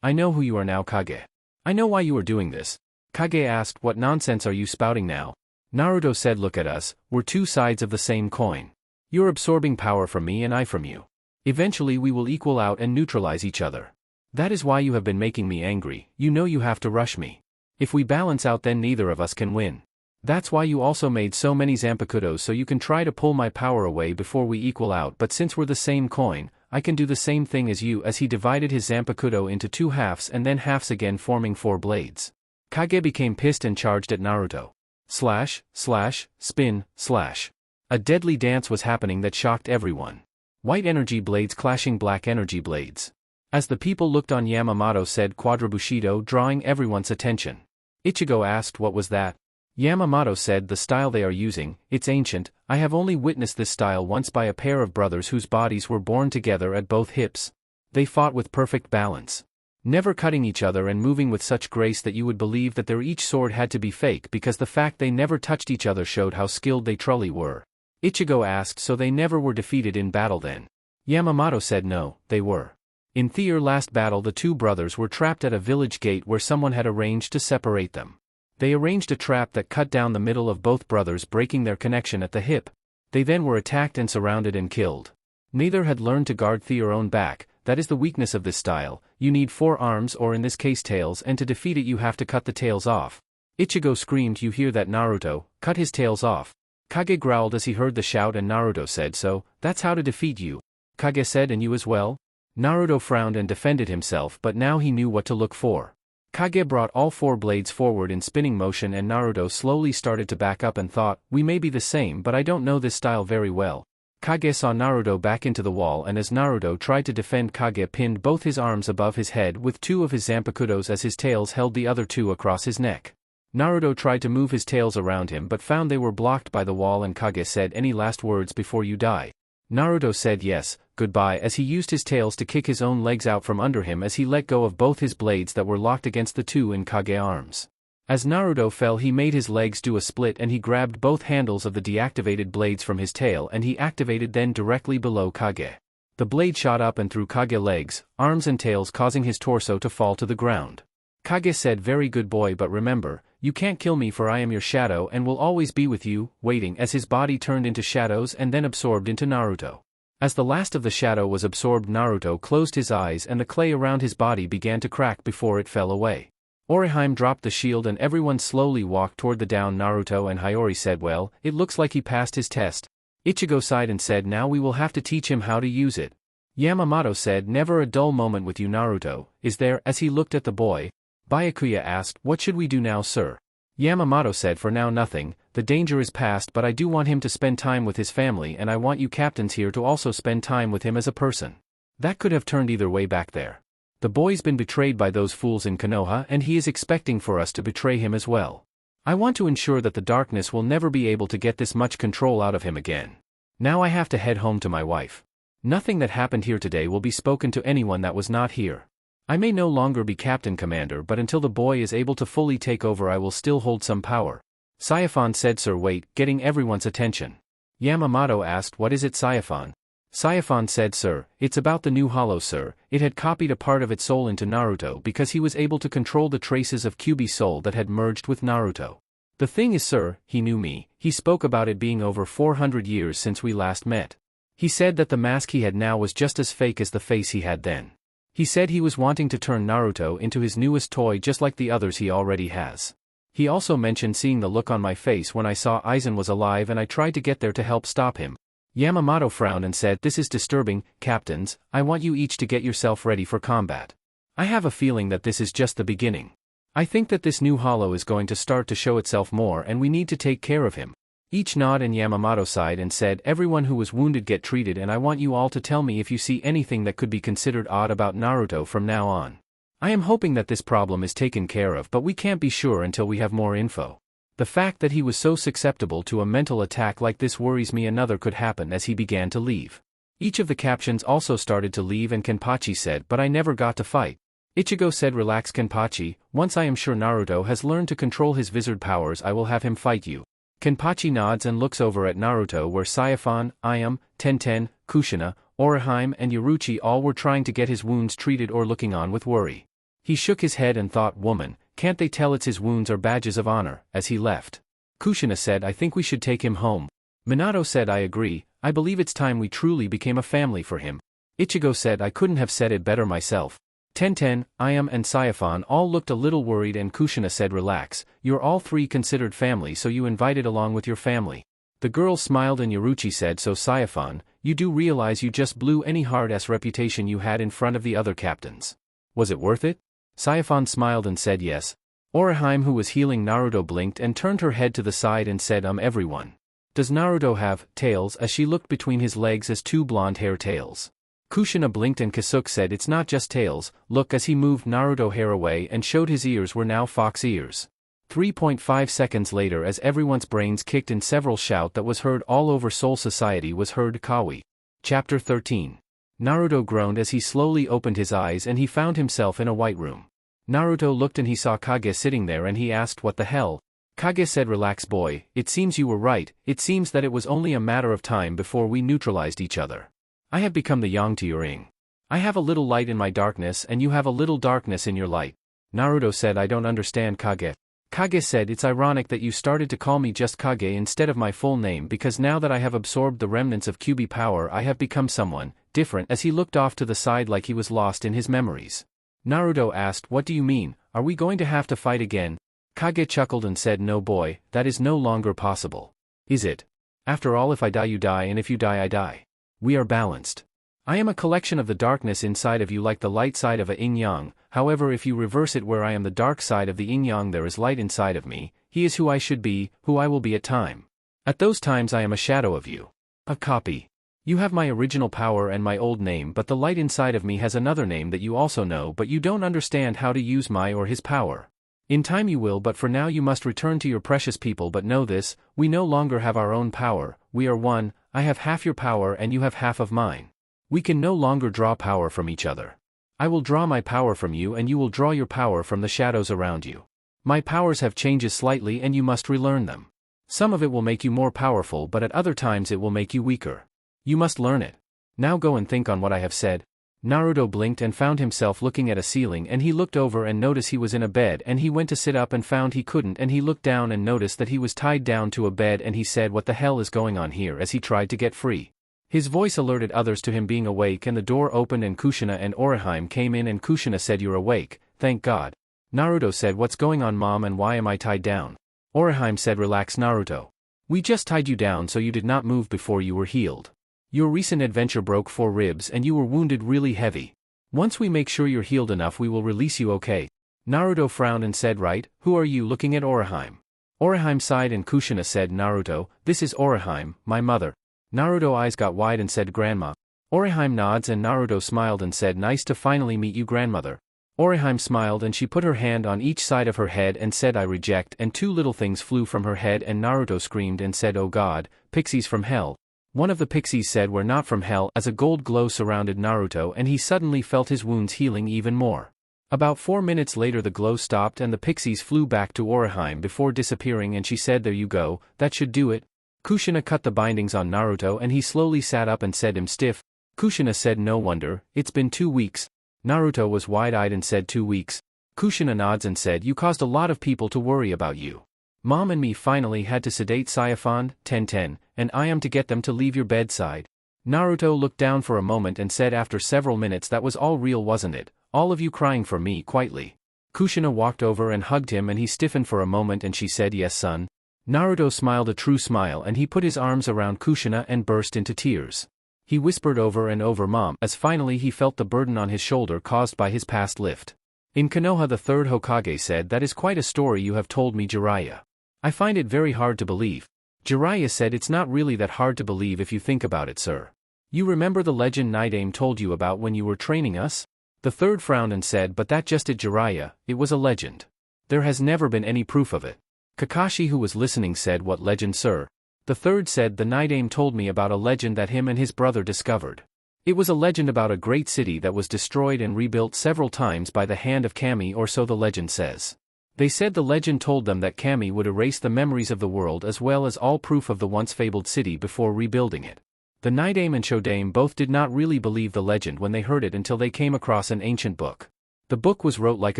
I know who you are now, Kage. I know why you are doing this." Kage asked, "What nonsense are you spouting now?" Naruto said, "Look at us, we're two sides of the same coin. You're absorbing power from me and I from you. Eventually we will equal out and neutralize each other. That is why you have been making me angry, you know you have to rush me. If we balance out then neither of us can win. That's why you also made so many Zanpakutos so you can try to pull my power away before we equal out, but since we're the same coin, I can do the same thing as you." As he divided his Zanpakuto into two halves and then halves again forming four blades. Kage became pissed and charged at Naruto. Slash, slash, spin, slash. A deadly dance was happening that shocked everyone. White energy blades clashing black energy blades. As the people looked on, Yamamoto said Quadrabushido, drawing everyone's attention. Ichigo asked what was that. Yamamoto said the style they are using, it's ancient, I have only witnessed this style once by a pair of brothers whose bodies were born together at both hips. They fought with perfect balance. Never cutting each other and moving with such grace that you would believe that their each sword had to be fake because the fact they never touched each other showed how skilled they truly were. Ichigo asked, so they never were defeated in battle then? Yamamoto said no, they were. In their last battle the two brothers were trapped at a village gate where someone had arranged to separate them. They arranged a trap that cut down the middle of both brothers, breaking their connection at the hip. They then were attacked and surrounded and killed. Neither had learned to guard their own back, that is the weakness of this style, you need 4 arms or in this case tails, and to defeat it you have to cut the tails off. Ichigo screamed, "You hear that, Naruto, cut his tails off." Kage growled as he heard the shout and Naruto said, "So, that's how to defeat you?" Kage said, "And you as well?" Naruto frowned and defended himself, but now he knew what to look for. Kage brought all 4 blades forward in spinning motion and Naruto slowly started to back up and thought, we may be the same but I don't know this style very well. Kage saw Naruto back into the wall and as Naruto tried to defend, Kage pinned both his arms above his head with 2 of his Zanpakutos as his tails held the other 2 across his neck. Naruto tried to move his tails around him but found they were blocked by the wall and Kage said, "Any last words before you die?" Naruto said yes, goodbye, as he used his tails to kick his own legs out from under him as he let go of both his blades that were locked against the 2 in Kage arms. As Naruto fell he made his legs do a split and he grabbed both handles of the deactivated blades from his tail and he activated then directly below Kage. The blade shot up and through Kage legs, arms and tails causing his torso to fall to the ground. Kage said, "Very good boy, but remember, you can't kill me for I am your shadow and will always be with you," waiting as his body turned into shadows and then absorbed into Naruto. As the last of the shadow was absorbed, Naruto closed his eyes and the clay around his body began to crack before it fell away. Orihime dropped the shield and everyone slowly walked toward the down Naruto and Hiyori said, "Well, it looks like he passed his test." Ichigo sighed and said, "Now we will have to teach him how to use it." Yamamoto said, "Never a dull moment with you, Naruto, is there?" As he looked at the boy, Byakuya asked, "What should we do now, sir?" Yamamoto said, "For now nothing, the danger is past, but I do want him to spend time with his family and I want you captains here to also spend time with him as a person. That could have turned either way back there. The boy's been betrayed by those fools in Konoha and he is expecting for us to betray him as well. I want to ensure that the darkness will never be able to get this much control out of him again. Now I have to head home to my wife. Nothing that happened here today will be spoken to anyone that was not here. I may no longer be Captain Commander, but until the boy is able to fully take over I will still hold some power." Saiphon said, "Sir, wait," getting everyone's attention. Yamamoto asked, "What is it, Saiphon?" Saiphon said, "Sir, it's about the new hollow, sir. It had copied a part of its soul into Naruto because he was able to control the traces of Kyuubi's soul that had merged with Naruto. The thing is, sir, he knew me. He spoke about it being over 400 years since we last met. He said that the mask he had now was just as fake as the face he had then. He said he was wanting to turn Naruto into his newest toy just like the others he already has. He also mentioned seeing the look on my face when I saw Aizen was alive and I tried to get there to help stop him." Yamamoto frowned and said, "This is disturbing, captains. I want you each to get yourself ready for combat. I have a feeling that this is just the beginning. I think that this new hollow is going to start to show itself more and we need to take care of him." Each nodded and Yamamoto sighed and said, "Everyone who was wounded get treated and I want you all to tell me if you see anything that could be considered odd about Naruto from now on. I am hoping that this problem is taken care of, but we can't be sure until we have more info. The fact that he was so susceptible to a mental attack like this worries me." Another could happen as he began to leave. Each of the captions also started to leave and Kenpachi said, "But I never got to fight. Ichigo said relax Kenpachi, once I am sure Naruto has learned to control his wizard powers I will have him fight you. Kenpachi nods and looks over at Naruto where Saifan, Ayam, Tenten, Kushina, Orihime and Yaruchi all were trying to get his wounds treated or looking on with worry. He shook his head and thought, woman, can't they tell it's his wounds are badges of honor, as he left. Kushina said I think we should take him home. Minato said I agree, I believe it's time we truly became a family for him. Ichigo said I couldn't have said it better myself. Tenten, Ayam and Saifan all looked a little worried and Kushina said relax, you're all three considered family so you invited along with your family. The girls smiled and Yaruchi said so Saifan, you do realize you just blew any hard-ass reputation you had in front of the other captains. Was it worth it? Saifan smiled and said yes. Orihime who was healing Naruto blinked and turned her head to the side and said everyone. Does Naruto have tails as she looked between his legs as two blonde hair tails. Kushina blinked and Kasuke said it's not just tails, look as he moved Naruto hair away and showed his ears were now fox ears. 3.5 seconds later as everyone's brains kicked in several shout that was heard all over Soul Society was heard Kawi. Chapter 13. Naruto groaned as he slowly opened his eyes and he found himself in a white room. Naruto looked and he saw Kage sitting there and he asked what the hell? Kage said relax boy, it seems you were right, it seems that it was only a matter of time before we neutralized each other. I have become the yang to your yin. I have a little light in my darkness and you have a little darkness in your light. Naruto said I don't understand Kage. Kage said it's ironic that you started to call me just Kage instead of my full name because now that I have absorbed the remnants of Kyuubi power I have become someone different as he looked off to the side like he was lost in his memories. Naruto asked what do you mean, are we going to have to fight again? Kage chuckled and said no boy, that is no longer possible. Is it? After all if I die you die and if you die I die. We are balanced. I am a collection of the darkness inside of you like the light side of a yin-yang, however if you reverse it where I am the dark side of the yin-yang there is light inside of me, he is who I should be, who I will be at time. At those times I am a shadow of you. A copy. You have my original power and my old name but the light inside of me has another name that you also know but you don't understand how to use my or his power. In time you will but for now you must return to your precious people but know this, we no longer have our own power, we are one, I have half your power and you have half of mine. We can no longer draw power from each other. I will draw my power from you and you will draw your power from the shadows around you. My powers have changes slightly and you must relearn them. Some of it will make you more powerful but at other times it will make you weaker. You must learn it. Now go and think on what I have said. Naruto blinked and found himself looking at a ceiling and he looked over and noticed he was in a bed and he went to sit up and found he couldn't and he looked down and noticed that he was tied down to a bed and he said what the hell is going on here as he tried to get free. His voice alerted others to him being awake and the door opened and Kushina and Orihime came in and Kushina said you're awake, thank God. Naruto said what's going on mom and why am I tied down? Orihime said relax Naruto. We just tied you down so you did not move before you were healed. Your recent adventure broke 4 ribs and you were wounded really heavy. Once we make sure you're healed enough we will release you okay. Naruto frowned and said right, who are you looking at Orihime? Orihime sighed and Kushina said Naruto, this is Orihime, my mother. Naruto eyes got wide and said grandma. Orihime nods and Naruto smiled and said nice to finally meet you grandmother. Orihime smiled and she put her hand on each side of her head and said I reject and 2 little things flew from her head and Naruto screamed and said oh God, pixies from hell. One of the pixies said we're not from hell as a gold glow surrounded Naruto and he suddenly felt his wounds healing even more. About 4 minutes later the glow stopped and the pixies flew back to Orihime before disappearing and she said there you go, that should do it. Kushina cut the bindings on Naruto and he slowly sat up and said him stiff. Kushina said no wonder, it's been 2 weeks. Naruto was wide-eyed and said 2 weeks. Kushina nods and said you caused a lot of people to worry about you. Mom and me finally had to sedate Saifan, Tenten, and Ayam to get them to leave your bedside. Naruto looked down for a moment and said after several minutes that was all real wasn't it, all of you crying for me quietly. Kushina walked over and hugged him and he stiffened for a moment and she said yes son. Naruto smiled a true smile and he put his arms around Kushina and burst into tears. He whispered over and over mom as finally he felt the burden on his shoulder caused by his past lift. In Konoha the 3rd Hokage said that is quite a story you have told me Jiraiya. I find it very hard to believe. Jiraiya said it's not really that hard to believe if you think about it sir. You remember the legend Naidame told you about when you were training us? The 3rd frowned and said but that just it Jiraiya, it was a legend. There has never been any proof of it. Kakashi who was listening said what legend sir? The 3rd said the Naidame told me about a legend that him and his brother discovered. It was a legend about a great city that was destroyed and rebuilt several times by the hand of Kami, or so the legend says. They said the legend told them that Kami would erase the memories of the world as well as all proof of the once fabled city before rebuilding it. The Nidaime and Shodaime both did not really believe the legend when they heard it until they came across an ancient book. The book was wrote like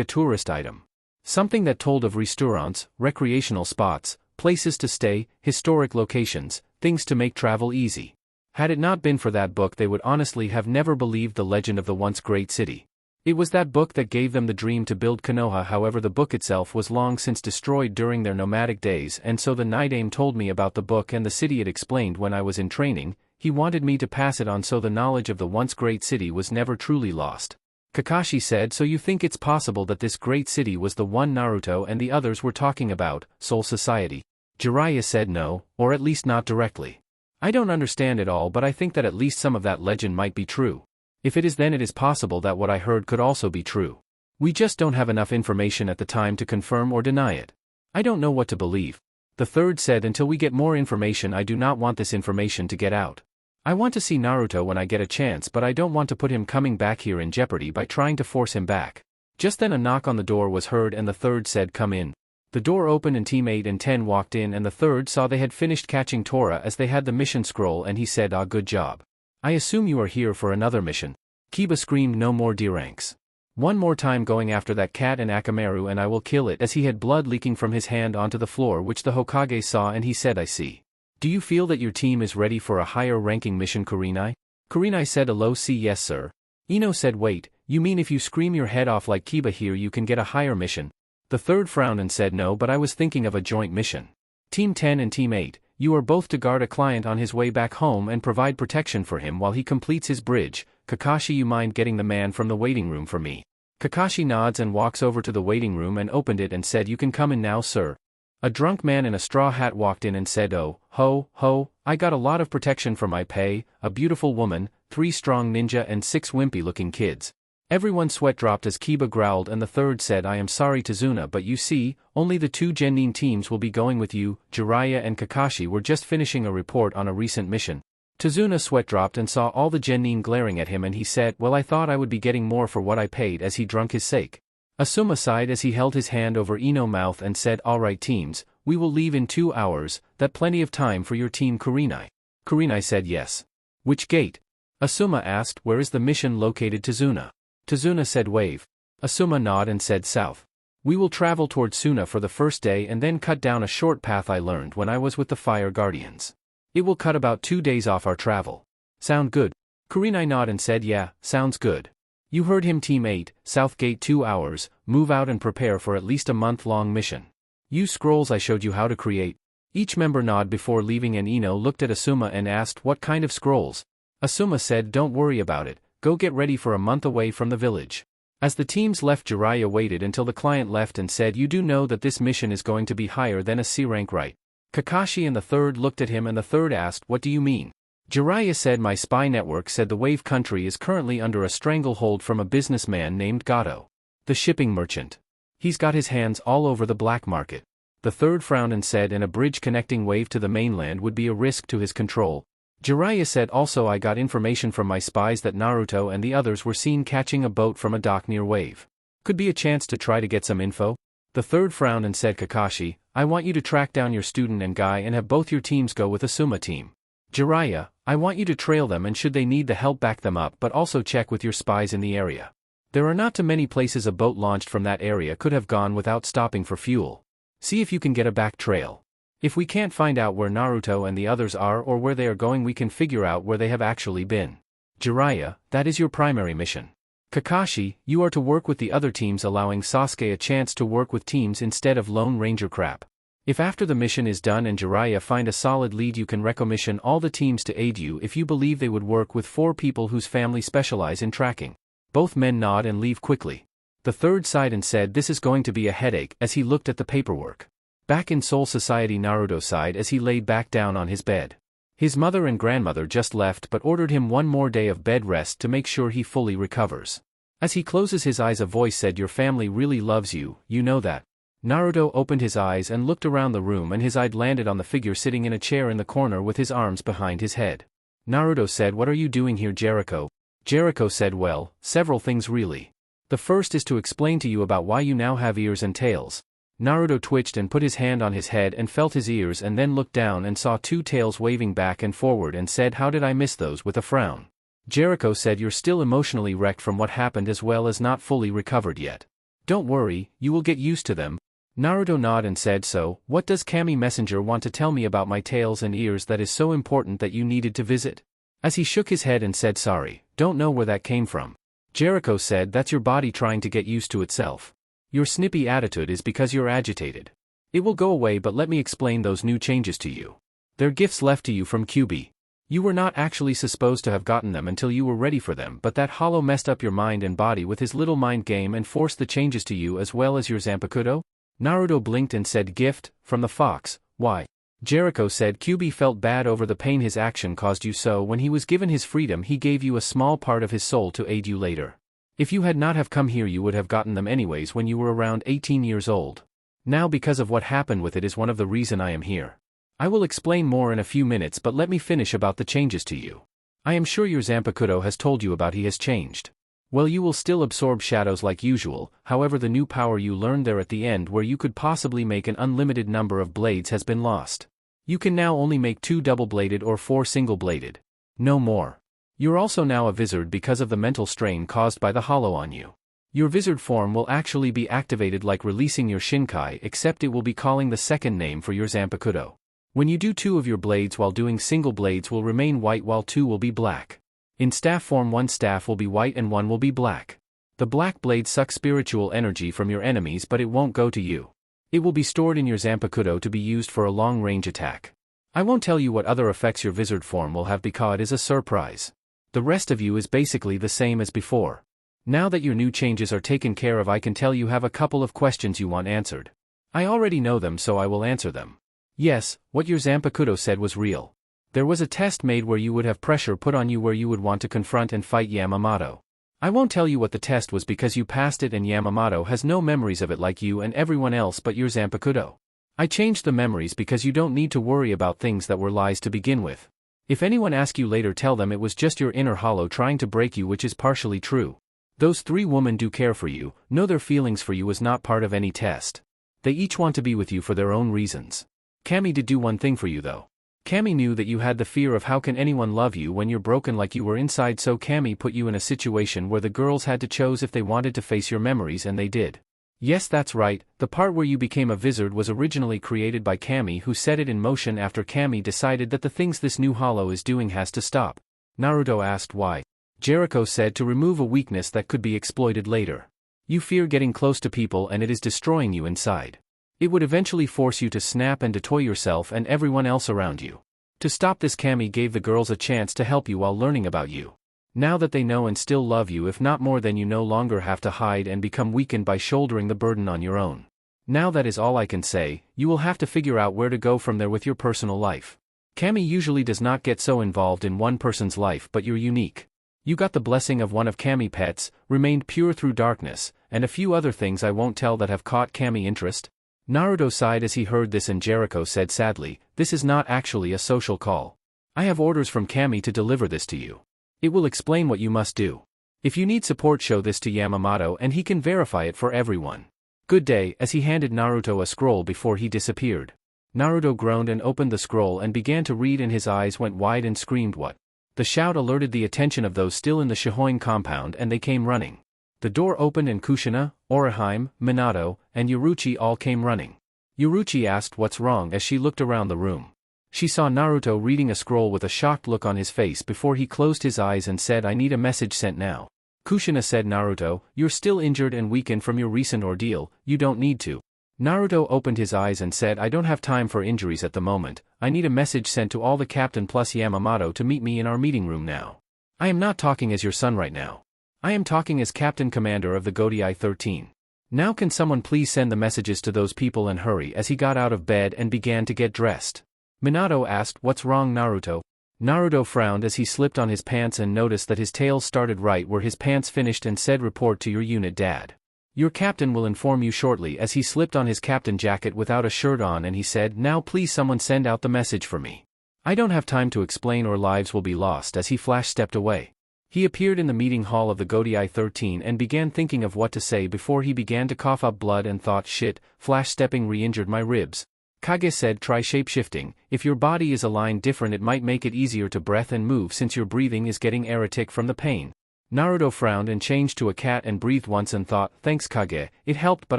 a tourist item. Something that told of restaurants, recreational spots, places to stay, historic locations, things to make travel easy. Had it not been for that book, they would honestly have never believed the legend of the once great city. It was that book that gave them the dream to build Konoha. However, the book itself was long since destroyed during their nomadic days, and so the Nidaime told me about the book and the city it explained when I was in training. He wanted me to pass it on so the knowledge of the once great city was never truly lost. Kakashi said, so you think it's possible that this great city was the one Naruto and the others were talking about, Soul Society? Jiraiya said no, or at least not directly. I don't understand it all, but I think that at least some of that legend might be true. If it is, then it is possible that what I heard could also be true. We just don't have enough information at the time to confirm or deny it. I don't know what to believe. The third said, until we get more information, I do not want this information to get out. I want to see Naruto when I get a chance, but I don't want to put him coming back here in jeopardy by trying to force him back. Just then a knock on the door was heard and the third said, come in. The door opened and Team 8 and 10 walked in, and the third saw they had finished catching Tora as they had the mission scroll, and he said, ah, good job. I assume you are here for another mission. Kiba screamed, no more D-ranks. One more time going after that cat in Akamaru and I will kill it, as he had blood leaking from his hand onto the floor, which the Hokage saw, and he said, I see. Do you feel that your team is ready for a higher ranking mission, Kurenai? Kurenai said a low C. Yes sir. Ino said, wait, you mean if you scream your head off like Kiba here you can get a higher mission? The third frowned and said, no, but I was thinking of a joint mission. Team 10 and Team 8, you are both to guard a client on his way back home and provide protection for him while he completes his bridge. Kakashi, you mind getting the man from the waiting room for me? Kakashi nods and walks over to the waiting room and opened it and said, you can come in now, sir. A drunk man in a straw hat walked in and said, oh, ho, I got a lot of protection for my pay, a beautiful woman, 3 strong ninja and 6 wimpy-looking kids. Everyone's sweat dropped as Kiba growled, and the third said, I am sorry Tazuna, but you see, only the 2 gennin teams will be going with you. Jiraiya and Kakashi were just finishing a report on a recent mission. Tazuna sweat dropped and saw all the gennin glaring at him, and he said, well, I thought I would be getting more for what I paid, as he drunk his sake. Asuma sighed as he held his hand over Ino's mouth and said, alright teams, we will leave in 2 hours, that plenty of time for your team, Kurenai? Kurenai said yes. Which gate? Asuma asked. Where is the mission located, Tazuna? Tazuna said wave. Asuma nodded and said south. We will travel toward Suna for the first day and then cut down a short path I learned when I was with the Fire Guardians. It will cut about 2 days off our travel. Sound good? Kurenai nodded and said yeah, sounds good. You heard him, Team 8, South Gate 2 hours, move out and prepare for at least a month-long mission. Use scrolls I showed you how to create. Each member nodded before leaving, and Ino looked at Asuma and asked what kind of scrolls. Asuma said, don't worry about it, go get ready for a month away from the village. As the teams left, Jiraiya waited until the client left and said, you do know that this mission is going to be higher than a C rank, right? Kakashi and the third looked at him, and the third asked, what do you mean? Jiraiya said, my spy network said the Wave Country is currently under a stranglehold from a businessman named Gato, the shipping merchant. He's got his hands all over the black market. The third frowned and said, and a bridge connecting Wave to the mainland would be a risk to his control. Jiraiya said, also I got information from my spies that Naruto and the others were seen catching a boat from a dock near Wave. Could be a chance to try to get some info? The third frowned and said, Kakashi, I want you to track down your student and Guy and have both your teams go with Asuma team. Jiraiya, I want you to trail them, and should they need the help, back them up, but also check with your spies in the area. There are not too many places a boat launched from that area could have gone without stopping for fuel. See if you can get a back trail. If we can't find out where Naruto and the others are or where they are going, we can figure out where they have actually been. Jiraiya, that is your primary mission. Kakashi, you are to work with the other teams, allowing Sasuke a chance to work with teams instead of Lone Ranger crap. If after the mission is done and Jiraiya find a solid lead, you can recommission all the teams to aid you if you believe they would work with 4 people whose family specialize in tracking. Both men nod and leave quickly. The third sighed and said, this is going to be a headache, as he looked at the paperwork. Back in Soul Society, Naruto sighed as he laid back down on his bed. His mother and grandmother just left but ordered him one more day of bed rest to make sure he fully recovers. As he closes his eyes, a voice said, your family really loves you, you know that. Naruto opened his eyes and looked around the room, and his eye landed on the figure sitting in a chair in the corner with his arms behind his head. Naruto said, what are you doing here, Jericho? Jericho said, well, several things really. The first is to explain to you about why you now have ears and tails. Naruto twitched and put his hand on his head and felt his ears and then looked down and saw two tails waving back and forward and said, how did I miss those, with a frown. Jericho said, you're still emotionally wrecked from what happened as well as not fully recovered yet. Don't worry, you will get used to them. Naruto nodded and said, so, what does Kami Messenger want to tell me about my tails and ears that is so important that you needed to visit? As he shook his head and said, sorry, don't know where that came from. Jericho said, that's your body trying to get used to itself. Your snippy attitude is because you're agitated. It will go away, but let me explain those new changes to you. They're gifts left to you from QB. You were not actually supposed to have gotten them until you were ready for them, but that Hollow messed up your mind and body with his little mind game and forced the changes to you as well as your Zanpakuto? Naruto blinked and said, gift, from the fox, why? Jericho said, QB felt bad over the pain his action caused you, so when he was given his freedom he gave you a small part of his soul to aid you later. If you had not have come here you would have gotten them anyways when you were around 18 years old. Now because of what happened with it is one of the reason I am here. I will explain more in a few minutes, but let me finish about the changes to you. I am sure your Zanpakuto has told you about he has changed. Well, you will still absorb shadows like usual, however the new power you learned there at the end where you could possibly make an unlimited number of blades has been lost. You can now only make 2 double-bladed or 4 single-bladed. No more. You're also now a wizard because of the mental strain caused by the Hollow on you. Your wizard form will actually be activated like releasing your Shinkai, except it will be calling the second name for your Zanpakuto. When you do 2 of your blades while doing single blades will remain white while 2 will be black. In staff form 1 staff will be white and 1 will be black. The black blade sucks spiritual energy from your enemies but it won't go to you. It will be stored in your Zanpakuto to be used for a long-range attack. I won't tell you what other effects your wizard form will have because it is a surprise. The rest of you is basically the same as before. Now that your new changes are taken care of I can tell you have a couple of questions you want answered. I already know them so I will answer them. Yes, what your Zanpakuto said was real. There was a test made where you would have pressure put on you where you would want to confront and fight Yamamoto. I won't tell you what the test was because you passed it and Yamamoto has no memories of it like you and everyone else but your Zanpakuto. I changed the memories because you don't need to worry about things that were lies to begin with. If anyone asks you later tell them it was just your inner Hollow trying to break you, which is partially true. Those 3 women do care for you, know their feelings for you was not part of any test. They each want to be with you for their own reasons. Kami did do one thing for you though. Kami knew that you had the fear of how can anyone love you when you're broken like you were inside, so Kami put you in a situation where the girls had to choose if they wanted to face your memories and they did. Yes, that's right, the part where you became a wizard was originally created by Kami who set it in motion after Kami decided that the things this new Hollow is doing has to stop. Naruto asked why. Jericho said to remove a weakness that could be exploited later. You fear getting close to people and it is destroying you inside. It would eventually force you to snap and destroy yourself and everyone else around you. To stop this Kami gave the girls a chance to help you while learning about you. Now that they know and still love you if not more, then you no longer have to hide and become weakened by shouldering the burden on your own. Now that is all I can say, you will have to figure out where to go from there with your personal life. Kami usually does not get so involved in one person's life but you're unique. You got the blessing of one of Kami pets, remained pure through darkness, and a few other things I won't tell that have caught Kami interest. Naruto sighed as he heard this and Jericho said sadly, this is not actually a social call. I have orders from Kami to deliver this to you. It will explain what you must do. If you need support show this to Yamamoto and he can verify it for everyone. Good day, as he handed Naruto a scroll before he disappeared. Naruto groaned and opened the scroll and began to read and his eyes went wide and screamed what? The shout alerted the attention of those still in the Shihoin compound and they came running. The door opened and Kushina, Orihime, Minato, and Yoruichi all came running. Yoruichi asked what's wrong as she looked around the room. She saw Naruto reading a scroll with a shocked look on his face before he closed his eyes and said, I need a message sent now. Kushina said, Naruto, you're still injured and weakened from your recent ordeal, you don't need to. Naruto opened his eyes and said, I don't have time for injuries at the moment, I need a message sent to all the captain plus Yamamoto to meet me in our meeting room now. I am not talking as your son right now. I am talking as Captain Commander of the Godai 13. Now can someone please send the messages to those people and hurry, as he got out of bed and began to get dressed. Minato asked, what's wrong, Naruto? Naruto frowned as he slipped on his pants and noticed that his tail started right where his pants finished and said, report to your unit, Dad. Your captain will inform you shortly, as he slipped on his captain jacket without a shirt on and he said, now please someone send out the message for me. I don't have time to explain or lives will be lost, as he flash stepped away. He appeared in the meeting hall of the Godai 13 and began thinking of what to say before he began to cough up blood and thought, shit, flash stepping re-injured my ribs. Kage said, try shapeshifting. If your body is aligned different it might make it easier to breath and move since your breathing is getting erratic from the pain. Naruto frowned and changed to a cat and breathed once and thought, thanks Kage, it helped but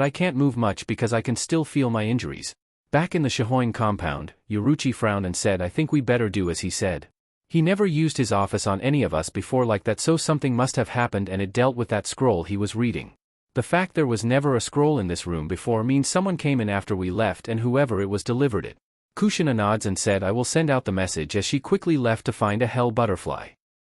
I can't move much because I can still feel my injuries. Back in the Shihoin compound, Yoruichi frowned and said, I think we better do as he said. He never used his office on any of us before like that, so something must have happened and it dealt with that scroll he was reading. The fact there was never a scroll in this room before means someone came in after we left and whoever it was delivered it. Kushina nods and said I will send out the message as she quickly left to find a hell butterfly.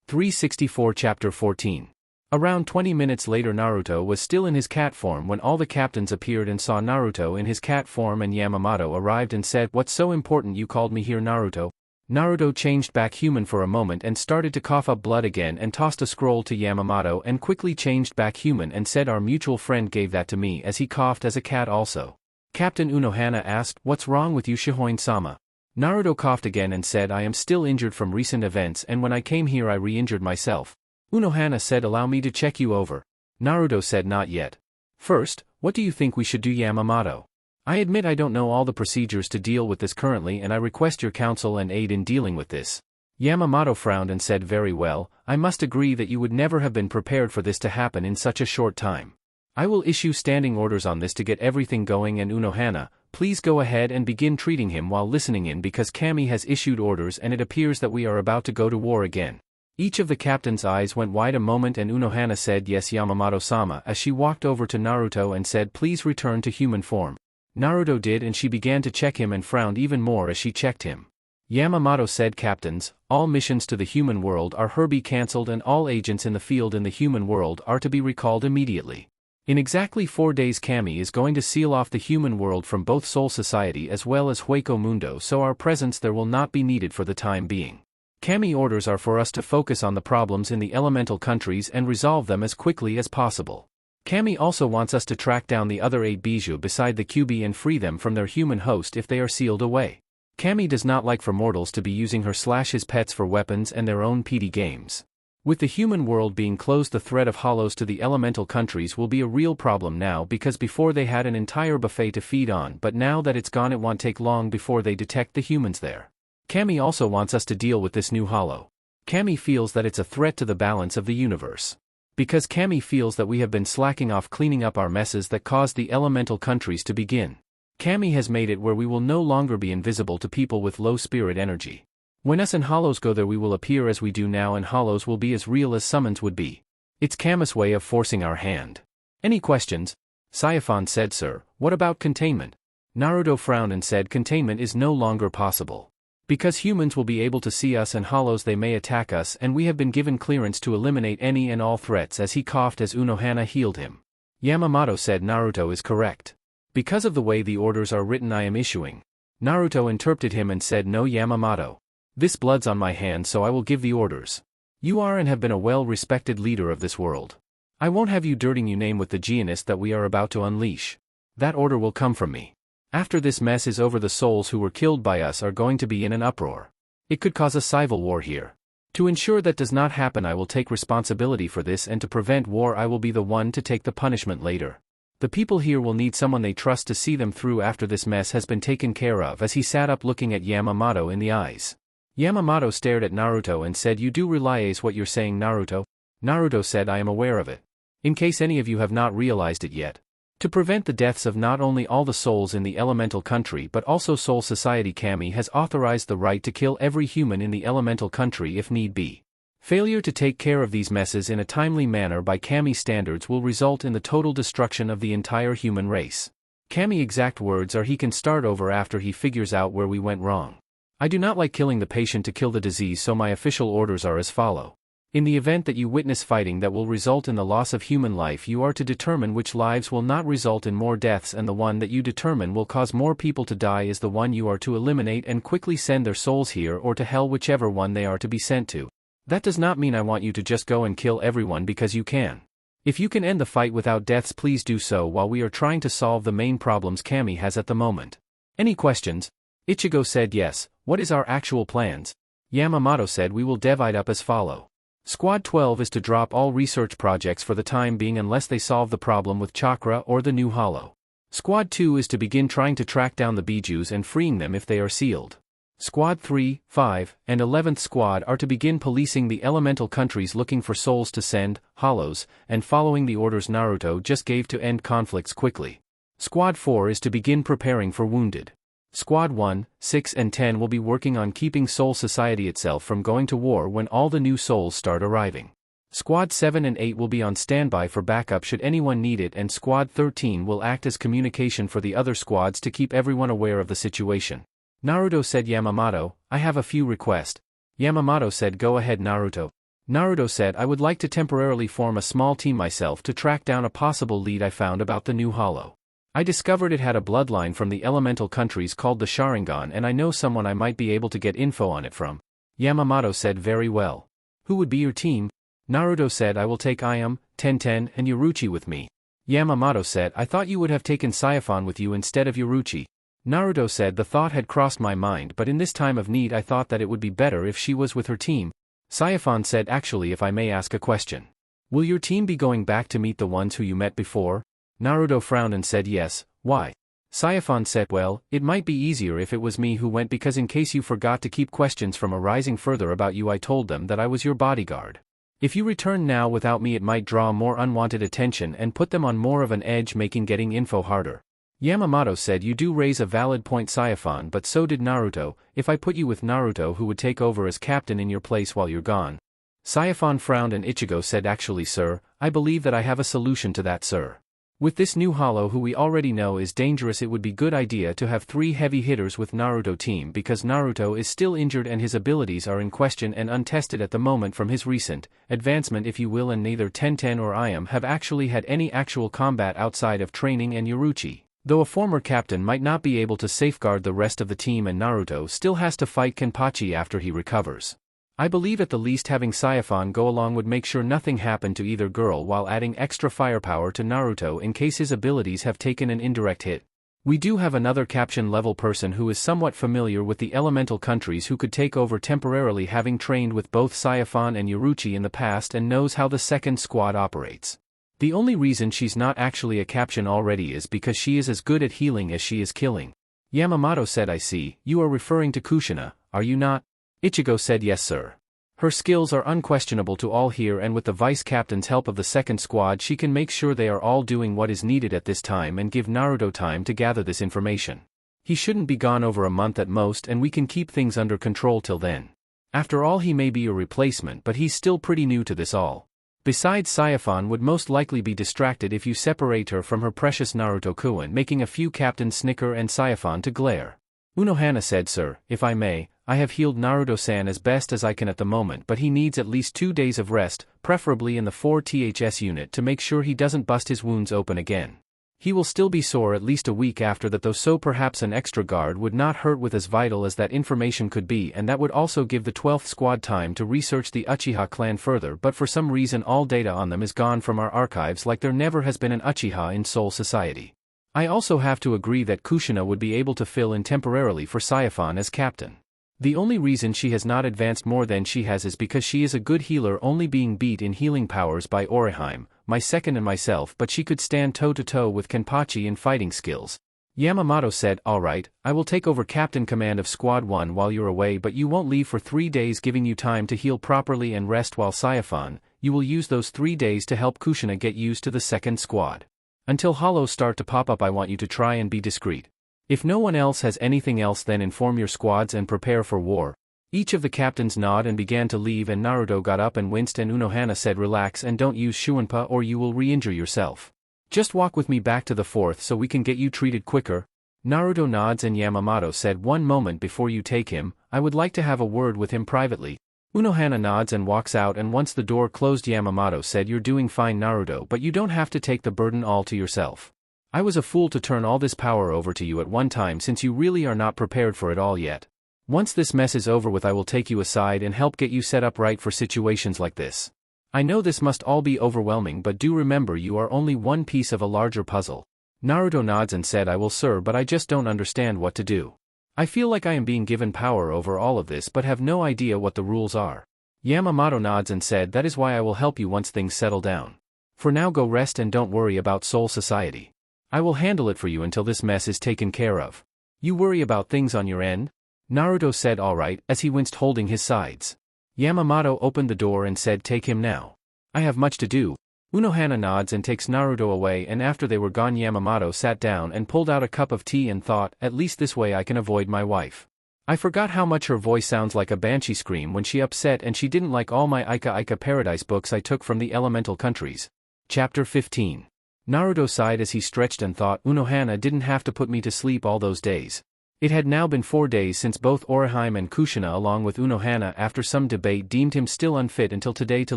364 Chapter 14. Around 20 minutes later Naruto was still in his cat form when all the captains appeared and saw Naruto in his cat form, and Yamamoto arrived and said, what's so important you called me here Naruto? Naruto changed back human for a moment and started to cough up blood again and tossed a scroll to Yamamoto and quickly changed back human and said our mutual friend gave that to me as he coughed as a cat also. Captain Unohana asked, what's wrong with you Shihoin-sama? Naruto coughed again and said I am still injured from recent events and when I came here I re-injured myself. Unohana said allow me to check you over. Naruto said not yet. First, what do you think we should do Yamamoto? I admit I don't know all the procedures to deal with this currently and I request your counsel and aid in dealing with this. Yamamoto frowned and said very well, I must agree that you would never have been prepared for this to happen in such a short time. I will issue standing orders on this to get everything going, and Unohana, please go ahead and begin treating him while listening in because Kami has issued orders and it appears that we are about to go to war again. Each of the captains' eyes went wide a moment and Unohana said yes Yamamoto-sama as she walked over to Naruto and said please return to human form. Naruto did and she began to check him and frowned even more as she checked him. Yamamoto said captains, all missions to the human world are be cancelled and all agents in the field in the human world are to be recalled immediately. In exactly 4 days Kami is going to seal off the human world from both Soul Society as well as Hueco Mundo, so our presence there will not be needed for the time being. Kami orders are for us to focus on the problems in the elemental countries and resolve them as quickly as possible. Kami also wants us to track down the other 8 bijou beside the Kyuubi and free them from their human host if they are sealed away. Kami does not like for mortals to be using her/his pets for weapons and their own PD games. With the human world being closed, the threat of hollows to the elemental countries will be a real problem now because before they had an entire buffet to feed on, but now that it's gone it won't take long before they detect the humans there. Kami also wants us to deal with this new hollow. Kami feels that it's a threat to the balance of the universe. Because Kami feels that we have been slacking off cleaning up our messes that caused the elemental countries to begin. Kami has made it where we will no longer be invisible to people with low spirit energy. When us and hollows go there we will appear as we do now and hollows will be as real as summons would be. It's Kami's way of forcing our hand. Any questions? Saiphon said sir, what about containment? Naruto frowned and said containment is no longer possible. Because humans will be able to see us and hollows they may attack us and we have been given clearance to eliminate any and all threats as he coughed as Unohana healed him. Yamamoto said Naruto is correct. Because of the way the orders are written I am issuing. Naruto interrupted him and said no Yamamoto. This blood's on my hands so I will give the orders. You are and have been a well-respected leader of this world. I won't have you dirtying your name with the Geonist that we are about to unleash. That order will come from me. After this mess is over the souls who were killed by us are going to be in an uproar. It could cause a civil war here. To ensure that does not happen I will take responsibility for this, and to prevent war I will be the one to take the punishment later. The people here will need someone they trust to see them through after this mess has been taken care of as he sat up looking at Yamamoto in the eyes. Yamamoto stared at Naruto and said you do realize what you're saying Naruto? Naruto said I am aware of it. In case any of you have not realized it yet. To prevent the deaths of not only all the souls in the elemental country but also Soul Society, Kami has authorized the right to kill every human in the elemental country if need be. Failure to take care of these messes in a timely manner by Kami standards will result in the total destruction of the entire human race. Kami exact words are he can start over after he figures out where we went wrong. I do not like killing the patient to kill the disease, so my official orders are as follow. In the event that you witness fighting that will result in the loss of human life, you are to determine which lives will not result in more deaths, and the one that you determine will cause more people to die is the one you are to eliminate and quickly send their souls here or to hell, whichever one they are to be sent to. That does not mean I want you to just go and kill everyone because you can. If you can end the fight without deaths, please do so while we are trying to solve the main problems Kami has at the moment. Any questions? Ichigo said yes. What is our actual plans? Yamamoto said we will divide up as follow. Squad 12 is to drop all research projects for the time being unless they solve the problem with chakra or the new hollow. Squad 2 is to begin trying to track down the bijus and freeing them if they are sealed. Squad 3, 5, and 11th Squad are to begin policing the elemental countries looking for souls to send, hollows, and following the orders Naruto just gave to end conflicts quickly. Squad 4 is to begin preparing for wounded. Squad 1, 6 and 10 will be working on keeping Soul Society itself from going to war when all the new souls start arriving. Squad 7 and 8 will be on standby for backup should anyone need it, and Squad 13 will act as communication for the other squads to keep everyone aware of the situation. Naruto said Yamamoto, I have a few requests. Yamamoto said go ahead Naruto. Naruto said I would like to temporarily form a small team myself to track down a possible lead I found about the new hollow. I discovered it had a bloodline from the elemental countries called the Sharingan, and I know someone I might be able to get info on it from. Yamamoto said very well. Who would be your team? Naruto said I will take Ayam, Tenten and Yoruichi with me. Yamamoto said I thought you would have taken Saiyaphon with you instead of Yoruichi. Naruto said the thought had crossed my mind, but in this time of need I thought that it would be better if she was with her team. Saiyaphon said actually, if I may ask a question. Will your team be going back to meet the ones who you met before? Naruto frowned and said yes. Why? Saiyaphon said well, it might be easier if it was me who went, because in case you forgot to keep questions from arising further about you, I told them that I was your bodyguard. If you return now without me, it might draw more unwanted attention and put them on more of an edge, making getting info harder. Yamamoto said you do raise a valid point Saiyaphon, but so did Naruto. If I put you with Naruto, who would take over as captain in your place while you're gone? Saiyaphon frowned and Ichigo said actually sir, I believe that I have a solution to that sir. With this new hollow who we already know is dangerous, it would be good idea to have 3 heavy hitters with Naruto team, because Naruto is still injured and his abilities are in question and untested at the moment from his recent advancement if you will, and neither Tenten or Ayam have actually had any actual combat outside of training, and Yoruichi, though a former captain, might not be able to safeguard the rest of the team, and Naruto still has to fight Kenpachi after he recovers. I believe at the least having Saiyaphon go along would make sure nothing happened to either girl, while adding extra firepower to Naruto in case his abilities have taken an indirect hit. We do have another captain level person who is somewhat familiar with the elemental countries who could take over temporarily, having trained with both Saiyaphon and Yoruichi in the past and knows how the second squad operates. The only reason she's not actually a captain already is because she is as good at healing as she is killing. Yamamoto said I see, you are referring to Kushina, are you not? Ichigo said yes sir. Her skills are unquestionable to all here, and with the vice captain's help of the second squad she can make sure they are all doing what is needed at this time and give Naruto time to gather this information. He shouldn't be gone over a month at most, and we can keep things under control till then. After all, he may be a replacement, but he's still pretty new to this all. Besides, Saiyaphon would most likely be distracted if you separate her from her precious Naruto-kun, making a few captains snicker and Saiyaphon to glare. Unohana said sir, if I may, I have healed Naruto-san as best as I can at the moment, but he needs at least 2 days of rest, preferably in the 4THS unit, to make sure he doesn't bust his wounds open again. He will still be sore at least a week after that though, so perhaps an extra guard would not hurt with as vital as that information could be, and that would also give the 12th squad time to research the Uchiha clan further, but for some reason all data on them is gone from our archives, like there never has been an Uchiha in Soul Society. I also have to agree that Kushina would be able to fill in temporarily for Saiyaphon as captain. The only reason she has not advanced more than she has is because she is a good healer, only being beat in healing powers by Orihime, my second and myself, but she could stand toe-to-toe with Kenpachi in fighting skills. Yamamoto said, alright, I will take over captain command of Squad 1 while you're away, but you won't leave for 3 days, giving you time to heal properly and rest, while Saiyaphon, you will use those 3 days to help Kushina get used to the second squad. Until hollows start to pop up, I want you to try and be discreet. If no one else has anything else, then inform your squads and prepare for war. Each of the captains nodded and began to leave, and Naruto got up and winced, and Unohana said relax and don't use Shuinpa or you will re-injure yourself. Just walk with me back to the 4th so we can get you treated quicker. Naruto nods, and Yamamoto said, one moment before you take him, I would like to have a word with him privately. Unohana nods and walks out, and once the door closed Yamamoto said, you're doing fine Naruto, but you don't have to take the burden all to yourself. I was a fool to turn all this power over to you at one time, since you really are not prepared for it all yet. Once this mess is over with, I will take you aside and help get you set up right for situations like this. I know this must all be overwhelming, but do remember you are only one piece of a larger puzzle. Naruto nods and said, I will sir, but I just don't understand what to do. I feel like I am being given power over all of this but have no idea what the rules are. Yamamoto nods and said that is why I will help you once things settle down. For now go rest and don't worry about Soul Society. I will handle it for you until this mess is taken care of. You worry about things on your end? Naruto said alright as he winced holding his sides. Yamamoto opened the door and said take him now. I have much to do. Unohana nods and takes Naruto away, and after they were gone Yamamoto sat down and pulled out a cup of tea and thought, at least this way I can avoid my wife. I forgot how much her voice sounds like a banshee scream when she upset, and she didn't like all my Ika Paradise books I took from the elemental countries. Chapter 15. Naruto sighed as he stretched and thought, Unohana didn't have to put me to sleep all those days. It had now been 4 days since both Orihime and Kushina along with Unohana after some debate deemed him still unfit until today to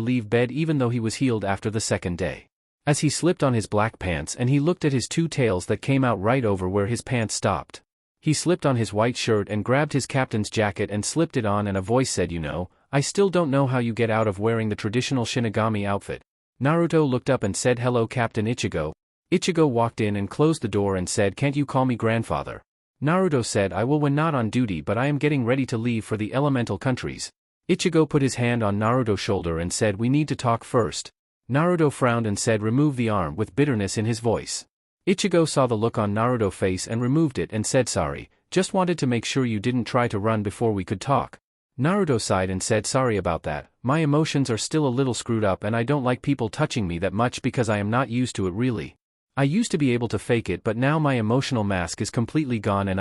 leave bed even though he was healed after the second day. As he slipped on his black pants and he looked at his two tails that came out right over where his pants stopped. He slipped on his white shirt and grabbed his captain's jacket and slipped it on, and a voice said, you know, I still don't know how you get out of wearing the traditional Shinigami outfit. Naruto looked up and said hello Captain Ichigo. Ichigo walked in and closed the door and said, can't you call me grandfather? Naruto said, I will when not on duty, but I am getting ready to leave for the elemental countries. Ichigo put his hand on Naruto's shoulder and said, we need to talk first. Naruto frowned and said, remove the arm, with bitterness in his voice. Ichigo saw the look on Naruto's face and removed it and said, sorry, just wanted to make sure you didn't try to run before we could talk. Naruto sighed and said, sorry about that, my emotions are still a little screwed up and I don't like people touching me that much because I am not used to it really. I used to be able to fake it, but now my emotional mask is completely gone and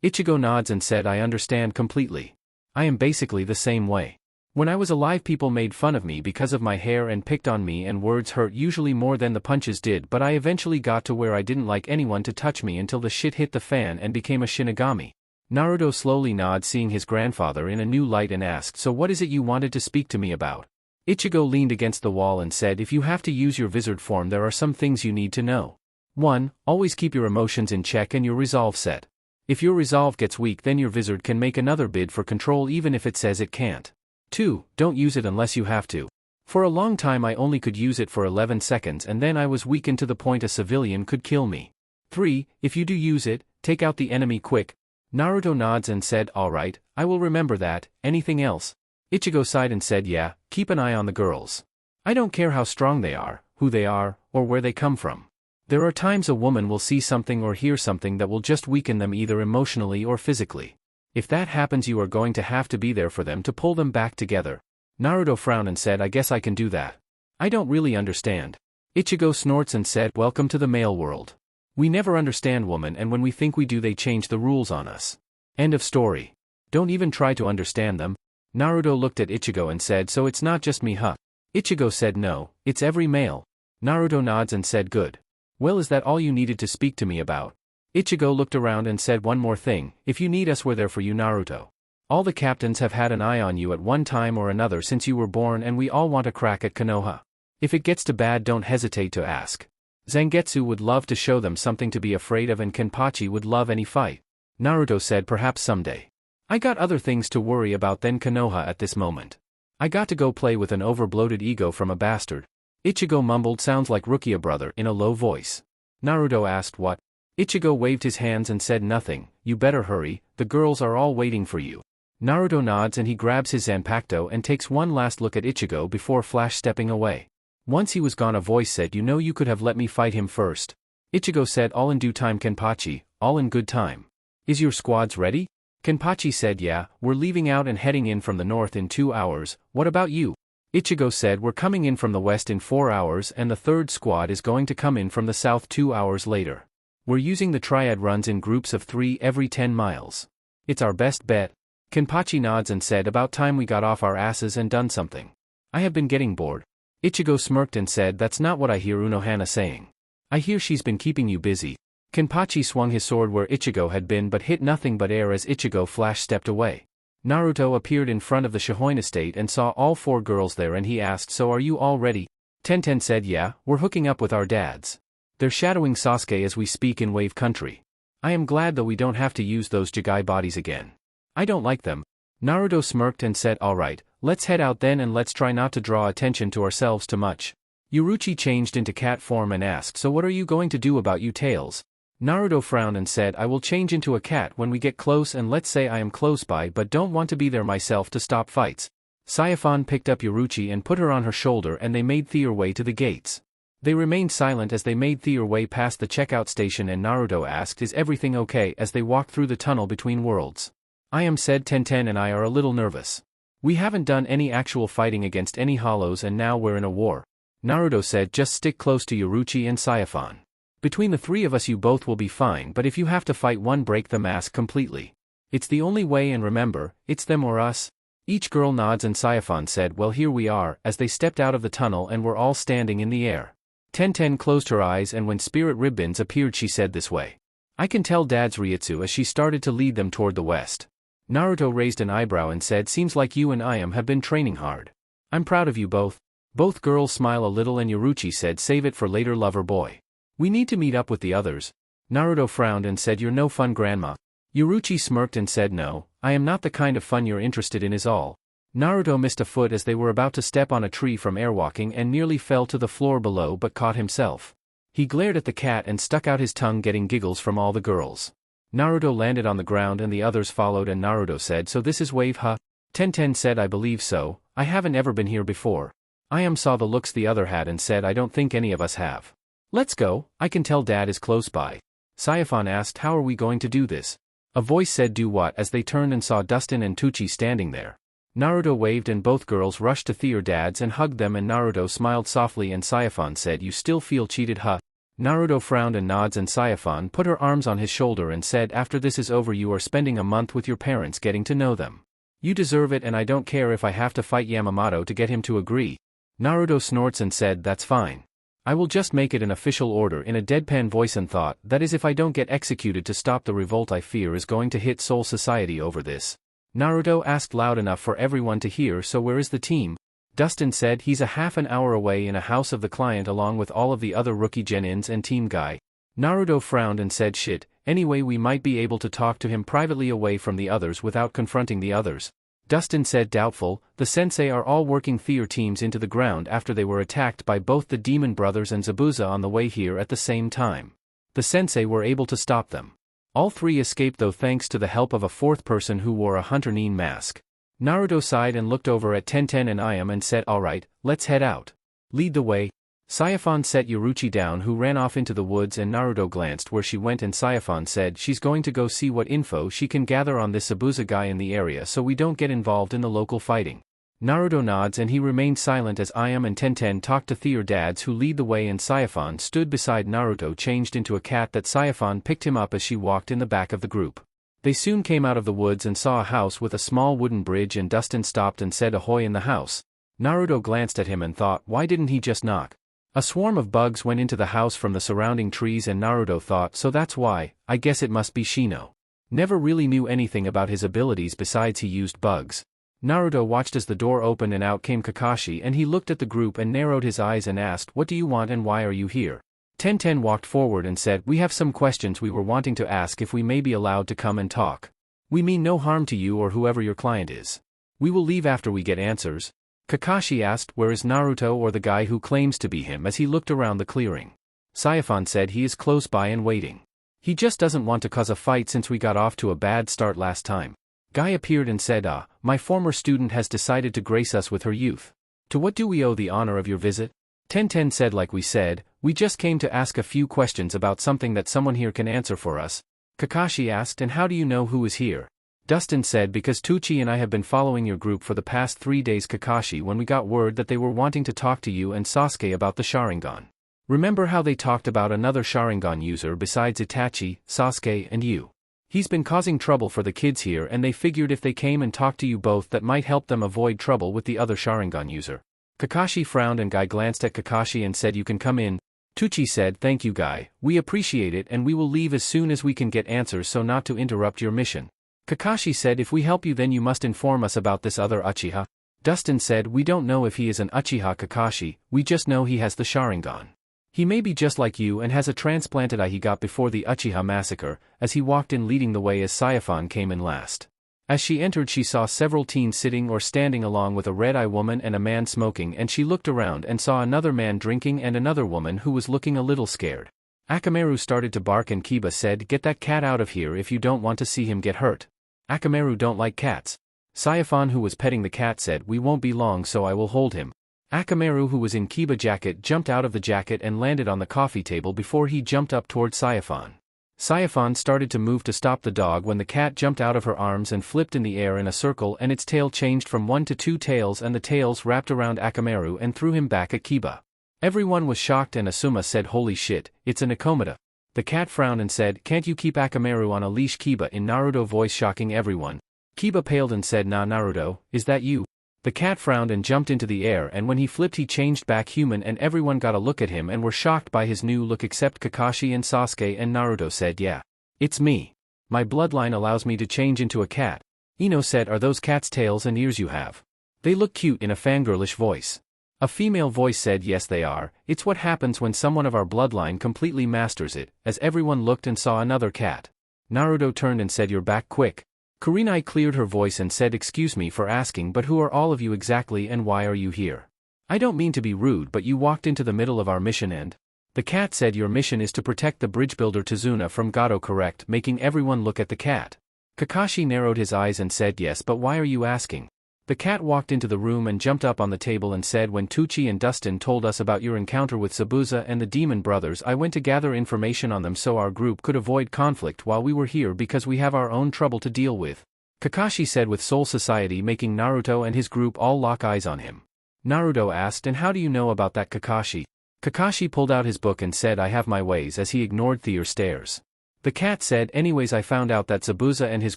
Ichigo nods and said, I understand completely. I am basically the same way. When I was alive people made fun of me because of my hair and picked on me, and words hurt usually more than the punches did, but I eventually got to where I didn't like anyone to touch me until the shit hit the fan and became a Shinigami. Naruto slowly nodded, seeing his grandfather in a new light, and asked, so what is it you wanted to speak to me about? Ichigo leaned against the wall and said, if you have to use your wizard form there are some things you need to know. 1. Always keep your emotions in check and your resolve set. If your resolve gets weak then your wizard can make another bid for control even if it says it can't. 2. Don't use it unless you have to. For a long time I only could use it for 11 seconds and then I was weakened to the point a civilian could kill me. 3. If you do use it, take out the enemy quick. Naruto nods and said, alright, I will remember that. Anything else? Ichigo sighed and said, yeah, keep an eye on the girls. I don't care how strong they are, who they are, or where they come from. There are times a woman will see something or hear something that will just weaken them either emotionally or physically. If that happens you are going to have to be there for them to pull them back together. Naruto frowned and said, I guess I can do that. I don't really understand. Ichigo snorts and said, welcome to the male world. We never understand women, and when we think we do they change the rules on us. End of story. Don't even try to understand them. Naruto looked at Ichigo and said, so it's not just me huh? Ichigo said, no, it's every male. Naruto nods and said, good. Well, is that all you needed to speak to me about? Ichigo looked around and said, one more thing, if you need us we're there for you Naruto. All the captains have had an eye on you at one time or another since you were born, and we all want a crack at Konoha. If it gets too bad don't hesitate to ask. Zangetsu would love to show them something to be afraid of, and Kenpachi would love any fight. Naruto said, perhaps someday. I got other things to worry about than Konoha at this moment. I got to go play with an overbloated ego from a bastard. Ichigo mumbled, sounds like Rukia brother, in a low voice. Naruto asked, what? Ichigo waved his hands and said, nothing, you better hurry, the girls are all waiting for you. Naruto nods and he grabs his Zanpakuto and takes one last look at Ichigo before flash stepping away. Once he was gone a voice said, you know you could have let me fight him first. Ichigo said, all in due time Kenpachi, all in good time. Is your squads ready? Kenpachi said, yeah, we're leaving out and heading in from the north in 2 hours, what about you? Ichigo said, we're coming in from the west in 4 hours and the third squad is going to come in from the south 2 hours later. We're using the triad runs in groups of 3 every 10 miles. It's our best bet. Kenpachi nods and said, about time we got off our asses and done something. I have been getting bored. Ichigo smirked and said, that's not what I hear Unohana saying. I hear she's been keeping you busy. Kenpachi swung his sword where Ichigo had been but hit nothing but air as Ichigo flash stepped away. Naruto appeared in front of the Shihoin estate and saw all 4 girls there, and he asked, so are you all ready? Tenten said, yeah, we're hooking up with our dads. They're shadowing Sasuke as we speak in Wave Country. I am glad though we don't have to use those Jigai bodies again. I don't like them. Naruto smirked and said, alright, let's head out then and let's try not to draw attention to ourselves too much. Yuruchi changed into cat form and asked, so what are you going to do about you tails? Naruto frowned and said, I will change into a cat when we get close, and let's say I am close by but don't want to be there myself to stop fights. Saifan picked up Yoruchi and put her on her shoulder and they made their way to the gates. They remained silent as they made their way past the checkout station and Naruto asked is everything okay as they walked through the tunnel between worlds. I am said Tenten and I are a little nervous. We haven't done any actual fighting against any hollows and now we're in a war. Naruto said just stick close to Yoruchi and Saifan. Between the three of us you both will be fine but if you have to fight one break the mask completely. It's the only way and remember, it's them or us. Each girl nods and Saifan said well here we are as they stepped out of the tunnel and were all standing in the air. Tenten closed her eyes and when spirit ribbons appeared she said this way. I can tell Dad's Ryutsu as she started to lead them toward the west. Naruto raised an eyebrow and said seems like you and Ayam have been training hard. I'm proud of you both. Both girls smile a little and Yoruchi said save it for later lover boy. We need to meet up with the others. Naruto frowned and said you're no fun grandma. Yoruchi smirked and said no, I am not the kind of fun you're interested in is all. Naruto missed a foot as they were about to step on a tree from airwalking and nearly fell to the floor below but caught himself. He glared at the cat and stuck out his tongue getting giggles from all the girls. Naruto landed on the ground and the others followed and Naruto said so this is wave huh? Tenten said I believe so, I haven't ever been here before. Ayam saw the looks the other had and said I don't think any of us have. Let's go, I can tell Dad is close by. Saifan asked how are we going to do this? A voice said do what as they turned and saw Dustin and Tucci standing there. Naruto waved and both girls rushed to their dads and hugged them and Naruto smiled softly and Saifan said you still feel cheated huh? Naruto frowned and nods and Saifan put her arms on his shoulder and said after this is over you are spending a month with your parents getting to know them. You deserve it and I don't care if I have to fight Yamamoto to get him to agree. Naruto snorts and said that's fine. I will just make it an official order in a deadpan voice and thought that is if I don't get executed to stop the revolt I fear is going to hit Soul Society over this. Naruto asked loud enough for everyone to hear so where is the team? Dustin said he's a half an hour away in a house of the client along with all of the other rookie genins and team guy. Naruto frowned and said shit, anyway we might be able to talk to him privately away from the others without confronting the others. Dustin said doubtful, the sensei are all working their teams into the ground after they were attacked by both the demon brothers and Zabuza on the way here at the same time. The sensei were able to stop them. All three escaped though thanks to the help of a fourth person who wore a hunter nin mask. Naruto sighed and looked over at Tenten and Ayam and said alright, let's head out. Lead the way. Saifan set Yoruchi down who ran off into the woods and Naruto glanced where she went and Saifan said she's going to go see what info she can gather on this Zabuza guy in the area so we don't get involved in the local fighting. Naruto nods and he remained silent as Ayam and Tenten talked to their dads who lead the way and Saifan stood beside Naruto changed into a cat that Saifan picked him up as she walked in the back of the group. They soon came out of the woods and saw a house with a small wooden bridge and Dustin stopped and said ahoy in the house. Naruto glanced at him and thought why didn't he just knock? A swarm of bugs went into the house from the surrounding trees and Naruto thought so that's why, I guess it must be Shino. Never really knew anything about his abilities besides he used bugs. Naruto watched as the door opened and out came Kakashi and he looked at the group and narrowed his eyes and asked what do you want and why are you here? Tenten walked forward and said we have some questions we were wanting to ask if we may be allowed to come and talk. We mean no harm to you or whoever your client is. We will leave after we get answers. Kakashi asked where is Naruto or the guy who claims to be him as he looked around the clearing. Saifan said he is close by and waiting. He just doesn't want to cause a fight since we got off to a bad start last time. Guy appeared and said my former student has decided to grace us with her youth. To what do we owe the honor of your visit? Tenten said like we said, we just came to ask a few questions about something that someone here can answer for us. Kakashi asked and how do you know who is here? Dustin said because Tucci and I have been following your group for the past 3 days Kakashi when we got word that they were wanting to talk to you and Sasuke about the Sharingan. Remember how they talked about another Sharingan user besides Itachi, Sasuke and you? He's been causing trouble for the kids here and they figured if they came and talked to you both that might help them avoid trouble with the other Sharingan user. Kakashi frowned and Guy glanced at Kakashi and said you can come in. Tucci said thank you Guy, we appreciate it and we will leave as soon as we can get answers so not to interrupt your mission. Kakashi said if we help you then you must inform us about this other Uchiha. Dustin said we don't know if he is an Uchiha Kakashi, we just know he has the Sharingan. He may be just like you and has a transplanted eye he got before the Uchiha massacre, as he walked in leading the way as Saifan came in last. As she entered she saw several teens sitting or standing along with a red-eye woman and a man smoking and she looked around and saw another man drinking and another woman who was looking a little scared. Akamaru started to bark and Kiba said get that cat out of here if you don't want to see him get hurt. Akamaru don't like cats. Saiphon, who was petting the cat, said, "We won't be long, so I will hold him." Akamaru, who was in Kiba jacket, jumped out of the jacket and landed on the coffee table before he jumped up toward Saiphon. Saiphon started to move to stop the dog when the cat jumped out of her arms and flipped in the air in a circle, and its tail changed from 1 to 2 tails, and the tails wrapped around Akamaru and threw him back at Kiba. Everyone was shocked, and Asuma said, "Holy shit, it's a Nakomata." The cat frowned and said, "Can't you keep Akamaru on a leash?" Kiba in Naruto voice, shocking everyone. Kiba paled and said, "Nah, Naruto, is that you?" The cat frowned and jumped into the air, and when he flipped he changed back human, and everyone got a look at him and were shocked by his new look except Kakashi and Sasuke, and Naruto said, "Yeah. It's me. My bloodline allows me to change into a cat." Ino said, "Are those cat's tails and ears you have? They look cute," in a fangirlish voice. A female voice said, "Yes they are, it's what happens when someone of our bloodline completely masters it," as everyone looked and saw another cat. Naruto turned and said, "You're back, quick." Kurenai cleared her voice and said, "Excuse me for asking, but who are all of you exactly and why are you here? I don't mean to be rude, but you walked into the middle of our mission and—" The cat said, "Your mission is to protect the bridge builder Tazuna from Gato, correct?" making everyone look at the cat. Kakashi narrowed his eyes and said, "Yes, but why are you asking?" The cat walked into the room and jumped up on the table and said, "When Tucci and Dustin told us about your encounter with Sabuza and the demon brothers, I went to gather information on them so our group could avoid conflict while we were here because we have our own trouble to deal with," Kakashi said with Soul Society, making Naruto and his group all lock eyes on him. Naruto asked, "And how do you know about that, Kakashi?" Kakashi pulled out his book and said, "I have my ways," as he ignored Thea's stares. The cat said, "Anyways, I found out that Sabuza and his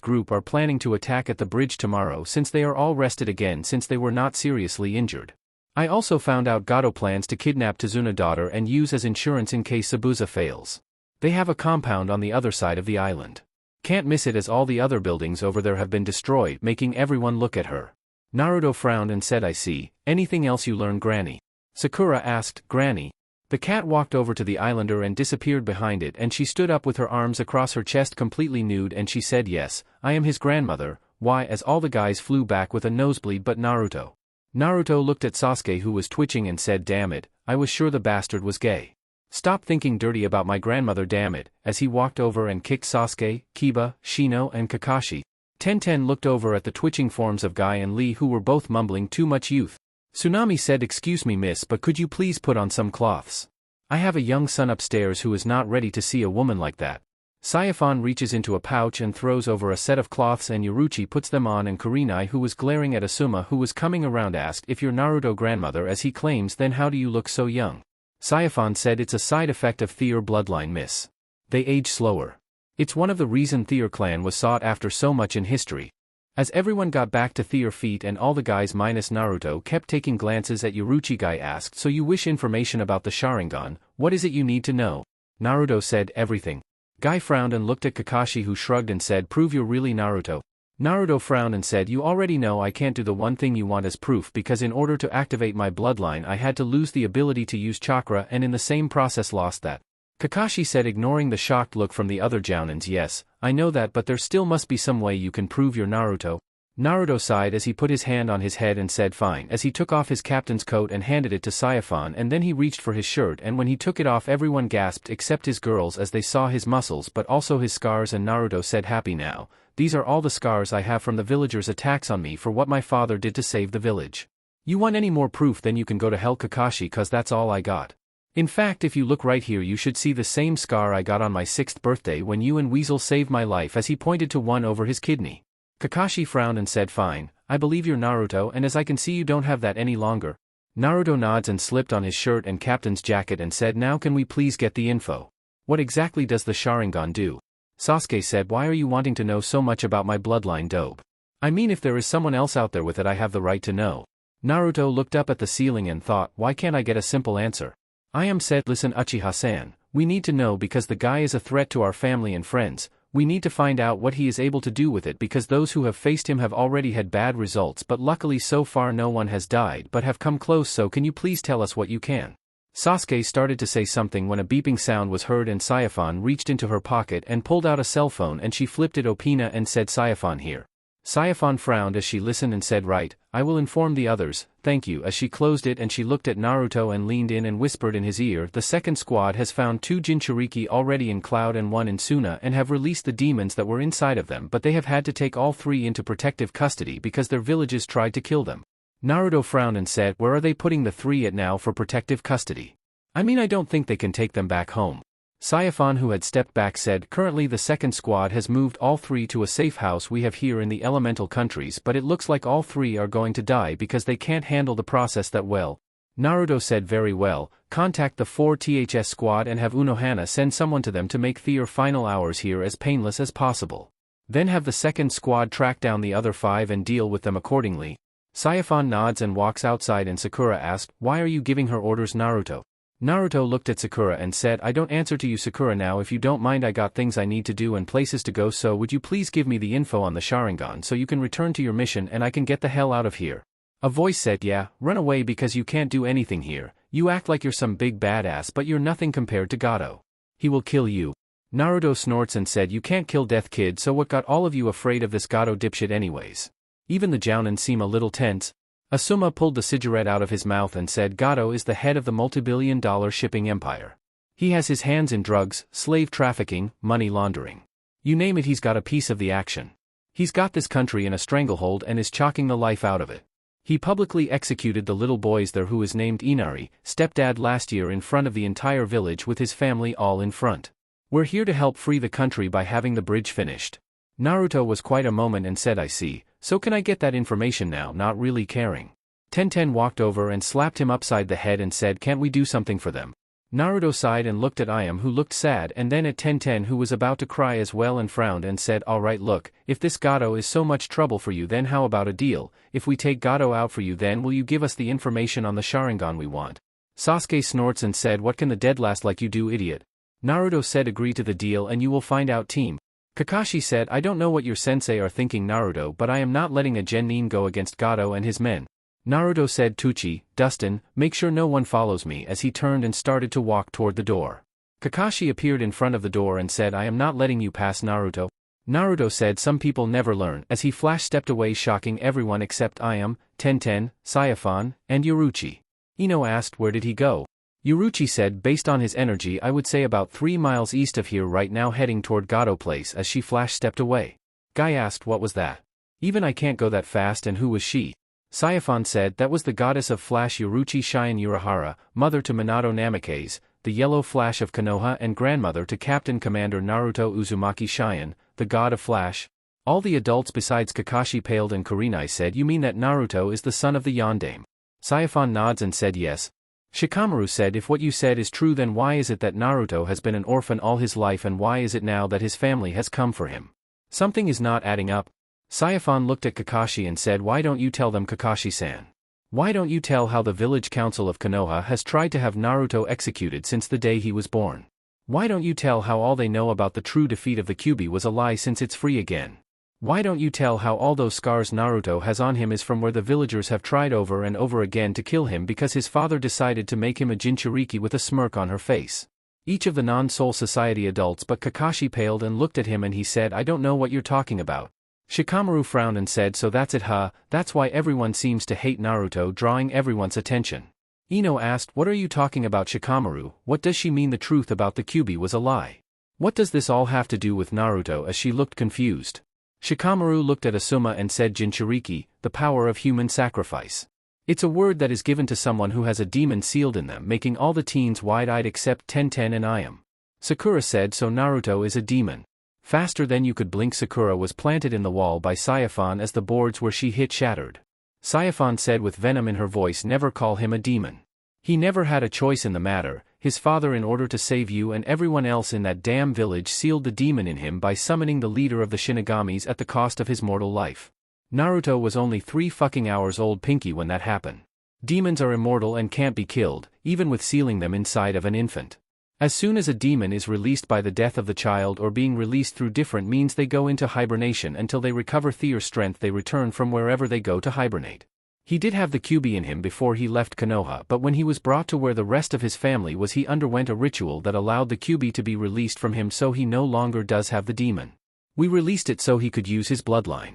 group are planning to attack at the bridge tomorrow since they are all rested again since they were not seriously injured. I also found out Gato plans to kidnap Tazuna daughter and use as insurance in case Sabuza fails. They have a compound on the other side of the island. Can't miss it as all the other buildings over there have been destroyed," making everyone look at her. Naruto frowned and said, "I see. Anything else you learn, Granny?" Sakura asked, "Granny?" The cat walked over to the islander and disappeared behind it, and she stood up with her arms across her chest completely nude, and she said, "Yes, I am his grandmother." Why, as all the guys flew back with a nosebleed but Naruto. Naruto looked at Sasuke, who was twitching, and said, "Damn it, I was sure the bastard was gay. Stop thinking dirty about my grandmother, damn it," as he walked over and kicked Sasuke, Kiba, Shino and Kakashi. Tenten looked over at the twitching forms of Guy and Lee, who were both mumbling too much youth. Tsunami said, "Excuse me, miss, but could you please put on some cloths? I have a young son upstairs who is not ready to see a woman like that." Saiphon reaches into a pouch and throws over a set of cloths, and Yoruchi puts them on, and Kurenai, who was glaring at Asuma, who was coming around, asked, "If you're Naruto grandmother as he claims, then how do you look so young?" Saiphon said, "It's a side effect of Their bloodline, miss. They age slower. It's one of the reason Their clan was sought after so much in history." As everyone got back to Their feet and all the guys minus Naruto kept taking glances at Yoruchi, Guy asked, "So you wish information about the Sharingan, what is it you need to know?" Naruto said, "Everything." Guy frowned and looked at Kakashi, who shrugged and said, "Prove you're really Naruto." Naruto frowned and said, "You already know I can't do the one thing you want as proof, because in order to activate my bloodline I had to lose the ability to use chakra and in the same process lost that." Kakashi said, ignoring the shocked look from the other Jounins, "Yes, I know that, but there still must be some way you can prove you're Naruto." Naruto sighed as he put his hand on his head and said, "Fine," as he took off his captain's coat and handed it to Saiphon, and then he reached for his shirt, and when he took it off everyone gasped except his girls as they saw his muscles but also his scars, and Naruto said, "Happy now. These are all the scars I have from the villagers' attacks on me for what my father did to save the village. You want any more proof, then you can go to hell, Kakashi, cause that's all I got. In fact, if you look right here you should see the same scar I got on my 6th birthday when you and Weasel saved my life," as he pointed to one over his kidney. Kakashi frowned and said, "Fine, I believe you're Naruto, and as I can see you don't have that any longer." Naruto nods and slipped on his shirt and captain's jacket and said, "Now can we please get the info? What exactly does the Sharingan do?" Sasuke said, "Why are you wanting to know so much about my bloodline, dope? I mean, if there is someone else out there with it I have the right to know." Naruto looked up at the ceiling and thought, "Why can't I get a simple answer?" I am said, "Listen, Uchiha-san, we need to know because the guy is a threat to our family and friends. We need to find out what he is able to do with it because those who have faced him have already had bad results, but luckily so far no one has died but have come close, so can you please tell us what you can?" Sasuke started to say something when a beeping sound was heard and Saiphon reached into her pocket and pulled out a cell phone and she flipped it open and said, "Saiphon here." Saifon frowned as she listened and said right, I will inform the others, thank you. As she closed it and she looked at Naruto and leaned in and whispered in his ear, the second squad has found 2 Jinchuriki already in Cloud and 1 in Suna and have released the demons that were inside of them, but they have had to take all 3 into protective custody because their villages tried to kill them. Naruto frowned and said, where are they putting the 3 at now for protective custody? I mean, I don't think they can take them back home. Saifon, who had stepped back, said, currently the second squad has moved all 3 to a safe house we have here in the elemental countries, but it looks like all 3 are going to die because they can't handle the process that well. Naruto said, very well, contact the 4 THS squad and have Unohana send someone to them to make their final hours here as painless as possible. Then have the second squad track down the other 5 and deal with them accordingly. Saifon nods and walks outside and Sakura asked, why are you giving her orders, Naruto? Naruto looked at Sakura and said, I don't answer to you, Sakura, now. If you don't mind, I got things I need to do and places to go, so would you please give me the info on the Sharingan so you can return to your mission and I can get the hell out of here. A voice said, yeah, run away because you can't do anything here. You act like you're some big badass, but you're nothing compared to Gato. He will kill you. Naruto snorts and said, you can't kill Death Kid, so what got all of you afraid of this Gato dipshit anyways? Even the Jounin seem a little tense. Asuma pulled the cigarette out of his mouth and said, Gato is the head of the multi-billion-dollar shipping empire. He has his hands in drugs, slave trafficking, money laundering. You name it, he's got a piece of the action. He's got this country in a stranglehold and is chalking the life out of it. He publicly executed the little boys there who is named Inari, stepdad, last year in front of the entire village with his family all in front. We're here to help free the country by having the bridge finished. Naruto was quite a moment and said, I see, so can I get that information now, not really caring. Tenten walked over and slapped him upside the head and said, can't we do something for them? Naruto sighed and looked at Ayam, who looked sad, and then at Tenten, who was about to cry as well, and frowned and said, alright, look, if this Gato is so much trouble for you, then how about a deal? If we take Gato out for you, then will you give us the information on the Sharingan we want? Sasuke snorts and said, what can the dead last like you do, idiot? Naruto said, agree to the deal and you will find out, team. Kakashi said, I don't know what your sensei are thinking, Naruto, but I am not letting a gennin go against Gato and his men. Naruto said, Tucci, Dustin, make sure no one follows me, as he turned and started to walk toward the door. Kakashi appeared in front of the door and said, I am not letting you pass, Naruto. Naruto said, some people never learn, as he stepped away, shocking everyone except Ayam, Tenten, Saifon, and Yoruchi. Ino asked, where did he go? Yoruchi said, based on his energy, I would say about 3 miles east of here right now, heading toward Gato place, as she stepped away. Guy asked, what was that? Even I can't go that fast, and who was she? Saifon said, that was the goddess of Flash, Yoruchi Shion Urahara, mother to Minato Namikaze, the yellow Flash of Konoha, and grandmother to Captain Commander Naruto Uzumaki Shion, the god of Flash. All the adults besides Kakashi paled and Kurenai said, you mean that Naruto is the son of the Yondaime? Saifon nods and said yes. Shikamaru said, if what you said is true, then why is it that Naruto has been an orphan all his life, and why is it now that his family has come for him? Something is not adding up. Saifon looked at Kakashi and said, why don't you tell them, Kakashi-san? Why don't you tell how the village council of Konoha has tried to have Naruto executed since the day he was born? Why don't you tell how all they know about the true defeat of the Kyuubi was a lie since it's free again? Why don't you tell how all those scars Naruto has on him is from where the villagers have tried over and over again to kill him because his father decided to make him a Jinchuriki, with a smirk on her face? Each of the non-Soul Society adults but Kakashi paled and looked at him and he said, I don't know what you're talking about. Shikamaru frowned and said, so that's it, huh? That's why everyone seems to hate Naruto, drawing everyone's attention. Ino asked, what are you talking about, Shikamaru? What does she mean the truth about the Kyuubi was a lie? What does this all have to do with Naruto? As she looked confused. Shikamaru looked at Asuma and said, Jinchuriki, the power of human sacrifice. It's a word that is given to someone who has a demon sealed in them, making all the teens wide-eyed except Tenten and Ayam. Sakura said, so Naruto is a demon. Faster than you could blink. Sakura was planted in the wall by Saifon as the boards where she hit shattered. Saifon said with venom in her voice, never call him a demon. He never had a choice in the matter. His father, in order to save you and everyone else in that damn village, sealed the demon in him by summoning the leader of the Shinigamis at the cost of his mortal life. Naruto was only 3 fucking hours old, Pinky, when that happened. Demons are immortal and can't be killed, even with sealing them inside of an infant. As soon as a demon is released by the death of the child or being released through different means, they go into hibernation until they recover their strength. They return from wherever they go to hibernate. He did have the Kyuubi in him before he left Konoha, but when he was brought to where the rest of his family was, he underwent a ritual that allowed the Kyuubi to be released from him, so he no longer does have the demon. We released it so he could use his bloodline.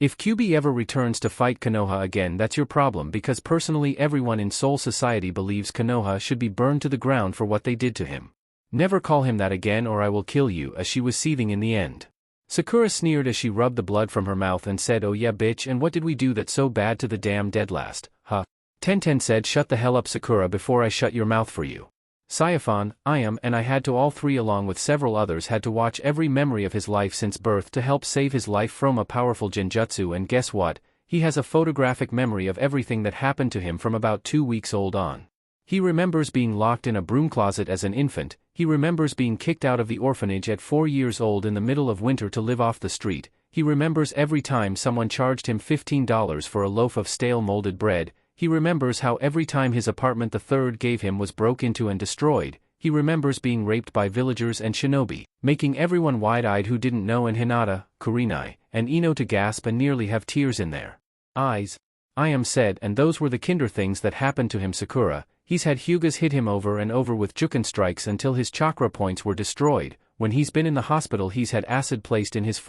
If Kyubi ever returns to fight Konoha again, that's your problem, because personally everyone in Soul Society believes Konoha should be burned to the ground for what they did to him. Never call him that again or I will kill you, as she was seething in the end. Sakura sneered as she rubbed the blood from her mouth and said, oh yeah bitch, and what did we do that's so bad to the damn dead last, huh? Tenten said, shut the hell up Sakura before I shut your mouth for you. Saifon, I am, and I had to all three along with several others had to watch every memory of his life since birth to help save his life from a powerful genjutsu, and guess what, he has a photographic memory of everything that happened to him from about 2 weeks old on. He remembers being locked in a broom closet as an infant, he remembers being kicked out of the orphanage at 4 years old in the middle of winter to live off the street, he remembers every time someone charged him $15 for a loaf of stale molded bread, he remembers how every time his apartment the third gave him was broke into and destroyed, he remembers being raped by villagers and shinobi, making everyone wide-eyed who didn't know, and Hinata, Kurenai, and Ino to gasp and nearly have tears in their eyes. I am said, and those were the kinder things that happened to him. Sakura, he's had Hyugas hit him over and over with Juken strikes until his chakra points were destroyed, when he's been in the hospital he's had acid placed in his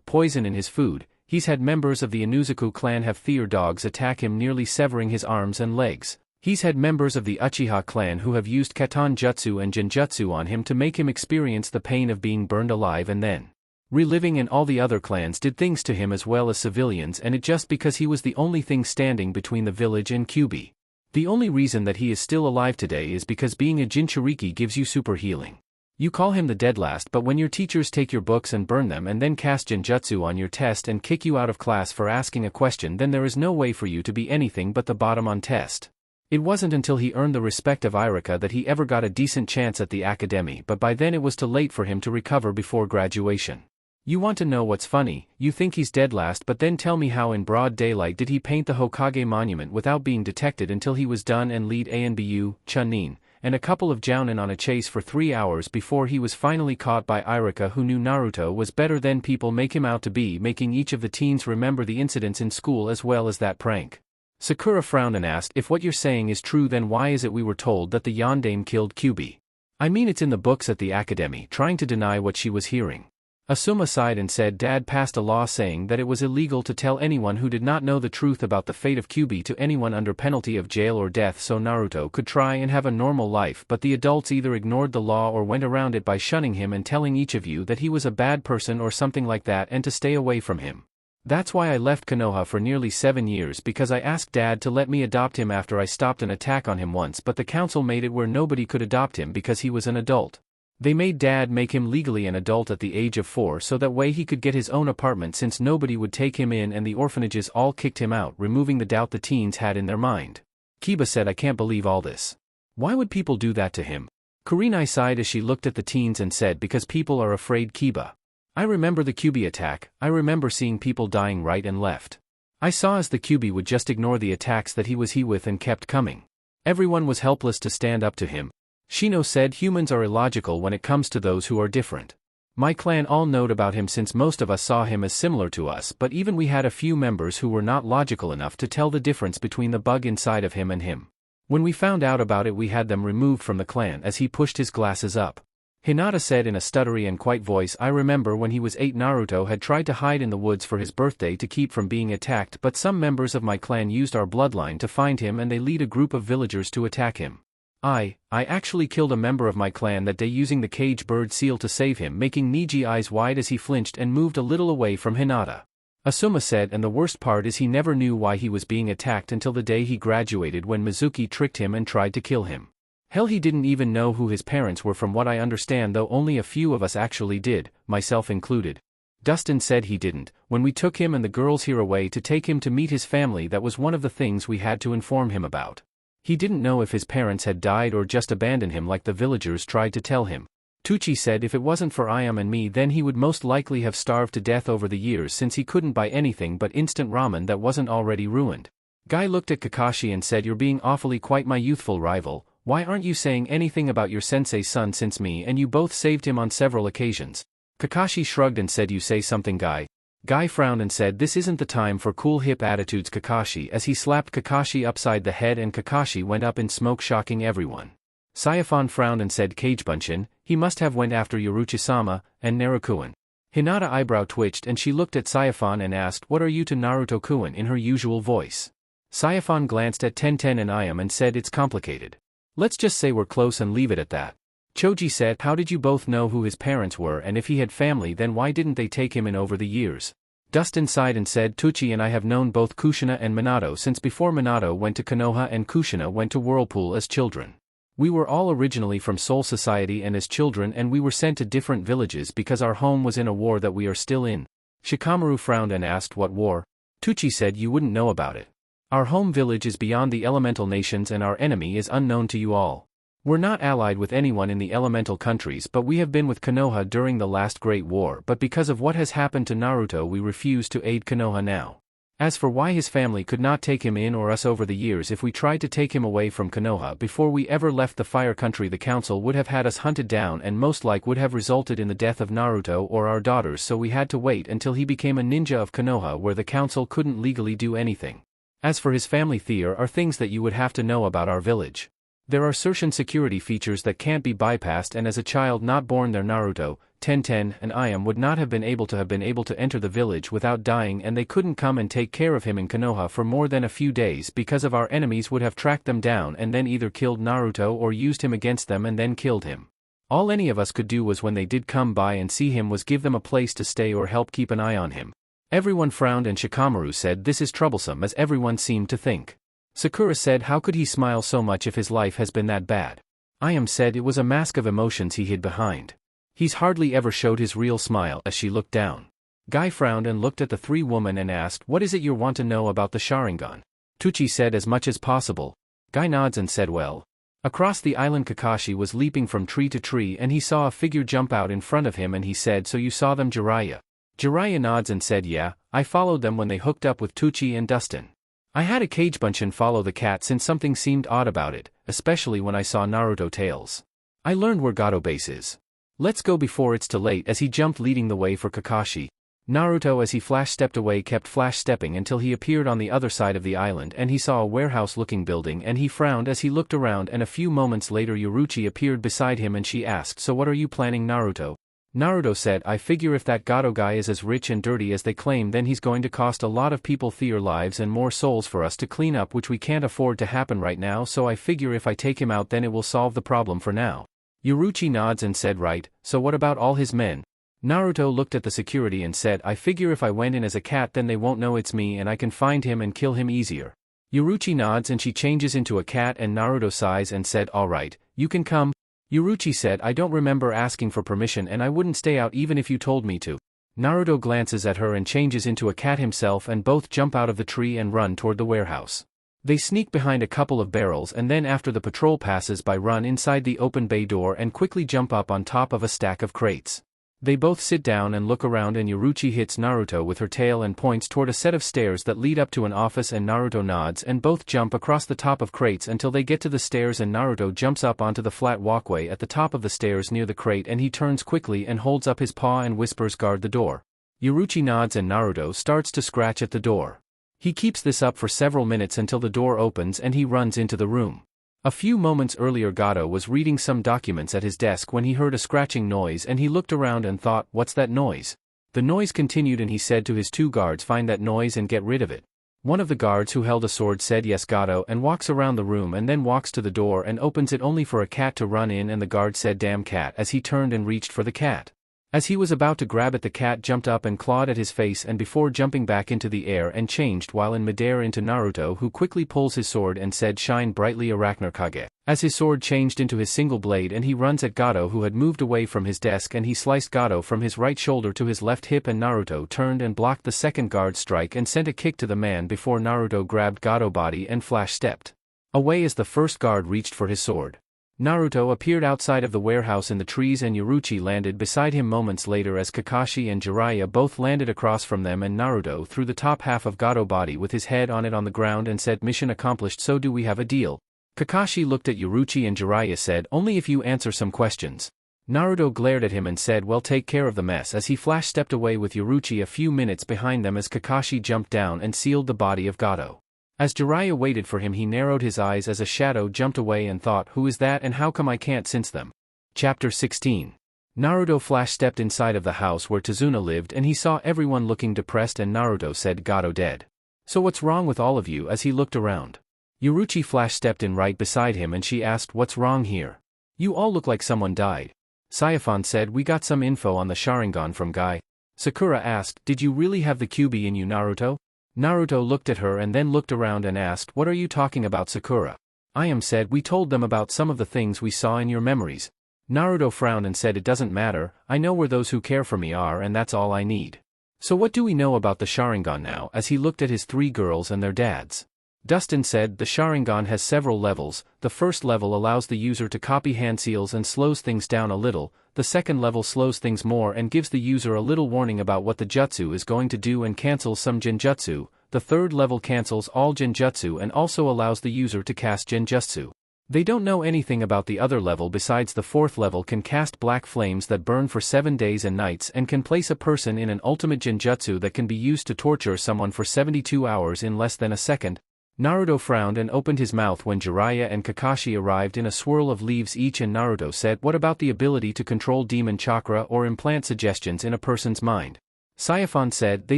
poison in his food, he's had members of the Inuzuku clan have theer dogs attack him nearly severing his arms and legs, he's had members of the Uchiha clan who have used Katan Jutsu and Genjutsu on him to make him experience the pain of being burned alive and then reliving, and all the other clans did things to him as well as civilians, and it just because he was the only thing standing between the village and Kyubi. The only reason that he is still alive today is because being a Jinchuriki gives you super healing. You call him the dead last, but when your teachers take your books and burn them and then cast Genjutsu on your test and kick you out of class for asking a question, then there is no way for you to be anything but the bottom on test. It wasn't until he earned the respect of Irika that he ever got a decent chance at the academy, but by then it was too late for him to recover before graduation. You want to know what's funny? You think he's dead last, but then tell me how in broad daylight did he paint the Hokage monument without being detected until he was done and lead Anbu, Chunin, and a couple of jounin on a chase for 3 hours before he was finally caught by Irika, who knew Naruto was better than people make him out to be, making each of the teens remember the incidents in school as well as that prank. Sakura frowned and asked, if what you're saying is true, then why is it we were told that the Yondaime killed Kyubi? I mean, it's in the books at the academy, trying to deny what she was hearing. Asuma sighed and said, Dad passed a law saying that it was illegal to tell anyone who did not know the truth about the fate of Kyubi to anyone under penalty of jail or death, so Naruto could try and have a normal life, but the adults either ignored the law or went around it by shunning him and telling each of you that he was a bad person or something like that and to stay away from him. That's why I left Konoha for nearly 7 years, because I asked Dad to let me adopt him after I stopped an attack on him once, but the council made it where nobody could adopt him because he was an adult. They made Dad make him legally an adult at the age of 4 so that way he could get his own apartment since nobody would take him in and the orphanages all kicked him out, removing the doubt the teens had in their mind. Kiba said, I can't believe all this. Why would people do that to him? Kurenai sighed as she looked at the teens and said, because people are afraid, Kiba. I remember the Kyubi attack, I remember seeing people dying right and left. I saw as the Kyubi would just ignore the attacks that he was with and kept coming. Everyone was helpless to stand up to him. Shino said, humans are illogical when it comes to those who are different. My clan all knowed about him since most of us saw him as similar to us, but even we had a few members who were not logical enough to tell the difference between the bug inside of him and him. When we found out about it, we had them removed from the clan. As he pushed his glasses up, Hinata said in a stuttery and quiet voice, I remember when he was 8, Naruto had tried to hide in the woods for his birthday to keep from being attacked, but some members of my clan used our bloodline to find him and they lead a group of villagers to attack him. I actually killed a member of my clan that day using the cage bird seal to save him, making Niji eyes wide as he flinched and moved a little away from Hinata. Asuma said, and the worst part is he never knew why he was being attacked until the day he graduated when Mizuki tricked him and tried to kill him. Hell, he didn't even know who his parents were from what I understand, though only a few of us actually did, myself included. Dustin said he didn't. When we took him and the girls here away to take him to meet his family, that was one of the things we had to inform him about. He didn't know if his parents had died or just abandoned him like the villagers tried to tell him. Tucci said if it wasn't for Ayam and me, then he would most likely have starved to death over the years since he couldn't buy anything but instant ramen that wasn't already ruined. Guy looked at Kakashi and said, you're being awfully quite my youthful rival, why aren't you saying anything about your sensei's son since me and you both saved him on several occasions? Kakashi shrugged and said, you say something, Guy. Guy frowned and said, this isn't the time for cool hip attitudes, Kakashi, as he slapped Kakashi upside the head and Kakashi went up in smoke, shocking everyone. Saifon frowned and said, Kagebunshin, he must have went after Yoruchi-sama and Narukuin. Hinata eyebrow twitched and she looked at Saiyaphon and asked, "What are you to Naruto-kun?" in her usual voice. Saiyaphon glanced at Tenten and Ayam and said, "It's complicated. Let's just say we're close and leave it at that." Choji said, "How did you both know who his parents were, and if he had family then why didn't they take him in over the years?" Dustin sighed and said, "Tucci and I have known both Kushina and Minato since before Minato went to Konoha and Kushina went to Whirlpool as children. We were all originally from Soul Society and as children and we were sent to different villages because our home was in a war that we are still in." Shikamaru frowned and asked, "What war?" Tucci said, "You wouldn't know about it. Our home village is beyond the elemental nations and our enemy is unknown to you all. We're not allied with anyone in the elemental countries, but we have been with Konoha during the last Great War, but because of what has happened to Naruto we refuse to aid Konoha now. As for why his family could not take him in or us over the years, if we tried to take him away from Konoha before we ever left the Fire Country, the council would have had us hunted down and most like would have resulted in the death of Naruto or our daughters, so we had to wait until he became a ninja of Konoha where the council couldn't legally do anything. As for his family, there are things that you would have to know about our village. There are certain security features that can't be bypassed, and as a child not born there Naruto, Tenten, and Ayam would not have been able to enter the village without dying, and they couldn't come and take care of him in Konoha for more than a few days because of our enemies would have tracked them down and then either killed Naruto or used him against them and then killed him. All any of us could do was when they did come by and see him was give them a place to stay or help keep an eye on him." Everyone frowned and Shikamaru said, "This is troublesome," as everyone seemed to think. Sakura said, "How could he smile so much if his life has been that bad?" Ayam said it was a mask of emotions he hid behind. He's hardly ever showed his real smile, as she looked down. Guy frowned and looked at the three women and asked, "What is it you want to know about the Sharingan?" Tucci said, "As much as possible." Guy nods and said, "Well." Across the island Kakashi was leaping from tree to tree and he saw a figure jump out in front of him and he said, "So you saw them, Jiraiya?" Jiraiya nods and said, "Yeah, I followed them when they hooked up with Tucci and Dustin. I had a Kagebunshin follow the cat since something seemed odd about it, especially when I saw Naruto tails. I learned where Gato base is. Let's go before it's too late," as he jumped leading the way for Kakashi. Naruto, as he flash-stepped away, kept flash-stepping until he appeared on the other side of the island and he saw a warehouse-looking building and he frowned as he looked around, and a few moments later Yoruchi appeared beside him and she asked, "So what are you planning, Naruto?" Naruto said, "I figure if that Gato guy is as rich and dirty as they claim, then he's going to cost a lot of people their lives and more souls for us to clean up, which we can't afford to happen right now, so I figure if I take him out then it will solve the problem for now." Yoruchi nods and said, "Right, so what about all his men?" Naruto looked at the security and said, "I figure if I went in as a cat then they won't know it's me and I can find him and kill him easier." Yoruchi nods and she changes into a cat and Naruto sighs and said, "All right, you can come." Yoruchi said, "I don't remember asking for permission and I wouldn't stay out even if you told me to." Naruto glances at her and changes into a cat himself and both jump out of the tree and run toward the warehouse. They sneak behind a couple of barrels and then after the patrol passes by run inside the open bay door and quickly jump up on top of a stack of crates. They both sit down and look around and Yoruchi hits Naruto with her tail and points toward a set of stairs that lead up to an office and Naruto nods and both jump across the top of crates until they get to the stairs and Naruto jumps up onto the flat walkway at the top of the stairs near the crate and he turns quickly and holds up his paw and whispers, "Guard the door." Yoruchi nods and Naruto starts to scratch at the door. He keeps this up for several minutes until the door opens and he runs into the room. A few moments earlier Gato was reading some documents at his desk when he heard a scratching noise and he looked around and thought, "What's that noise?" The noise continued and he said to his two guards, "Find that noise and get rid of it." One of the guards who held a sword said, "Yes, Gato," and walks around the room and then walks to the door and opens it only for a cat to run in and the guard said, "Damn cat," as he turned and reached for the cat. As he was about to grab it the cat jumped up and clawed at his face and before jumping back into the air and changed while in midair into Naruto, who quickly pulls his sword and said, "Shine brightly Arachner Kage." As his sword changed into his single blade and he runs at Gato who had moved away from his desk and he sliced Gato from his right shoulder to his left hip and Naruto turned and blocked the second guard's strike and sent a kick to the man before Naruto grabbed Gato body and flash-stepped away as the first guard reached for his sword. Naruto appeared outside of the warehouse in the trees and Yoruchi landed beside him moments later as Kakashi and Jiraiya both landed across from them and Naruto threw the top half of Gato body with his head on it on the ground and said, "Mission accomplished, so do we have a deal?" Kakashi looked at Yoruchi and Jiraiya said, "Only if you answer some questions." Naruto glared at him and said, "Well, take care of the mess," as he flash-stepped away with Yoruchi a few minutes behind them as Kakashi jumped down and sealed the body of Gato. As Jiraiya waited for him he narrowed his eyes as a shadow jumped away and thought, "Who is that and how come I can't sense them?" Chapter 16. Naruto Flash stepped inside of the house where Tazuna lived and he saw everyone looking depressed and Naruto said Gato dead. So what's wrong with all of you as he looked around? Yoruchi Flash stepped in right beside him and she asked what's wrong here? You all look like someone died. Sayafan said we got some info on the Sharingan from Guy. Sakura asked, did you really have the Kyuubi in you Naruto? Naruto looked at her and then looked around and asked what are you talking about Sakura? I am said we told them about some of the things we saw in your memories. Naruto frowned and said it doesn't matter, I know where those who care for me are and that's all I need. So what do we know about the Sharingan now as he looked at his three girls and their dads? Dustin said the Sharingan has several levels, the first level allows the user to copy hand seals and slows things down a little, the second level slows things more and gives the user a little warning about what the jutsu is going to do and cancels some genjutsu, the third level cancels all genjutsu and also allows the user to cast genjutsu. They don't know anything about the other level besides the fourth level can cast black flames that burn for 7 days and nights and can place a person in an ultimate genjutsu that can be used to torture someone for 72 hours in less than a second. Naruto frowned and opened his mouth when Jiraiya and Kakashi arrived in a swirl of leaves each and Naruto said what about the ability to control demon chakra or implant suggestions in a person's mind? Sayafan said they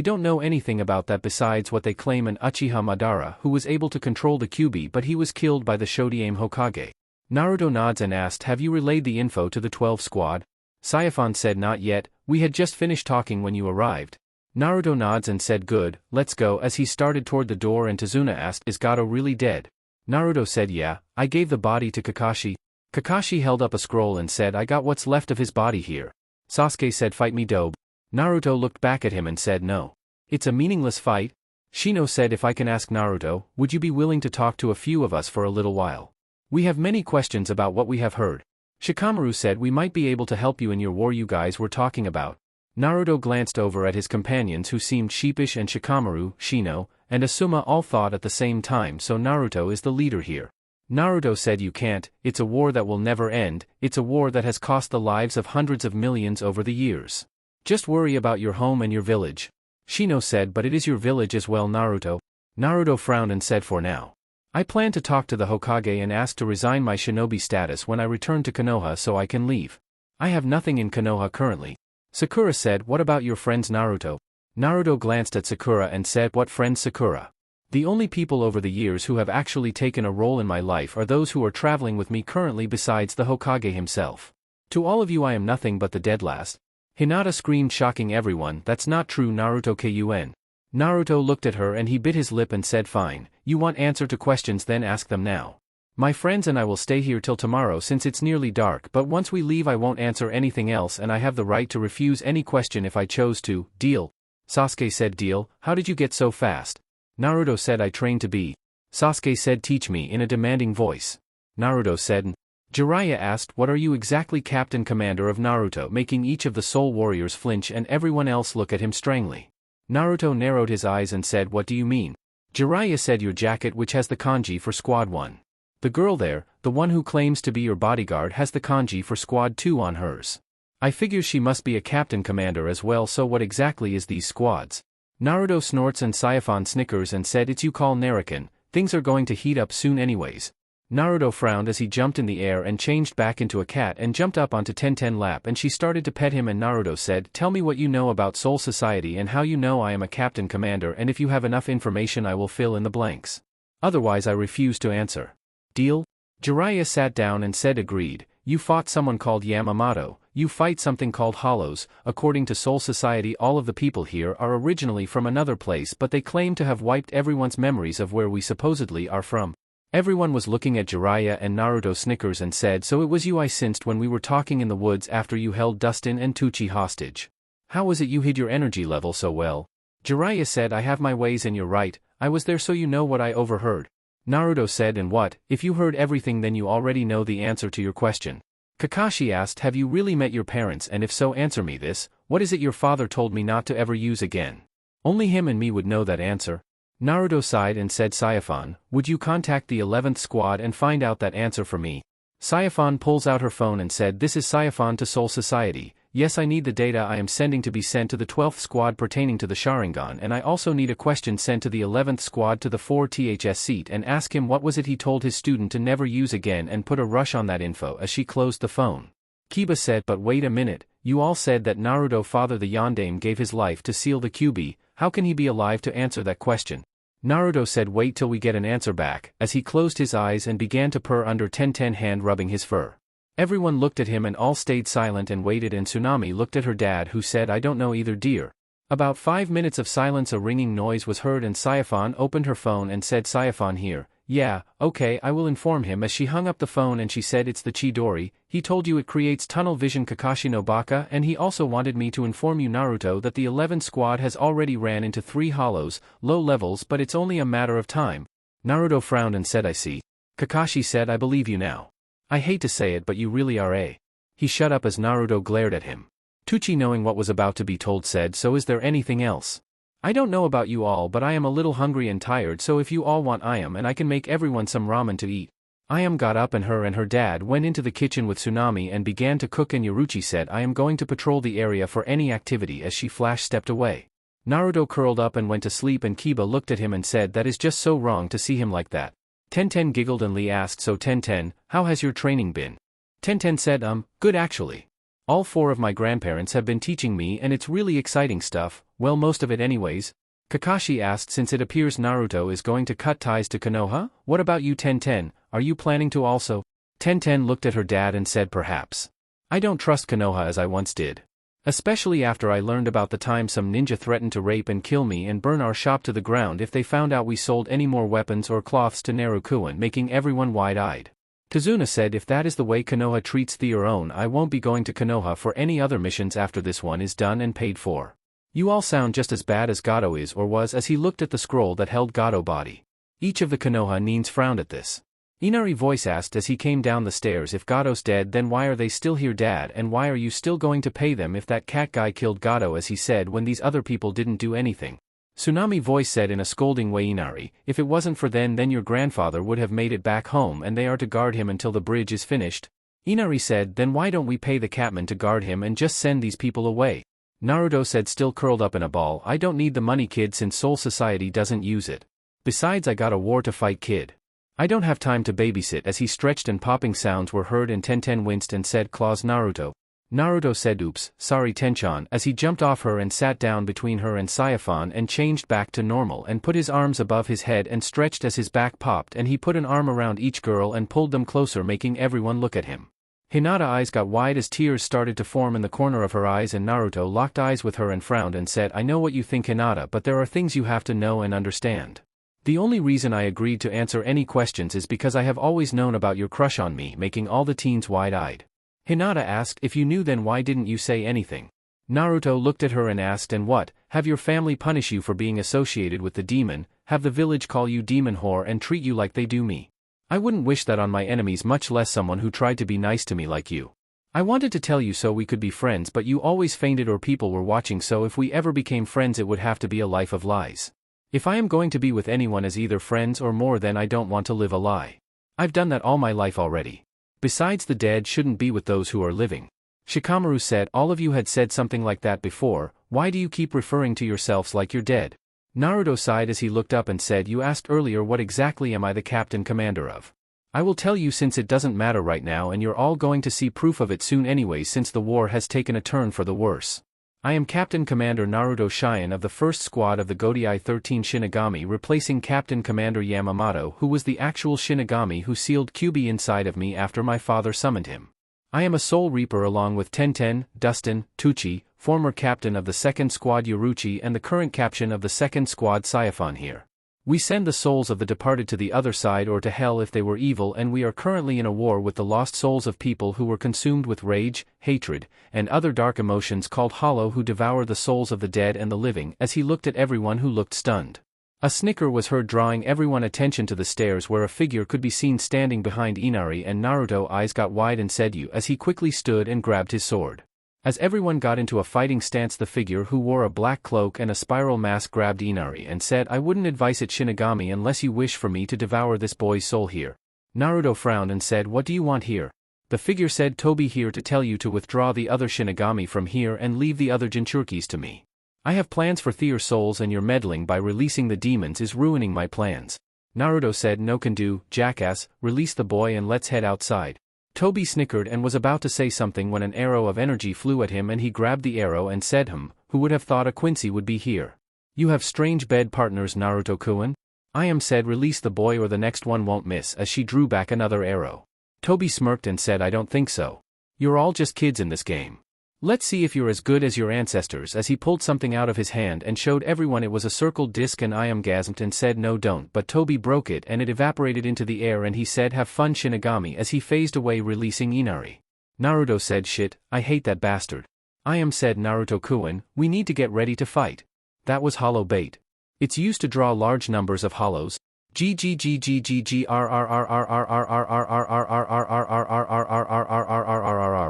don't know anything about that besides what they claim an Uchiha Madara who was able to control the Kyuubi but he was killed by the Shōdaime Hokage. Naruto nods and asked have you relayed the info to the 12 squad? Sayafan said not yet, we had just finished talking when you arrived. Naruto nods and said good, let's go as he started toward the door and Tazuna asked is Gato really dead? Naruto said yeah, I gave the body to Kakashi. Kakashi held up a scroll and said I got what's left of his body here. Sasuke said fight me dobe. Naruto looked back at him and said no. It's a meaningless fight. Shino said if I can ask Naruto, would you be willing to talk to a few of us for a little while? We have many questions about what we have heard. Shikamaru said we might be able to help you in your war you guys were talking about. Naruto glanced over at his companions who seemed sheepish and Shikamaru, Shino, and Asuma all thought at the same time so Naruto is the leader here. Naruto said you can't, it's a war that will never end, it's a war that has cost the lives of hundreds of millions over the years. Just worry about your home and your village. Shino said but it is your village as well Naruto. Naruto frowned and said for now. I plan to talk to the Hokage and ask to resign my shinobi status when I return to Konoha so I can leave. I have nothing in Konoha currently. Sakura said what about your friends Naruto? Naruto glanced at Sakura and said what friends Sakura? The only people over the years who have actually taken a role in my life are those who are traveling with me currently besides the Hokage himself. To all of you I am nothing but the dead last. Hinata screamed shocking everyone that's not true Naruto kun. Naruto looked at her and he bit his lip and said fine, you want answer to questions then ask them now. My friends and I will stay here till tomorrow since it's nearly dark but once we leave I won't answer anything else and I have the right to refuse any question if I chose to, deal? Sasuke said deal, how did you get so fast? Naruto said I trained to be. Sasuke said teach me in a demanding voice. Naruto said. Jiraiya asked what are you exactly Captain Commander of Naruto making each of the soul warriors flinch and everyone else look at him strangely. Naruto narrowed his eyes and said what do you mean? Jiraiya said your jacket which has the kanji for squad 1. The girl there, the one who claims to be your bodyguard has the kanji for squad 2 on hers. I figure she must be a captain commander as well so what exactly is these squads? Naruto snorts and Sayafan snickers and said it's you call Narukan, things are going to heat up soon anyways. Naruto frowned as he jumped in the air and changed back into a cat and jumped up onto Tenten lap and she started to pet him and Naruto said tell me what you know about Soul Society and how you know I am a captain commander and if you have enough information I will fill in the blanks. Otherwise I refuse to answer. Deal? Jiraiya sat down and said agreed, you fought someone called Yamamoto, you fight something called Hollows, according to Soul Society all of the people here are originally from another place but they claim to have wiped everyone's memories of where we supposedly are from. Everyone was looking at Jiraiya and Naruto snickers and said so it was you I sensed when we were talking in the woods after you held Dustin and Tucci hostage. How was it you hid your energy level so well? Jiraiya said I have my ways and you're right, I was there so you know what I overheard. Naruto said and what, if you heard everything then you already know the answer to your question. Kakashi asked have you really met your parents and if so answer me this, what is it your father told me not to ever use again? Only him and me would know that answer. Naruto sighed and said Sayafan, would you contact the 11th squad and find out that answer for me? Sayafan pulls out her phone and said this is Sayafan to Soul Society, yes I need the data I am sending to be sent to the 12th squad pertaining to the Sharingan and I also need a question sent to the 11th squad to the 4THS seat and ask him what was it he told his student to never use again and put a rush on that info as she closed the phone. Kiba said, but wait a minute, you all said that Naruto father the Yondaime gave his life to seal the Kyuubi, how can he be alive to answer that question? Naruto said wait till we get an answer back, as he closed his eyes and began to purr under Tenten hand rubbing his fur. Everyone looked at him and all stayed silent and waited, and Tsunami looked at her dad who said I don't know either dear. About 5 minutes of silence a ringing noise was heard and Saifon opened her phone and said Saifon here, yeah, okay I will inform him, as she hung up the phone and she said it's the Chidori, he told you it creates tunnel vision Kakashi no Baka, and he also wanted me to inform you Naruto that the 11th squad has already ran into 3 hollows, low levels, but it's only a matter of time. Naruto frowned and said I see. Kakashi said I believe you now. I hate to say it but you really are a. He shut up as Naruto glared at him. Tucci, knowing what was about to be told, said, so is there anything else? I don't know about you all but I am a little hungry and tired, so if you all want I am and I can make everyone some ramen to eat. Ayam got up and her dad went into the kitchen with Tsunami and began to cook, and Yoruichi said I am going to patrol the area for any activity as she flash stepped away. Naruto curled up and went to sleep, and Kiba looked at him and said that is just so wrong to see him like that. Tenten giggled and Lee asked, so Tenten, how has your training been? Tenten said good actually. All 4 of my grandparents have been teaching me and it's really exciting stuff, well most of it anyways. Kakashi asked, since it appears Naruto is going to cut ties to Konoha, what about you Tenten, are you planning to also? Tenten looked at her dad and said perhaps. I don't trust Konoha as I once did. Especially after I learned about the time some ninja threatened to rape and kill me and burn our shop to the ground if they found out we sold any more weapons or cloths to Narukuan, making everyone wide-eyed. Kazuna said if that is the way Konoha treats their own, I won't be going to Konoha for any other missions after this one is done and paid for. You all sound just as bad as Gato is or was, as he looked at the scroll that held Gato body. Each of the Konoha nins frowned at this. Inari voice asked as he came down the stairs, if Gato's dead then why are they still here dad, and why are you still going to pay them if that cat guy killed Gato as he said when these other people didn't do anything? Tsunami voice said in a scolding way, Inari, if it wasn't for then your grandfather would have made it back home and they are to guard him until the bridge is finished. Inari said, then why don't we pay the catman to guard him and just send these people away? Naruto said, still curled up in a ball, I don't need the money kid since Soul Society doesn't use it. Besides I got a war to fight kid. I don't have time to babysit, as he stretched and popping sounds were heard and Tenten winced and said, claws Naruto. Naruto said oops, sorry Tenchan, as he jumped off her and sat down between her and Saifon and changed back to normal and put his arms above his head and stretched as his back popped, and he put an arm around each girl and pulled them closer, making everyone look at him. Hinata eyes got wide as tears started to form in the corner of her eyes, and Naruto locked eyes with her and frowned and said, I know what you think Hinata, but there are things you have to know and understand. The only reason I agreed to answer any questions is because I have always known about your crush on me, making all the teens wide-eyed. Hinata asked, if you knew then why didn't you say anything? Naruto looked at her and asked, and what, have your family punish you for being associated with the demon, have the village call you demon whore and treat you like they do me? I wouldn't wish that on my enemies, much less someone who tried to be nice to me like you. I wanted to tell you so we could be friends, but you always fainted or people were watching, so if we ever became friends it would have to be a life of lies. If I am going to be with anyone as either friends or more, then I don't want to live a lie. I've done that all my life already. Besides, the dead shouldn't be with those who are living. Shikamaru said, all of you had said something like that before, why do you keep referring to yourselves like you're dead? Naruto sighed as he looked up and said, you asked earlier what exactly am I the captain commander of. I will tell you since it doesn't matter right now and you're all going to see proof of it soon anyways, since the war has taken a turn for the worse. I am Captain Commander Naruto Shion of the 1st Squad of the Godai 13 Shinigami, replacing Captain Commander Yamamoto, who was the actual Shinigami who sealed Kyuubi inside of me after my father summoned him. I am a Soul Reaper along with Tenten, Dustin, Tucci, former captain of the 2nd Squad Yoruichi and the current captain of the 2nd Squad Saifon here. We send the souls of the departed to the other side or to hell if they were evil, and we are currently in a war with the lost souls of people who were consumed with rage, hatred, and other dark emotions called hollow, who devour the souls of the dead and the living, as he looked at everyone who looked stunned. A snicker was heard, drawing everyone attention to the stairs where a figure could be seen standing behind Inari, and Naruto eyes got wide and said you as he quickly stood and grabbed his sword. As everyone got into a fighting stance, the figure who wore a black cloak and a spiral mask grabbed Inari and said, I wouldn't advise it Shinigami unless you wish for me to devour this boy's soul here. Naruto frowned and said, what do you want here? The figure said, Toby here to tell you to withdraw the other Shinigami from here and leave the other Jinchurikis to me. I have plans for their souls and your meddling by releasing the demons is ruining my plans. Naruto said, no can do, jackass, release the boy and let's head outside. Toby snickered and was about to say something when an arrow of energy flew at him and he grabbed the arrow and said, who would have thought a Quincy would be here? You have strange bed partners, Naruto-kun? I said, release the boy or the next one won't miss, as she drew back another arrow. Toby smirked and said, I don't think so. You're all just kids in this game. Let's see if you're as good as your ancestors, as he pulled something out of his hand and showed everyone it was a circled disc, and I gasped and said no don't, but Toby broke it and it evaporated into the air and he said have fun Shinigami as he phased away releasing Inari. Naruto said shit, I hate that bastard. Said Naruto-kun, we need to get ready to fight. That was hollow bait. It's used to draw large numbers of hollows.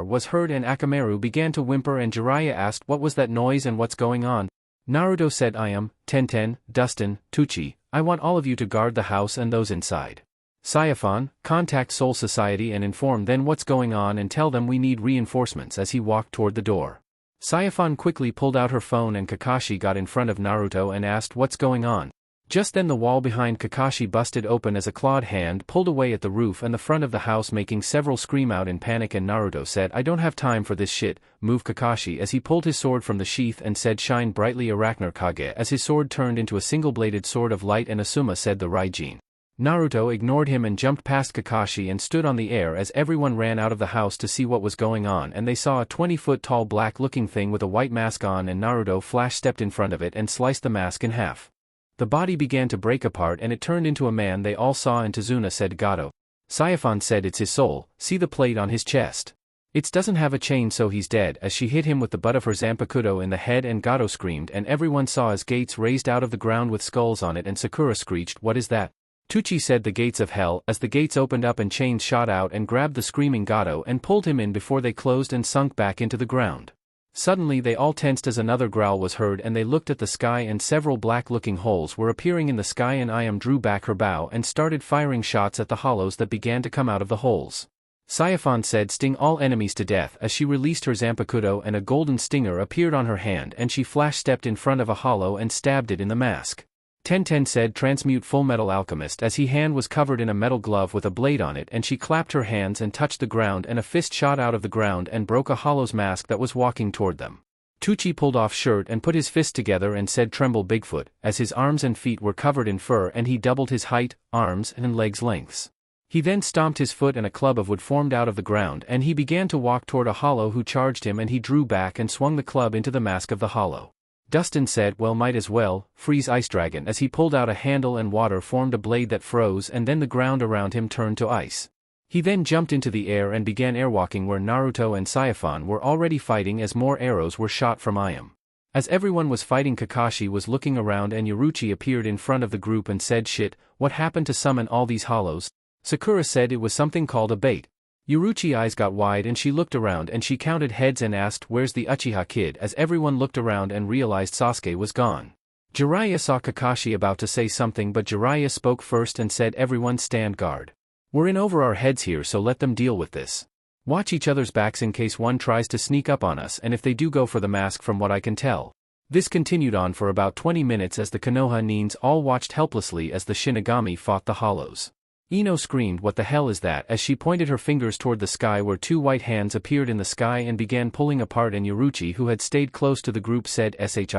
Was heard and Akamaru began to whimper and Jiraiya asked what was that noise and what's going on. Naruto said Tenten, Dustin, Tucci, I want all of you to guard the house and those inside. Saiyaphon, contact Soul Society and inform them what's going on and tell them we need reinforcements as he walked toward the door. Saiyaphon quickly pulled out her phone and Kakashi got in front of Naruto and asked what's going on. Just then the wall behind Kakashi busted open as a clawed hand pulled away at the roof and the front of the house, making several scream out in panic, and Naruto said I don't have time for this shit, move Kakashi, as he pulled his sword from the sheath and said shine brightly Arachner Kage as his sword turned into a single-bladed sword of light, and Asuma said the Raijin. Naruto ignored him and jumped past Kakashi and stood on the air as everyone ran out of the house to see what was going on, and they saw a 20-foot-tall black-looking thing with a white mask on, and Naruto flash-stepped in front of it and sliced the mask in half. The body began to break apart and it turned into a man they all saw, and Tazuna said Gato. Saiyaphon said it's his soul, see the plate on his chest. It doesn't have a chain, so he's dead, as she hit him with the butt of her Zanpakuto in the head, and Gato screamed and everyone saw as gates raised out of the ground with skulls on it, and Sakura screeched what is that? Tucci said the gates of hell, as the gates opened up and chains shot out and grabbed the screaming Gato and pulled him in before they closed and sunk back into the ground. Suddenly they all tensed as another growl was heard and they looked at the sky and several black-looking holes were appearing in the sky, and drew back her bow and started firing shots at the hollows that began to come out of the holes. Saiyaphon said sting all enemies to death as she released her Zanpakuto and a golden stinger appeared on her hand and she flash-stepped in front of a hollow and stabbed it in the mask. Tenten said transmute Full Metal Alchemist as his hand was covered in a metal glove with a blade on it, and she clapped her hands and touched the ground and a fist shot out of the ground and broke a hollow's mask that was walking toward them. Tucci pulled off shirt and put his fist together and said tremble Bigfoot, as his arms and feet were covered in fur and he doubled his height, arms and legs lengths. He then stomped his foot and a club of wood formed out of the ground and he began to walk toward a hollow who charged him, and he drew back and swung the club into the mask of the hollow. Dustin said well might as well, freeze Ice Dragon, as he pulled out a handle and water formed a blade that froze and then the ground around him turned to ice. He then jumped into the air and began airwalking where Naruto and Saiyaphon were already fighting as more arrows were shot from Iam. As everyone was fighting, Kakashi was looking around and Yaruchi appeared in front of the group and said shit, what happened to summon all these hollows? Sakura said it was something called a bait. Yaruchi's eyes got wide and she looked around and she counted heads and asked where's the Uchiha kid, as everyone looked around and realized Sasuke was gone. Jiraiya saw Kakashi about to say something, but Jiraiya spoke first and said everyone stand guard. We're in over our heads here, so let them deal with this. Watch each other's backs in case one tries to sneak up on us, and if they do go for the mask from what I can tell. This continued on for about 20 minutes as the Konoha Nins all watched helplessly as the Shinigami fought the hollows. Ino screamed what the hell is that, as she pointed her fingers toward the sky where two white hands appeared in the sky and began pulling apart, and Yaruchi, who had stayed close to the group, said shit,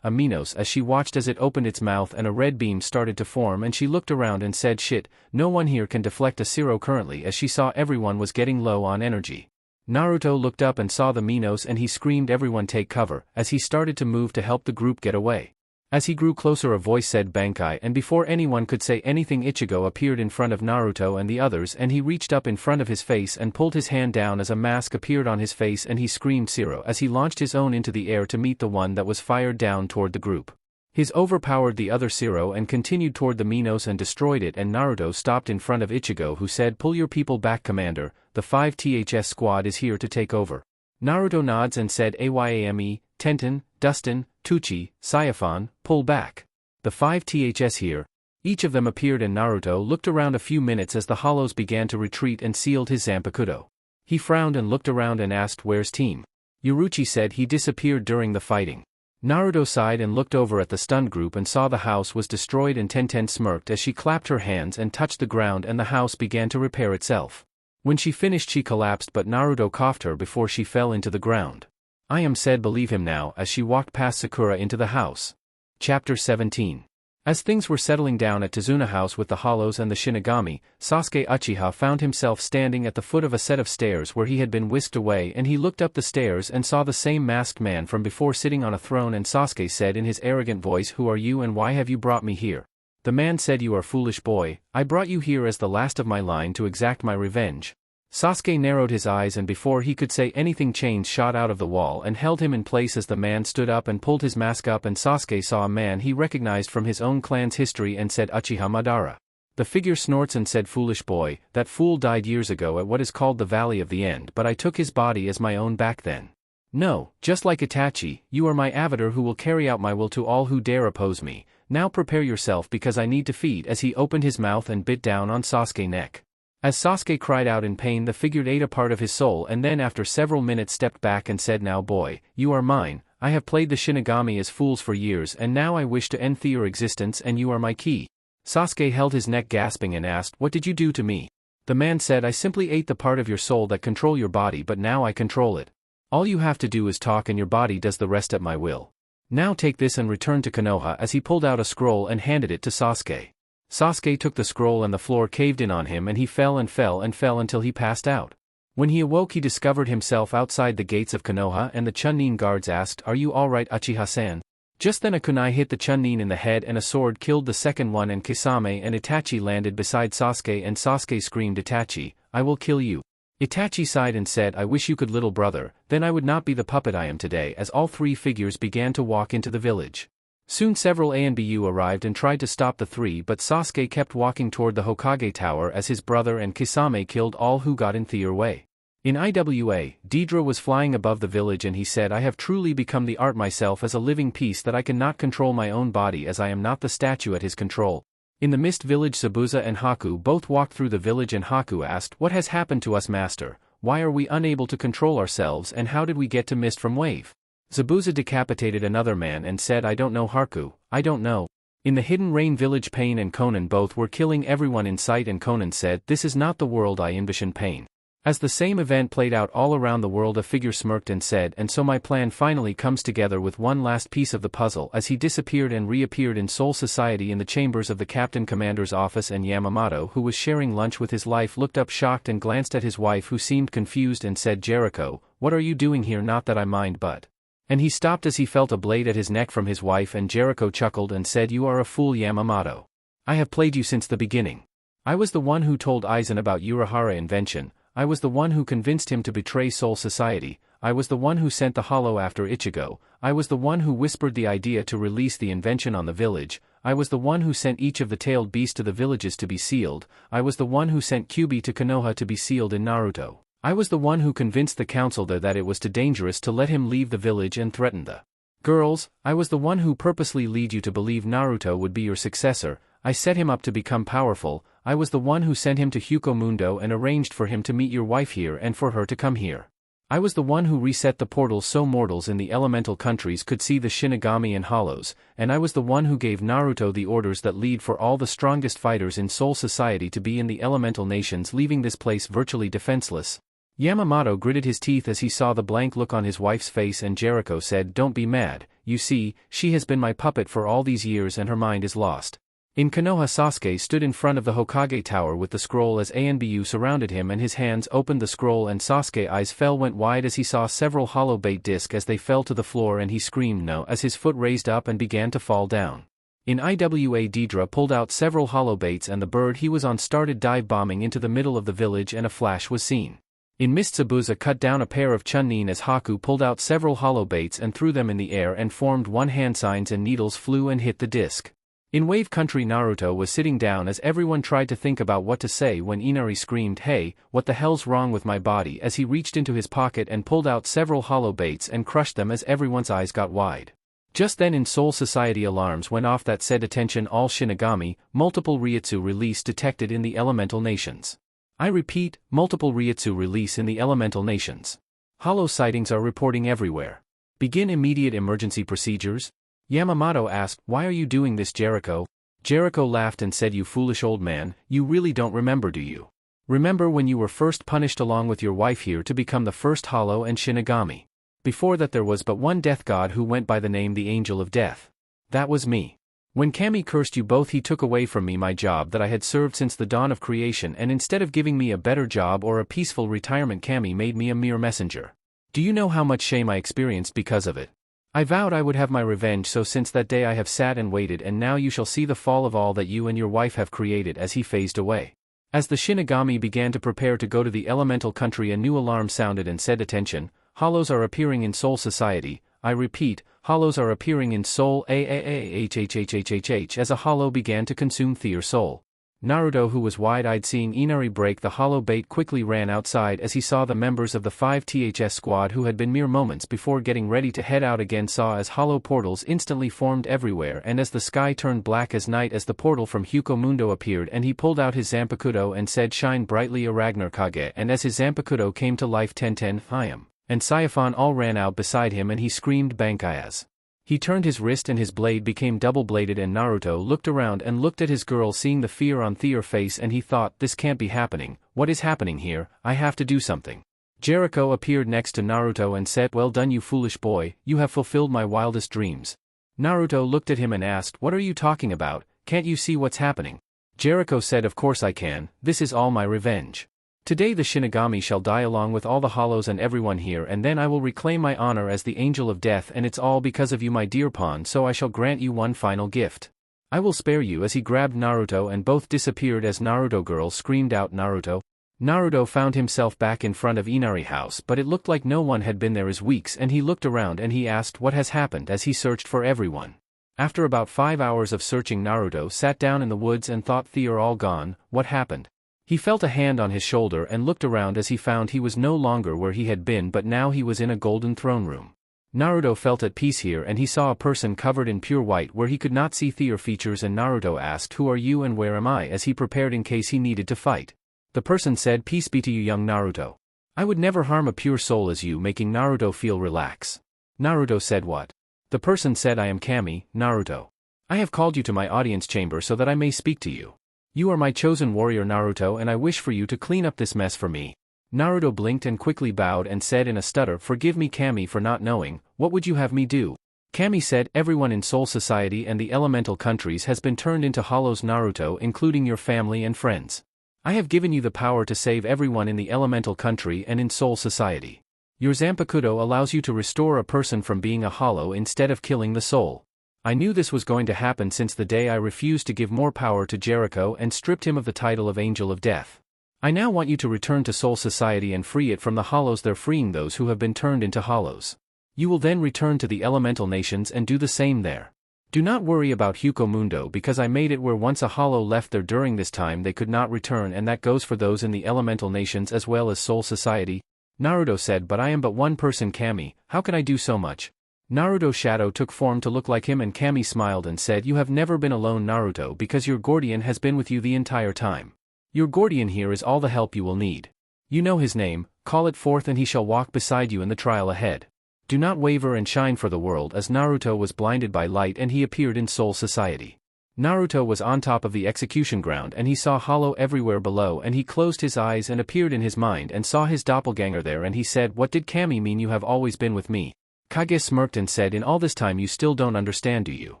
aminos, as she watched as it opened its mouth and a red beam started to form, and she looked around and said shit, no one here can deflect a Zero currently, as she saw everyone was getting low on energy. Naruto looked up and saw the Minos and he screamed everyone take cover, as he started to move to help the group get away. As he grew closer a voice said bankai, and before anyone could say anything Ichigo appeared in front of Naruto and the others, and he reached up in front of his face and pulled his hand down as a mask appeared on his face, and he screamed Zero as he launched his own into the air to meet the one that was fired down toward the group. His overpowered the other Zero and continued toward the Minos and destroyed it, and Naruto stopped in front of Ichigo, who said pull your people back commander, the 5THS squad is here to take over. Naruto nods and said Ayame, Tenten, Dustin, Tucci, Saiyaphon, pull back. The 5THS here. Each of them appeared and Naruto looked around a few minutes as the hollows began to retreat and sealed his Zanpakuto. He frowned and looked around and asked where's team? Yaruchi said he disappeared during the fighting. Naruto sighed and looked over at the stunned group and saw the house was destroyed, and Tenten smirked as she clapped her hands and touched the ground and the house began to repair itself. When she finished she collapsed but Naruto coughed her before she fell into the ground. I am said believe him now as she walked past Sakura into the house. Chapter 17. As things were settling down at Tazuna House with the Hollows and the Shinigami, Sasuke Uchiha found himself standing at the foot of a set of stairs where he had been whisked away, and he looked up the stairs and saw the same masked man from before sitting on a throne, and Sasuke said in his arrogant voice, "Who are you and why have you brought me here?" The man said, "You are foolish boy, I brought you here as the last of my line to exact my revenge." Sasuke narrowed his eyes and before he could say anything chains shot out of the wall and held him in place as the man stood up and pulled his mask up, and Sasuke saw a man he recognized from his own clan's history and said, "Uchiha Madara." The figure snorts and said, "Foolish boy, that fool died years ago at what is called the Valley of the End, but I took his body as my own back then. No, just like Itachi, you are my avatar who will carry out my will to all who dare oppose me. Now prepare yourself because I need to feed," as he opened his mouth and bit down on Sasuke's neck. As Sasuke cried out in pain, the figure ate a part of his soul and then after several minutes stepped back and said, "Now boy, you are mine. I have played the Shinigami as fools for years and now I wish to end your existence and you are my key." Sasuke held his neck gasping and asked, "What did you do to me?" The man said, "I simply ate the part of your soul that control your body, but now I control it. All you have to do is talk and your body does the rest at my will. Now take this and return to Konoha," as he pulled out a scroll and handed it to Sasuke. Sasuke took the scroll and the floor caved in on him and he fell and fell and fell until he passed out. When he awoke he discovered himself outside the gates of Konoha and the Chunin guards asked, "Are you alright, Uchiha-san?" Just then a kunai hit the Chunin in the head and a sword killed the second one, and Kisame and Itachi landed beside Sasuke and Sasuke screamed, "Itachi, I will kill you." Itachi sighed and said, "I wish you could, little brother, then I would not be the puppet I am today," as all three figures began to walk into the village. Soon several ANBU arrived and tried to stop the three, but Sasuke kept walking toward the Hokage Tower as his brother and Kisame killed all who got in their way. In IWA, Deidara was flying above the village and he said, "I have truly become the art myself as a living piece that I cannot control my own body as I am not the statue at his control." In the Mist Village Zabuza and Haku both walked through the village and Haku asked, "What has happened to us, master? Why are we unable to control ourselves and how did we get to Mist from Wave?" Zabuza decapitated another man and said, "I don't know, Haku, I don't know." In the Hidden Rain village Pain and Conan both were killing everyone in sight and Conan said, "This is not the world I envision, Pain." As the same event played out all around the world a figure smirked and said, "And so my plan finally comes together with one last piece of the puzzle," as he disappeared and reappeared in Soul Society in the chambers of the Captain Commander's office, and Yamamoto, who was sharing lunch with his wife, looked up shocked and glanced at his wife who seemed confused and said, "Jericho, what are you doing here? Not that I mind but..." And he stopped as he felt a blade at his neck from his wife, and Jericho chuckled and said, "You are a fool, Yamamoto. I have played you since the beginning. I was the one who told Aizen about Urahara invention, I was the one who convinced him to betray Soul Society, I was the one who sent the hollow after Ichigo, I was the one who whispered the idea to release the invention on the village, I was the one who sent each of the tailed beasts to the villages to be sealed, I was the one who sent Kyuubi to Konoha to be sealed in Naruto. I was the one who convinced the council there that it was too dangerous to let him leave the village and threaten the girls, I was the one who purposely led you to believe Naruto would be your successor, I set him up to become powerful, I was the one who sent him to Huko Mundo and arranged for him to meet your wife here and for her to come here. I was the one who reset the portals so mortals in the elemental countries could see the Shinigami and Hollows, and I was the one who gave Naruto the orders that lead for all the strongest fighters in Soul Society to be in the elemental nations, leaving this place virtually defenseless." Yamamoto gritted his teeth as he saw the blank look on his wife's face, and Jericho said, "Don't be mad, you see, she has been my puppet for all these years and her mind is lost." In Konoha, Sasuke stood in front of the Hokage Tower with the scroll as ANBU surrounded him and his hands opened the scroll, and Sasuke's eyes went wide as he saw several hollow bait discs as they fell to the floor, and he screamed no as his foot raised up and began to fall down. In IWA, Deidara pulled out several hollow baits and the bird he was on started dive bombing into the middle of the village and a flash was seen. In Mist, Zabuza cut down a pair of Chunin as Haku pulled out several hollow baits and threw them in the air and formed one hand signs and needles flew and hit the disc. In Wave Country, Naruto was sitting down as everyone tried to think about what to say when Inari screamed, "Hey, what the hell's wrong with my body?" as he reached into his pocket and pulled out several hollow baits and crushed them as everyone's eyes got wide. Just then in Soul Society alarms went off that said, "Attention all Shinigami, multiple Ryutsu release detected in the elemental nations." I repeat, multiple Ryutsu release in the elemental nations. Hollow sightings are reporting everywhere. Begin immediate emergency procedures? Yamamoto asked, "Why are you doing this, Jericho?" Jericho laughed and said, "You foolish old man, you really don't remember, do you? Remember when you were first punished along with your wife here to become the first hollow and Shinigami. Before that there was but one death god who went by the name the Angel of Death. That was me. When Kami cursed you both he took away from me my job that I had served since the dawn of creation, and instead of giving me a better job or a peaceful retirement Kami made me a mere messenger. Do you know how much shame I experienced because of it? I vowed I would have my revenge, so since that day I have sat and waited, and now you shall see the fall of all that you and your wife have created. As he phased away. As the Shinigami began to prepare to go to the elemental country, a new alarm sounded and said, attention, hollows are appearing in Soul Society. I repeat, hollows are appearing in Soul AAAHHHHHH. As a hollow began to consume Theur's soul. Naruto, who was wide-eyed seeing Inari break the hollow bait, quickly ran outside as he saw the members of the 5THS squad who had been mere moments before getting ready to head out again, saw as hollow portals instantly formed everywhere, and as the sky turned black as night as the portal from Hukomundo appeared, and he pulled out his Zanpakuto and said, shine brightly a Ragnar Kage, and as his Zanpakuto came to life, Tenten, Hyam, and Saiphon all ran out beside him, and he screamed bankai as he turned his wrist and his blade became double-bladed, and Naruto looked around and looked at his girl, seeing the fear on Theur's face, and he thought, this can't be happening. What is happening here? I have to do something. Jericho appeared next to Naruto and said, well done you foolish boy, you have fulfilled my wildest dreams. Naruto looked at him and asked, what are you talking about? Can't you see what's happening? Jericho said, of course I can, this is all my revenge. Today the Shinigami shall die along with all the hollows and everyone here, and then I will reclaim my honor as the Angel of Death, and it's all because of you my dear pawn, so I shall grant you one final gift. I will spare you. As he grabbed Naruto and both disappeared as Naruto girl screamed out Naruto. Naruto found himself back in front of Inari house, but it looked like no one had been there as weeks, and he looked around and he asked what has happened as he searched for everyone. After about 5 hours of searching, Naruto sat down in the woods and thought, They're all gone, what happened? He felt a hand on his shoulder and looked around as he found he was no longer where he had been, but now he was in a golden throne room. Naruto felt at peace here, and he saw a person covered in pure white where he could not see Theur's features, and Naruto asked, who are you and where am I, as he prepared in case he needed to fight. The person said, peace be to you young Naruto. I would never harm a pure soul as you, making Naruto feel relax. Naruto said, what? The person said, I am Kami, Naruto. I have called you to my audience chamber so that I may speak to you. You are my chosen warrior Naruto, and I wish for you to clean up this mess for me. Naruto blinked and quickly bowed and said in a stutter, forgive me Kami for not knowing, what would you have me do? Kami said, everyone in Soul Society and the elemental countries has been turned into hollows Naruto, including your family and friends. I have given you the power to save everyone in the elemental country and in Soul Society. Your Zanpakuto allows you to restore a person from being a hollow instead of killing the soul. I knew this was going to happen since the day I refused to give more power to Jericho and stripped him of the title of Angel of Death. I now want you to return to Soul Society and free it from the hollows. They're freeing those who have been turned into hollows. You will then return to the elemental nations and do the same there. Do not worry about Hukomundo, because I made it where once a hollow left there during this time they could not return, and that goes for those in the elemental nations as well as Soul Society. Naruto said, but I am but one person Kami, how can I do so much? Naruto's shadow took form to look like him, and Kami smiled and said, you have never been alone Naruto, because your guardian has been with you the entire time. Your guardian here is all the help you will need. You know his name, call it forth and he shall walk beside you in the trial ahead. Do not waver and shine for the world. As Naruto was blinded by light and he appeared in Soul Society. Naruto was on top of the execution ground and he saw hollow everywhere below, and he closed his eyes and appeared in his mind and saw his doppelganger there, and he said, what did Kami mean you have always been with me? Kage smirked and said, in all this time you still don't understand, do you?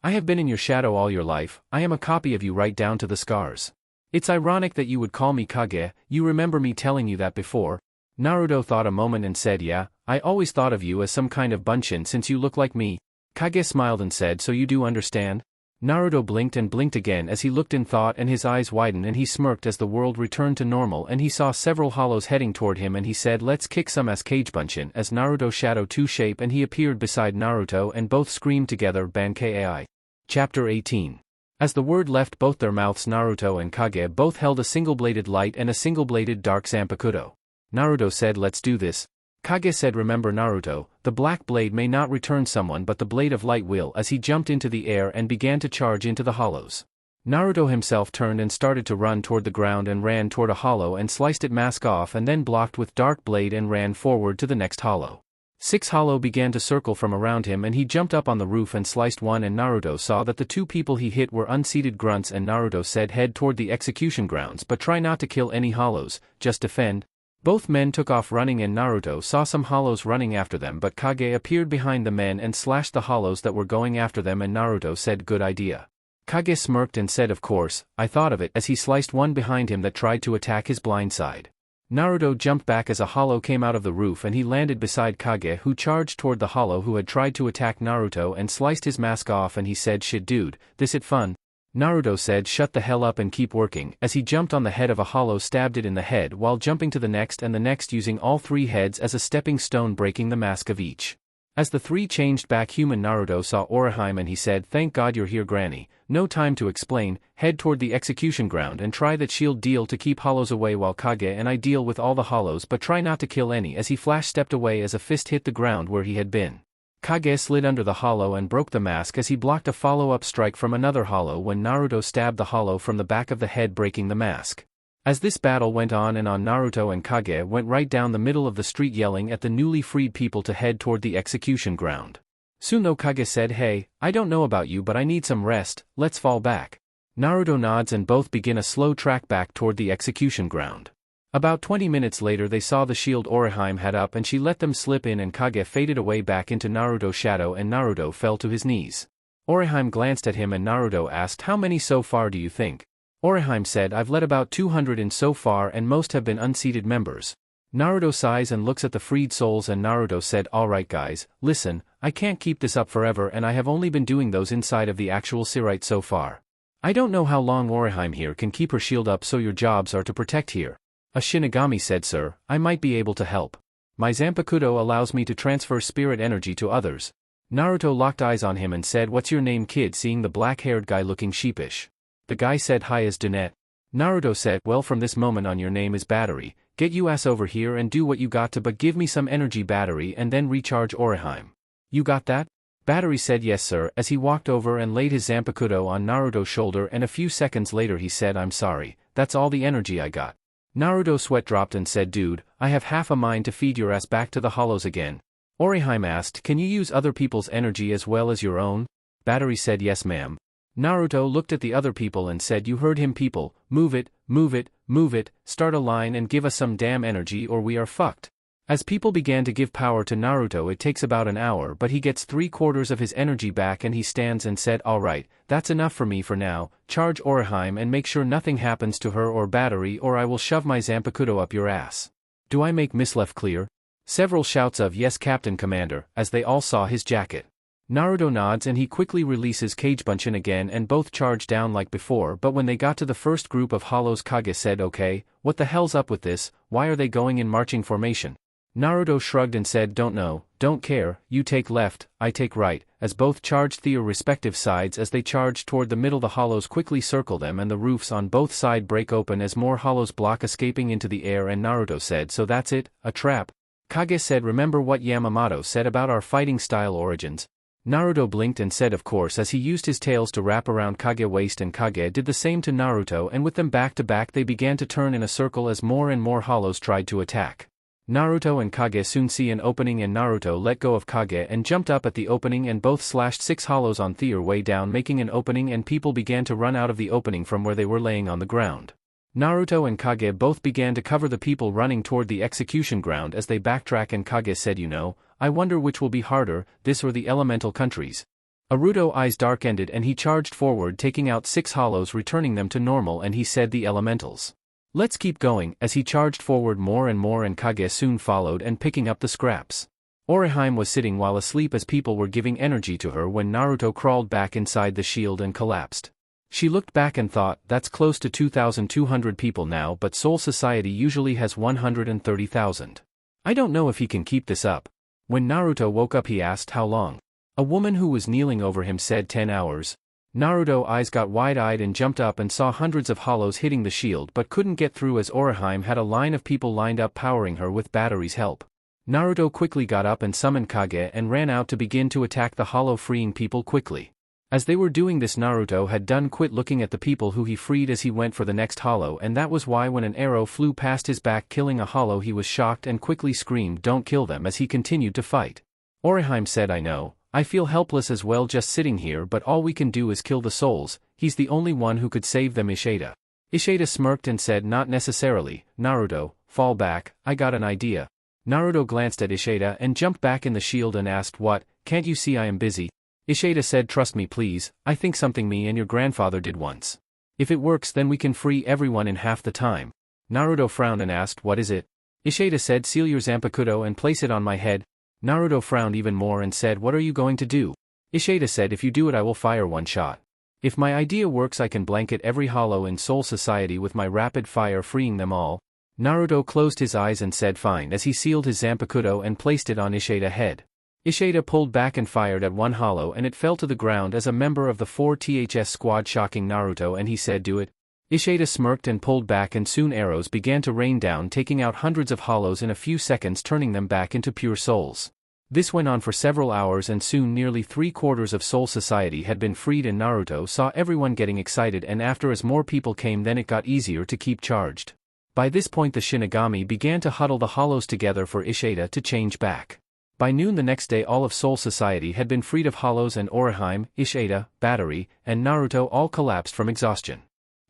I have been in your shadow all your life, I am a copy of you right down to the scars. It's ironic that you would call me Kage, you remember me telling you that before? Naruto thought a moment and said, yeah, I always thought of you as some kind of bunshin since you look like me. Kage smiled and said, so you do understand? Naruto blinked and blinked again as he looked in thought, and his eyes widened and he smirked as the world returned to normal and he saw several hollows heading toward him, and he said, let's kick some ass Cage Bunshin, as Naruto shadow 2 shape, and he appeared beside Naruto and both screamed together, Bankai AI. Chapter 18. As the word left both their mouths, Naruto and Kage both held a single-bladed light and a single-bladed dark Zanpakuto. Naruto said, let's do this. Kage said, remember Naruto, the black blade may not return someone but the blade of light will, as he jumped into the air and began to charge into the hollows. Naruto himself turned and started to run toward the ground and ran toward a hollow and sliced it mask off and then blocked with dark blade and ran forward to the next hollow. Six hollow began to circle from around him and he jumped up on the roof and sliced one, and Naruto saw that the two people he hit were unseated grunts, and Naruto said head toward the execution grounds but try not to kill any hollows, just defend. Both men took off running and Naruto saw some hollows running after them, but Kage appeared behind the men and slashed the hollows that were going after them, and Naruto said good idea. Kage smirked and said of course, I thought of it, as he sliced one behind him that tried to attack his blind side. Naruto jumped back as a hollow came out of the roof and he landed beside Kage, who charged toward the hollow who had tried to attack Naruto and sliced his mask off, and he said shit dude, this it fun? Naruto said shut the hell up and keep working, as he jumped on the head of a hollow, stabbed it in the head while jumping to the next and the next, using all three heads as a stepping stone, breaking the mask of each. As the three changed back human, Naruto saw Orihime and he said thank God you're here granny, no time to explain, head toward the execution ground and try that shield deal to keep hollows away while Kage and I deal with all the hollows, but try not to kill any, as he flash stepped away as a fist hit the ground where he had been. Kage slid under the hollow and broke the mask as he blocked a follow-up strike from another hollow when Naruto stabbed the hollow from the back of the head, breaking the mask. As this battle went on and on, Naruto and Kage went right down the middle of the street yelling at the newly freed people to head toward the execution ground. Soon though, Kage said hey, I don't know about you but I need some rest, let's fall back. Naruto nods and both begin a slow track back toward the execution ground. About 20 minutes later they saw the shield Orihime had up and she let them slip in, and Kage faded away back into Naruto's shadow and Naruto fell to his knees. Orihime glanced at him and Naruto asked how many so far do you think? Orihime said I've led about 200 in so far and most have been unseated members. Naruto sighs and looks at the freed souls and Naruto said alright guys, listen, I can't keep this up forever and I have only been doing those inside of the actual Sirite so far. I don't know how long Orihime here can keep her shield up, so your jobs are to protect here. A Shinigami said sir, I might be able to help. My Zanpakuto allows me to transfer spirit energy to others. Naruto locked eyes on him and said what's your name kid, seeing the black-haired guy looking sheepish. The guy said hi as Dunette. Naruto said well from this moment on your name is Battery, get you ass over here and do what you got to, but give me some energy Battery and then recharge Orihime. You got that? Battery said yes sir, as he walked over and laid his Zanpakuto on Naruto's shoulder, and a few seconds later he said I'm sorry, that's all the energy I got. Naruto's sweat dropped and said dude, I have half a mind to feed your ass back to the hollows again. Orihime asked can you use other people's energy as well as your own? Battery said yes ma'am. Naruto looked at the other people and said you heard him people, move it, move it, move it, start a line and give us some damn energy or we are fucked. As people began to give power to Naruto, it takes about an hour but he gets 3/4 of his energy back and he stands and said alright, that's enough for me for now, charge Orihime and make sure nothing happens to her or Battery or I will shove my Zanpakuto up your ass. Do I make Mislef clear? Several shouts of yes Captain Commander, as they all saw his jacket. Naruto nods and he quickly releases Kagebunshin again and both charge down like before, but when they got to the first group of hollows Kage said okay, what the hell's up with this, why are they going in marching formation? Naruto shrugged and said don't know, don't care, you take left, I take right, as both charged their respective sides. As they charged toward the middle the hollows quickly circle them and the roofs on both sides break open as more hollows block escaping into the air, and Naruto said so that's it, a trap? Kage said remember what Yamamoto said about our fighting style origins? Naruto blinked and said of course, as he used his tails to wrap around Kage's waist, and Kage did the same to Naruto, and with them back to back they began to turn in a circle as more and more hollows tried to attack. Naruto and Kage soon see an opening and Naruto let go of Kage and jumped up at the opening and both slashed 6 hollows on their way down, making an opening, and people began to run out of the opening from where they were laying on the ground. Naruto and Kage both began to cover the people running toward the execution ground as they backtrack, and Kage said you know, I wonder which will be harder, this or the elemental countries. Naruto's eyes dark-ended and he charged forward taking out 6 hollows, returning them to normal, and he said the elementals. Let's keep going, as he charged forward more and more, and Kage soon followed and picking up the scraps. Orihime was sitting while asleep as people were giving energy to her when Naruto crawled back inside the shield and collapsed. She looked back and thought, that's close to 2,200 people now, but Soul Society usually has 130,000. I don't know if he can keep this up. When Naruto woke up he asked how long. A woman who was kneeling over him said 10 hours. Naruto's eyes got wide-eyed and jumped up and saw hundreds of hollows hitting the shield but couldn't get through as Orihime had a line of people lined up powering her with Battery's help. Naruto quickly got up and summoned Kage and ran out to begin to attack the hollow, freeing people quickly. As they were doing this, Naruto had done quit looking at the people who he freed as he went for the next hollow, and that was why when an arrow flew past his back killing a hollow he was shocked and quickly screamed, "Don't kill them," as he continued to fight. Orihime said, "I know, I feel helpless as well just sitting here, but all we can do is kill the souls, he's the only one who could save them." Ishida smirked and said, "Not necessarily, Naruto, fall back, I got an idea." Naruto glanced at Ishida and jumped back in the shield and asked, "What, can't you see I am busy?" Ishida said, "Trust me please, I think something me and your grandfather did once. If it works then we can free everyone in half the time." Naruto frowned and asked, "What is it?" Ishida said, "Seal your Zanpakuto and place it on my head." Naruto frowned even more and said, "What are you going to do?" Ishida said, "If you do it I will fire one shot. If my idea works I can blanket every hollow in Soul Society with my rapid fire, freeing them all." Naruto closed his eyes and said fine as he sealed his Zanpakuto and placed it on Ishida's head. Ishida pulled back and fired at one hollow and it fell to the ground as a member of the 4th squad, shocking Naruto, and he said, "Do it." Ishida smirked and pulled back and soon arrows began to rain down, taking out hundreds of hollows in a few seconds, turning them back into pure souls. This went on for several hours and soon nearly 3/4 of Soul Society had been freed and Naruto saw everyone getting excited, and after as more people came then it got easier to keep charged. By this point the Shinigami began to huddle the hollows together for Ishida to change back. By noon the next day all of Soul Society had been freed of hollows and Orihime, Ishida, Battery, and Naruto all collapsed from exhaustion.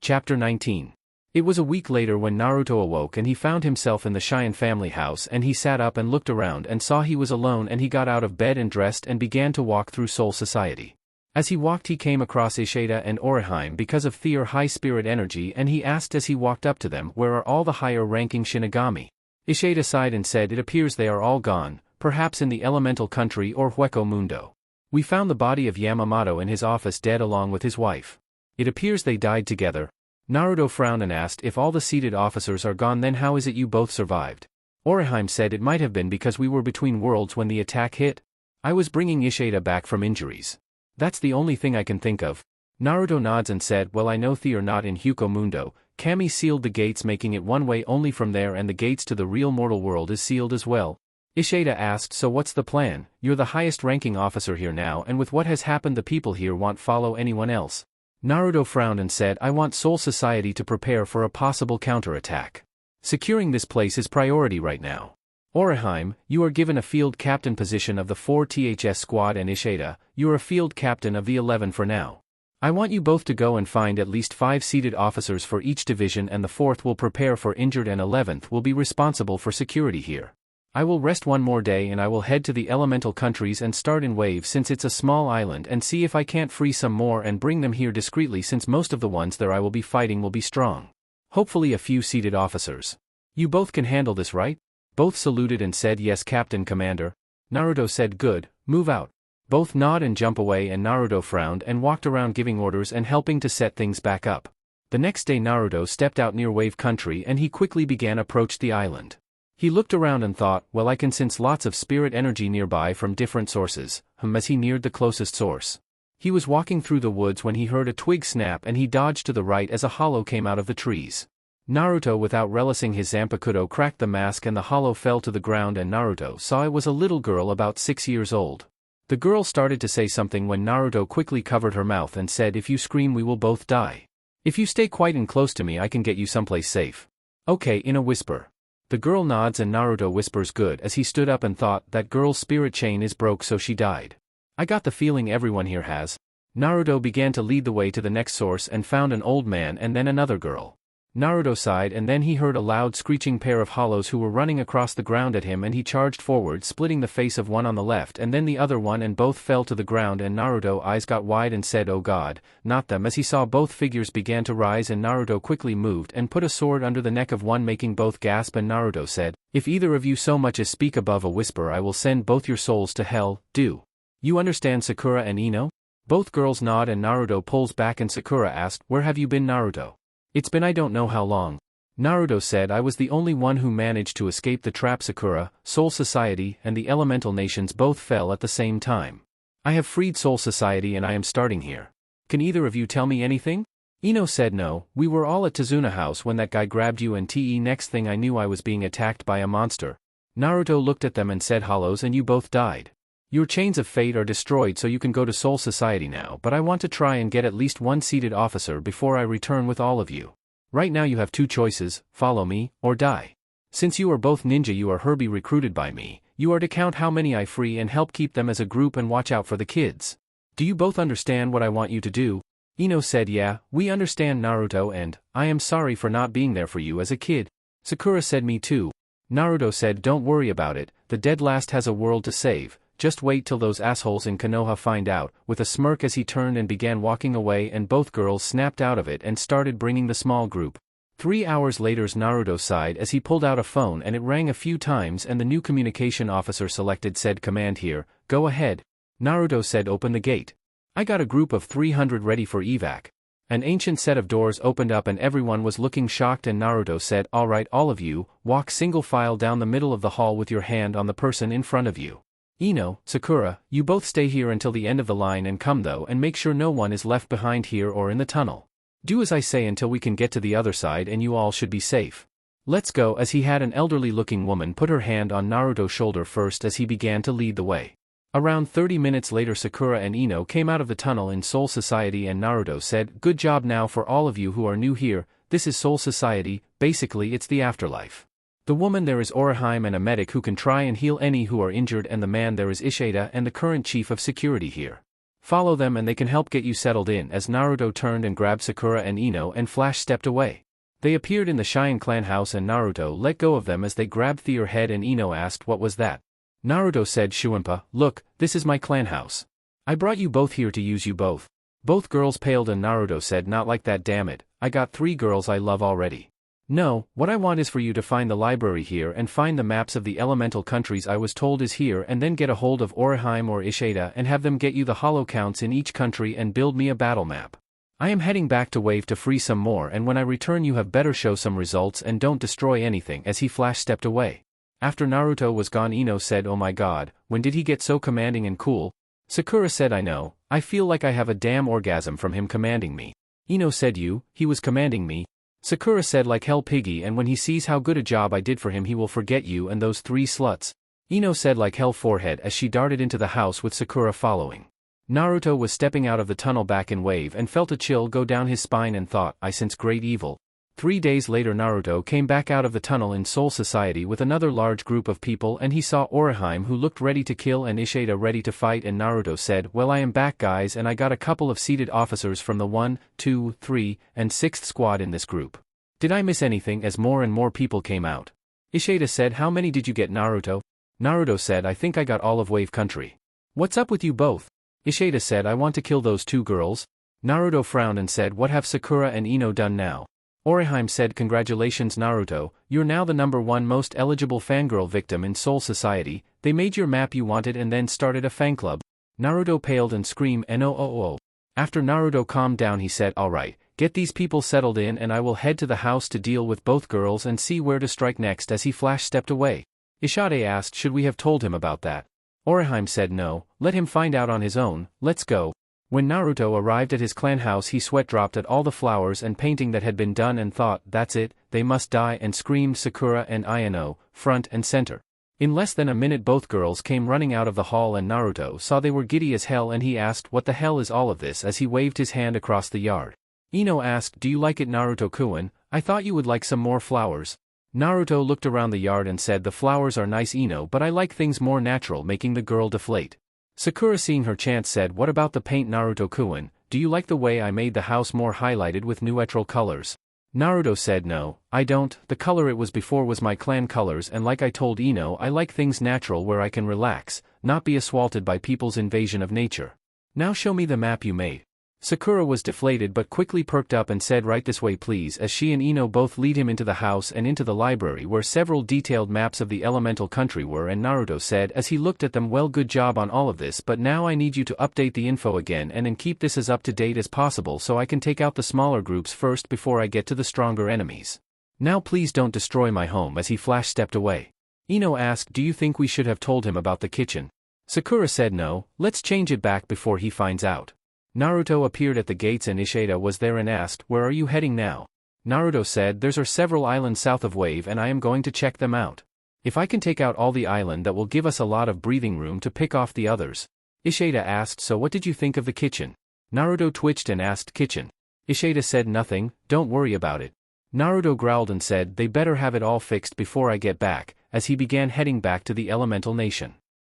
Chapter 19. It was a week later when Naruto awoke and he found himself in the Cheyenne family house, and he sat up and looked around and saw he was alone, and he got out of bed and dressed and began to walk through Soul Society. As he walked he came across Ishida and Orihime because of their high spirit energy, and he asked as he walked up to them, "Where are all the higher ranking Shinigami?" Ishida sighed and said, "It appears they are all gone, perhaps in the elemental country or Hueco Mundo. We found the body of Yamamoto in his office dead along with his wife. It appears they died together." Naruto frowned and asked, "If all the seated officers are gone then how is it you both survived?" Orihime said, "It might have been because we were between worlds when the attack hit. I was bringing Ishida back from injuries. That's the only thing I can think of." Naruto nods and said, "Well, I know they are not in Hueco Mundo. Kami sealed the gates, making it one way only from there, and the gates to the real mortal world is sealed as well." Ishida asked, "So what's the plan? You're the highest ranking officer here now, and with what has happened the people here won't follow anyone else." Naruto frowned and said, "I want Soul Society to prepare for a possible counterattack. Securing this place is priority right now. Orihime, you are given a field captain position of the 4th squad, and Ishida, you are a field captain of the 11 for now. I want you both to go and find at least 5 seated officers for each division, and the 4th will prepare for injured and 11th will be responsible for security here. I will rest one more day and I will head to the elemental countries and start in waves since it's a small island, and see if I can't free some more and bring them here discreetly, since most of the ones there I will be fighting will be strong. Hopefully a few seated officers. You both can handle this, right?" Both saluted and said, "Yes, Captain Commander." Naruto said, "Good, move out." Both nod and jump away, and Naruto frowned and walked around giving orders and helping to set things back up. The next day Naruto stepped out near Wave Country and he quickly began approach the island. He looked around and thought, "Well, I can sense lots of spirit energy nearby from different sources." As he neared the closest source, he was walking through the woods when he heard a twig snap and he dodged to the right as a hollow came out of the trees. Naruto, without relishing his Zanpakuto, cracked the mask and the hollow fell to the ground, and Naruto saw it was a little girl about 6 years old. The girl started to say something when Naruto quickly covered her mouth and said, "If you scream we will both die. If you stay quiet and close to me I can get you someplace safe." "Okay," in a whisper. The girl nods and Naruto whispers, "Good," as he stood up and thought, that girl's spirit chain is broke, so she died. I got the feeling everyone here has. Naruto began to lead the way to the next source and found an old man and then another girl. Naruto sighed, and then he heard a loud screeching pair of hollows who were running across the ground at him, and he charged forward, splitting the face of one on the left and then the other one, and both fell to the ground, and Naruto's eyes got wide and said, "Oh God, not them," as he saw both figures began to rise, and Naruto quickly moved and put a sword under the neck of one, making both gasp, and Naruto said, "If either of you so much as speak above a whisper I will send both your souls to hell. Do you understand, Sakura and Ino?" Both girls nod and Naruto pulls back, and Sakura asked, "Where have you been, Naruto?" "It's been I don't know how long." Naruto said, "I was the only one who managed to escape the trap. Sakura, Soul Society, and the elemental nations both fell at the same time. I have freed Soul Society and I am starting here. Can either of you tell me anything?" Ino said, "No, we were all at Tazuna House when that guy grabbed you, and next thing I knew I was being attacked by a monster." Naruto looked at them and said, "Hollows, and you both died. Your chains of fate are destroyed so you can go to Soul Society now, but I want to try and get at least one seated officer before I return with all of you. Right now you have two choices, follow me, or die. Since you are both ninja you are herby recruited by me, you are to count how many I free and help keep them as a group and watch out for the kids. Do you both understand what I want you to do? Ino said yeah, we understand Naruto and, I am sorry for not being there for you as a kid. Sakura said me too. Naruto said don't worry about it, the dead last has a world to save, just wait till those assholes in Konoha find out, with a smirk as he turned and began walking away and both girls snapped out of it and started bringing the small group. 3 hours later Naruto sighed as he pulled out a phone and it rang a few times and the new communication officer selected said command here, go ahead. Naruto said open the gate. I got a group of 300 ready for evac. An ancient set of doors opened up and everyone was looking shocked and Naruto said alright all of you, walk single file down the middle of the hall with your hand on the person in front of you. Ino, Sakura, you both stay here until the end of the line and come though and make sure no one is left behind here or in the tunnel. Do as I say until we can get to the other side and you all should be safe. Let's go as he had an elderly looking woman put her hand on Naruto's shoulder first as he began to lead the way. Around 30 minutes later Sakura and Ino came out of the tunnel in Soul Society and Naruto said, good job now for all of you who are new here, this is Soul Society, basically it's the afterlife. The woman there is Orihime and a medic who can try and heal any who are injured and the man there is Ishida and the current chief of security here. Follow them and they can help get you settled in as Naruto turned and grabbed Sakura and Ino and Flash stepped away. They appeared in the Cheyenne clan house and Naruto let go of them as they grabbed their head and Ino asked what was that. Naruto said Shuimpa, look, this is my clan house. I brought you both here to use you both. Both girls paled and Naruto said not like that damn it, I got 3 girls I love already. No, what I want is for you to find the library here and find the maps of the elemental countries I was told is here and then get a hold of Orihime or Ishida and have them get you the hollow counts in each country and build me a battle map. I am heading back to Wave to free some more and when I return you have better show some results and don't destroy anything as he Flash stepped away. After Naruto was gone Ino said oh my god, when did he get so commanding and cool? Sakura said I know, I feel like I have a damn orgasm from him commanding me. Ino said he was commanding me? Sakura said like hell piggy and when he sees how good a job I did for him he will forget you and those 3 sluts. Ino said like hell forehead as she darted into the house with Sakura following. Naruto was stepping out of the tunnel back in Wave and felt a chill go down his spine and thought I sense great evil. 3 days later Naruto came back out of the tunnel in Soul Society with another large group of people and he saw Orihime who looked ready to kill and Ishida ready to fight and Naruto said well I am back guys and I got a couple of seated officers from the 1, 2, 3, and 6th squad in this group. Did I miss anything as more and more people came out? Ishida said how many did you get Naruto? Naruto said I think I got all of Wave Country. What's up with you both? Ishida said I want to kill those 2 girls. Naruto frowned and said what have Sakura and Ino done now? Orihime said congratulations Naruto, you're now the #1 most eligible fangirl victim in Soul Society, they made your map you wanted and then started a fan club. Naruto paled and screamed no. After Naruto calmed down he said alright, get these people settled in and I will head to the house to deal with both girls and see where to strike next as he Flash stepped away. Ishida asked should we have told him about that? Orihime said no, let him find out on his own, let's go. When Naruto arrived at his clan house he sweat dropped at all the flowers and painting that had been done and thought that's it, they must die and screamed Sakura and Ino, front and center. In less than a minute both girls came running out of the hall and Naruto saw they were giddy as hell and he asked what the hell is all of this as he waved his hand across the yard. Ino asked do you like it Naruto-kun, I thought you would like some more flowers. Naruto looked around the yard and said the flowers are nice Ino but I like things more natural making the girl deflate. Sakura seeing her chance said what about the paint Naruto-kun, do you like the way I made the house more highlighted with neutral colors? Naruto said no, I don't, the color it was before was my clan colors and like I told Ino I like things natural where I can relax, not be assaulted by people's invasion of nature. Now show me the map you made. Sakura was deflated but quickly perked up and said right this way please as she and Ino both lead him into the house and into the library where several detailed maps of the elemental country were and Naruto said as he looked at them well good job on all of this but now I need you to update the info again and keep this as up to date as possible so I can take out the smaller groups first before I get to the stronger enemies. Now please don't destroy my home as he Flash stepped away. Ino asked do you think we should have told him about the kitchen? Sakura said no, let's change it back before he finds out. Naruto appeared at the gates and Ishida was there and asked, where are you heading now? Naruto said, there's several islands south of Wave and I am going to check them out. If I can take out all the island, that will give us a lot of breathing room to pick off the others. Ishida asked, so what did you think of the kitchen? Naruto twitched and asked, kitchen. Ishida said, nothing, don't worry about it. Naruto growled and said, they better have it all fixed before I get back, as he began heading back to the Elemental Nation.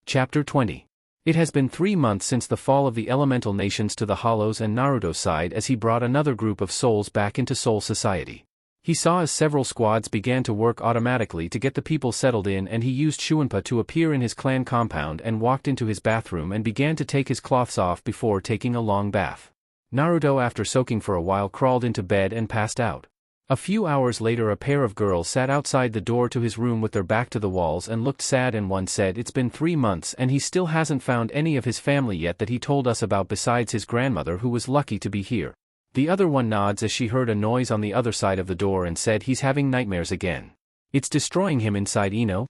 Chapter 20. It has been 3 months since the fall of the Elemental Nations to the Hollows, and Naruto sighed as he brought another group of souls back into Soul Society. He saw as several squads began to work automatically to get the people settled in, and he used Shuinpa to appear in his clan compound and walked into his bathroom and began to take his cloths off before taking a long bath. Naruto, after soaking for a while, crawled into bed and passed out. A few hours later, a pair of girls sat outside the door to his room with their back to the walls and looked sad, and one said, it's been 3 months and he still hasn't found any of his family yet that he told us about besides his grandmother, who was lucky to be here. The other one nods as she heard a noise on the other side of the door and said, he's having nightmares again. It's destroying him inside. Ino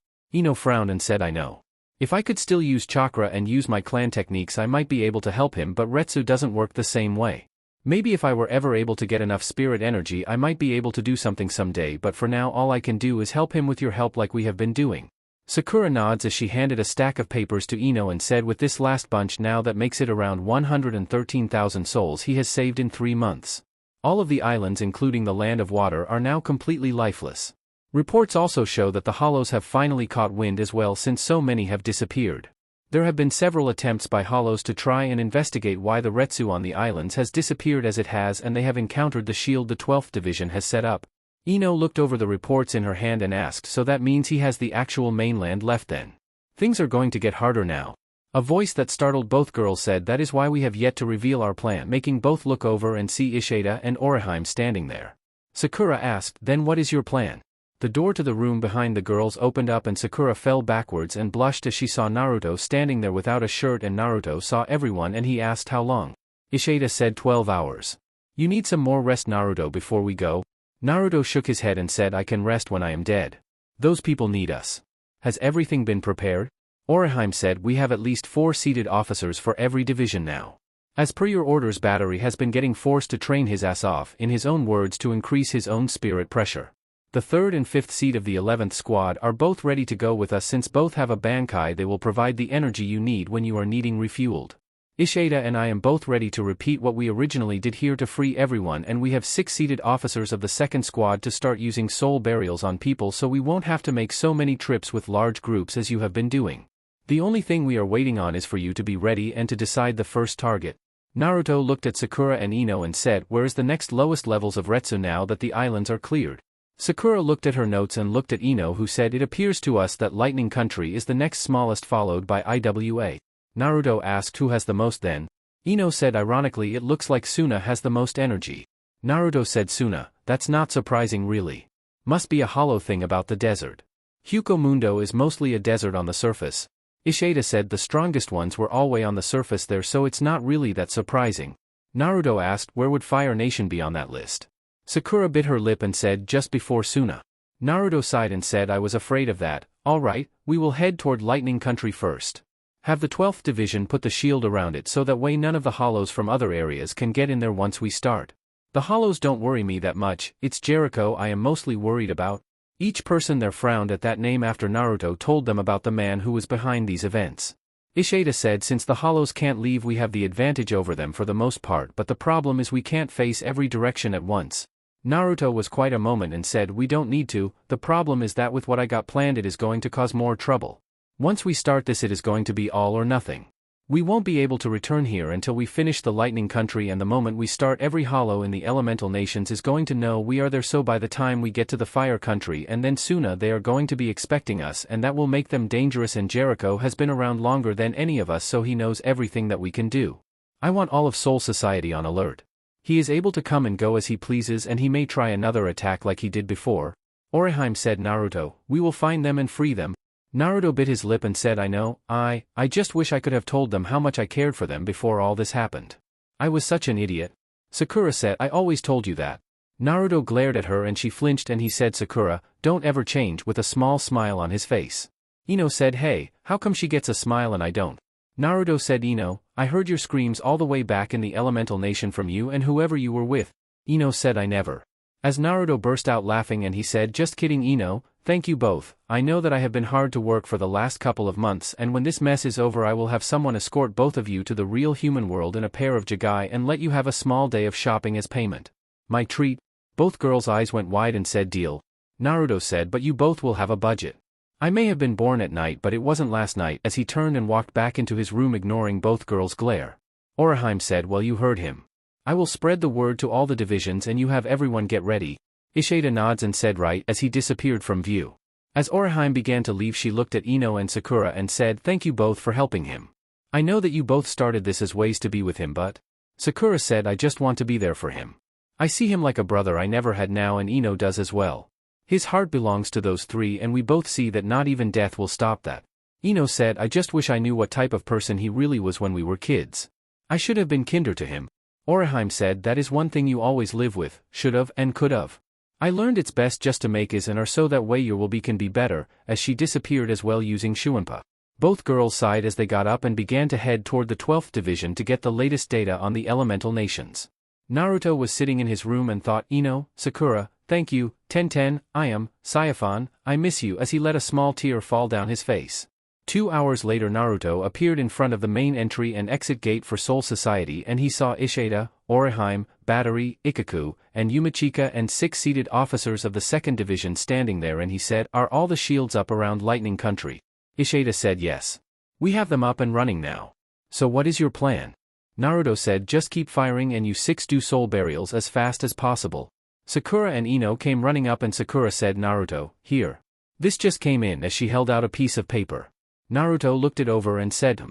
frowned and said, I know. If I could still use chakra and use my clan techniques, I might be able to help him, but Retsu doesn't work the same way. Maybe if I were ever able to get enough spirit energy, I might be able to do something someday, but for now all I can do is help him with your help like we have been doing. Sakura nods as she handed a stack of papers to Ino and said, with this last bunch now, that makes it around 113,000 souls he has saved in 3 months. All of the islands, including the Land of Water, are now completely lifeless. Reports also show that the Hollows have finally caught wind as well, since so many have disappeared. There have been several attempts by Hollows to try and investigate why the Retsu on the islands has disappeared as it has, and they have encountered the shield the 12th Division has set up. Ino looked over the reports in her hand and asked, so that means he has the actual mainland left then? Things are going to get harder now. A voice that startled both girls said, that is why we have yet to reveal our plan, making both look over and see Ishida and Orihime standing there. Sakura asked, then what is your plan? The door to the room behind the girls opened up and Sakura fell backwards and blushed as she saw Naruto standing there without a shirt, and Naruto saw everyone and he asked, how long? Ishida said, 12 hours. You need some more rest, Naruto, before we go? Naruto shook his head and said, I can rest when I am dead. Those people need us. Has everything been prepared? Orihime said, we have at least 4 seated officers for every division now. As per your orders, Battery has been getting forced to train his ass off, in his own words, to increase his own spirit pressure. The 3rd and 5th seat of the 11th squad are both ready to go with us. Since both have a bankai, they will provide the energy you need when you are needing refueled. Ishida and I am both ready to repeat what we originally did here to free everyone, and we have 6 seated officers of the 2nd squad to start using soul burials on people, so we won't have to make so many trips with large groups as you have been doing. The only thing we are waiting on is for you to be ready and to decide the first target. Naruto looked at Sakura and Ino and said, where is the next lowest levels of Retsu now that the islands are cleared? Sakura looked at her notes and looked at Ino, who said, it appears to us that Lightning Country is the next smallest, followed by IWA. Naruto asked, who has the most then? Ino said, ironically, it looks like Suna has the most energy. Naruto said, Suna, that's not surprising really. Must be a hollow thing about the desert. Hyuko Mundo is mostly a desert on the surface. Ishida said, the strongest ones were always on the surface there, so it's not really that surprising. Naruto asked, where would Fire Nation be on that list? Sakura bit her lip and said, just before Suna. Naruto sighed and said, I was afraid of that. Alright, we will head toward Lightning Country first. Have the 12th Division put the shield around it so that way none of the Hollows from other areas can get in there once we start. The Hollows don't worry me that much, it's Jericho I am mostly worried about. Each person there frowned at that name after Naruto told them about the man who was behind these events. Ishida said, since the Hollows can't leave, we have the advantage over them for the most part, but the problem is we can't face every direction at once. Naruto was quite a moment and said, we don't need to, the problem is that with what I got planned it is going to cause more trouble. Once we start this, it is going to be all or nothing. We won't be able to return here until we finish the Lightning Country, and the moment we start, every Hollow in the Elemental Nations is going to know we are there, so by the time we get to the Fire Country and then Suna, they are going to be expecting us, and that will make them dangerous, and Jericho has been around longer than any of us, so he knows everything that we can do. I want all of Soul Society on alert. He is able to come and go as he pleases, and he may try another attack like he did before. Orihime said, Naruto, we will find them and free them. Naruto bit his lip and said, I know, I just wish I could have told them how much I cared for them before all this happened. I was such an idiot. Sakura said, I always told you that. Naruto glared at her and she flinched, and he said, Sakura, don't ever change, with a small smile on his face. Ino said, hey, how come she gets a smile and I don't? Naruto said, Ino, I heard your screams all the way back in the Elemental Nation from you and whoever you were with. Ino said, I never. As Naruto burst out laughing and he said, just kidding Ino, Thank you both. I know that I have been hard to work for the last couple of months, and when this mess is over I will have someone escort both of you to the real human world in a pair of jagai and let you have a small day of shopping as payment. My treat. Both girls' eyes went wide and said deal. Naruto said, but you both will have a budget. I may have been born at night, but it wasn't last night, as he turned and walked back into his room ignoring both girls' glare. Orihime said, well, you heard him. I will spread the word to all the divisions and you have everyone get ready. Ishida nods and said right as he disappeared from view. As Orihime began to leave, she looked at Ino and Sakura and said, thank you both for helping him. I know that you both started this as ways to be with him, but Sakura said, I just want to be there for him. I see him like a brother I never had now, and Ino does as well. His heart belongs to those three and we both see that not even death will stop that. Ino said, I just wish I knew what type of person he really was when we were kids. I should have been kinder to him. Orihime said, that is one thing you always live with, should've and could've. I learned it's best just to make is and are so that way your will be can be better, as she disappeared as well using Shuinpa. Both girls sighed as they got up and began to head toward the 12th division to get the latest data on the elemental nations. Naruto was sitting in his room and thought, Ino, Sakura, thank you, Tenten, Sayafan, I miss you, as he let a small tear fall down his face. 2 hours later Naruto appeared in front of the main entry and exit gate for Soul Society and he saw Ishida, Orihime, Battery, Ikaku, and Yumachika and 6 seated officers of the 2nd Division standing there, and he said, are all the shields up around Lightning Country? Ishida said yes. We have them up and running now. So what is your plan? Naruto said, just keep firing and you 6 do soul burials as fast as possible. Sakura and Ino came running up and Sakura said, Naruto, here. This just came in, as she held out a piece of paper. Naruto looked it over and said,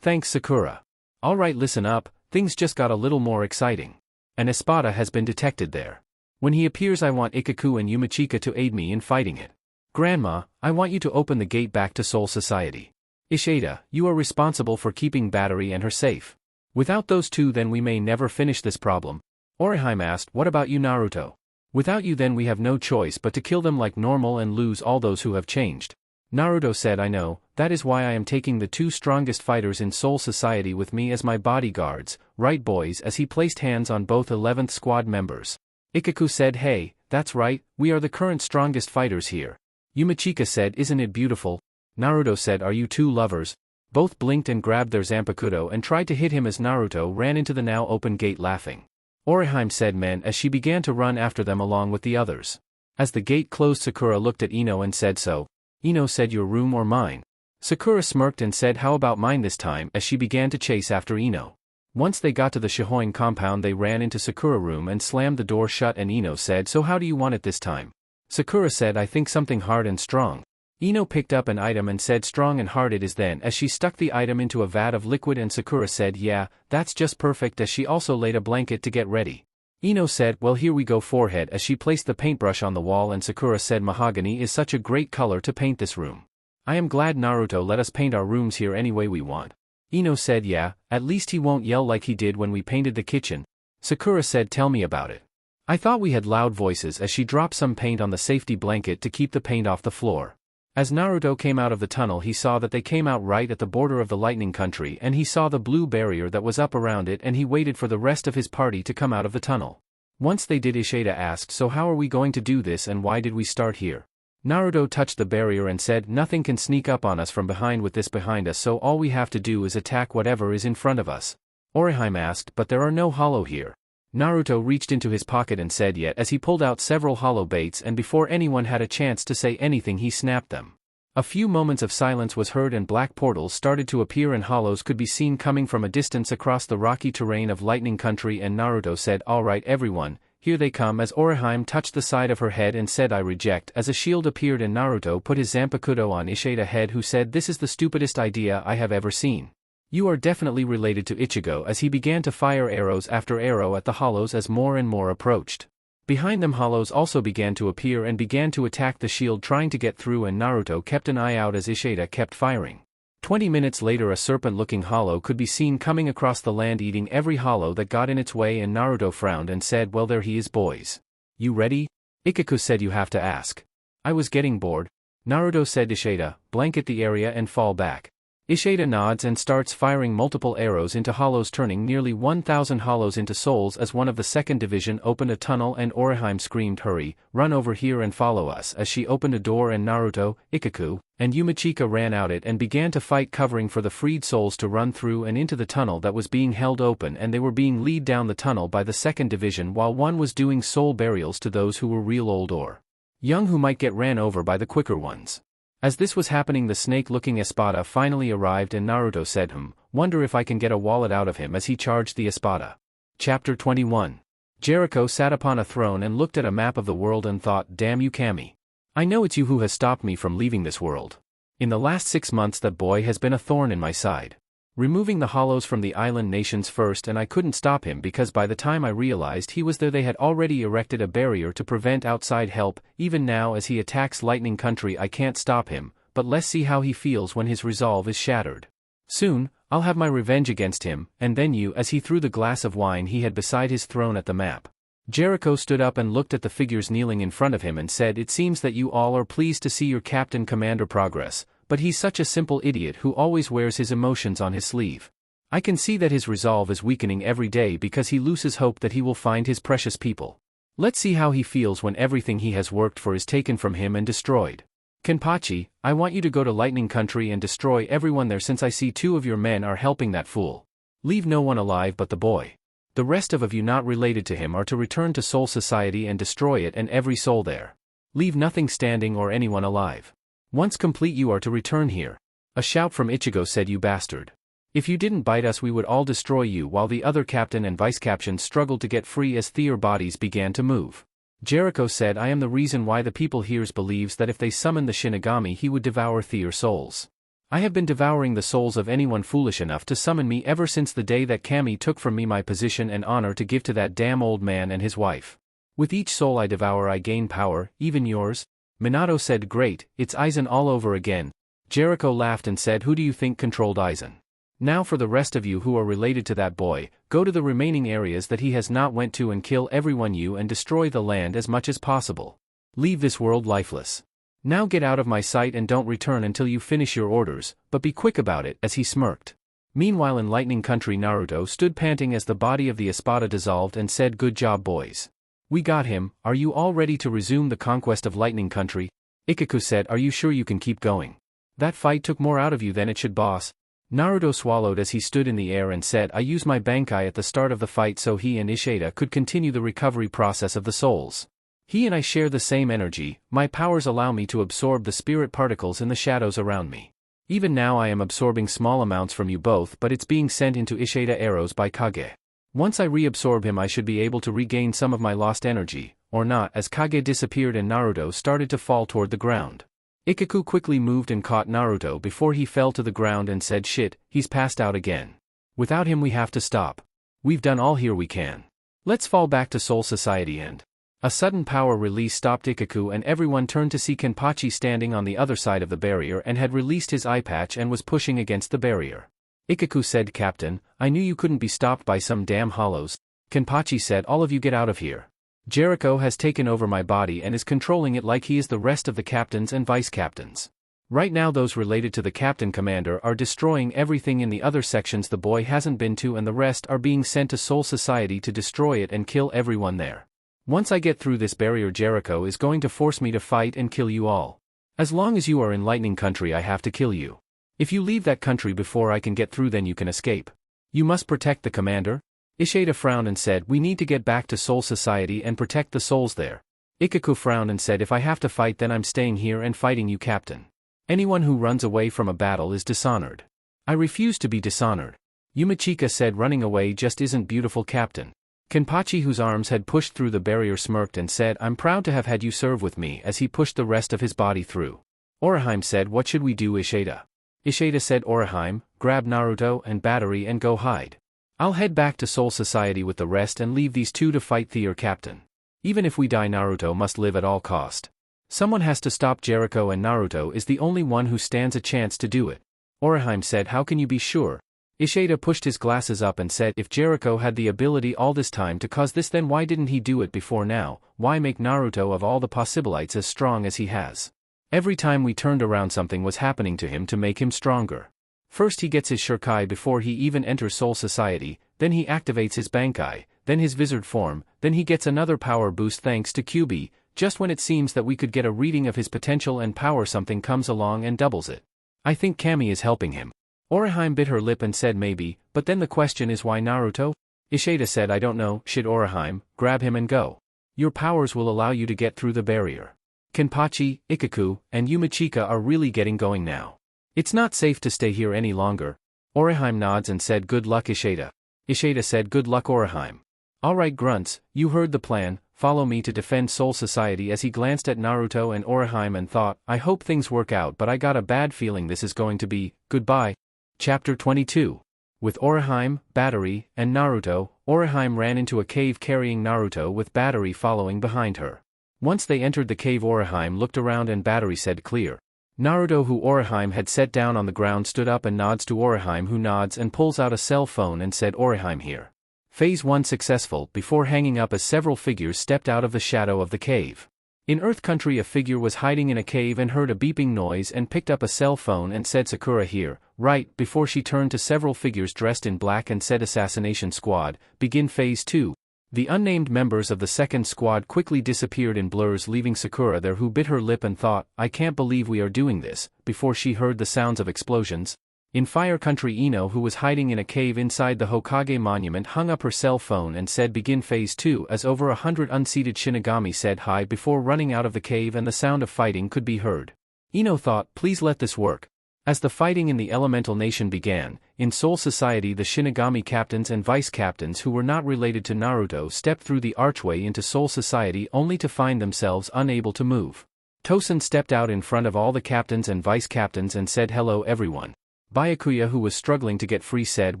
thanks Sakura. Alright, listen up, things just got a little more exciting. An espada has been detected there. When he appears I want Ikaku and Yumachika to aid me in fighting it. Grandma, I want you to open the gate back to Soul Society. Ishida, you are responsible for keeping Battery and her safe. Without those two then we may never finish this problem. Orihime asked, what about you Naruto? Without you then we have no choice but to kill them like normal and lose all those who have changed. Naruto said, I know, that is why I am taking the 2 strongest fighters in Soul Society with me as my bodyguards, right boys, as he placed hands on both 11th squad members. Ikaku said, hey, that's right, we are the current strongest fighters here. Yumachika said, isn't it beautiful? Naruto said, are you 2 lovers? Both blinked and grabbed their Zanpakuto and tried to hit him as Naruto ran into the now open gate laughing. Orihime said men as she began to run after them along with the others. As the gate closed Sakura looked at Ino and said, so? Ino said, your room or mine? Sakura smirked and said, how about mine this time, as she began to chase after Ino. Once they got to the Shihoin compound they ran into Sakura room and slammed the door shut, and Ino said, so how do you want it this time? Sakura said, I think something hard and strong. Ino picked up an item and said, strong and hard it is then, as she stuck the item into a vat of liquid, and Sakura said, yeah, that's just perfect, as she also laid a blanket to get ready. Ino said, well here we go forehead, as she placed the paintbrush on the wall, and Sakura said, mahogany is such a great color to paint this room. I am glad Naruto let us paint our rooms here any way we want. Ino said, yeah, at least he won't yell like he did when we painted the kitchen. Sakura said, tell me about it. I thought we had loud voices, as she dropped some paint on the safety blanket to keep the paint off the floor. As Naruto came out of the tunnel he saw that they came out right at the border of the Lightning Country, and he saw the blue barrier that was up around it, and he waited for the rest of his party to come out of the tunnel. Once they did, Ishida asked, so how are we going to do this and why did we start here? Naruto touched the barrier and said, nothing can sneak up on us from behind with this behind us, so all we have to do is attack whatever is in front of us. Orihime asked, but there are no hollow here. Naruto reached into his pocket and said yet, as he pulled out several hollow baits, and before anyone had a chance to say anything he snapped them. A few moments of silence was heard and black portals started to appear and hollows could be seen coming from a distance across the rocky terrain of Lightning Country, and Naruto said, alright everyone, here they come, as Orihime touched the side of her head and said, I reject, as a shield appeared and Naruto put his Zanpakuto on Ishida's head, who said, this is the stupidest idea I have ever seen. You are definitely related to Ichigo, as he began to fire arrows after arrow at the hollows as more and more approached. Behind them hollows also began to appear and began to attack the shield, trying to get through, and Naruto kept an eye out as Ishida kept firing. 20 minutes later a serpent-looking hollow could be seen coming across the land eating every hollow that got in its way, and Naruto frowned and said, well there he is boys. You ready? Ikaku said, you have to ask. I was getting bored. Naruto said, Ishida, blanket the area and fall back. Ishida nods and starts firing multiple arrows into hollows, turning nearly 1,000 hollows into souls as one of the second division opened a tunnel, and Orihime screamed, "Hurry, run over here and follow us," as she opened a door, and Naruto, Ikaku, and Yumachika ran out it and began to fight, covering for the freed souls to run through and into the tunnel that was being held open, and they were being led down the tunnel by the second division while one was doing soul burials to those who were real old or young who might get ran over by the quicker ones. As this was happening, the snake-looking Espada finally arrived, and Naruto said, "Wonder if I can get a wallet out of him," as he charged the Espada. Chapter 21. Jericho sat upon a throne and looked at a map of the world and thought, "Damn you, Kami. I know it's you who has stopped me from leaving this world. In the last 6 months that boy has been a thorn in my side. Removing the hollows from the island nations first, and I couldn't stop him because by the time I realized he was there they had already erected a barrier to prevent outside help. Even now as he attacks Lightning Country I can't stop him, but let's see how he feels when his resolve is shattered. Soon, I'll have my revenge against him, and then you," as he threw the glass of wine he had beside his throne at the map. Jericho stood up and looked at the figures kneeling in front of him and said, "It seems that you all are pleased to see your Captain Commander progress, but he's such a simple idiot who always wears his emotions on his sleeve. I can see that his resolve is weakening every day because he loses hope that he will find his precious people. Let's see how he feels when everything he has worked for is taken from him and destroyed. Kenpachi, I want you to go to Lightning Country and destroy everyone there, since I see 2 of your men are helping that fool. Leave no one alive but the boy. The rest of you not related to him are to return to Soul Society and destroy it and every soul there. Leave nothing standing or anyone alive. Once complete you are to return here." A shout from Ichigo said, "You bastard. If you didn't bite us we would all destroy you," while the other captain and vice-captain struggled to get free as their bodies began to move. Jericho said, "I am the reason why the people here believes that if they summon the Shinigami he would devour their souls. I have been devouring the souls of anyone foolish enough to summon me ever since the day that Kami took from me my position and honor to give to that damn old man and his wife. With each soul I devour I gain power, even yours." Minato said, "Great, it's Aizen all over again." Jericho laughed and said, "Who do you think controlled Aizen? Now for the rest of you who are related to that boy, go to the remaining areas that he has not went to and kill everyone you and destroy the land as much as possible. Leave this world lifeless. Now get out of my sight and don't return until you finish your orders, but be quick about it," as he smirked. Meanwhile in Lightning Country Naruto stood panting as the body of the Espada dissolved and said, "Good job boys. We got him. Are you all ready to resume the conquest of Lightning Country?" Ikaku said, "Are you sure you can keep going? That fight took more out of you than it should, boss." Naruto swallowed as he stood in the air and said, "I used my bankai at the start of the fight so he and Ishida could continue the recovery process of the souls. He and I share the same energy, my powers allow me to absorb the spirit particles in the shadows around me. Even now I am absorbing small amounts from you both, but it's being sent into Ishida arrows by Kage. Once I reabsorb him I should be able to regain some of my lost energy, or not," as Kage disappeared and Naruto started to fall toward the ground. Ikaku quickly moved and caught Naruto before he fell to the ground and said, "Shit, he's passed out again. Without him we have to stop. We've done all here we can. Let's fall back to Soul Society." And a sudden power release stopped Ikaku and everyone turned to see Kenpachi standing on the other side of the barrier and had released his eye patch and was pushing against the barrier. Ikaku said, "Captain, I knew you couldn't be stopped by some damn hollows." Kenpachi said, "All of you get out of here. Jericho has taken over my body and is controlling it like he is the rest of the captains and vice-captains. Right now those related to the Captain Commander are destroying everything in the other sections the boy hasn't been to, and the rest are being sent to Soul Society to destroy it and kill everyone there. Once I get through this barrier Jericho is going to force me to fight and kill you all. As long as you are in Lightning Country I have to kill you. If you leave that country before I can get through then you can escape. You must protect the commander." Ishida frowned and said, "We need to get back to Soul Society and protect the souls there." Ikaku frowned and said, "If I have to fight then I'm staying here and fighting you, Captain. Anyone who runs away from a battle is dishonored. I refuse to be dishonored." Yumachika said, "Running away just isn't beautiful, Captain." Kenpachi, whose arms had pushed through the barrier, smirked and said, "I'm proud to have had you serve with me," as he pushed the rest of his body through. Orihime said, "What should we do, Ishida?" Ishida said, "Orihime, grab Naruto and Battery and go hide. I'll head back to Soul Society with the rest and leave these two to fight their captain. Even if we die Naruto must live at all cost. Someone has to stop Jericho and Naruto is the only one who stands a chance to do it." Orihime said, "How can you be sure?" Ishida pushed his glasses up and said, "If Jericho had the ability all this time to cause this then why didn't he do it before now? Why make Naruto of all the possibilites as strong as he has? Every time we turned around something was happening to him to make him stronger. First he gets his shurikai before he even enters Soul Society, then he activates his bankai, then his wizard form, then he gets another power boost thanks to QB. Just when it seems that we could get a reading of his potential and power, something comes along and doubles it. I think Kami is helping him. Orihime bit her lip and said maybe, but then the question is why Naruto? Ishida said I don't know. Shit, Orihime, grab him and go. Your powers will allow you to get through the barrier. Kenpachi, Ikaku, and Yumichika are really getting going now. It's not safe to stay here any longer. Orihime nods and said good luck Ishida. Ishida said good luck Orihime. Alright grunts, you heard the plan, follow me to defend Soul Society. As he glanced at Naruto and Orihime and thought, I hope things work out, but I got a bad feeling this is going to be, goodbye. Chapter 22. With Orihime, Battery, and Naruto, Orihime ran into a cave carrying Naruto with Battery following behind her. Once they entered the cave, Orihime looked around and Battery said clear. Naruto, who Orihime had set down on the ground, stood up and nods to Orihime, who nods and pulls out a cell phone and said Orihime here. Phase 1 successful, before hanging up as several figures stepped out of the shadow of the cave. In Earth Country, a figure was hiding in a cave and heard a beeping noise and picked up a cell phone and said Sakura here, right, before she turned to several figures dressed in black and said Assassination Squad, begin Phase 2. The unnamed members of the second squad quickly disappeared in blurs, leaving Sakura there, who bit her lip and thought, I can't believe we are doing this, before she heard the sounds of explosions. In Fire Country, Ino, who was hiding in a cave inside the Hokage monument, hung up her cell phone and said begin Phase 2 as over 100 unseated Shinigami said hi before running out of the cave and the sound of fighting could be heard. Ino thought, please let this work. As the fighting in the Elemental Nation began, in Soul Society the Shinigami captains and vice-captains who were not related to Naruto stepped through the archway into Soul Society only to find themselves unable to move. Tosen stepped out in front of all the captains and vice-captains and said hello everyone. Byakuya, who was struggling to get free, said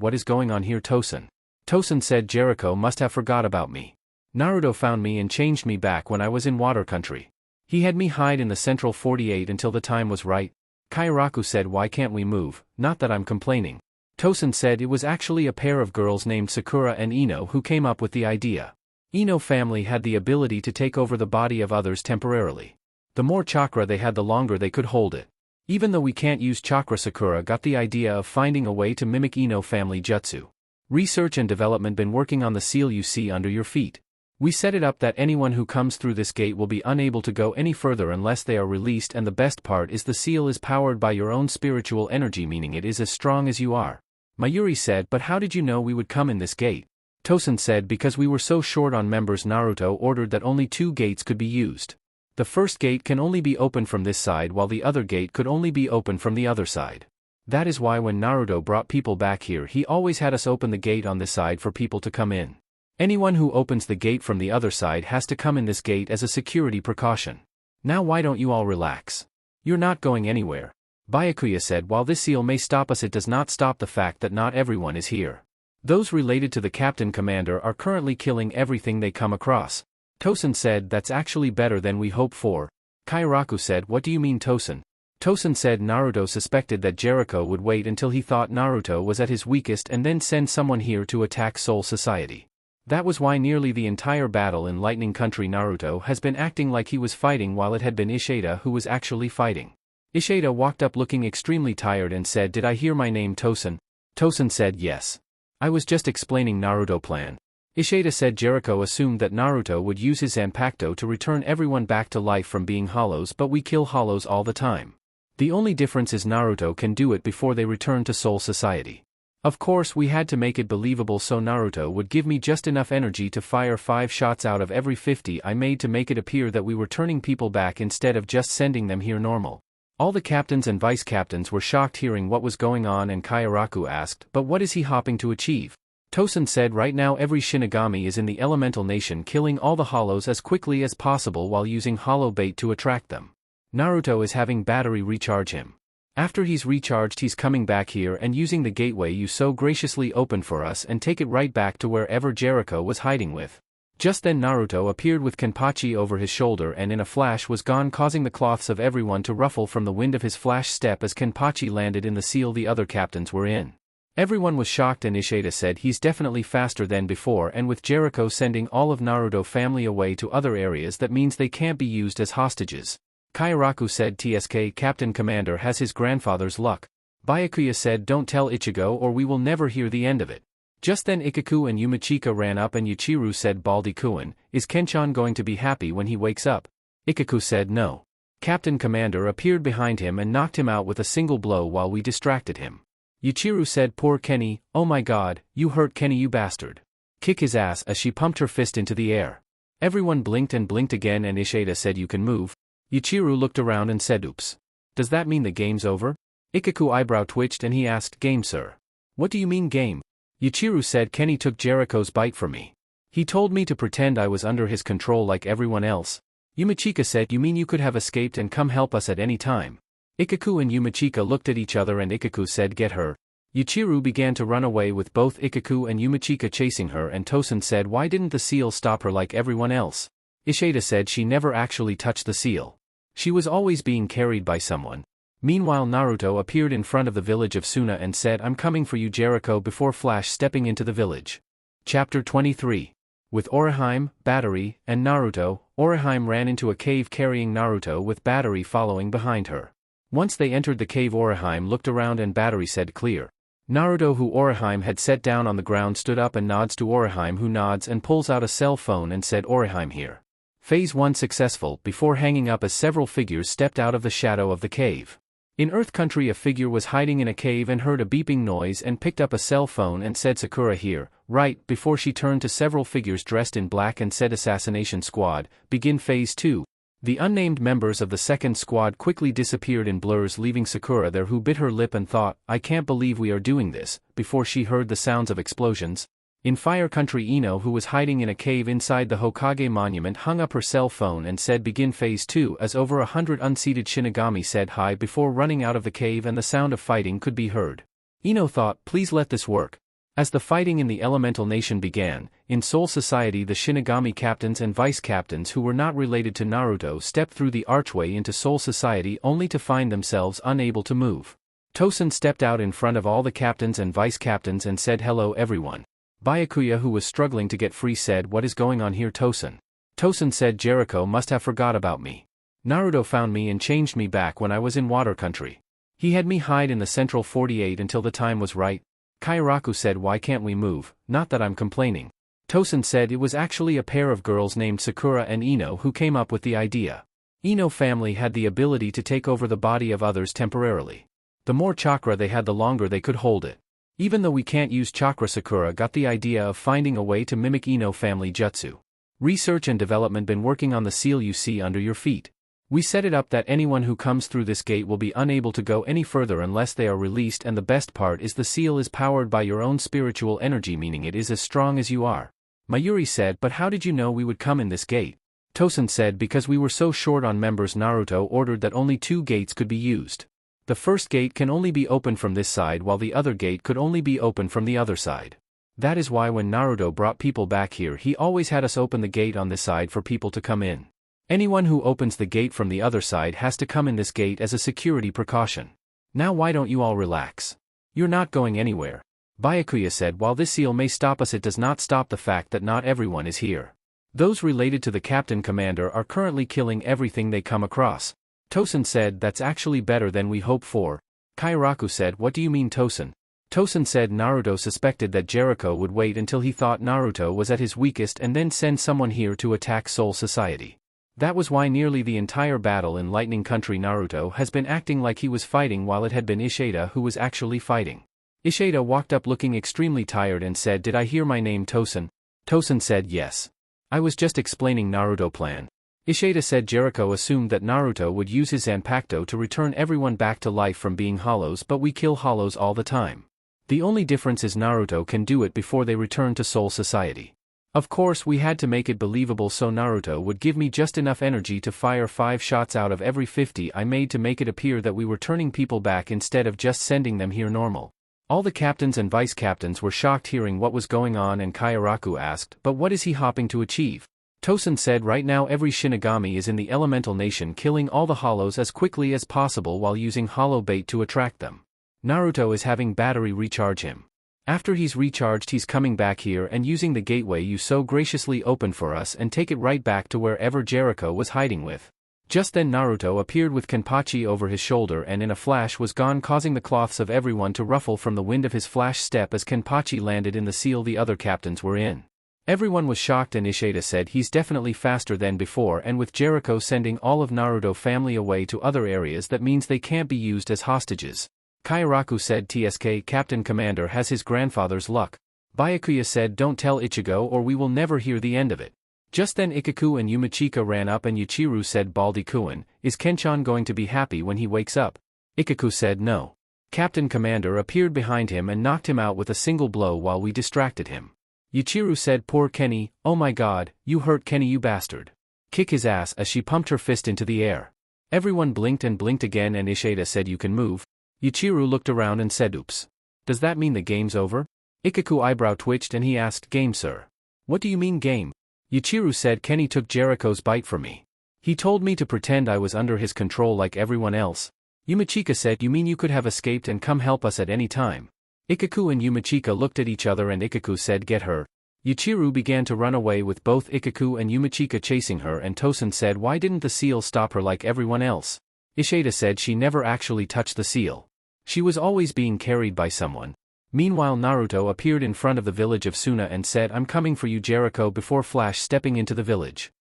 what is going on here Tosen? Tosen said Jericho must have forgot about me. Naruto found me and changed me back when I was in Water Country. He had me hide in the Central 48 until the time was right. Kairaku said why can't we move, not that I'm complaining. Tosen said it was actually a pair of girls named Sakura and Ino who came up with the idea. Ino family had the ability to take over the body of others temporarily. The more chakra they had, the longer they could hold it. Even though we can't use chakra, Sakura got the idea of finding a way to mimic Ino family jutsu. Research and development been working on the seal you see under your feet. We set it up that anyone who comes through this gate will be unable to go any further unless they are released, and the best part is the seal is powered by your own spiritual energy, meaning it is as strong as you are. Mayuri said, but how did you know we would come in this gate? Tosen said because we were so short on members, Naruto ordered that only 2 gates could be used. The first gate can only be opened from this side while the other gate could only be opened from the other side. That is why when Naruto brought people back here he always had us open the gate on this side for people to come in. Anyone who opens the gate from the other side has to come in this gate as a security precaution. Now why don't you all relax? You're not going anywhere. Byakuya said while this seal may stop us, it does not stop the fact that not everyone is here. Those related to the captain commander are currently killing everything they come across. Tosen said that's actually better than we hoped for. Kairaku said what do you mean Tosen? Tosen said Naruto suspected that Jericho would wait until he thought Naruto was at his weakest and then send someone here to attack Soul Society. That was why nearly the entire battle in Lightning Country Naruto has been acting like he was fighting while it had been Ishida who was actually fighting. Ishida walked up looking extremely tired and said, did I hear my name Tosen? Tosen said yes. I was just explaining Naruto plan. Ishida said Jericho assumed that Naruto would use his Zanpakuto to return everyone back to life from being hollows, but we kill hollows all the time. The only difference is Naruto can do it before they return to Soul Society. Of course we had to make it believable, so Naruto would give me just enough energy to fire 5 shots out of every 50 I made to make it appear that we were turning people back instead of just sending them here normal. All the captains and vice-captains were shocked hearing what was going on, and Kairaku asked, but what is he hoping to achieve? Tosen said right now every Shinigami is in the Elemental Nation killing all the hollows as quickly as possible while using hollow bait to attract them. Naruto is having Battery recharge him. After he's recharged he's coming back here and using the gateway you so graciously opened for us and take it right back to wherever Jericho was hiding with. Just then Naruto appeared with Kenpachi over his shoulder and in a flash was gone, causing the cloths of everyone to ruffle from the wind of his flash step as Kenpachi landed in the seal the other captains were in. Everyone was shocked and Ishida said he's definitely faster than before, and with Jericho sending all of Naruto family away to other areas that means they can't be used as hostages. Kairaku said TSK Captain Commander has his grandfather's luck. Byakuya said don't tell Ichigo or we will never hear the end of it. Just then Ikaku and Yumachika ran up and Yuichiro said Baldi-kun, is Kenchan going to be happy when he wakes up? Ikaku said no. Captain Commander appeared behind him and knocked him out with a single blow while we distracted him. Yuichiro said poor Kenny, oh my god, you hurt Kenny you bastard. Kick his ass as she pumped her fist into the air. Everyone blinked and blinked again and Ishida said you can move. Yuichiro looked around and said oops. Does that mean the game's over? Ikaku eyebrow twitched and he asked game sir. What do you mean game? Yuichiro said Kenny took Jericho's bite from me. He told me to pretend I was under his control like everyone else. Yumachika said you mean you could have escaped and come help us at any time. Ikaku and Yumachika looked at each other and Ikaku said get her. Yuichiro began to run away with both Ikaku and Yumachika chasing her and Tosen said why didn't the seal stop her like everyone else? Ishida said she never actually touched the seal. She was always being carried by someone. Meanwhile Naruto appeared in front of the village of Suna and said I'm coming for you Jericho before Flash stepping into the village. Chapter 23. With Orihime, Battery, and Naruto, Orihime ran into a cave carrying Naruto with Battery following behind her. Once they entered the cave Orihime looked around and Battery said clear. Naruto who Orihime had set down on the ground stood up and nods to Orihime who nods and pulls out a cell phone and said Orihime here. Phase 1 successful before hanging up as several figures stepped out of the shadow of the cave. In Earth Country a figure was hiding in a cave and heard a beeping noise and picked up a cell phone and said Sakura here, right before she turned to several figures dressed in black and said Assassination Squad, begin Phase 2. The unnamed members of the second squad quickly disappeared in blurs leaving Sakura there who bit her lip and thought, I can't believe we are doing this, before she heard the sounds of explosions. In Fire Country Ino who was hiding in a cave inside the Hokage monument hung up her cell phone and said begin Phase 2 as over 100 unseated Shinigami said hi before running out of the cave and the sound of fighting could be heard. Ino thought please let this work. As the fighting in the Elemental Nation began, in Soul Society the Shinigami captains and vice-captains who were not related to Naruto stepped through the archway into Soul Society only to find themselves unable to move. Tosen stepped out in front of all the captains and vice-captains and said hello everyone. Byakuya who was struggling to get free said what is going on here Tosen? Tosen said Jericho must have forgot about me. Naruto found me and changed me back when I was in Water Country. He had me hide in the Central 48 until the time was right. Kairaku said why can't we move, not that I'm complaining. Tosen said it was actually a pair of girls named Sakura and Ino who came up with the idea. Ino family had the ability to take over the body of others temporarily. The more chakra they had the longer they could hold it. Even though we can't use chakra Sakura got the idea of finding a way to mimic Ino family jutsu. Research and development been working on the seal you see under your feet. We set it up that anyone who comes through this gate will be unable to go any further unless they are released and the best part is the seal is powered by your own spiritual energy meaning it is as strong as you are. Mayuri said but how did you know we would come in this gate? Tosen said because we were so short on members Naruto ordered that only 2 gates could be used. The first gate can only be opened from this side while the other gate could only be opened from the other side. That is why when Naruto brought people back here he always had us open the gate on this side for people to come in. Anyone who opens the gate from the other side has to come in this gate as a security precaution. Now why don't you all relax? You're not going anywhere. Byakuya said while this seal may stop us it does not stop the fact that not everyone is here. Those related to the Captain Commander are currently killing everything they come across. Tosen said that's actually better than we hoped for. Kairaku said what do you mean Tosen? Tosen said Naruto suspected that Jericho would wait until he thought Naruto was at his weakest and then send someone here to attack Soul Society. That was why nearly the entire battle in Lightning Country Naruto has been acting like he was fighting while it had been Ishida who was actually fighting. Ishida walked up looking extremely tired and said did I hear my name Tosen? Tosen said yes. I was just explaining Naruto plan. Ishida said Jericho assumed that Naruto would use his Zanpakuto to return everyone back to life from being hollows but we kill hollows all the time. The only difference is Naruto can do it before they return to Soul Society. Of course we had to make it believable so Naruto would give me just enough energy to fire 5 shots out of every 50 I made to make it appear that we were turning people back instead of just sending them here normal. All the captains and vice-captains were shocked hearing what was going on and Kairaku asked but what is he hoping to achieve? Tosen said right now every Shinigami is in the Elemental Nation killing all the hollows as quickly as possible while using hollow bait to attract them. Naruto is having battery recharge him. After he's recharged he's coming back here and using the gateway you so graciously opened for us and take it right back to wherever Jericho was hiding with. Just then Naruto appeared with Kenpachi over his shoulder and in a flash was gone, causing the cloths of everyone to ruffle from the wind of his flash step as Kenpachi landed in the seal the other captains were in. Everyone was shocked and Ishida said he's definitely faster than before, and with Jericho sending all of Naruto family away to other areas that means they can't be used as hostages. Kairaku said TSK Captain Commander has his grandfather's luck. Byakuya said don't tell Ichigo or we will never hear the end of it. Just then Ikaku and Yumachika ran up and Yuichiro said Baldi-kun, is Kenchan going to be happy when he wakes up? Ikaku said no. Captain Commander appeared behind him and knocked him out with a single blow while we distracted him. Yuichiro said poor Kenny, oh my god, you hurt Kenny you bastard. Kick his ass as she pumped her fist into the air. Everyone blinked and blinked again and Ishida said you can move. Yuichiro looked around and said oops. Does that mean the game's over? Ikaku eyebrow twitched and he asked game sir. What do you mean game? Yuichiro said Kenny took Jericho's bite from me. He told me to pretend I was under his control like everyone else. Yumachika said you mean you could have escaped and come help us at any time. Ikaku and Yumachika looked at each other and Ikaku said get her. Yuichiro began to run away with both Ikaku and Yumachika chasing her and Tosen said why didn't the seal stop her like everyone else? Ishida said she never actually touched the seal. She was always being carried by someone. Meanwhile Naruto appeared in front of the village of Suna and said I'm coming for you Jericho before Flash stepping into the village.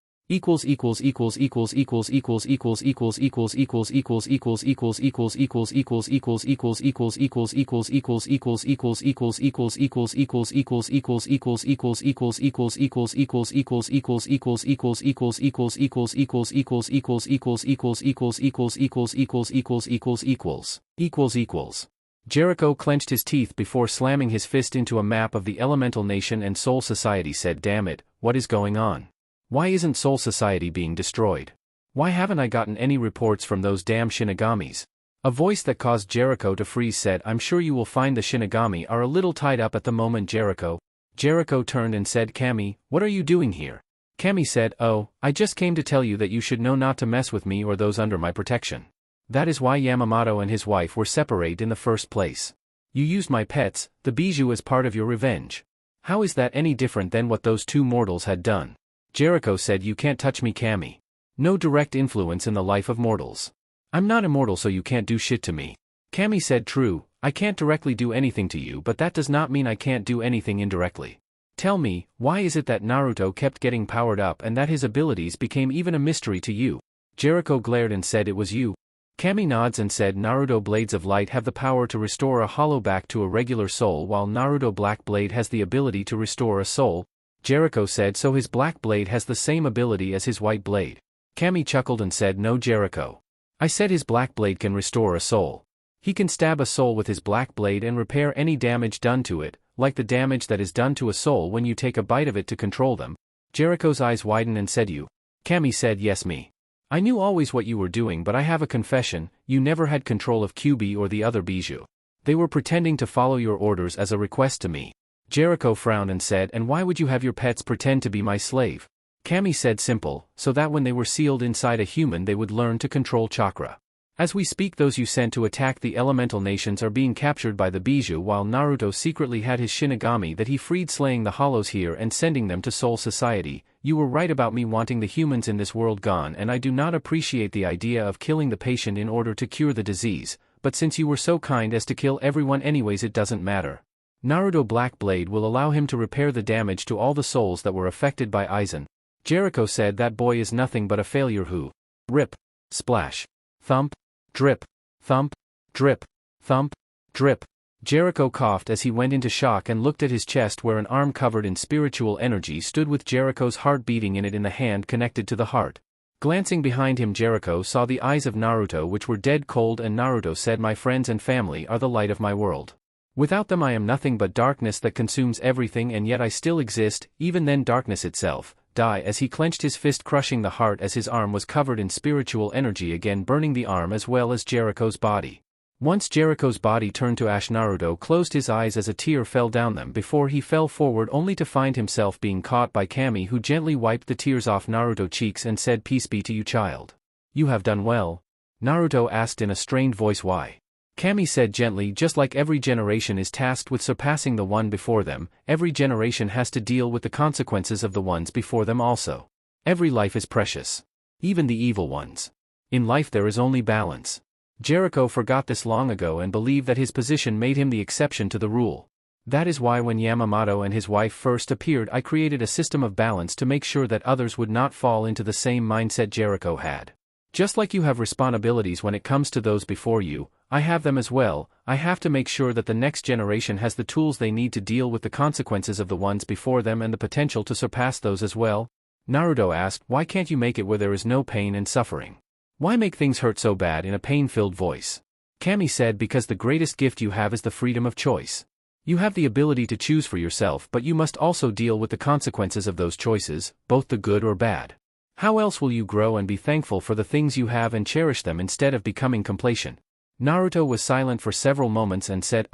Jericho clenched his teeth before slamming his fist into a map of the Elemental Nation and Soul Society said damn it, what is going on? Why isn't Soul Society being destroyed? Why haven't I gotten any reports from those damn Shinigamis? A voice that caused Jericho to freeze said I'm sure you will find the Shinigami are a little tied up at the moment Jericho. Jericho turned and said Kami, what are you doing here? Kami said oh, I just came to tell you that you should know not to mess with me or those under my protection. That is why Yamamoto and his wife were separate in the first place. You used my pets, the bijou as part of your revenge. How is that any different than what those two mortals had done? Jericho said you can't touch me Kami. No direct influence in the life of mortals. I'm not immortal so you can't do shit to me. Kami said true, I can't directly do anything to you but that does not mean I can't do anything indirectly. Tell me, why is it that Naruto kept getting powered up and that his abilities became even a mystery to you? Jericho glared and said it was you. Kami nods and said Naruto Blades of Light have the power to restore a hollow back to a regular soul while Naruto Black Blade has the ability to restore a soul. Jericho said so his Black Blade has the same ability as his White Blade. Kami chuckled and said no Jericho. I said his Black Blade can restore a soul. He can stab a soul with his Black Blade and repair any damage done to it, like the damage that is done to a soul when you take a bite of it to control them. Jericho's eyes widened and said you. Kami said yes me. I knew always what you were doing but I have a confession, you never had control of QB or the other bijou. They were pretending to follow your orders as a request to me. Jericho frowned and said and why would you have your pets pretend to be my slave? Kami said simple, so that when they were sealed inside a human they would learn to control chakra. As we speak those you sent to attack the elemental nations are being captured by the bijou while Naruto secretly had his Shinigami that he freed slaying the hollows here and sending them to Soul Society. You were right about me wanting the humans in this world gone and I do not appreciate the idea of killing the patient in order to cure the disease, but since you were so kind as to kill everyone anyways it doesn't matter. Naruto Black Blade will allow him to repair the damage to all the souls that were affected by Aizen. Jericho said that boy is nothing but a failure who. Rip. Splash. Thump. Drip. Thump. Drip. Thump. Drip. Jericho coughed as he went into shock and looked at his chest where an arm covered in spiritual energy stood with Jericho's heart beating in it in the hand connected to the heart. Glancing behind him Jericho saw the eyes of Naruto which were dead cold and Naruto said my friends and family are the light of my world. Without them I am nothing but darkness that consumes everything and yet I still exist, even then darkness itself. Die as he clenched his fist crushing the heart as his arm was covered in spiritual energy again burning the arm as well as Jericho's body. Once Jericho's body turned to ash Naruto closed his eyes as a tear fell down them before he fell forward only to find himself being caught by Kami who gently wiped the tears off Naruto's cheeks and said peace be to you child. You have done well? Naruto asked in a strained voice why. Kami said gently just like every generation is tasked with surpassing the one before them, every generation has to deal with the consequences of the ones before them also. Every life is precious. even the evil ones. In life there is only balance. Jericho forgot this long ago and believed that his position made him the exception to the rule. That is why when Yamamoto and his wife first appeared, I created a system of balance to make sure that others would not fall into the same mindset Jericho had. Just like you have responsibilities when it comes to those before you, I have them as well. I have to make sure that the next generation has the tools they need to deal with the consequences of the ones before them and the potential to surpass those as well. Naruto asked, why can't you make it where there is no pain and suffering? Why make things hurt so bad in a pain-filled voice? Kami said, because the greatest gift you have is the freedom of choice. You have the ability to choose for yourself, but you must also deal with the consequences of those choices, both the good or bad. How else will you grow and be thankful for the things you have and cherish them instead of becoming complacent? Naruto was silent for several moments and said,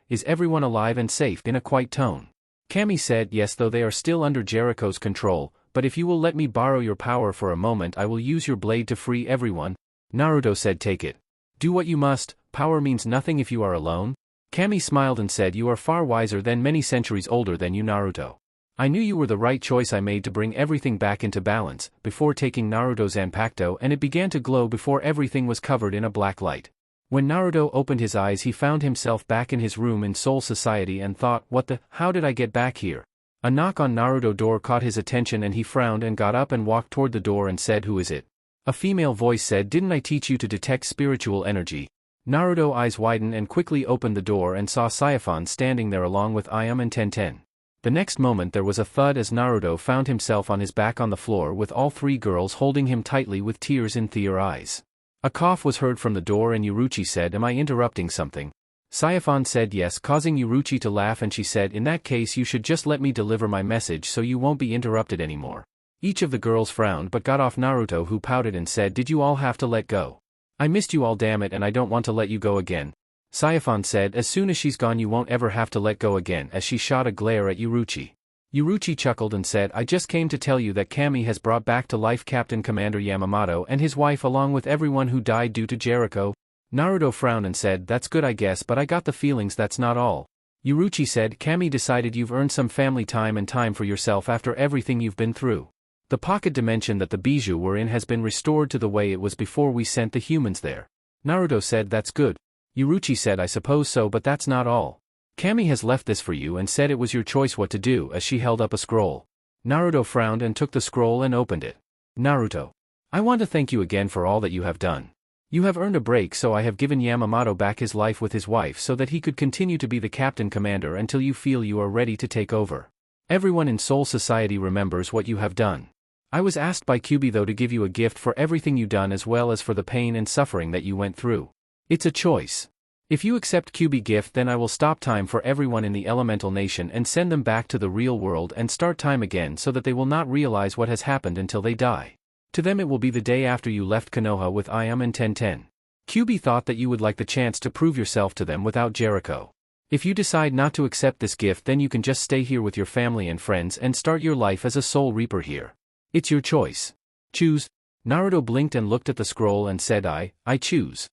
is everyone alive and safe, in a quiet tone. Kami said, yes, though they are still under Jericho's control, but if you will let me borrow your power for a moment, I will use your blade to free everyone. Naruto said, take it. Do what you must, power means nothing if you are alone. Kami smiled and said, you are far wiser than many centuries older than you, Naruto. I knew you were the right choice I made to bring everything back into balance. Before taking Naruto's Zanpakuto, and it began to glow before everything was covered in a black light. When Naruto opened his eyes, he found himself back in his room in Soul Society and thought, how did I get back here? A knock on Naruto's door caught his attention and he frowned and got up and walked toward the door and said, who is it? A female voice said, didn't I teach you to detect spiritual energy? Naruto's eyes widened and quickly opened the door and saw Saiyaphon standing there along with Ayam and Tenten. The next moment there was a thud as Naruto found himself on his back on the floor with all three girls holding him tightly with tears in their eyes. A cough was heard from the door and Yuruchi said, am I interrupting something? Saiyaphon said yes, causing Yuruchi to laugh, and she said, in that case you should just let me deliver my message so you won't be interrupted anymore. Each of the girls frowned but got off Naruto, who pouted and said, did you all have to let go? I missed you all, damn it, and I don't want to let you go again. Saiyaphon said, as soon as she's gone you won't ever have to let go again, as she shot a glare at Yuruchi. Yuruchi chuckled and said, I just came to tell you that Kami has brought back to life Captain Commander Yamamoto and his wife along with everyone who died due to Jericho. Naruto frowned and said, that's good I guess, but I got the feelings that's not all. Yuruchi said, Kami decided you've earned some family time and time for yourself after everything you've been through. The pocket dimension that the bijou were in has been restored to the way it was before we sent the humans there. Naruto said, that's good. Yuruchi said, I suppose so, but that's not all. Kami has left this for you and said it was your choice what to do, as she held up a scroll. Naruto frowned and took the scroll and opened it. Naruto, I want to thank you again for all that you have done. You have earned a break, so I have given Yamamoto back his life with his wife so that he could continue to be the captain commander until you feel you are ready to take over. Everyone in Soul Society remembers what you have done. I was asked by Kyubi though to give you a gift for everything you done as well as for the pain and suffering that you went through. It's a choice. If you accept Kyubi gift, then I will stop time for everyone in the elemental nation and send them back to the real world and start time again so that they will not realize what has happened until they die. To them it will be the day after you left Konoha with Ayam and Tenten. Kyubi thought that you would like the chance to prove yourself to them without Jericho. If you decide not to accept this gift, then you can just stay here with your family and friends and start your life as a Soul Reaper here. It's your choice. Choose. Naruto blinked and looked at the scroll and said, I choose.